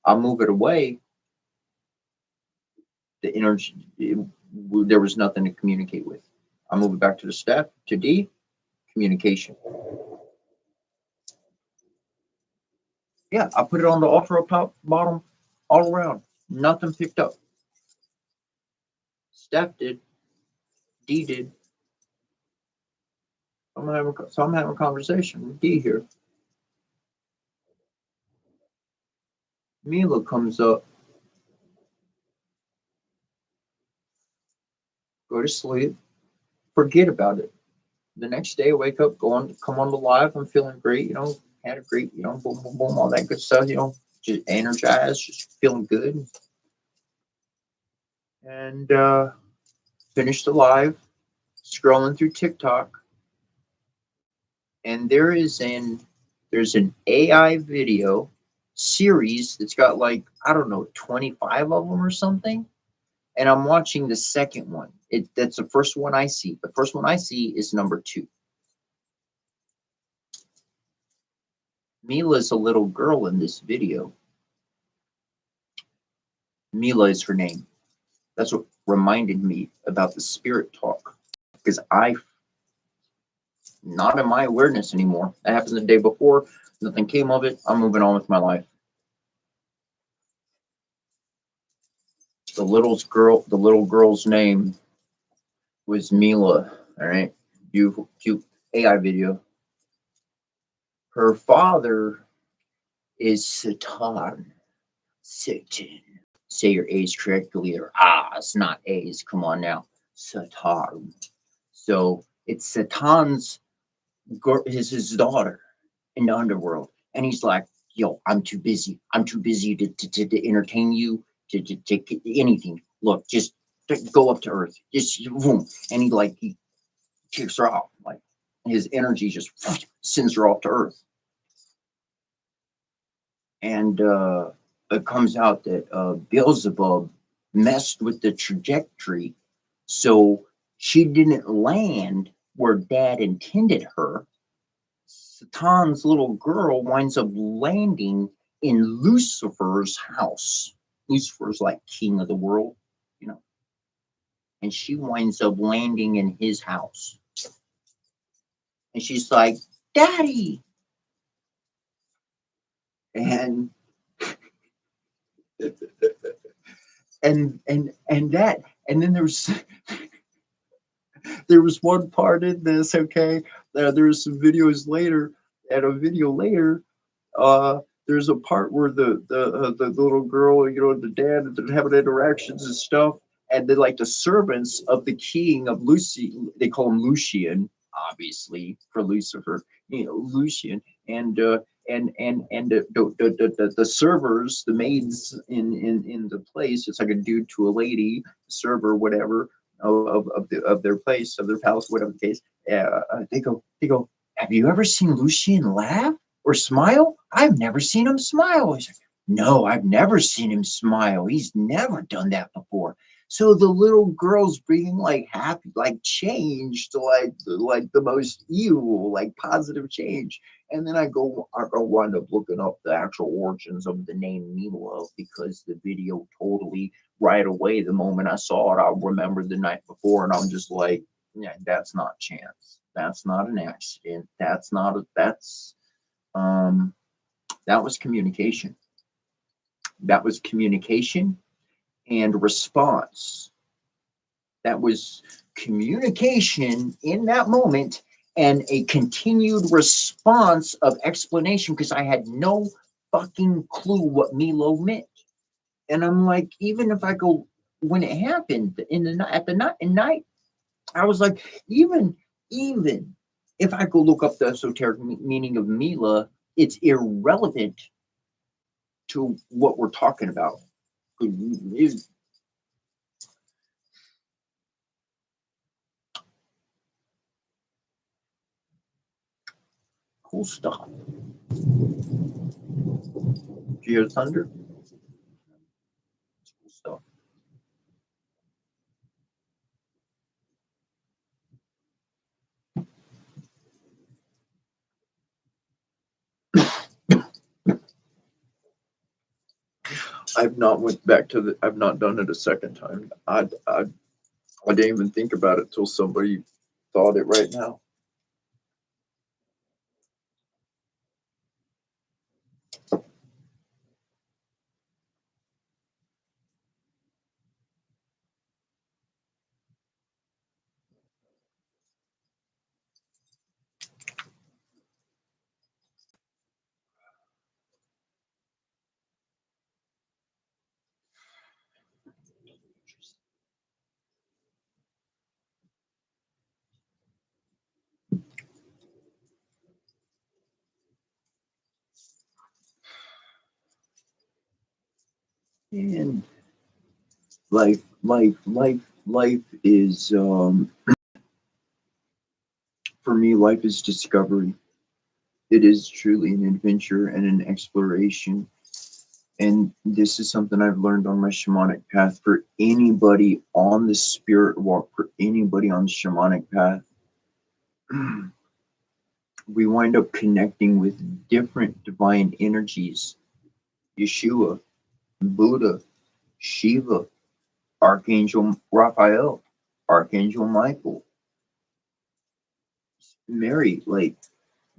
I'll move it away. The energy, there was nothing to communicate with. I'll move it back to the staff, to D, communication. Yeah, I put it on the altar up top, bottom, all around. Nothing picked up. Staff did. D did. I'm having a conversation with D here. Mila comes up. Go to sleep. Forget about it. The next day, wake up, come on the live. I'm feeling great, had a great, boom, boom, boom, all that good stuff, just energized, just feeling good. And finished the live, scrolling through TikTok, and there's an AI video series that's got like, I don't know, 25 of them or something. And I'm watching the second one. That's the first one I see. The first one I see is number 2. Mila's a little girl in this video. Mila is her name. That's what reminded me about the spirit talk. Because not in my awareness anymore. That happened the day before. Nothing came of it. I'm moving on with my life. The little girl's name was Mila. All right. Beautiful, cute AI video. Her father is Satan. Satan. Say your A's correctly, or it's not A's. Come on now. Satan. So it's Satan's his daughter in the underworld, and he's like, yo, I'm too busy to entertain you, to anything. Look, just go up to earth, just boom. And he kicks her off, like his energy just sends her off to earth. And it comes out that Beelzebub messed with the trajectory, so she didn't land where Dad intended her. Satan's little girl winds up landing in Lucifer's house. Lucifer's like king of the world, and she winds up landing in his house. And she's like, Daddy. And and then there was one part in this, okay? There's some videos later, and a video later, there's a part where the little girl, the dad, they're having interactions and stuff, and then like the servants of the king of Lucy, they call him Lucian, obviously for Lucifer, Lucian, and the servers, the maids in the place, it's like a dude to a lady, server, whatever, of their place, of their palace, whatever the case. They go, have you ever seen Lucian laugh? or smile? I've never seen him smile. He's like, no, I've never seen him smile. He's never done that before. So the little girl's being like happy, like changed, like the most evil, like positive change. And then I wind up looking up the actual origins of the name Mila because the video totally right away, the moment I saw it, I remembered the night before, and I'm just like, yeah, that's not chance. That's not an accident. That was communication. That was communication and response. That was communication in that moment and a continued response of explanation because I had no fucking clue what Milo meant. And I'm like, even if I go when it happened in the night, I was like, even if I go look up the esoteric meaning of Mila, it's irrelevant to what we're talking about. It's cool stuff. Geo Thunder. It's cool stuff. I've not went back to the. I've not done it a second time. I didn't even think about it till somebody thought it right now. And life is for me. Life is discovery. It is truly an adventure and an exploration. And this is something I've learned on my shamanic path. For anybody on the spirit walk, for anybody on the shamanic path, we wind up connecting with different divine energies. Yeshua, Buddha, Shiva, Archangel Raphael, Archangel Michael, Mary, like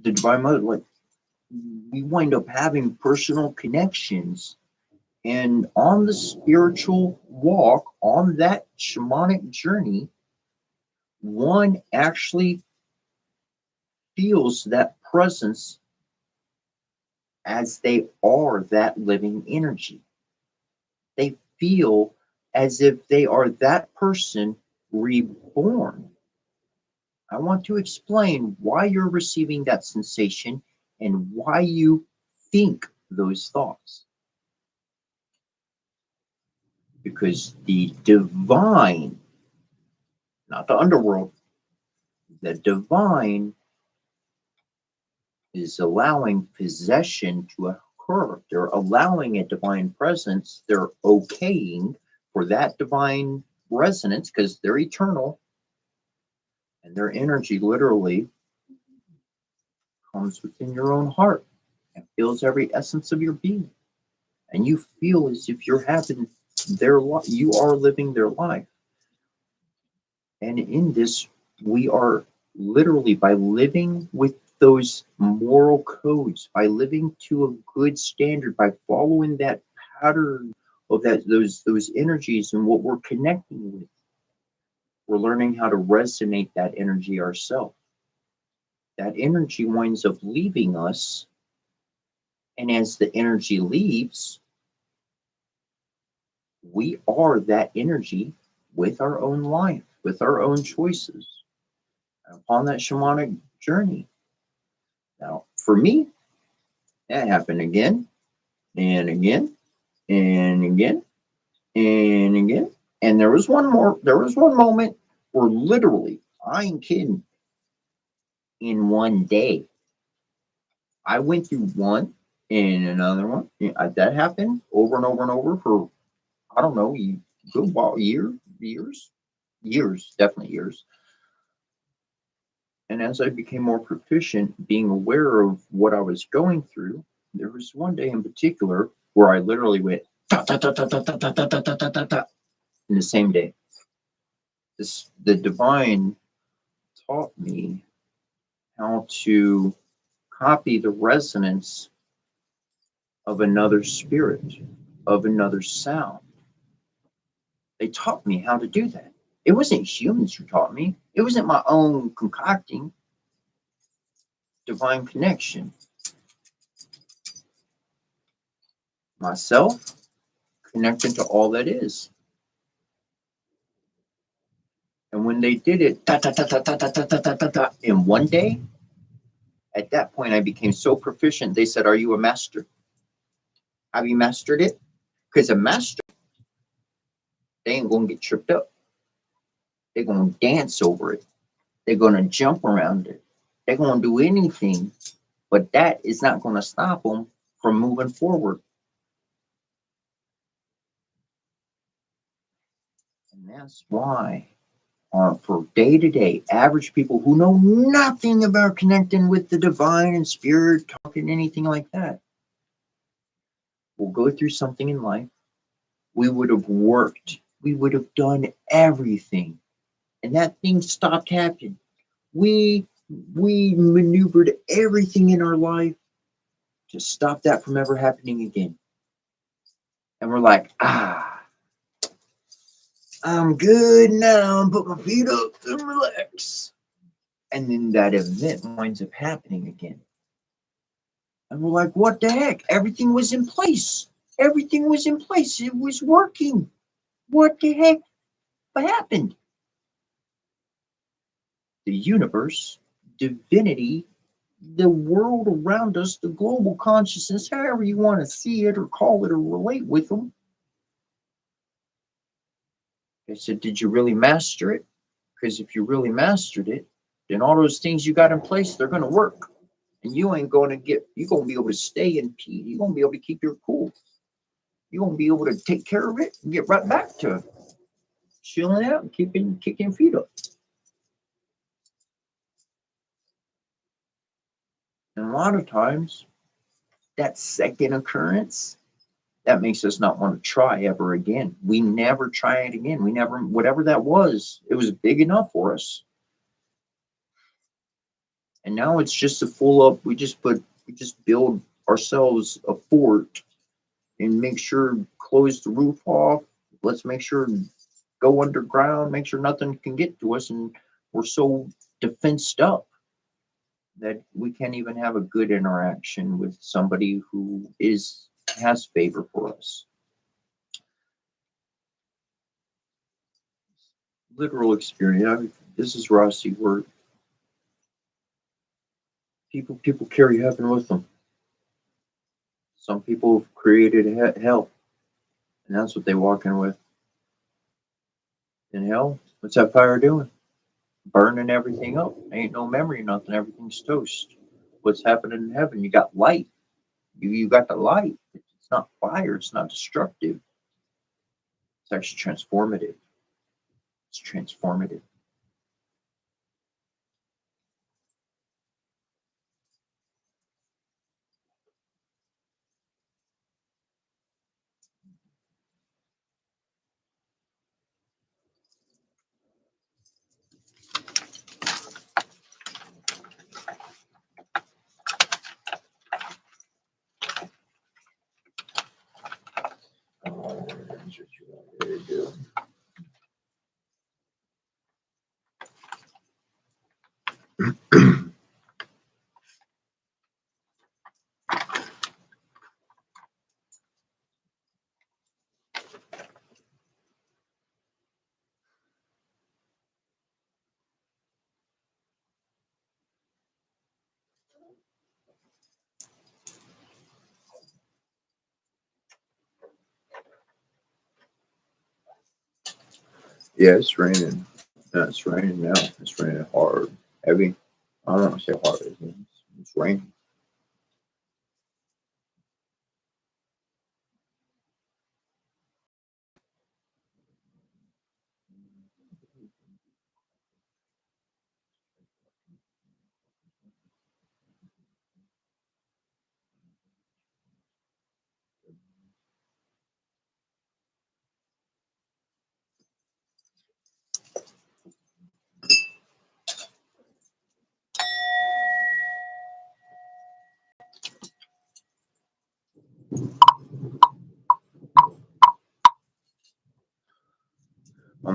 the Divine Mother, like we wind up having personal connections. And on the spiritual walk, on that shamanic journey, one actually feels that presence as they are that living energy. They feel as if they are that person reborn. I want to explain why you're receiving that sensation and why you think those thoughts. Because the divine, not the underworld, the divine is allowing possession to occur. They're allowing a divine presence. They're okaying for that divine resonance because they're eternal and their energy literally comes within your own heart and fills every essence of your being. And you feel as if you're having their life, you are living their life. And in this, we are literally by living with those moral codes, by living to a good standard, by following that pattern of those energies and what we're connecting with, we're learning how to resonate that energy ourselves. That energy winds up leaving us, and as the energy leaves, we are that energy with our own life, with our own choices, upon that shamanic journey. Now, for me, that happened again and again and again and again. And there was one moment where literally, I ain't kidding, in one day, I went through one and another one. That happened over and over and over for, I don't know, good while, years, definitely years. And as I became more proficient, being aware of what I was going through, there was one day in particular where I literally went ta ta ta ta ta ta ta ta ta ta ta ta ta in the same day. The divine taught me how to copy the resonance of another spirit, of another sound. They taught me how to do that. It wasn't humans who taught me. It wasn't my own concocting. Divine connection. Myself connecting to all that is. And when they did it ta, ta, ta, ta, ta, ta, ta, ta, ta, ta, ta, in one day, at that point I became so proficient. They said, "Are you a master? Have you mastered it?" Because a master, they ain't gonna get tripped up. They're gonna dance over it. They're gonna jump around it. They're gonna do anything, but that is not gonna stop them from moving forward. And that's why, for day to day, average people who know nothing about connecting with the divine and spirit, talking anything like that, will go through something in life. We would have worked, we would have done everything, and that thing stopped happening. We we maneuvered everything in our life to stop that from ever happening again. And we're like, I'm good now. Put my feet up and relax. And then that event winds up happening again. And we're like, what the heck? Everything was in place. Everything was in place. It was working. What the heck happened? The universe, divinity, the world around us, the global consciousness, however you want to see it or call it or relate with them. They said, did you really master it? Because if you really mastered it, then all those things you got in place, they're going to work. And you ain't going to you're going to be able to stay in peace. You're going to be able to keep your cool. You're going to be able to take care of it and get right back to chilling out and kicking feet up. And a lot of times, that second occurrence, that makes us not want to try ever again. We never try it again. We never, whatever that was, it was big enough for us. And now it's just a full up, we just build ourselves a fort and make sure, close the roof off. Let's make sure, go underground, make sure nothing can get to us. And we're so defensed up that we can't even have a good interaction with somebody who has favor for us. Literal experience. This is Rossi where people carry heaven with them. Some people have created hell, and that's what they walk in with. In hell, what's that fire doing? Burning everything up. Ain't no memory, nothing. Everything's toast. What's happening in heaven? You got light. You got the light. It's not fire. It's not destructive. It's actually transformative. It's transformative. That's what you want me to do. Yeah, it's raining. No, it's raining now. It's raining hard, heavy. I don't know, say hard. It's raining.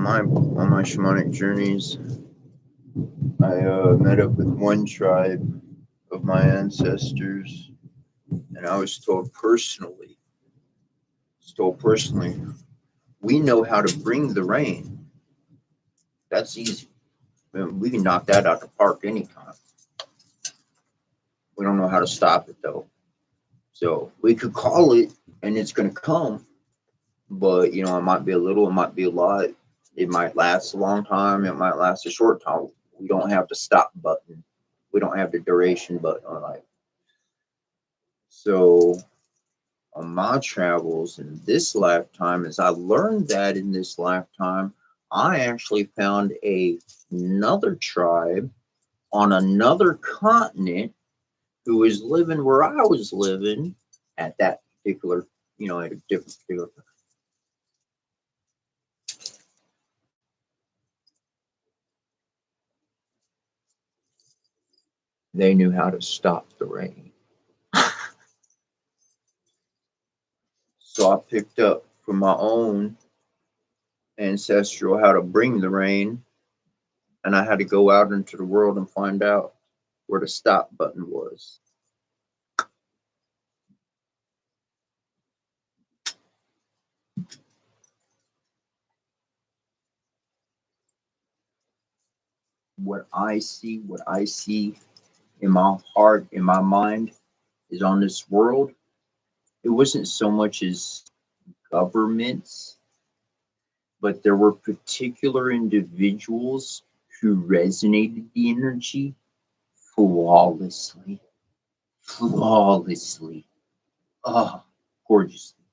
on my shamanic journeys, I met up with one tribe of my ancestors, and I was told personally, we know how to bring the rain. That's easy. We can knock that out the park anytime. We don't know how to stop it though. So we could call it and it's going to come, but you know, it might be a little, it might be a lot. It might last a long time. It might last a short time. We don't have the stop button. We don't have the duration button on life. So on my travels in this lifetime, as I learned that in this lifetime, I actually found another tribe on another continent who was living where I was living at that particular, you know, at a different particular. They knew how to stop the rain. So I picked up from my own ancestral how to bring the rain, and I had to go out into the world and find out where the stop button was. What I see in my heart, in my mind, is on this world. It wasn't so much as governments, but there were particular individuals who resonated the energy flawlessly. Flawlessly. Oh, gorgeously.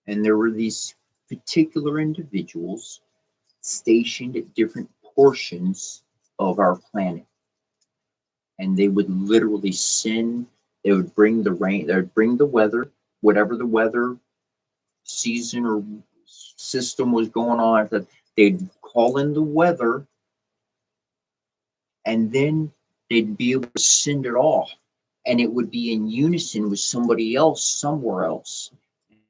And there were these particular individuals stationed at different portions of our planet. And they would literally they would bring the rain, they would bring the weather, whatever the weather season or system was going on, that they'd call in the weather and then they'd be able to send it off. And it would be in unison with somebody else somewhere else.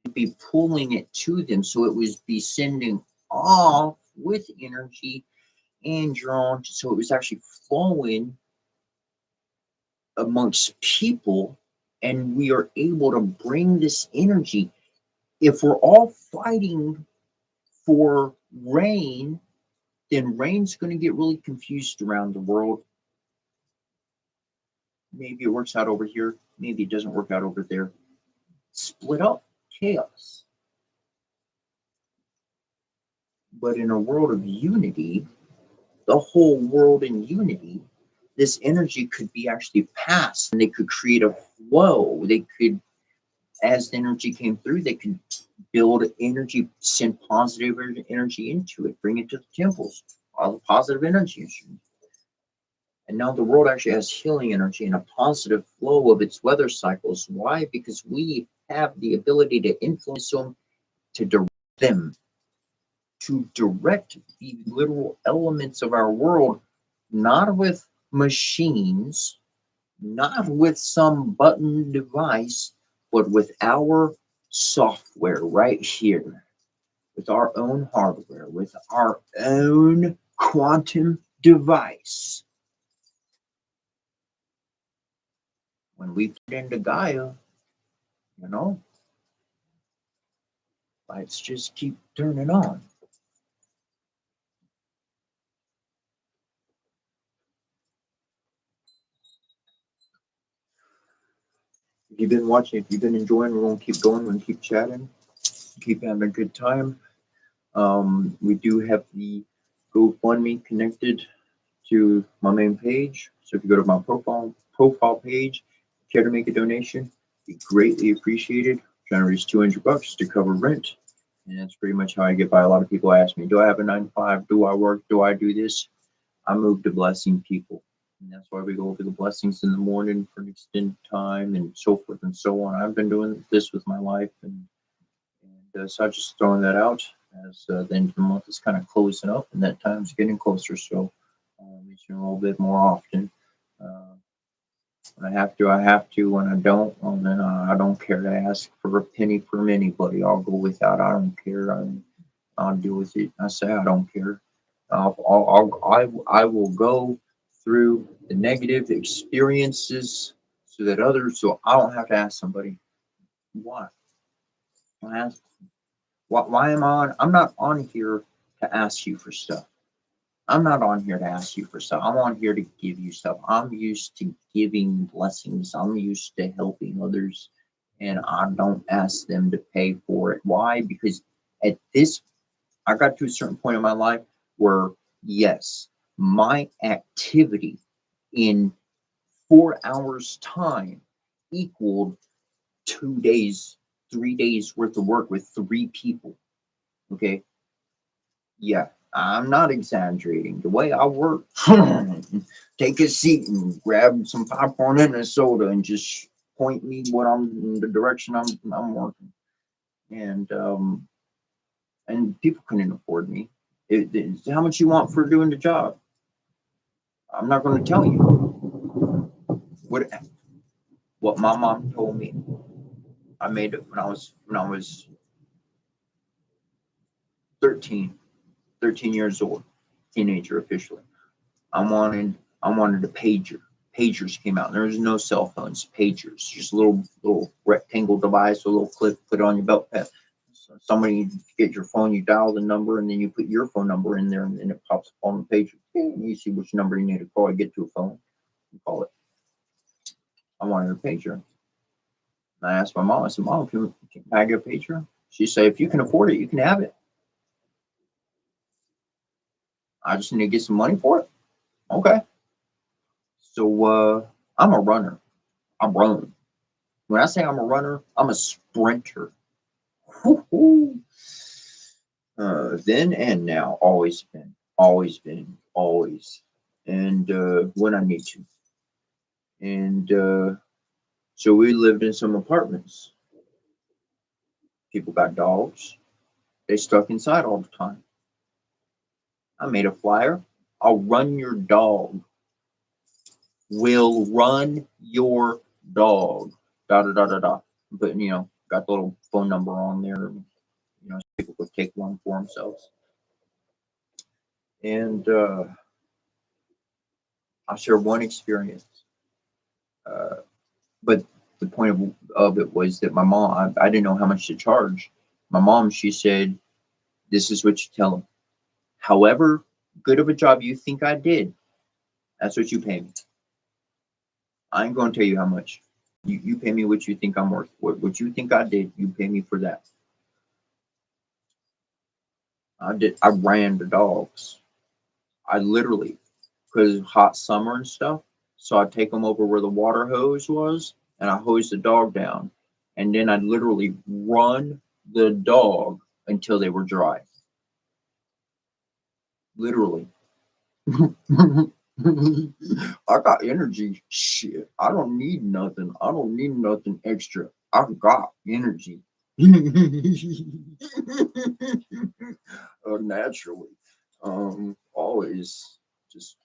It'd be pulling it to them. So it was be sending off with energy and drawn. So it was actually flowing amongst people, and we are able to bring this energy. If we're all fighting for rain, then rain's going to get really confused around the world. Maybe it works out over here, maybe it doesn't work out over there. Split up, chaos. But in a world of unity, the whole world in unity, this energy could be actually passed and they could create a flow. They could, as the energy came through, they could build energy, send positive energy into it, bring it to the temples, all the positive energy. And now the world actually has healing energy and a positive flow of its weather cycles. Why? Because we have the ability to influence them, to direct them, to direct the literal elements of our world, not with machines, not with some button device, but with our software right here, with our own hardware, with our own quantum device. When we put into Gaia, you know, lights just keep turning on. If you've been watching, if you've been enjoying, we're going to keep going, we're going to keep chatting, keep having a good time. We do have the GoFundMe connected to my main page. So if you go to my profile page, care to make a donation, be greatly appreciated. Trying to raise $200 to cover rent. And that's pretty much how I get by. A lot of people ask me, do I have a 9 to 5? Do I work? Do I do this? I move to blessing people. And that's why we go over the blessings in the morning for an extended time and so forth and so on. I've been doing this with my life. And so I'm just throwing that out as the end of the month is kind of closing up and that time's getting closer. So a little bit more often. When I have to, I have to. When I don't, well, then I don't care to ask for a penny from anybody. I'll go without. I don't care. I'll deal with it. I say I don't care. I will go through the negative experiences so that others, so I don't have to ask somebody why. I ask, why am I on? I'm not on here to ask you for stuff. I'm not on here to ask you for stuff. I'm on here to give you stuff. I'm used to giving blessings. I'm used to helping others, and I don't ask them to pay for it. Why? Because at this, I got to a certain point in my life where, yes, my activity in 4 hours' time equaled 2 days, 3 days worth of work with 3 people. Okay. Yeah, I'm not exaggerating. The way I work, take a seat and grab some popcorn and a soda and just point me what I'm in the direction I'm working. And people couldn't afford me. It's how much you want for doing the job. I'm not going to tell you what my mom told me. I made it when I was 13, 13 years old, teenager officially. I wanted a pager. Pagers came out. There was no cell phones. Pagers, just a little rectangle device, a little clip, put it on your belt pad. So somebody get your phone, you dial the number, and then you put your phone number in there, and then it pops up on the pager. And you see which number you need to call. You get to a phone, you call it. I wanted a pager. And I asked my mom. I said, "Mom, can I get a pager?" She said, "If you can afford it, you can have it. I just need to get some money for it." Okay. So I'm a runner. I run. When I say I'm a runner, I'm a sprinter. Then and now, always been, always. And when I need to. And so we lived in some apartments. People got dogs. They stuck inside all the time. I made a flyer. I'll run your dog. Will run your dog. Da da da da da. But got the little phone number on there. So people could take one for themselves. And I'll share one experience. But the point of it was that my mom, I didn't know how much to charge. My mom, she said, "This is what you tell them. However good of a job you think I did, that's what you pay me. I ain't going to tell you how much. You pay me what you think I'm worth. What you think I did, you pay me for that." I ran the dogs. I literally, because hot summer and stuff, so I'd take them over where the water hose was, and I hose the dog down, and then I'd literally run the dog until they were dry. Literally. I got energy. Shit. I don't need nothing. I don't need nothing extra. I got energy. Naturally. Always. Just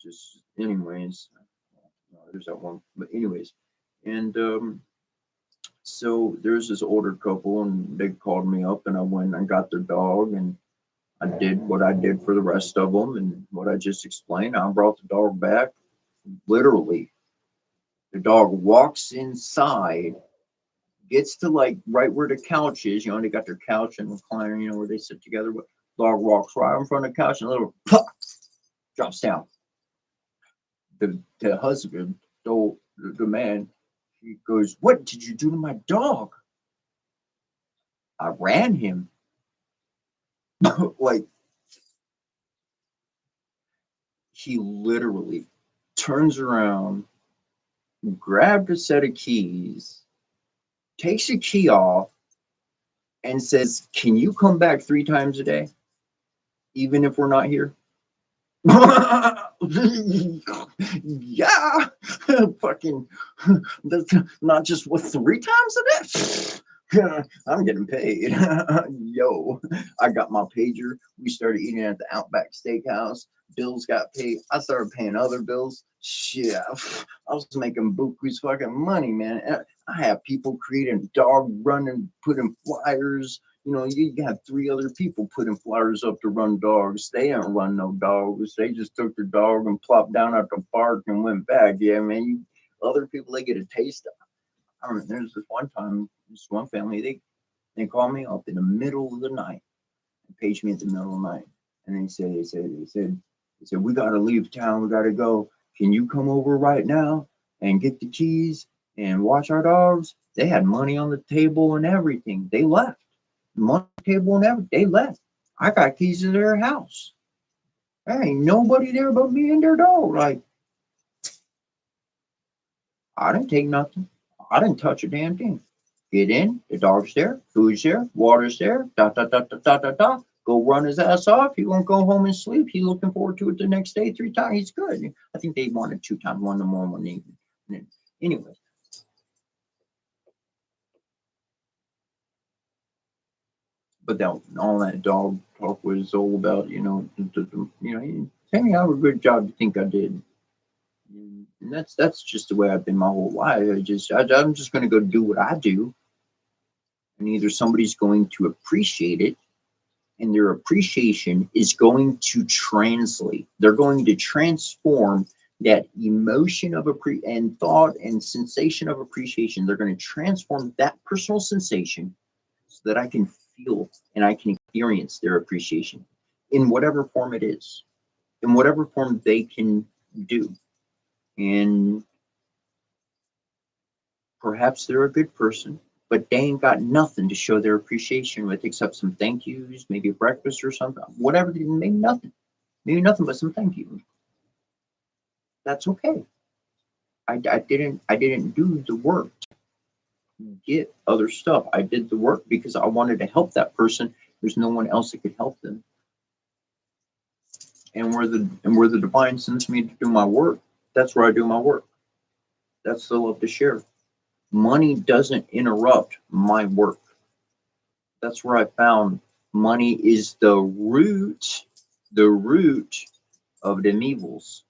anyways. There's that one. But anyways. And so there's this older couple, and they called me up, and I went and got their dog, and I did what I did for the rest of them, and what I just explained. I brought the dog back. Literally, the dog walks inside, gets to like right where the couch is. They got their couch and recliner, where they sit together. But dog walks right in front of the couch, and a little pop, drops down. The husband, the man, he goes, "What did you do to my dog?" I ran him. Like, he literally turns around, grabbed a set of keys, takes a key off, and says, "Can you come back 3 times a day, even if we're not here?" Yeah, fucking, that's not just what 3 times a day. I'm getting paid. Yo, I got my pager. We started eating at the Outback Steakhouse. Bills got paid. I started paying other bills. Shit, I was making buku's fucking money, man. I have people creating dog running, putting flyers, You know, you got 3 other people putting flyers up to run dogs. They ain't run no dogs. They just took their dog and plopped down at the park and went back. Yeah, man. Other people, they get a taste. I remember there's this one time, this one family, they called me up in the middle of the night and paged me at the middle of the night. And they said, we got to leave town. We got to go. Can you come over right now and get the keys and watch our dogs? They had money on the table and everything. They left. Money table and everything. They left. I got keys to their house. There ain't nobody there but me and their dog. Like, I didn't take nothing. I didn't touch a damn thing. Get in, the dog's there, food's there, water's there, Go run his ass off. He won't go home and sleep. He's looking forward to it the next day 3 times. He's good. I think they wanted 2 times, one in the morning, one in the evening. Anyway. But all that dog talk was all about, tell me how a good job you think I did. And that's just the way I've been my whole life. I'm just going to go do what I do. And either somebody's going to appreciate it, and their appreciation is going to translate. They're going to transform that emotion of and thought and sensation of appreciation. They're going to transform that personal sensation so that I can feel and I can experience their appreciation in whatever form it is, in whatever form they can do. And perhaps they're a good person, but they ain't got nothing to show their appreciation with except some thank yous, maybe a breakfast or something, whatever, maybe nothing but some thank yous. That's okay. I didn't do the work to get other stuff. I did the work because I wanted to help that person. There's no one else that could help them. And where the divine sends me to do my work, that's where I do my work. That's the love to share. Money doesn't interrupt my work. That's where I found money is the root of them evils.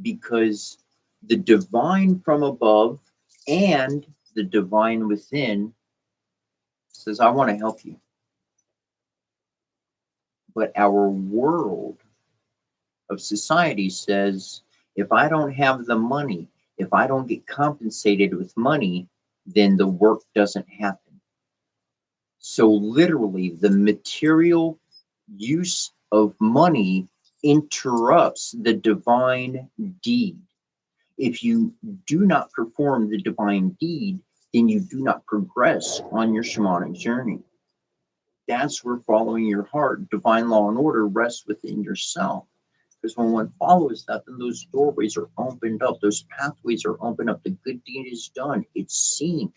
Because the divine from above and the divine within says, I want to help you. But our world of society says, if I don't have the money, if I don't get compensated with money, then the work doesn't happen. So literally, the material use of money interrupts the divine deed. If you do not perform the divine deed, then you do not progress on your shamanic journey. That's where following your heart, divine law and order rests within yourself. Because when one follows that, then those doorways are opened up, those pathways are opened up, the good deed is done, it's seen.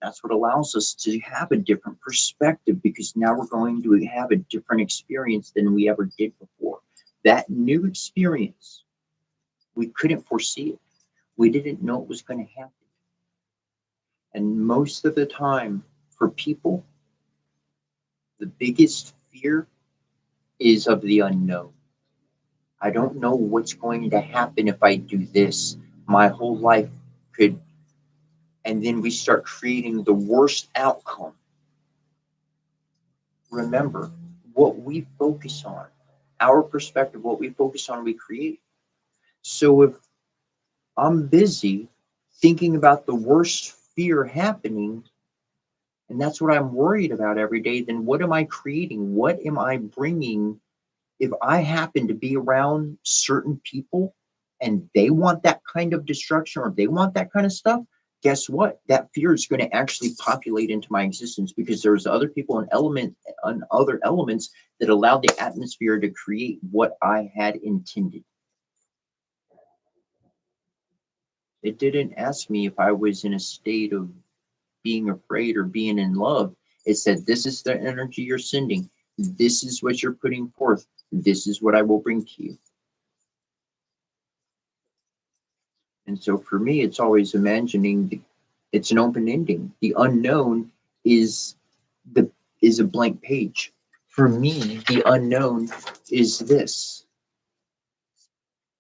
That's what allows us to have a different perspective, because now we're going to have a different experience than we ever did before. That new experience, we couldn't foresee it. We didn't know it was going to happen. And most of the time, for people, the biggest fear is of the unknown. I don't know what's going to happen if I do this. My whole life could, and then we start creating the worst outcome. Remember, what we focus on, our perspective, what we focus on, we create. So if I'm busy thinking about the worst fear happening, and that's what I'm worried about every day, then what am I creating? What am I bringing? If I happen to be around certain people and they want that kind of destruction or they want that kind of stuff, guess what? That fear is going to actually populate into my existence, because there's other people and other elements that allow the atmosphere to create what I had intended. It didn't ask me if I was in a state of being afraid or being in love. It said, this is the energy you're sending. This is what you're putting forth. This is what I will bring to you. And so for me, it's always imagining it's an open ending. The unknown is a blank page. For me, the unknown is this.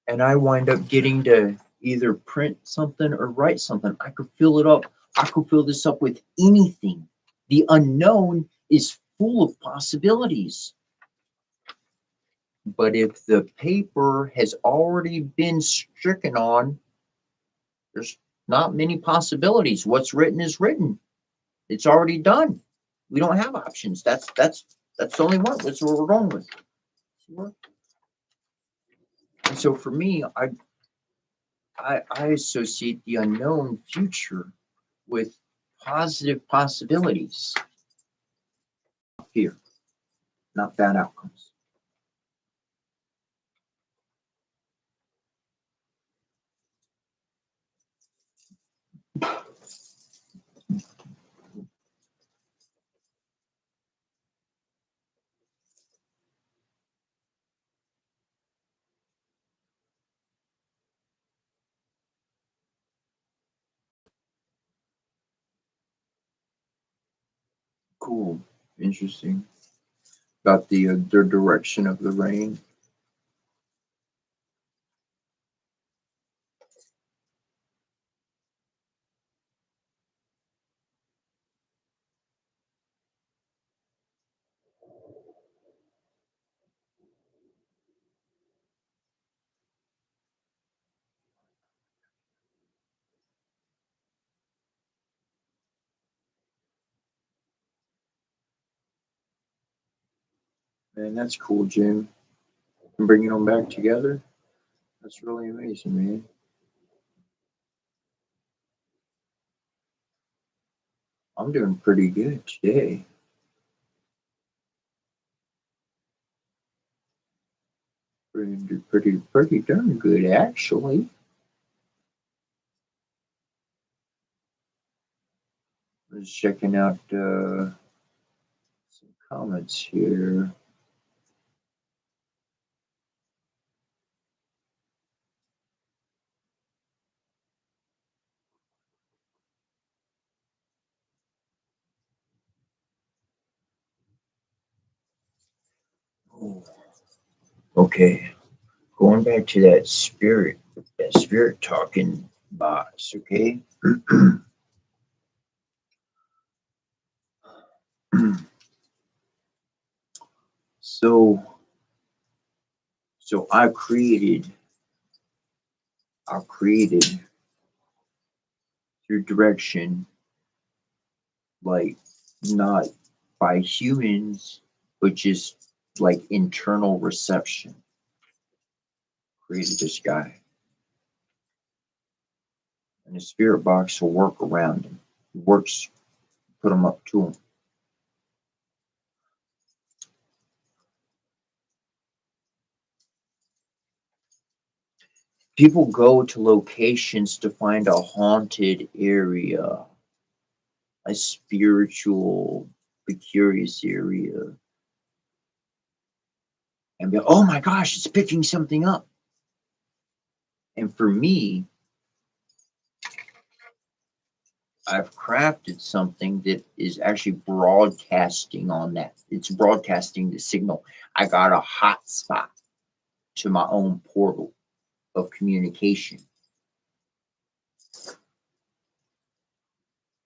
And I wind up getting to either print something or write something. I could fill it up. I could fill this up with anything. The unknown is full of possibilities. But if the paper has already been stricken on, there's not many possibilities. What's written is written. It's already done. We don't have options. That's the only one. That's what we're going with. And so for me, I associate the unknown future with positive possibilities. Fear, not bad outcomes. Cool. Interesting. About the direction of the rain. Man, that's cool, Jim. And bringing them back together. That's really amazing, man. I'm doing pretty good today. Pretty darn good, actually. I was checking out some comments here. Oh, okay, going back to that spirit talking box. Okay. so so I created through direction, like not by humans, but just like internal reception. Created this guy, and the spirit box will work around him. It works, put him up to him. People go to locations to find a haunted area, a spiritual, precarious area, and be, oh my gosh, it's picking something up. And for me, I've crafted something that is actually broadcasting on that. It's broadcasting the signal. I got a hotspot to my own portal of communication.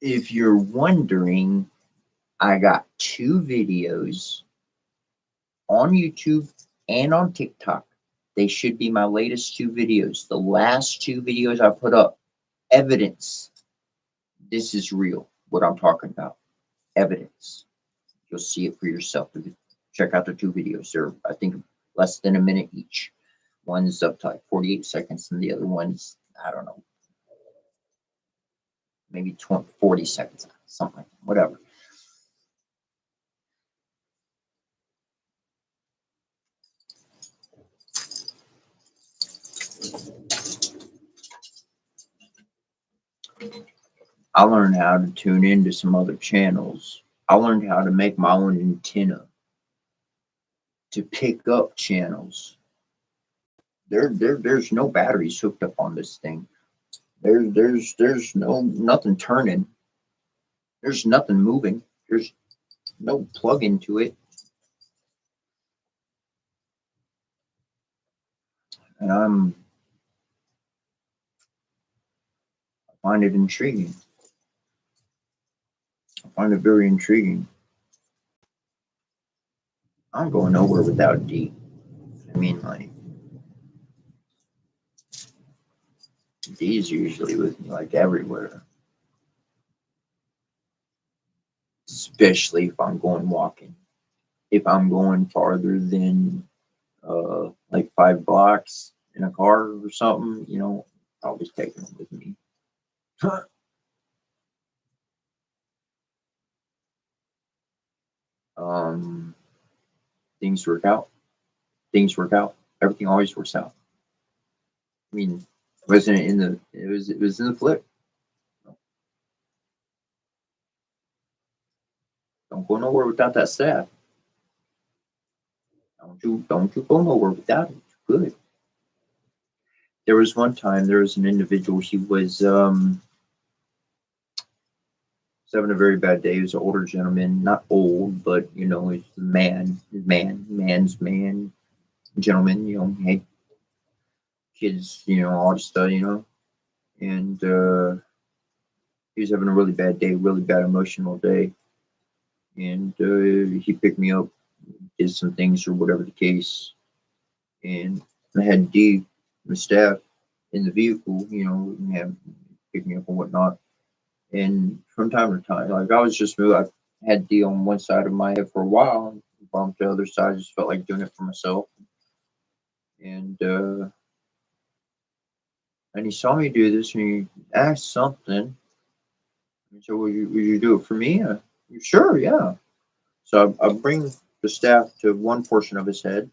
If you're wondering, I got 2 videos on YouTube and on TikTok. They should be my latest 2 videos. The last 2 videos I put up, evidence. This is real, what I'm talking about. Evidence. You'll see it for yourself. Check out the 2 videos. They're, I think, less than a minute each. One's up to like 48 seconds, and the other one's, I don't know, maybe 20, 40 seconds, something like that, whatever. I learned how to tune into some other channels. I learned how to make my own antenna to pick up channels. There's no batteries hooked up on this thing. There's nothing turning. There's nothing moving. There's no plug into it. And I find it intriguing. I find it very intriguing. I'm going nowhere without D. I mean, like, D's usually with me, like, everywhere. Especially if I'm going walking. If I'm going farther than, like 5 blocks in a car or something, you know, I'll always take them with me. um, things work out. Things work out. Everything always works out. I mean, wasn't it in the? It was in the flip. Don't go nowhere without that staff. Don't you go nowhere without it. Good. There was one time there was an individual. He was having a very bad day. He was an older gentleman, not old, but you know, he's a man's man, gentleman. You know, hey, kids, you know, all the stuff, you know, and he was having a really bad day, really bad emotional day, and he picked me up, did some things or whatever the case, and I had D, my staff, in the vehicle, you know, and have pick me up and whatnot. And from time to time, like I was just I had D on one side of my head for a while, bumped the other side. I just felt like doing it for myself, and he saw me do this, and he asked something. He said, "Would you do it for me?" Sure, yeah. So I bring the staff to one portion of his head,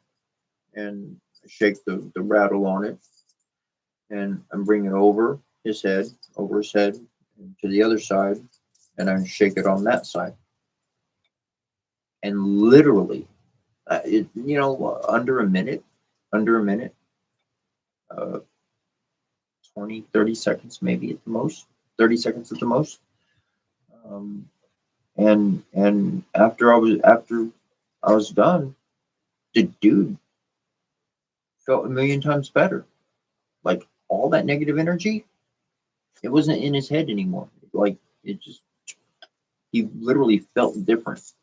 and I shake the rattle on it, and I bring it over his head, to the other side, and I shake it on that side. And literally, you know, under a minute, uh, 20, 30 seconds, maybe at the most, 30 seconds at the most. Um, and after I was done, the dude felt a million times better. Like all that negative energy, it wasn't in his head anymore. Like it just, he literally felt different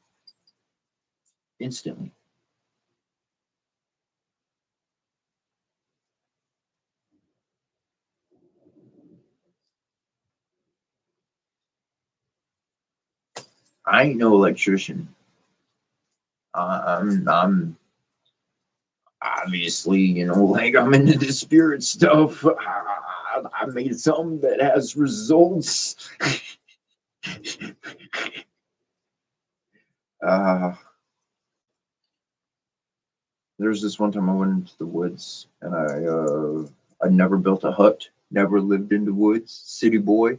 instantly. I ain't no electrician. I'm obviously, you know, like I'm into the spirit stuff. I made something that has results. uh, there's this one time I went into the woods, and I never built a hut, never lived in the woods, city boy,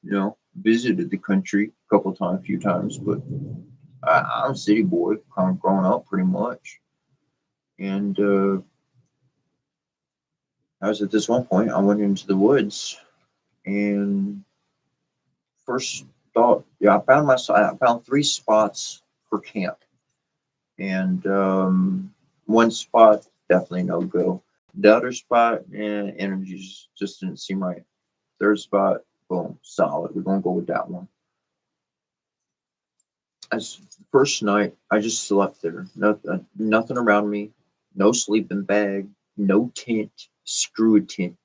you know, visited the country a couple times, a few times, but I'm a city boy, kind of grown up pretty much. And I was at this one point, I went into the woods, and first thought, yeah, I found 3 spots for camp, and one spot definitely no go. The other spot, energy just didn't seem right. Third spot, boom, solid. We're gonna go with that one. As first night, I just slept there. Nothing around me, no sleeping bag, no tent. Screw a tent.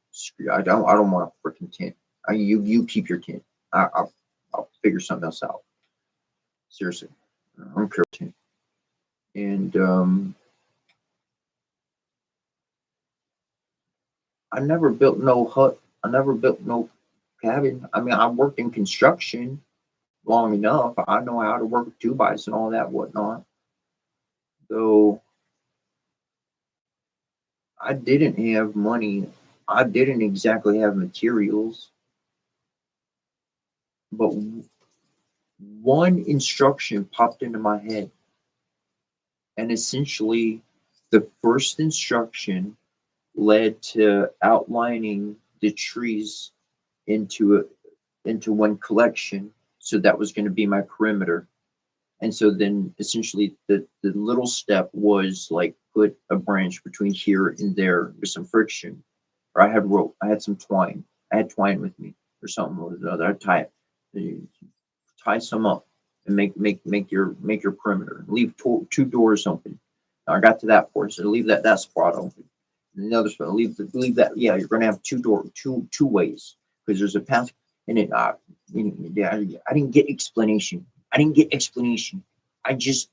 I don't want a freaking tent. You keep your tent. I'll figure something else out. Seriously, I don't care. Tent. And I never built no hut. I never built no cabin. I mean, I worked in construction long enough. I know how to work with 2x and all that whatnot. So I didn't have money. I didn't exactly have materials, but one instruction popped into my head. And essentially, the first instruction led to outlining the trees into one collection. So that was going to be my perimeter. And so then essentially the little step was like put a branch between here and there with some friction. Or I had rope, I had some twine. I had twine with me or something or the other. I'd tie it, tie some up. and make your perimeter. Leave two doors open. Now I got to that portion. Leave that spot open. And the other spot, leave that. Yeah, you're gonna have two ways because there's a path. And it, yeah, I didn't get explanation. I didn't get explanation. I just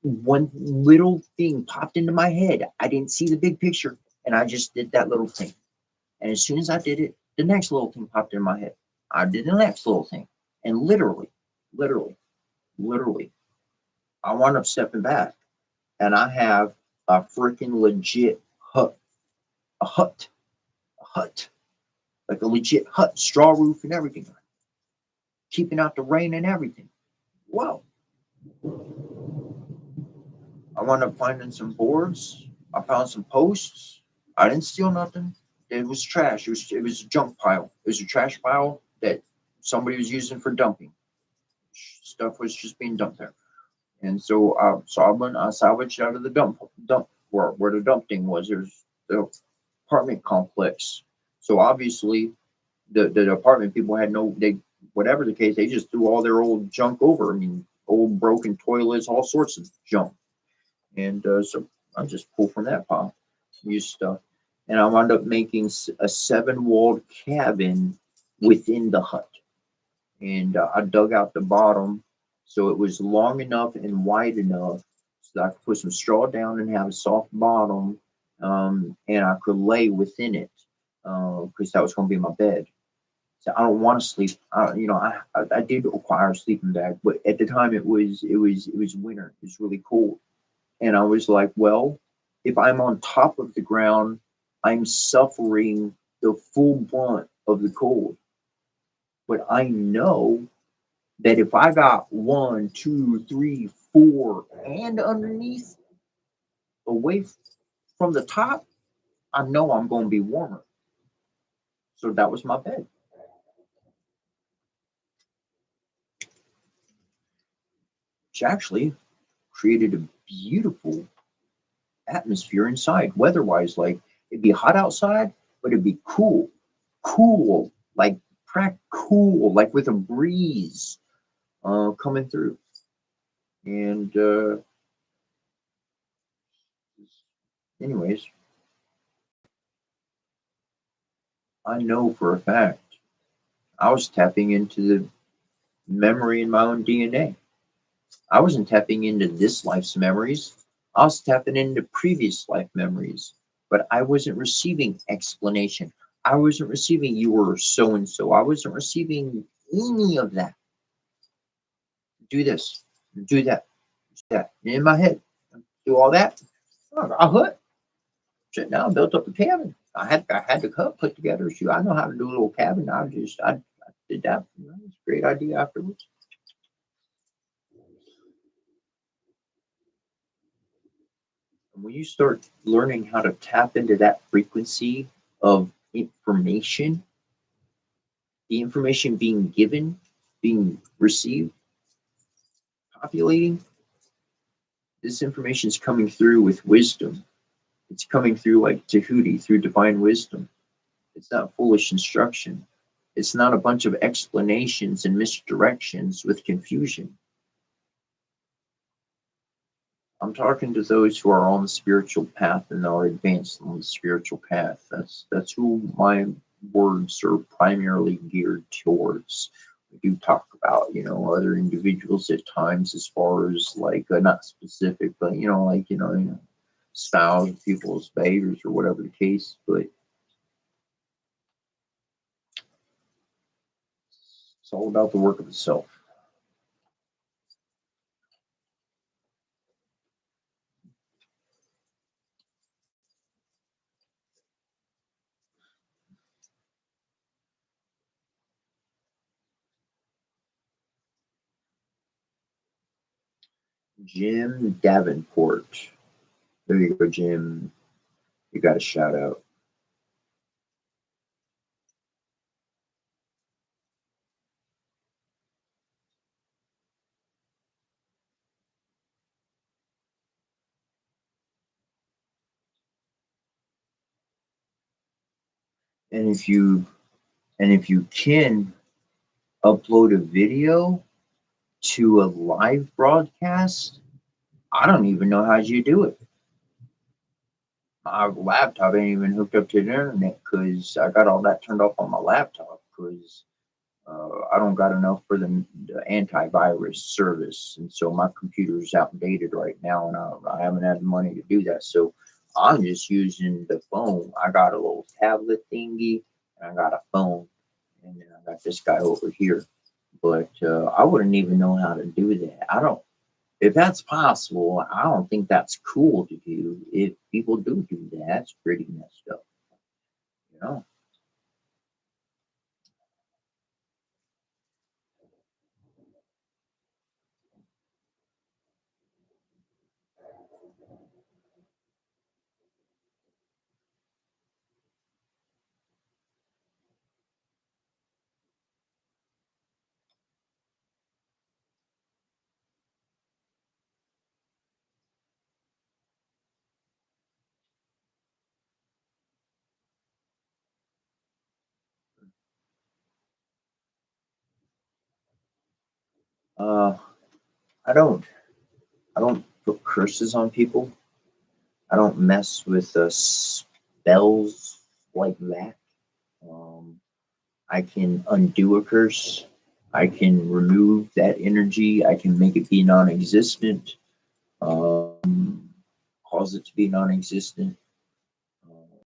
one little thing popped into my head. I didn't see the big picture, and I just did that little thing. And as soon as I did it, the next little thing popped in my head. I did the next little thing, and literally, I wound up stepping back, and I have a freaking legit hut, a hut, like a legit hut, straw roof and everything, keeping out the rain and everything. Wow. I wound up finding some boards. I found some posts. I didn't steal nothing. It was trash. It was a junk pile. It was a trash pile that somebody was using for dumping. Stuff was just being dumped there. And so I salvaged out of the dump where the dump thing was. There's the apartment complex. So obviously the apartment people had whatever the case, they just threw all their old junk over. I mean, old broken toilets, all sorts of junk. And so I just pulled from that pile, used stuff. And I wound up making a 7-walled cabin within the hut. And I dug out the bottom so it was long enough and wide enough so that I could put some straw down and have a soft bottom, and I could lay within it because that was going to be my bed. So I don't want to sleep. I did acquire a sleeping bag, but at the time it was winter. It was really cold, and I was like, well, if I'm on top of the ground, I'm suffering the full brunt of the cold. But I know that if I got 1, 2, 3, 4, and underneath, away from the top, I know I'm going to be warmer. So that was my bed. Which actually created a beautiful atmosphere inside, weather-wise. Like it'd be hot outside, but it'd be cool, like crack cool, like with a breeze coming through. And anyways, I know for a fact I was tapping into the memory in my own DNA. I wasn't tapping into this life's memories. I was tapping into previous life memories, but I wasn't receiving explanation. I wasn't receiving you were so and so. I wasn't receiving any of that. Do this, do that, do that. In my head, do all that. Oh, I hut. Sit down, built up a cabin. I had the hut put together. Shoot, I know how to do a little cabin. I did that. It was a great idea afterwards. And when you start learning how to tap into that frequency of information, the information being given, being received, populating, this information is coming through with wisdom. It's coming through like Tahuti, through divine wisdom. It's not foolish instruction. It's not a bunch of explanations and misdirections with confusion. I'm talking to those who are on the spiritual path and are advanced on the spiritual path. That's who my words are primarily geared towards. We do talk about, other individuals at times as far as like not specific, but styles of people's behaviors or whatever the case. But it's all about the work of the self. Jim Davenport. There you go, Jim. You got a shout out. And if you can upload a video, to a live broadcast, I don't even know how you do it. My laptop ain't even hooked up to the internet because I got all that turned off on my laptop because I don't got enough for the antivirus service, and so my computer's outdated right now, and I haven't had the money to do that. So I'm just using the phone. I got a little tablet thingy, and I got a phone, and then I got this guy over here. But I wouldn't even know how to do that. I don't. If that's possible, I don't think that's cool to do. If people do that, that's pretty messed up. You know. Uh, I don't. I don't put curses on people. I don't mess with spells like that. Um, I can undo a curse. I can remove that energy. I can make it be non-existent. Um, cause it to be non-existent. Uh,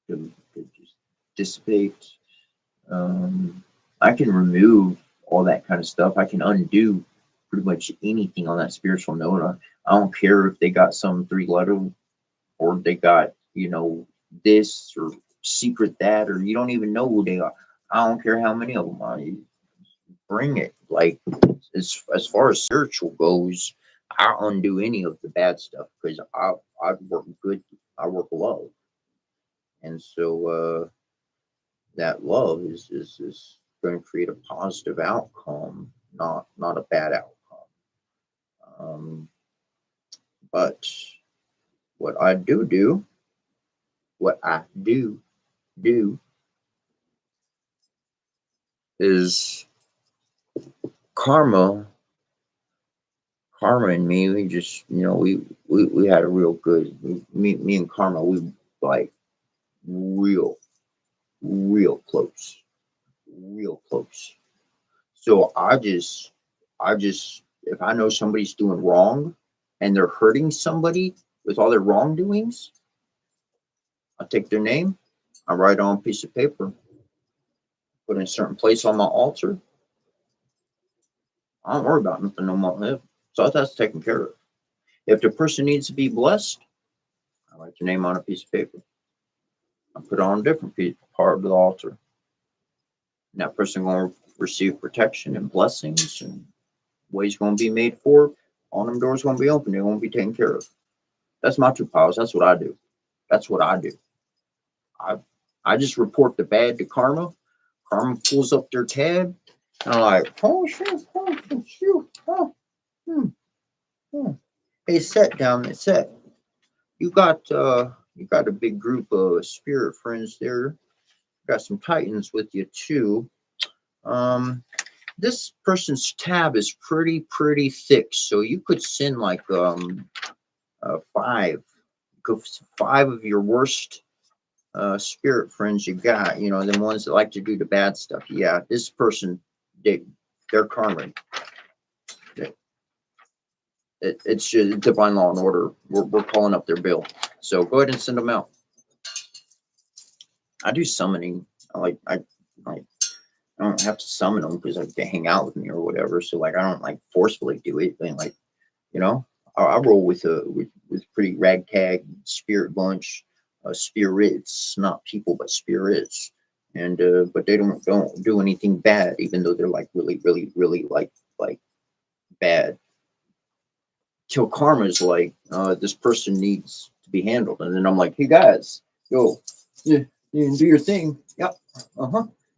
to just dissipate. Um, I can remove all that kind of stuff. I can undo pretty much anything on that spiritual note. I don't care if they got some three-letter or they got, this or secret that, or you don't even know who they are. I don't care how many of them are. You bring it. Like, as far as spiritual goes, I undo any of the bad stuff because I work good. I work love, and so that love is going to create a positive outcome, not a bad outcome. Um, but what I do, what I do is karma. Karma and me, we just, we had a real good, me and Karma, we like real, real close, real close. So if I know somebody's doing wrong and they're hurting somebody with all their wrongdoings, I take their name, I write on a piece of paper, put in a certain place on my altar. I don't worry about nothing no more. So that's taken care of. If the person needs to be blessed, I write your name on a piece of paper. I put it on a different part of the altar. And that person going to receive protection and blessings, and ways going to be made for. All them doors going to be open. They're going to be taken care of. That's my true powers. That's what I do. That's what I do. I I just report the bad to Karma. Karma pulls up their tab, and I'm like, oh shoot, oh shoot, oh, hmm, hmm. Hey, set down there, set. You got a big group of spirit friends there. Got some titans with you too. Um, this person's tab is pretty thick, so you could send like five, five of your worst spirit friends you got. You know, the ones that like to do the bad stuff. Yeah, this person, they're karma. It's just divine law and order. We're calling up their bill. So go ahead and send them out. I do summoning. I don't have to summon them because like, they hang out with me or whatever. So like I don't like forcefully do it. But like, you know, I roll with pretty ragtag spirit bunch, spirits, not people but spirits, and but they don't do anything bad, even though they're like really like bad. Till karma's like, this person needs to be handled, and then I'm like, hey guys, yo, yeah, do your thing. Yep,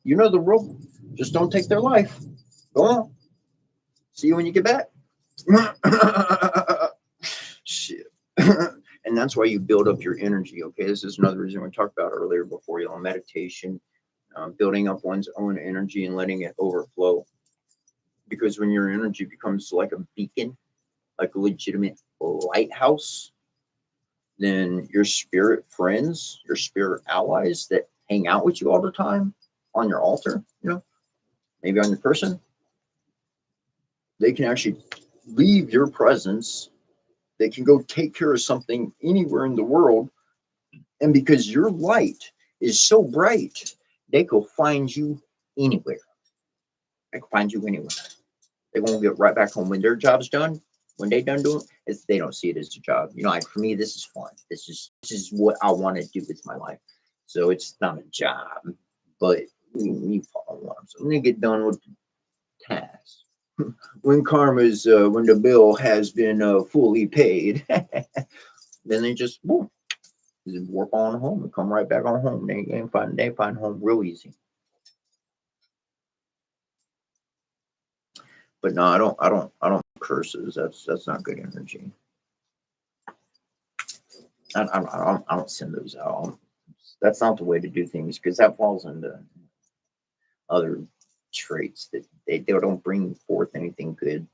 you know the rule. Just don't take their life. Go on. See you when you get back. Shit. And that's why you build up your energy. Okay, this is another reason we talked about earlier before, meditation, building up one's own energy and letting it overflow. because when your energy becomes like a beacon, like a legitimate lighthouse, then your spirit friends, your spirit allies that hang out with you all the time on your altar, maybe on your person, they can actually leave your presence. They can go take care of something anywhere in the world. And because your light is so bright, they can find you anywhere. They can find you anywhere. They're going to get right back home when their job's done. When they done doing it, they don't see it as a job. Like for me, this is fun. This is what I want to do with my life. So it's not a job, but you follow what I'm saying. When they get done with the task, when when the bill has been fully paid, then they just boom, warp on home and come right back on home. They find home real easy. But no, I don't curses. That's not good energy. I don't send those out. That's not the way to do things because that falls into other traits that they don't bring forth anything good.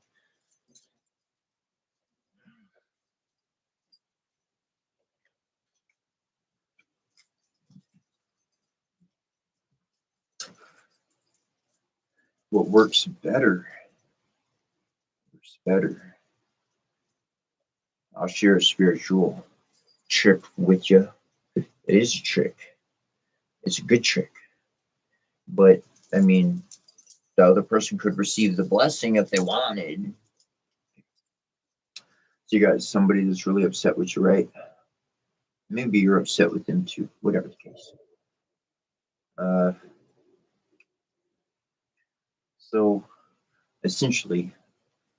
What works better? I'll share a spiritual trick with you. It is a trick. It's a good trick. But I mean, the other person could receive the blessing if they wanted. So you guys, somebody that's really upset with you, right? Maybe you're upset with them too, whatever the case. So essentially,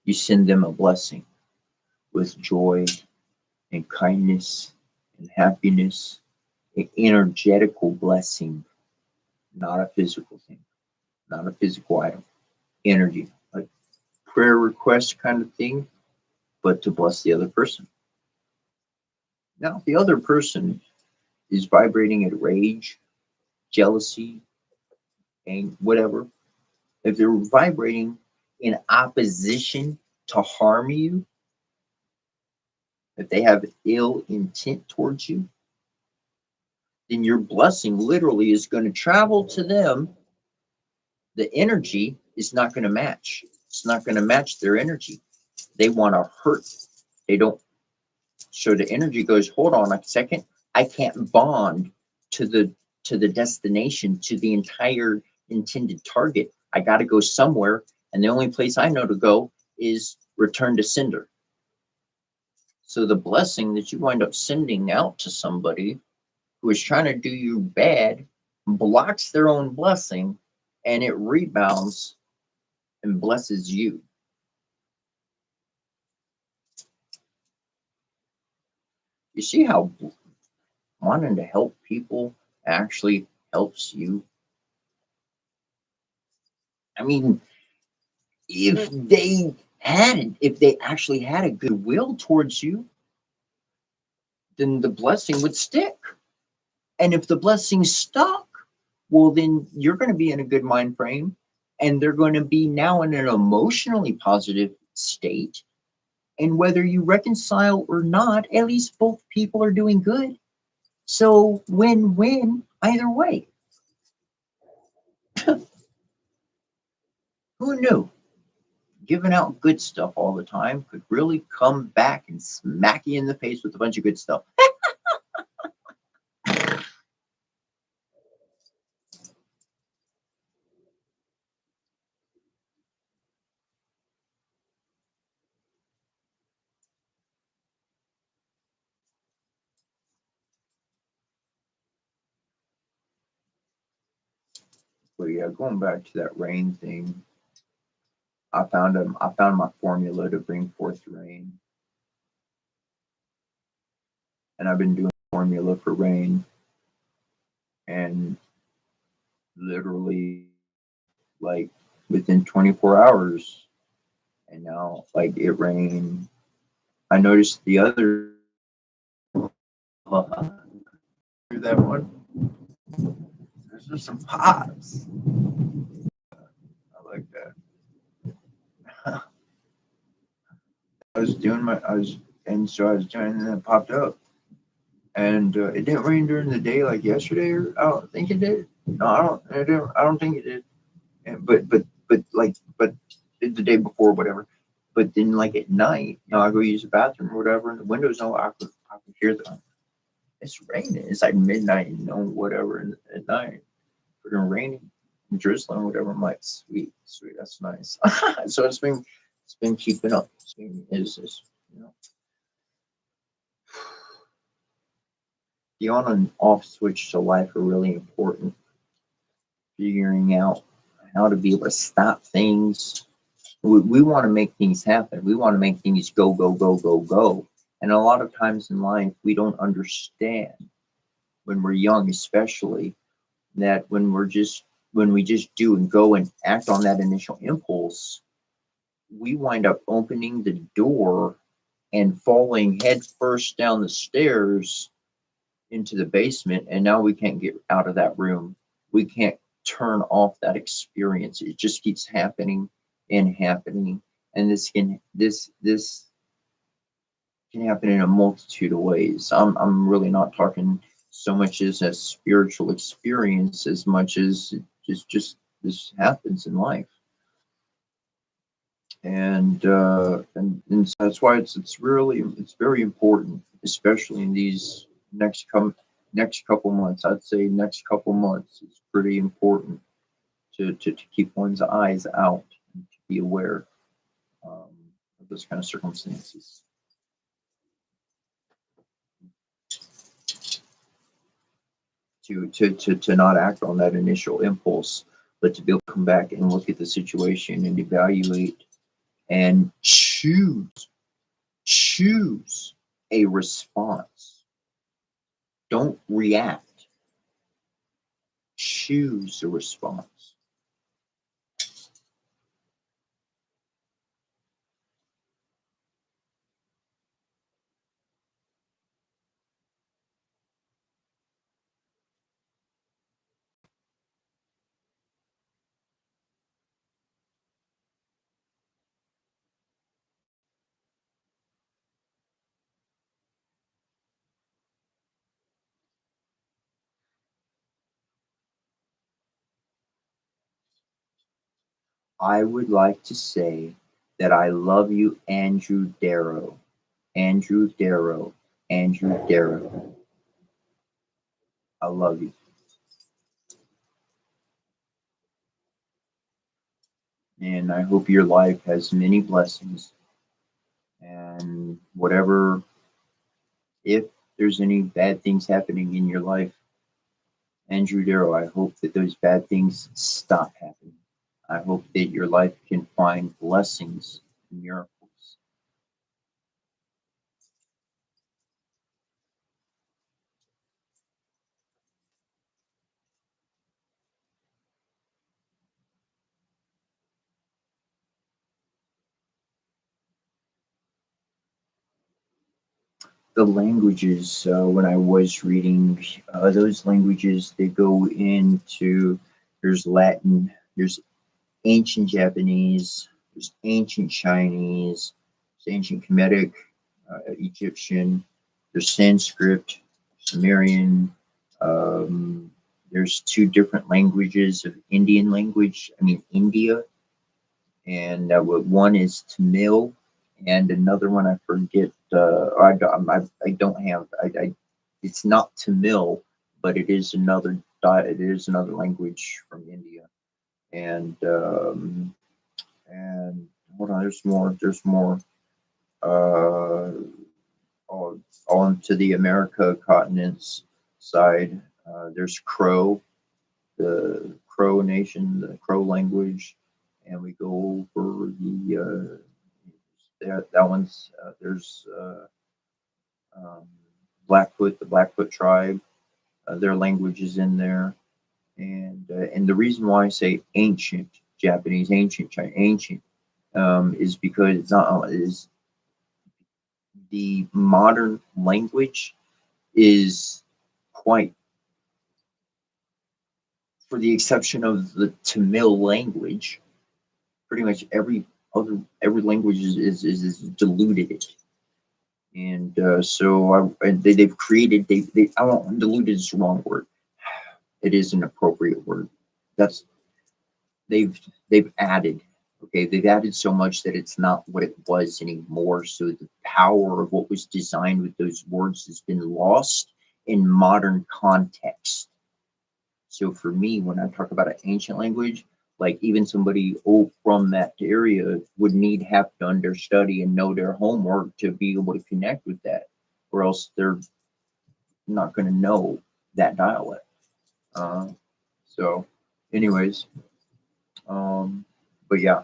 you send them a blessing with joy and kindness and happiness, an energetical blessing, not a physical thing, not a physical item, energy, like prayer request kind of thing, but to bless the other person. Now, if the other person is vibrating at rage, jealousy, and whatever, if they're vibrating in opposition to harm you, if they have ill intent towards you, then your blessing literally is going to travel to them. The energy is not going to match. It's not going to match their energy. They want to hurt. They don't. So the energy goes, hold on a second. I can't bond to the destination, to the entire intended target. I got to go somewhere. And the only place I know to go is return to sender. So the blessing that you wind up sending out to somebody who is trying to do you bad blocks their own blessing, and it rebounds and blesses you. You see how wanting to help people actually helps you? I mean, if they actually had a goodwill towards you, then the blessing would stick. And if the blessing stuck, well, then you're going to be in a good mind frame, and they're going to be now in an emotionally positive state. And whether you reconcile or not, at least both people are doing good. So win-win either way. Who knew? Giving out good stuff all the time could really come back and smack you in the face with a bunch of good stuff. But yeah, going back to that rain thing, I found my formula to bring forth rain. And I've been doing formula for rain, and literally like within 24 hours, and now like it rained. I noticed the other that one. There's just some pops. I like that. and so I was doing, and then it popped up. And it didn't rain during the day like yesterday, or I don't think it did. No, I don't think it did. But the day before, whatever. But then, like at night, I go use the bathroom or whatever, and the windows no, I could hear them. It's raining. It's like midnight, whatever at night. Freaking raining, drizzling, whatever. I'm like, sweet, sweet, that's nice. So it's been keeping up. You know, the on and off switch to life are really important. Figuring out how to be able to stop things. We want to make things happen. We want to make things go, go, go, go, go. And a lot of times in life, we don't understand when we're young, especially that when we just do and go and act on that initial impulse, we wind up opening the door and falling head first down the stairs into the basement. And now we can't get out of that room. We can't turn off that experience. It just keeps happening and happening. And this can happen in a multitude of ways. I'm really not talking so much as a spiritual experience as much as just this happens in life. And so that's why it's very important, especially in these next couple months. I'd say next couple months is pretty important to keep one's eyes out and to be aware of those kind of circumstances. To not act on that initial impulse, but to be able to come back and look at the situation and evaluate and choose a response. Don't react. Choose a response. I would like to say that I love you, Andrew Darrow. Andrew Darrow. Andrew Darrow. I love you. And I hope your life has many blessings. And whatever, if there's any bad things happening in your life, Andrew Darrow, I hope that those bad things stop happening. I hope that your life can find blessings and miracles. The languages, when I was reading those languages, they go into there's Latin, there's ancient Japanese, there's ancient Chinese, there's ancient Kemetic, Egyptian, there's Sanskrit, Sumerian. There's two different languages of Indian language. I mean, India, and one is Tamil, and another one I forget. I don't have. It's not Tamil, but it is another. It is another language from India, and and hold on. There's more. There's more. Uh, on to the America continents side. There's Crow, the Crow nation, the Crow language, and we go over that one's there's um, Blackfoot, the Blackfoot tribe, their language is in there, and the reason why I say ancient Japanese, ancient Chinese, ancient is because it's not is the modern language is quite, for the exception of the Tamil language, pretty much every language is diluted it. And they've created, I don't, diluted is the wrong word. It is an appropriate word. That's, they've added, okay, they've added so much that it's not what it was anymore. So the power of what was designed with those words has been lost in modern context. So for me, when I talk about an ancient language, like even somebody from that area would have done their study and know their homework to be able to connect with that, or else they're not going to know that dialect. So anyways, but yeah.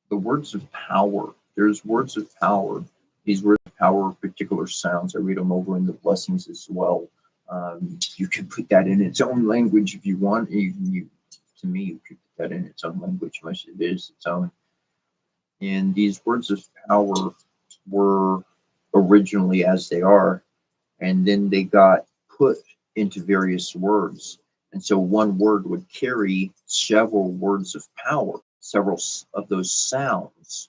The words of power, there's words of power. These words of power are particular sounds. I read them over in the blessings as well. You can put that in its own language if you want. To me, you could put that in its own language, much it is its own. And these words of power were originally as they are, and then they got put into various words. And so one word would carry several words of power, several of those sounds.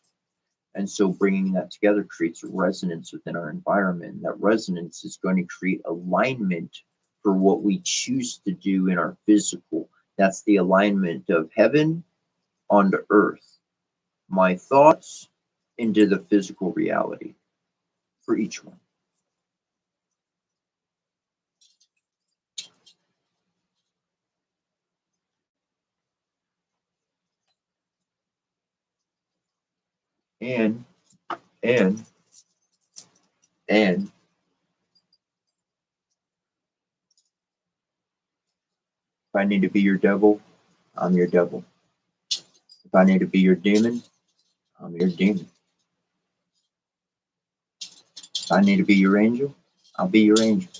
And so bringing that together creates a resonance within our environment. That resonance is going to create alignment for what we choose to do in our physical. That's the alignment of heaven onto earth. My thoughts into the physical reality for each one. And if I need to be your devil, I'm your devil. If I need to be your demon, I'm your demon. If I need to be your angel, I'll be your angel.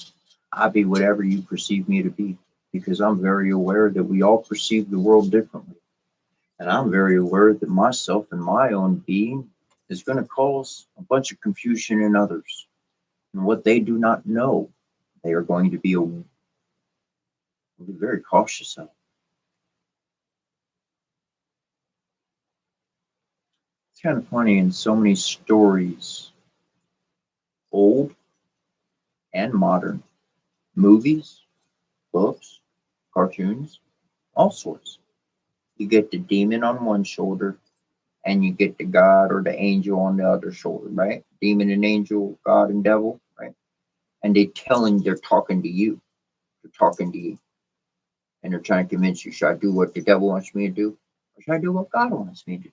I'll be whatever you perceive me to be, because I'm very aware that we all perceive the world differently. And I'm very aware that myself and my own being is going to cause a bunch of confusion in others. And what they do not know, they are going to be very cautious of. It's kind of funny, in so many stories, old and modern, movies, books, cartoons, all sorts. You get the demon on one shoulder and you get the God or the angel on the other shoulder, right? Demon and angel, God and devil, right? And they're talking to you. They're talking to you. And they're trying to convince you, should I do what the devil wants me to do? Or should I do what God wants me to do?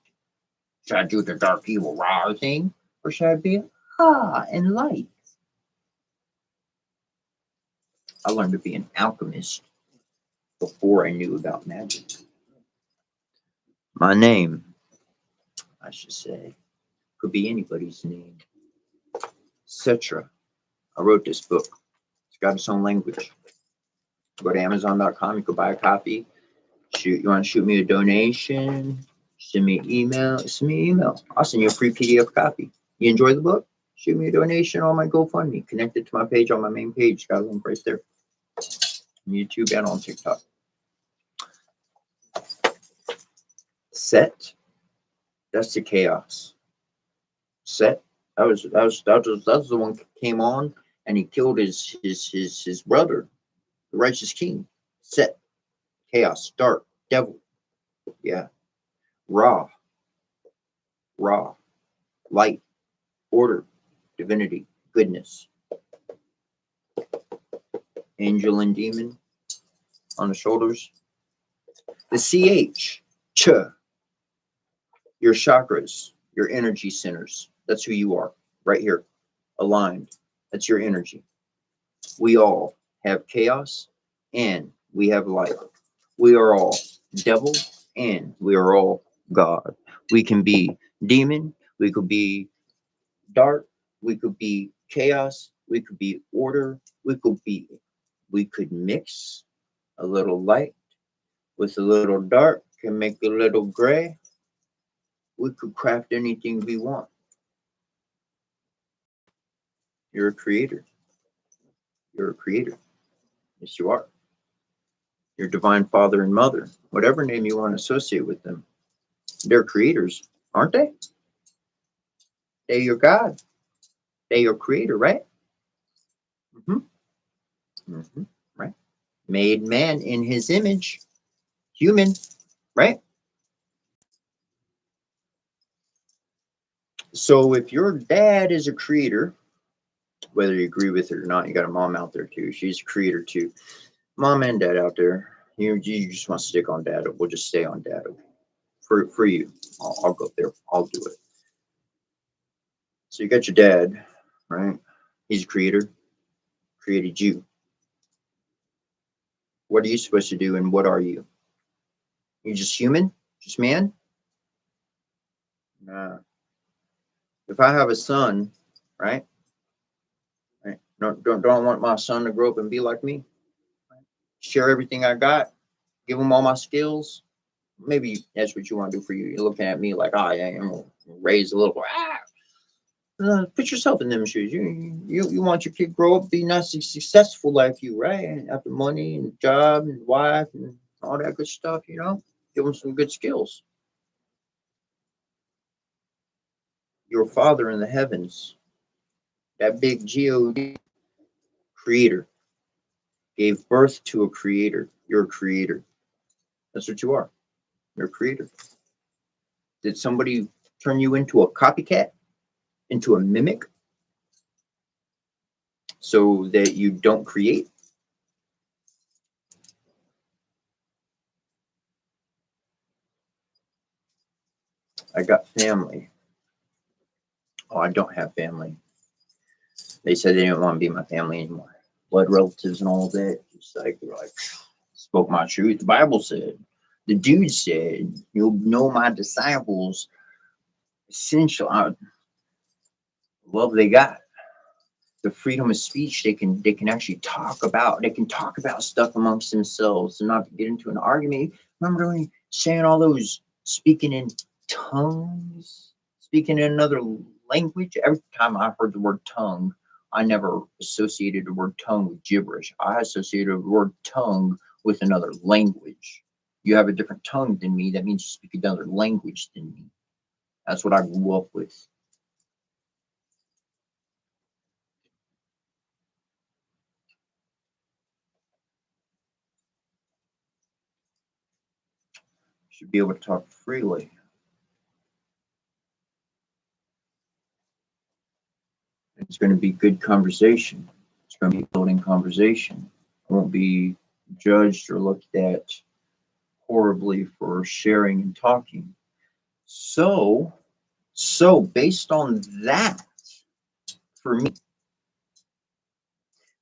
Should I do the dark, evil, raw thing? Or should I be and light? I learned to be an alchemist before I knew about magic. My name, I should say, could be anybody's name. Cetra. I wrote this book. It's got its own language. Go to Amazon.com. You can buy a copy. You want to shoot me a donation? Send me an email. Send me an email. I'll send you a free PDF copy. You enjoy the book? Shoot me a donation on my GoFundMe. Connect it to my page on my main page. Got a link right there. On YouTube and on TikTok. Set. That's the chaos. Set. That was the one that came on and he killed his brother, the righteous king. Set. Chaos. Dark. Devil. Yeah. Ra. Light. Order. Divinity. Goodness. Angel and demon on the shoulders. The CH. Ch. Your chakras. Your energy centers. That's who you are. Right here. Aligned. That's your energy. We all have chaos and we have light. We are all devil and we are all God. We can be demon. We could be dark. We could be chaos. We could be order. We could mix a little light with a little dark and make a little gray. We could craft anything we want. You're a creator. You're a creator. Yes, you are. Your divine father and mother, whatever name you want to associate with them. They're creators, aren't they? They're your God. They're your creator, right? Right. Made man in his image, human, right? So if your dad is a creator, whether you agree with it or not, you got a mom out there too. She's a creator too. Mom and dad out there. You just want to stick on dad. We'll just stay on dad. For you. I'll go there. I'll do it. So you got your dad, right? He's a creator, created you. What are you supposed to do and what are you? You just human? Just man? Nah. If I have a son, right? Right. Don't want my son to grow up and be like me. Share everything I got, give him all my skills. Maybe that's what you want to do for you. You're looking at me like I am raised a little boy. Put yourself in them shoes. You want your kid to grow up, be nice and successful like you, right? And after money and job and wife and all that good stuff, give them some good skills. Your Father in the heavens, that big God creator, gave birth to a creator. You're a creator. That's what you are. You're a creator. Did somebody turn you into a copycat, into a mimic, so that you don't create? I got family. Oh, I don't have family. They said they didn't want to be my family anymore. Blood relatives and all that. Just like, they're like, spoke my truth. The Bible said, the dude said, you'll know my disciples. Essential love they got. The freedom of speech, they can actually talk about stuff amongst themselves and not get into an argument. Remember when he saying all those speaking in tongues, speaking in another language? Every time I heard the word tongue, I never associated the word tongue with gibberish. I associated the word tongue with another language. You have a different tongue than me, that means you speak another language than me. That's what I grew up with. Should be able to talk freely. It's going to be good conversation. It's going to be building conversation. I won't be judged or looked at horribly for sharing and talking. So based on that, for me,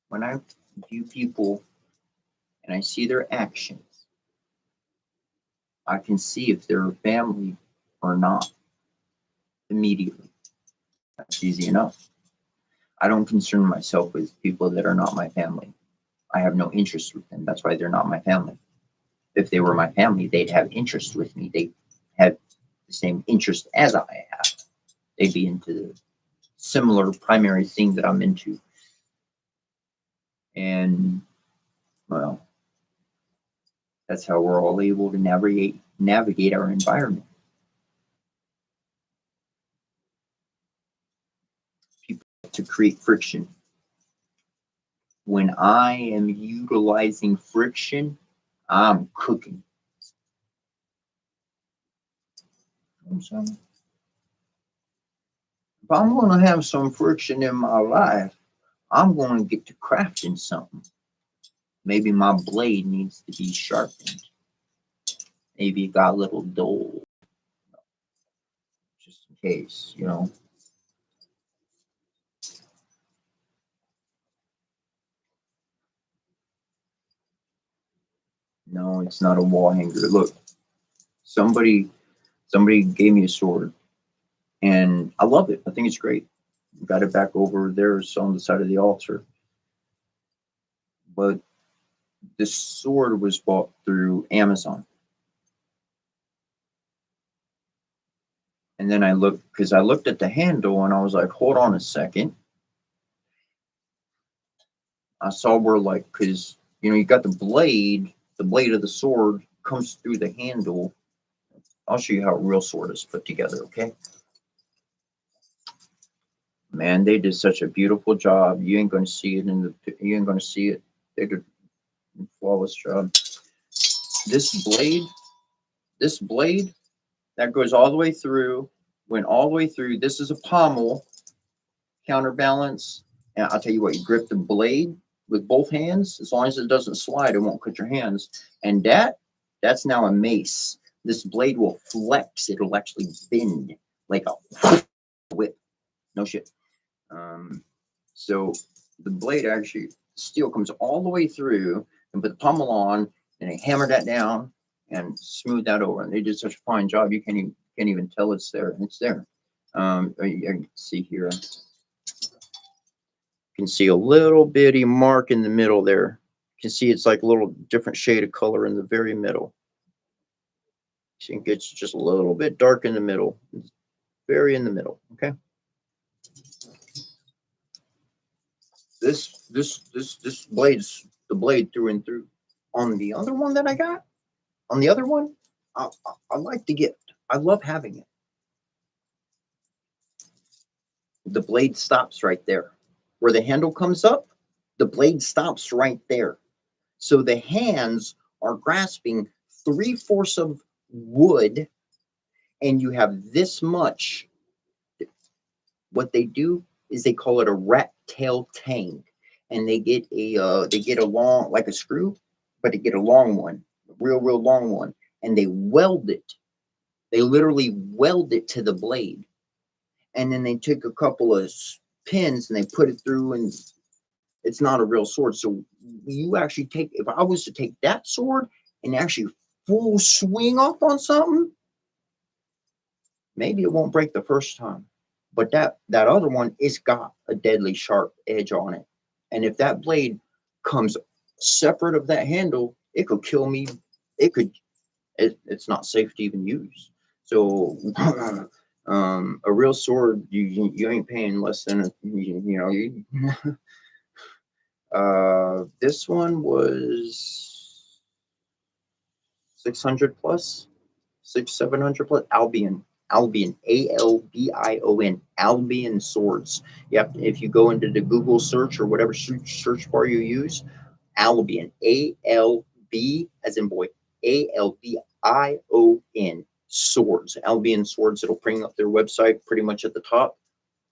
when I view people and I see their actions, I can see if they're family or not immediately. That's easy enough. I don't concern myself with people that are not my family. I have no interest with them. That's why they're not my family. If they were my family, they'd have interest with me. They have the same interest as I have. They'd be into the similar primary thing that I'm into. And well, that's how we're all able to navigate our environment. People to create friction. When I am utilizing friction, I'm cooking. I'm saying, if I'm going to have some friction in my life, I'm going to get to crafting something. Maybe my blade needs to be sharpened. Maybe it got a little dull, just in case, No, it's not a wall hanger. Look, somebody gave me a sword, and I love it. I think it's great. Got it back over there, so on the side of the altar. But this sword was bought through Amazon. And then I looked at the handle and I was like, hold on a second. I saw where, like, because you got the blade of the sword comes through the handle. I'll show you how a real sword is put together, okay? Man, they did such a beautiful job. You ain't gonna see it in the, you ain't gonna see it. They did a flawless job. This blade that goes all the way through, went all the way through. This is a pommel counterbalance. And I'll tell you what, you grip the blade with both hands. As long as it doesn't slide, it won't cut your hands. And that's now a mace. This blade will flex. It'll actually bend like a whip. No shit. So the blade actually, steel comes all the way through, and put the pommel on, and they hammer that down and smooth that over. And they did such a fine job. You can't even tell it's there. It's there. You can see here. You can see a little bitty mark in the middle there. You can see it's like a little different shade of color in the very middle. So it gets just a little bit dark in the middle. It's very in the middle. Okay. This blade's the blade through and through. On the other one that I got, on the other one, I like the gift. I love having it. The blade stops right there. Where the handle comes up, the blade stops right there. So the hands are grasping 3/4 of wood, and you have this much. What they do is they call it a rat tail tang, and they get a long, like a screw, but they get a long one, a real long one, and they weld it. They literally weld it to the blade, and then they took a couple of pins and they put it through, and it's not a real sword. So you actually take, if I was to take that sword and actually full swing up on something, maybe it won't break the first time. But that other one, it's got a deadly sharp edge on it. And if that blade comes separate of that handle, it could kill me. It's not safe to even use. So a real sword, you ain't paying less than this one was 600 plus, 700 plus. Albion, Albion, Albion swords. Yep. If you go into the Google search or whatever search bar you use, Albion, ALB as in boy, ALBION swords. Albion swords. It'll bring up their website pretty much at the top.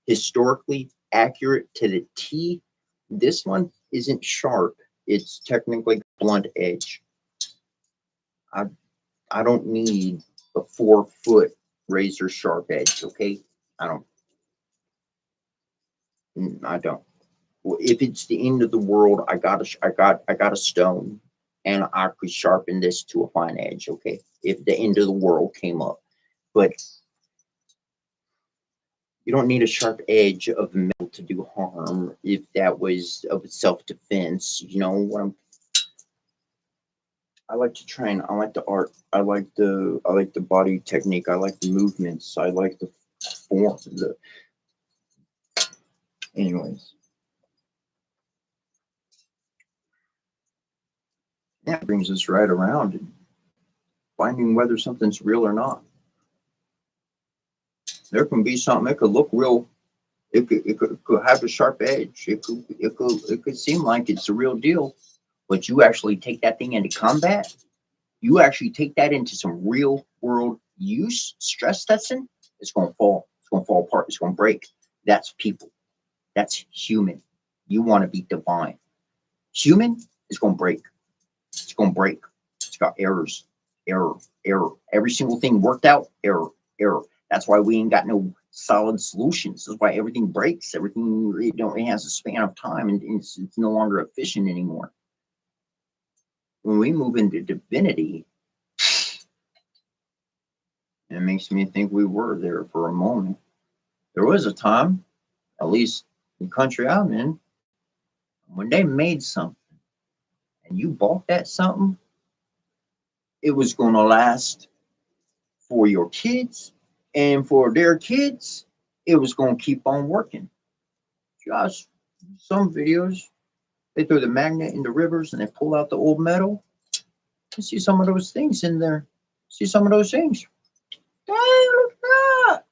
Historically accurate to the T. This one isn't sharp. It's technically blunt edge. I don't need a 4-foot razor sharp edge. Okay, I don't. If it's the end of the world, I got a stone, and I could sharpen this to a fine edge. Okay, if the end of the world came up, but you don't need a sharp edge of metal to do harm. If that was of self-defense, you know what I like to train. I like the art. I like the body technique. I like the movements. I like the form. Anyways, that brings us right around to finding whether something's real or not. There can be something. It could look real. It could have a sharp edge. It could seem like it's a real deal, but you actually take that thing into combat. You actually take that into some real world use, stress testing, it's going to fall. It's going to fall apart. It's going to break. That's people. That's human. You want to be divine. Human is going to break. It's going to break. It's got errors. Error. Every single thing worked out. Error. That's why we ain't got no solid solutions. That's why everything breaks. Everything, it has a span of time, and it's no longer efficient anymore. When we move into divinity, it makes me think we were there for a moment. There was a time, at least in the country I'm in, when they made something and you bought that something, it was going to last for your kids, and for their kids, it was going to keep on working. Just some videos, they throw the magnet in the rivers and they pull out the old metal. You see some of those things in there. See some of those things. Hey, look at that.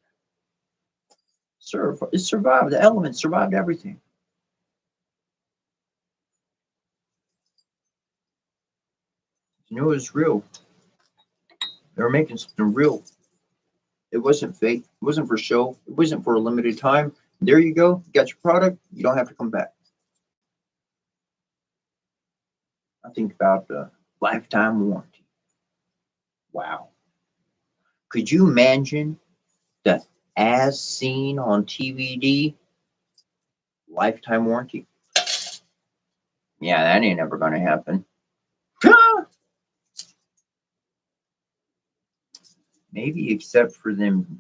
It survived. The elements survived everything. You know it was real. They were making something real. It wasn't fake. It wasn't for show. It wasn't for a limited time. There you go. You got your product. You don't have to come back. I think about the lifetime warranty. Wow. Could you imagine the as seen on TVD lifetime warranty? Yeah, that ain't ever going to happen. Maybe except for them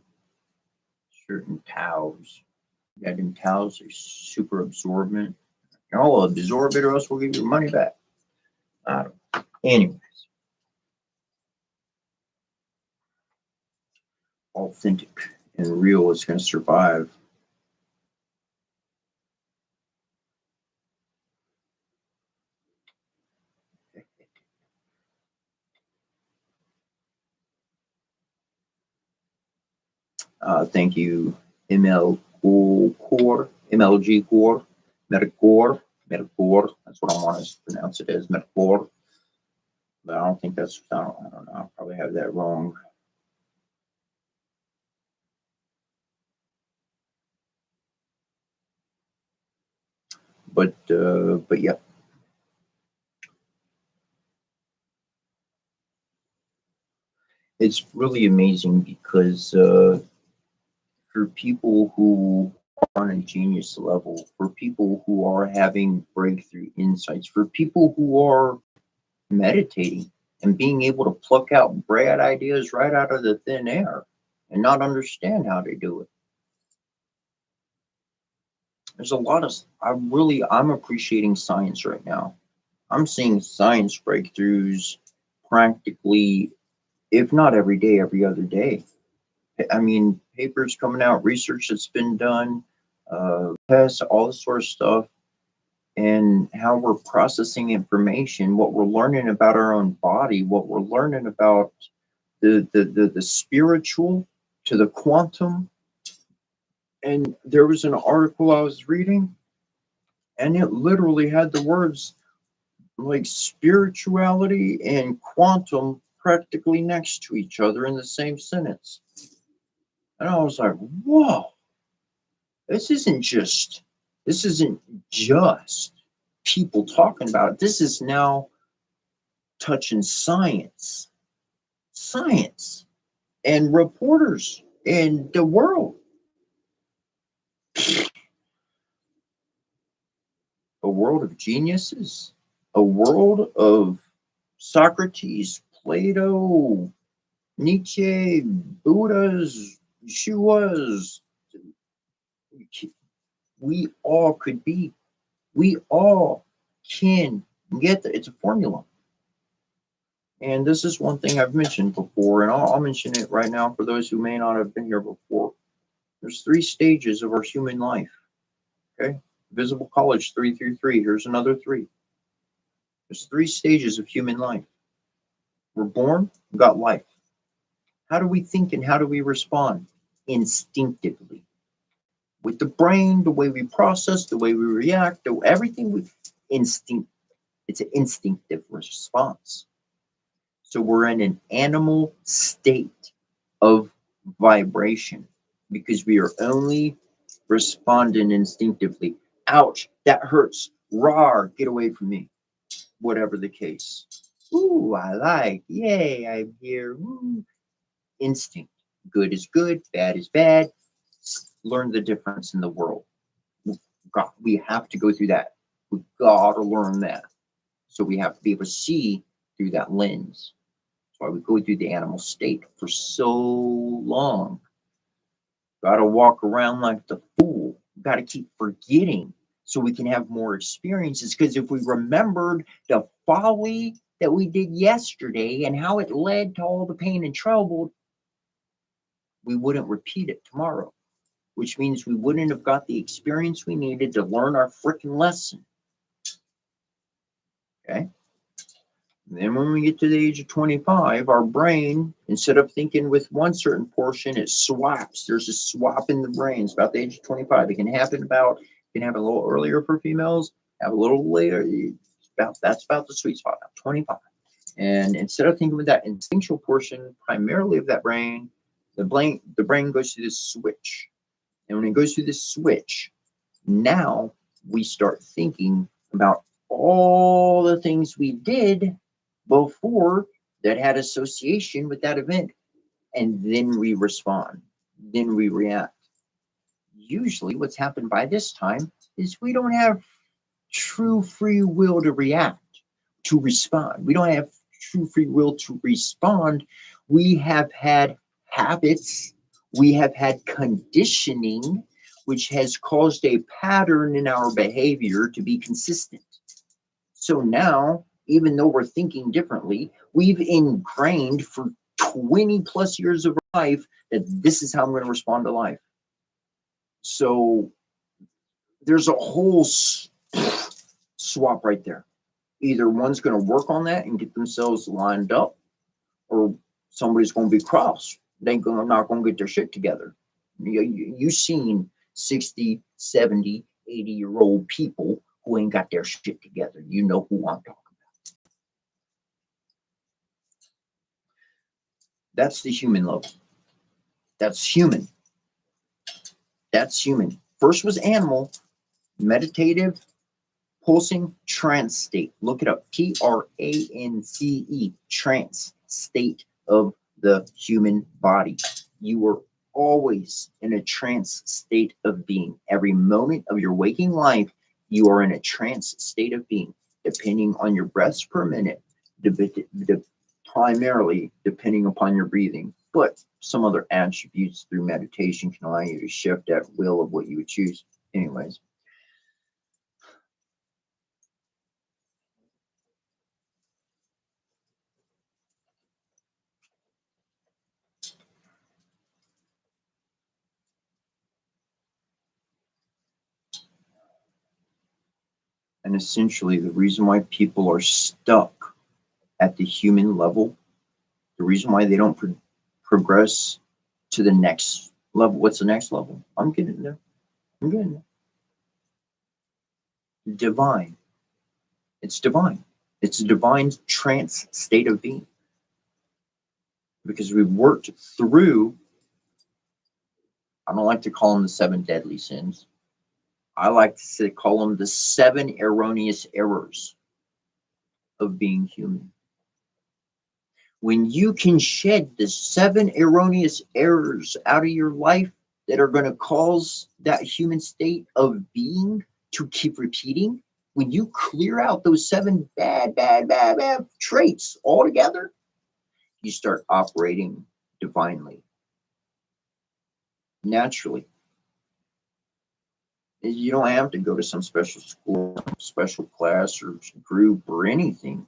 certain towels. Yeah, them towels are super absorbent. Oh, well, absorb it or else we'll give you your money back. I don't know. Anyways, authentic and real is going to survive. Thank you, MLG Core, Metacore. That's what I want to pronounce it as, Metacore. But I don't think that's, I don't know. I'll probably have that wrong. But yeah. It's really amazing because for people who are on a genius level, for people who are having breakthrough insights, for people who are meditating and being able to pluck out bright ideas right out of the thin air and not understand how to do it. There's a lot of, I'm appreciating science right now. I'm seeing science breakthroughs practically, if not every day, every other day. I mean, papers coming out, research that's been done, tests, all this sort of stuff, and how we're processing information, what we're learning about our own body, what we're learning about the spiritual to the quantum. And there was an article I was reading, and it literally had the words like spirituality and quantum practically next to each other in the same sentence. And I was like, whoa. This isn't just people talking about it. This is now touching science and reporters in the world. A world of geniuses, a world of Socrates, Plato, Nietzsche, Buddhas, Yeshuas. We all could be. We all can get there. It's a formula. And this is one thing I've mentioned before, and I'll mention it right now for those who may not have been here before. There's 3 stages of our human life. Okay? Visible College 3 through 3. Here's another 3. There's 3 stages of human life. We're born, we've got life. How do we think and how do we respond? Instinctively. With the brain, the way we process, the way we react, everything instinct. It's an instinctive response. So we're in an animal state of vibration because we are only responding instinctively. Ouch, that hurts. Rawr, get away from me. Whatever the case. Ooh, I like. Yay, I'm here. Ooh. Instinct. Good is good, bad is bad. Learn the difference in the world. We have to go through that. We've got to learn that. So we have to be able to see through that lens. That's why we go through the animal state for so long. Got to walk around like the fool. Got to keep forgetting so we can have more experiences. Because if we remembered the folly that we did yesterday and how it led to all the pain and trouble, we wouldn't repeat it tomorrow, which means we wouldn't have got the experience we needed to learn our freaking lesson. Okay? And then when we get to the age of 25, our brain, instead of thinking with one certain portion, it swaps. There's a swap in the brain. It's about the age of 25. It can happen a little earlier for females, have a little later. That's about the sweet spot, 25. And instead of thinking with that instinctual portion, primarily of that brain, the brain goes through this switch. And when it goes through this switch, now we start thinking about all the things we did before that had association with that event. And then we respond, then we react. Usually what's happened by this time is we don't have true free will to react, to respond. We don't have true free will to respond. We have had habits, we have had conditioning, which has caused a pattern in our behavior to be consistent. So now, even though we're thinking differently, we've ingrained for 20 plus years of life that this is how I'm going to respond to life. So there's a whole swap right there. Either one's going to work on that and get themselves lined up, or somebody's going to be cross. They're not going to get their shit together. You've seen 60, 70, 80-year-old people who ain't got their shit together. You know who I'm talking about. That's the human level. That's human. That's human. First was animal, meditative, pulsing trance state. Look it up. TRANCE, trance state of the human body. You are always in a trance state of being. Every moment of your waking life, you are in a trance state of being, depending on your breaths per minute, primarily depending upon your breathing. But some other attributes through meditation can allow you to shift at will of what you would choose. Anyways. And essentially, the reason why people are stuck at the human level, the reason why they don't progress to the next level. What's the next level? I'm getting there. I'm getting there. Divine. It's divine. It's a divine trance state of being. Because we've worked through, I don't like to call them the 7 deadly sins. I like to call them the 7 erroneous errors of being human. When you can shed the 7 erroneous errors out of your life that are going to cause that human state of being to keep repeating, when you clear out those 7 bad traits altogether, you start operating divinely, naturally. You don't have to go to some special school, special class, or group, or anything.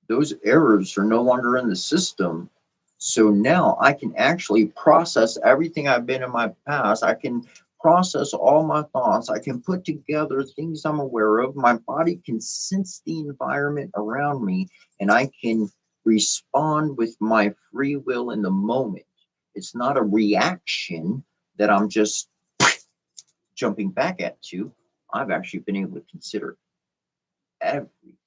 Those errors are no longer in the system. So now I can actually process everything I've been in my past. I can process all my thoughts. I can put together things I'm aware of. My body can sense the environment around me, and I can respond with my free will in the moment. It's not a reaction that I'm just jumping back at you. I've actually been able to consider everything.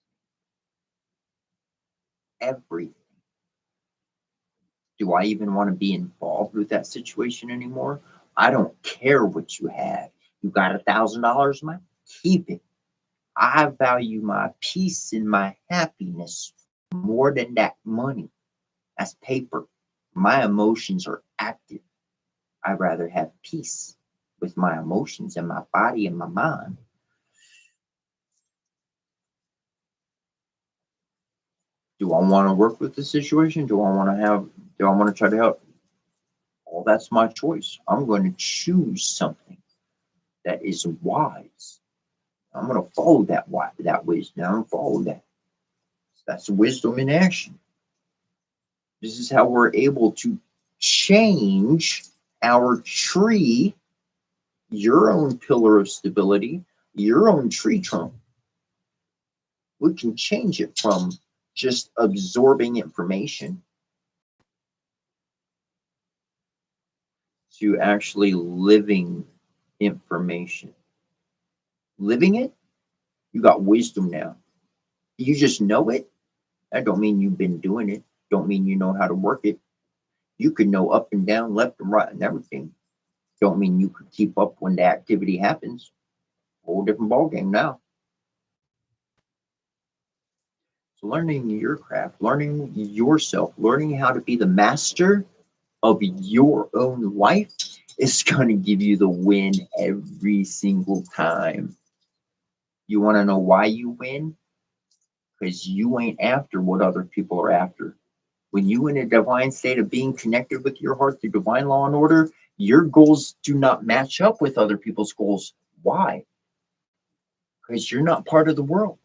Do I even want to be involved with that situation anymore? I don't care what you have. You got $1,000, man? Keep it. I value my peace and my happiness more than that money. That's paper. My emotions are active. I'd rather have peace with my emotions and my body and my mind. Do I want to work with the situation? Do I want to try to help? Well, that's my choice. I'm going to choose something that is wise. I'm going to follow that wisdom. I'm going to follow that. That's wisdom in action. This is how we're able to change our tree, your own pillar of stability, your own tree trunk. We can change it from just absorbing information to actually living information. Living it, you got wisdom now. You just know it. That don't mean you've been doing it. Don't mean you know how to work it. You can know up and down, left and right, and everything. Don't mean you could keep up when the activity happens. Whole different ballgame now. So learning your craft, learning yourself, learning how to be the master of your own life is going to give you the win every single time. You want to know why you win? Because you ain't after what other people are after. When you in a divine state of being connected with your heart through divine law and order, your goals do not match up with other people's goals. Why? Because you're not part of the world.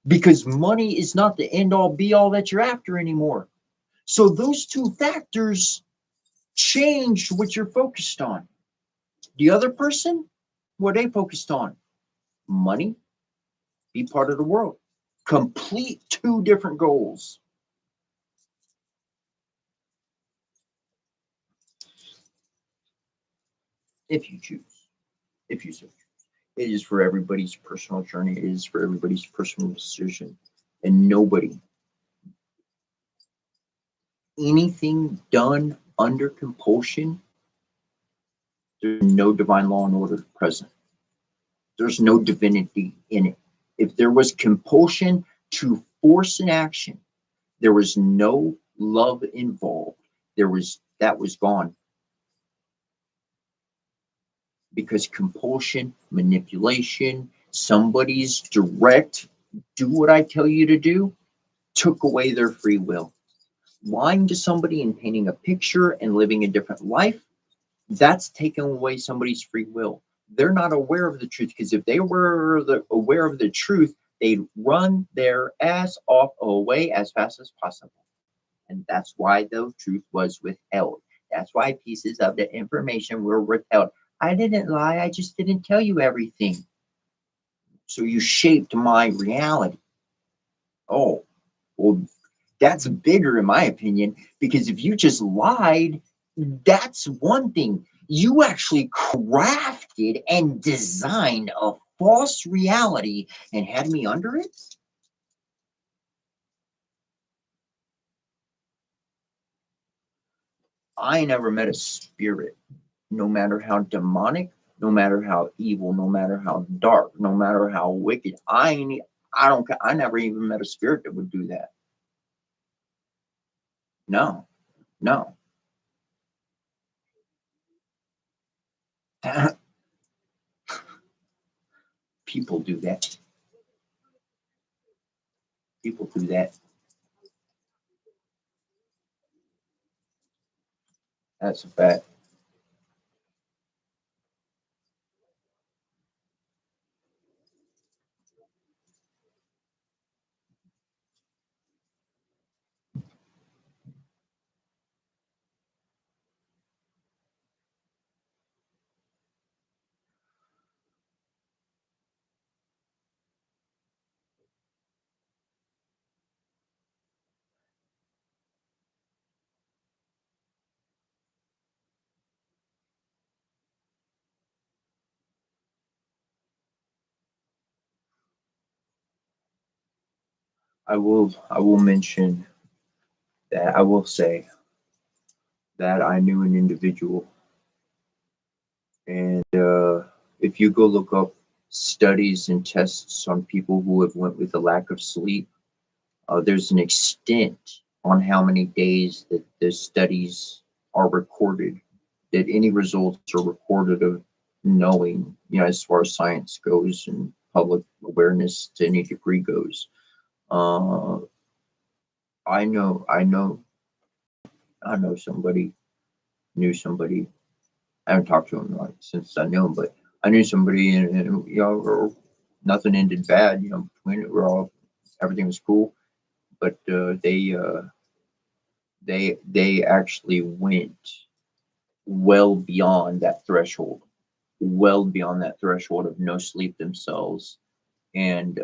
Because money is not the end all be all that you're after anymore. So those two factors change what you're focused on. The other person, what are they focused on? Money, be part of the world. Complete two different goals. If you choose. If you so choose. It is for everybody's personal journey. It is for everybody's personal decision. And nobody, anything done under compulsion, there's no divine law and order present. There's no divinity in it. If there was compulsion to force an action, there was no love involved. That was gone. Because compulsion, manipulation, somebody's direct, do what I tell you to do, took away their free will. Lying to somebody and painting a picture and living a different life, that's taking away somebody's free will. They're not aware of the truth, because if they were aware of the truth, they'd run their ass off away as fast as possible. And that's why the truth was withheld. That's why pieces of the information were withheld. I didn't lie, I just didn't tell you everything. So you shaped my reality. Oh, well, that's bigger in my opinion, because if you just lied, that's one thing. You actually crafted and designed a false reality and had me under it. I never met a spirit, no matter how demonic, no matter how evil, no matter how dark, no matter how wicked. I never even met a spirit that would do that. No, no. People do that. People do that. That's a fact. I will mention that I will say that I knew an individual, and if you go look up studies and tests on people who have went with a lack of sleep, there's an extent on how many days that the studies are recorded, that any results are recorded of knowing, as far as science goes and public awareness to any degree goes. Uh, I know somebody, knew somebody. I haven't talked to him like since I knew him, but I knew somebody, and nothing ended bad. Between it, everything was cool. But they actually went well beyond that threshold, of no sleep themselves, and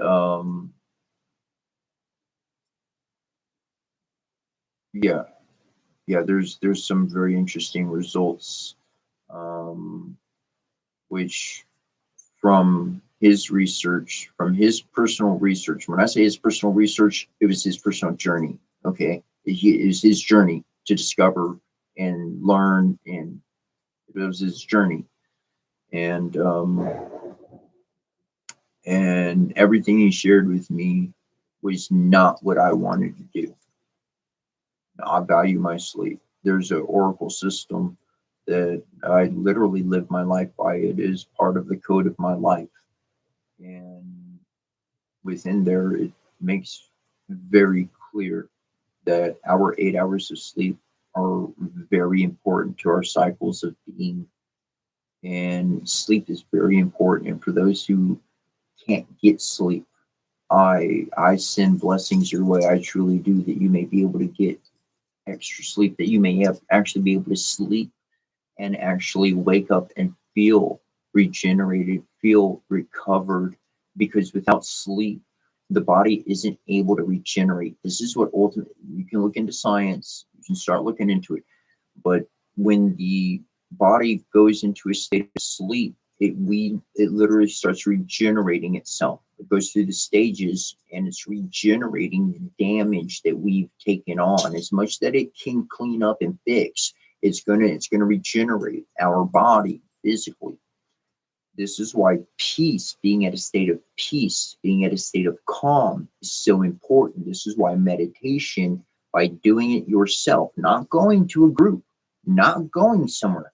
yeah, yeah. There's some very interesting results, um, which from his research, from his personal research. When I say his personal research, it was his personal journey. Okay, it was his journey to discover and learn, and it was his journey, and and everything he shared with me was not what I wanted to do. I value my sleep. There's an Oracle system that I literally live my life by. It is part of the code of my life. And within there, it makes very clear that our 8 hours of sleep are very important to our cycles of being. And sleep is very important. And for those who can't get sleep, I send blessings your way. I truly do, that you may be able to get extra sleep, that you may have actually be able to sleep and actually wake up and feel regenerated, feel recovered, because without sleep, the body isn't able to regenerate. This is what ultimately, you can look into science, you can start looking into it. But when the body goes into a state of sleep, it literally starts regenerating itself. It goes through the stages and it's regenerating the damage that we've taken on. As much that it can clean up and fix, it's gonna regenerate our body physically. This is why peace, being at a state of peace, being at a state of calm, is so important. This is why meditation, by doing it yourself, not going to a group, not going somewhere,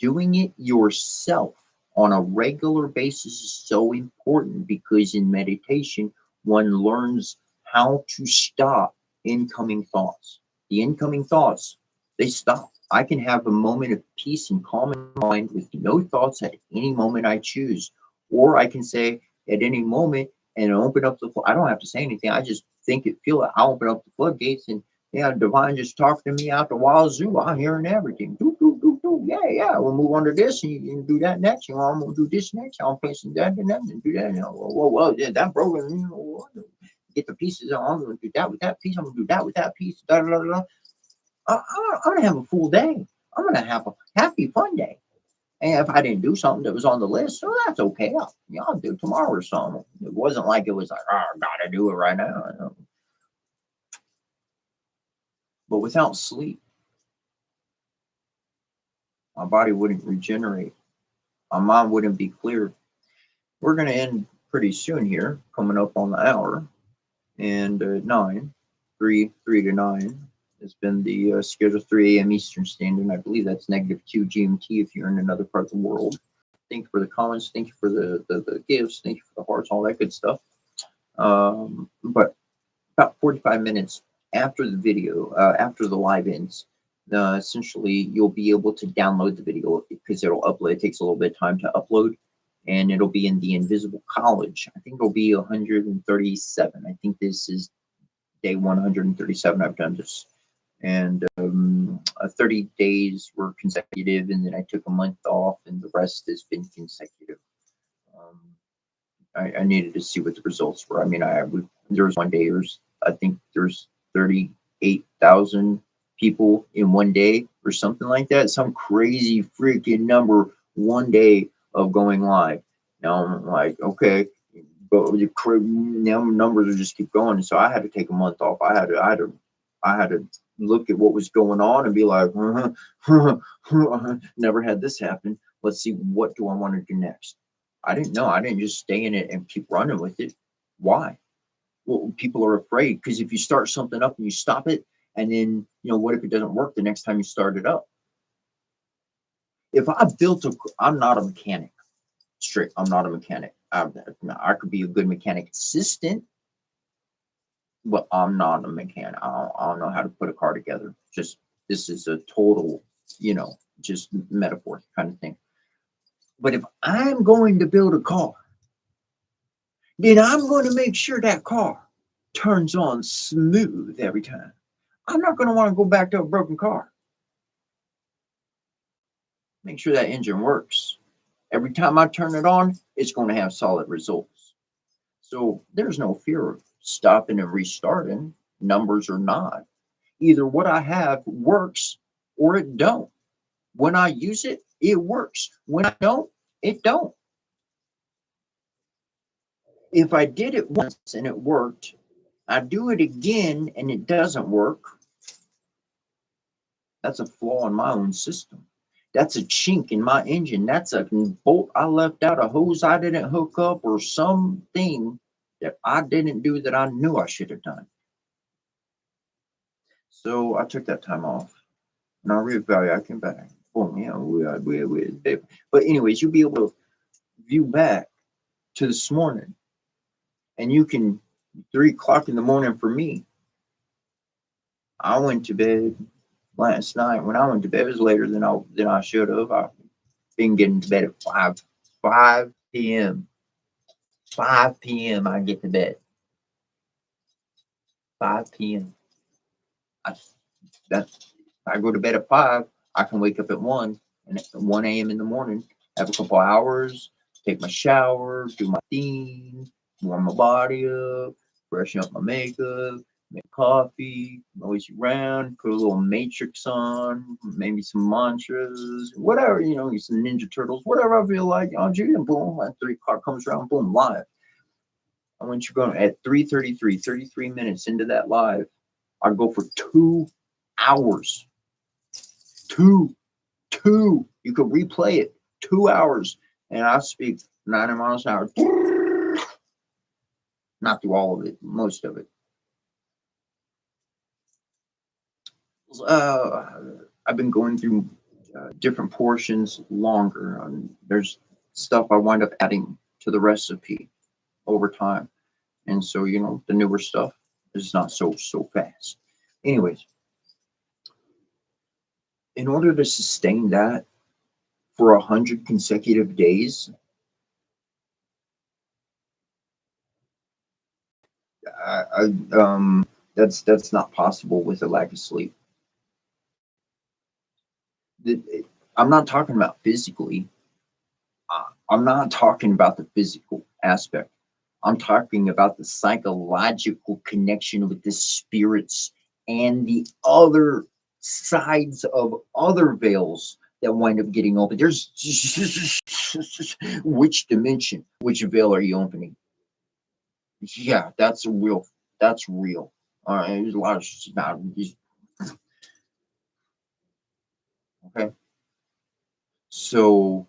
doing it yourself on a regular basis is so important, because in meditation, one learns how to stop incoming thoughts. The incoming thoughts, they stop. I can have a moment of peace and calm in mind with no thoughts at any moment I choose. Or I can say at any moment and open up I don't have to say anything. I just think it, feel it. I open up the floodgates and yeah, divine just talking to me out the wazoo. I'm hearing everything. Do, do, do, do. Yeah, yeah. We'll move on to this and you can do that next. You know, I'm gonna do this next. I'm placing that and that and do that. You know, whoa, yeah, that broken. You know, get the pieces. I'm gonna do that with that piece. I'm gonna do that with that piece. Da, da, da, da. I'm gonna have a full day. I'm gonna have a happy, fun day. And if I didn't do something that was on the list, well, that's okay. I'll do tomorrow or something. It wasn't like it was like, oh, I gotta do it right now. You know? But without sleep, my body wouldn't regenerate. My mind wouldn't be clear. We're going to end pretty soon here, coming up on the hour. And 9, 3 to 9 has been the schedule 3 a.m. Eastern Standard. I believe that's -2 GMT if you're in another part of the world. Thank you for the comments. Thank you for the gifts. Thank you for the hearts, all that good stuff. But about 45 minutes after the video, after the live ends, essentially you'll be able to download the video because it'll upload. It takes a little bit of time to upload, and it'll be in the Invisible College. I think it'll be 137. I think this is day 137 I've done this. And 30 days were consecutive, and then I took a month off, and the rest has been consecutive. Um, I needed to see what the results were. I mean, there was one day, I think there's 38,000 people in one day or something like that. Some crazy freaking number one day of going live. Now I'm like, okay, but now numbers will just keep going. And so I had to take a month off. I had to look at what was going on and be like, never had this happen. Let's see, what do I want to do next? I didn't know. I didn't just stay in it and keep running with it. Why? Well, people are afraid because if you start something up and you stop it, and then, what if it doesn't work the next time you start it up? If I built I'm not a mechanic. Straight, I'm not a mechanic. I could be a good mechanic assistant, but I'm not a mechanic. I don't know how to put a car together. Just, this is a total, just metaphor kind of thing. But if I'm going to build a car, then I'm going to make sure that car turns on smooth every time. I'm not going to want to go back to a broken car. Make sure that engine works. Every time I turn it on, it's going to have solid results. So there's no fear of stopping and restarting, numbers or not. Either what I have works or it don't. When I use it, it works. When I don't, it don't. If I did it once and it worked, I do it again and it doesn't work. That's a flaw in my own system. That's a chink in my engine. That's a bolt I left out, a hose I didn't hook up, or something that I didn't do that I knew I should have done. So I took that time off and I reevaluated. I came back. Boom, yeah, but anyways, you'll be able to view back to this morning, and you can 3 o'clock in the morning for me. I went to bed last night. When I went to bed, it was later than I should have. I've been getting to bed at 5 p.m. 5 p.m. I get to bed. 5 p.m. I go to bed at 5. I can wake up at 1 and at 1 a.m. in the morning, have a couple hours, take my shower, do my thing, warm my body up, freshen up my makeup, make coffee, noise around, put a little Matrix on, maybe some mantras, whatever, some Ninja Turtles, whatever I feel like. And boom, at 3 o'clock comes around, boom, live. I want you going at 3:33, 33 minutes into that live. I go for 2 hours. Two. You could replay it. 2 hours. And I speak 90 miles an hour. Not through all of it, most of it. I've been going through different portions longer. There's stuff I wind up adding to the recipe over time. And so, the newer stuff is not so fast. Anyways, in order to sustain that for 100 consecutive days, that's not possible with a lack of sleep. I'm not talking about physically. I'm not talking about the physical aspect. I'm talking about the psychological connection with the spirits and the other sides of other veils that wind up getting open. There's which dimension, which veil are you opening? Yeah, that's real. All right, there's a lot of okay. So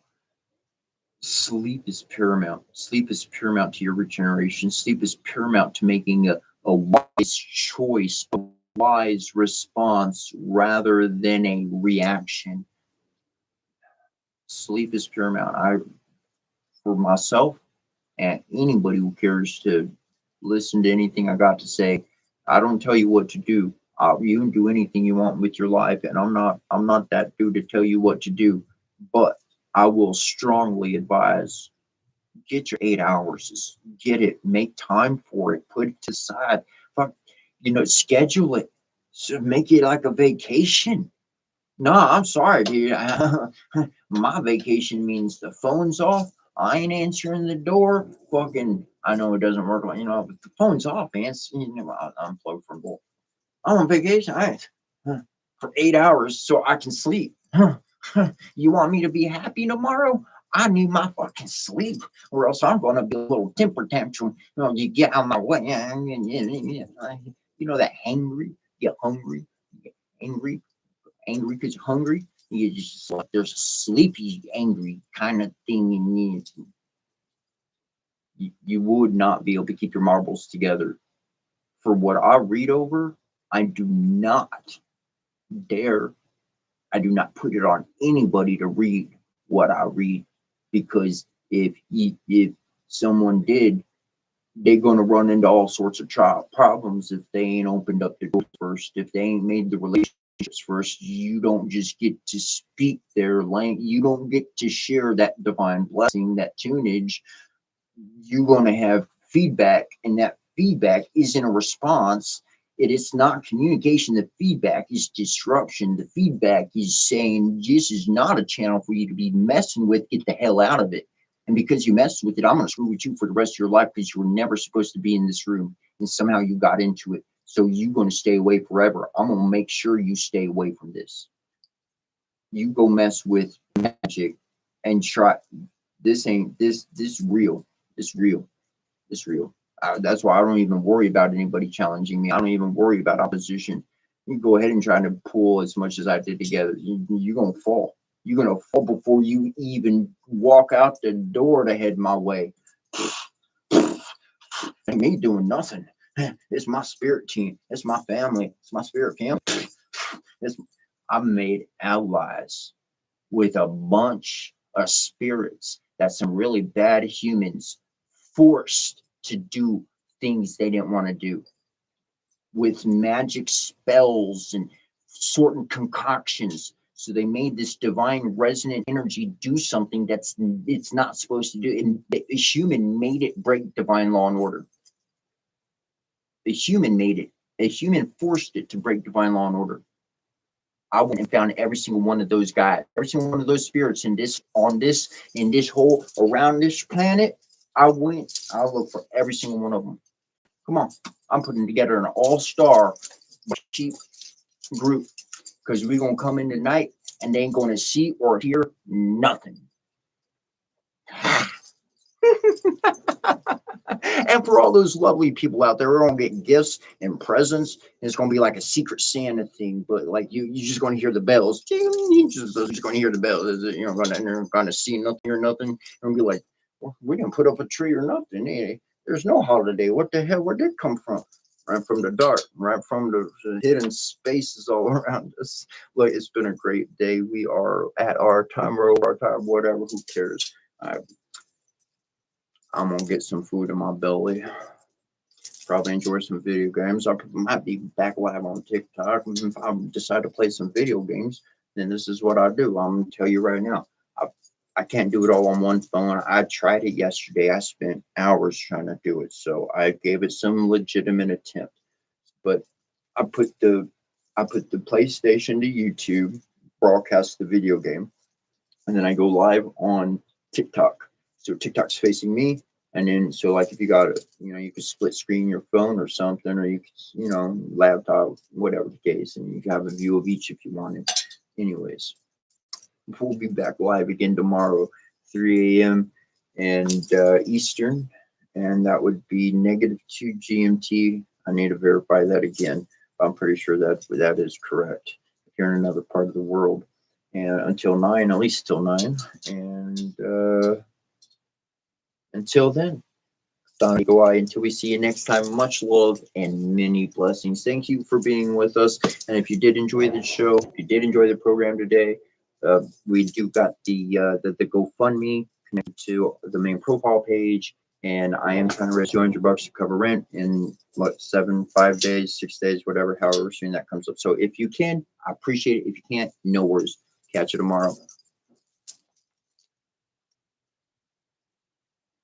sleep is paramount. Sleep is paramount to your regeneration. Sleep is paramount to making a wise choice, a wise response rather than a reaction. Sleep is paramount. For myself and anybody who cares to listen to anything I got to say, I don't tell you what to do. You can do anything you want with your life, and I'm not that dude to tell you what to do. But I will strongly advise: get your 8 hours, get it, make time for it, put it to the side. Fuck, schedule it. So make it like a vacation. No, I'm sorry, dude. My vacation means the phone's off. I ain't answering the door. Fucking, I know it doesn't work like, but the phone's off, man. I'm plugged from both. I'm on vacation. For 8 hours so I can sleep. You want me to be happy tomorrow? I need my fucking sleep, or else I'm going to be a little temper tantrum. You get out of my way. That hangry, get hungry, get angry because you're hungry. You just like there's a sleepy, angry kind of thing in you. You would not be able to keep your marbles together. For what I read over, I do not dare. I do not put it on anybody to read what I read, because if someone did, they're going to run into all sorts of problems if they ain't opened up the door first, if they ain't made the relationships first. You don't just get to speak their language. You don't get to share that divine blessing, that tunage. You're going to have feedback, and that feedback isn't a response. It is not communication. The feedback is disruption. The feedback is saying, this is not a channel for you to be messing with. Get the hell out of it. And because you messed with it, I'm going to screw with you for the rest of your life, because you were never supposed to be in this room. And somehow you got into it. So you're going to stay away forever. I'm going to make sure you stay away from this. You go mess with magic and try. This ain't this real. It's real. It's real. That's why I don't even worry about anybody challenging me. I don't even worry about opposition. You go ahead and try to pull as much as I did together. You're going to fall. You're going to fall before you even walk out the door to head my way. Ain't me doing nothing. It's my spirit team. It's my family. It's my spirit family. I made allies with a bunch of spirits that some really bad humans forced to do things they didn't want to do with magic spells and certain concoctions. So they made this divine resonant energy do something that's it's not supposed to do. And a human made it break divine law and order. A human made it. A human forced it to break divine law and order. I went and found every single one of those guys, every single one of those spirits in this whole around this planet. I looked for every single one of them. Come on, I'm putting together an all-star cheap group because we're gonna come in tonight and they ain't gonna see or hear nothing. And for all those lovely people out there, we're gonna get gifts and presents. And it's gonna be like a secret Santa thing, but like you're just gonna hear the bells. You're just gonna hear the bells. You're gonna see nothing or nothing. You're gonna be like, well, we didn't put up a tree or nothing. Eh? There's no holiday. What the hell? Where did it come from? Right from the dark, right from the hidden spaces all around us. Look, it's been a great day. We are at our time or over our time, whatever. Who cares? I'm gonna get some food in my belly. Probably enjoy some video games. I might be back live on TikTok. If I decide to play some video games, then this is what I do. I'm gonna tell you right now. I can't do it all on one phone. I tried it yesterday. I spent hours trying to do it, so I gave it some legitimate attempt. But I put the PlayStation to YouTube, broadcast the video game, and then I go live on TikTok. So TikTok's facing me, and then so like if you got it, you can split screen your phone or something, or you can, laptop, whatever the case, and you can have a view of each if you wanted. Anyways, we'll be back live again tomorrow, 3 a.m. and Eastern, and that would be -2 GMT. I need to verify that again. I'm pretty sure that is correct. If you're in another part of the world, and until 9, at least till 9, and until then, until we see you next time, much love and many blessings. Thank you for being with us. And if you did enjoy the show, if you did enjoy the program today, we do got the GoFundMe connected to the main profile page. And I am trying to raise $200 to cover rent in 5 days, 6 days, whatever, however soon that comes up. So if you can, I appreciate it. If you can't, no worries. Catch you tomorrow.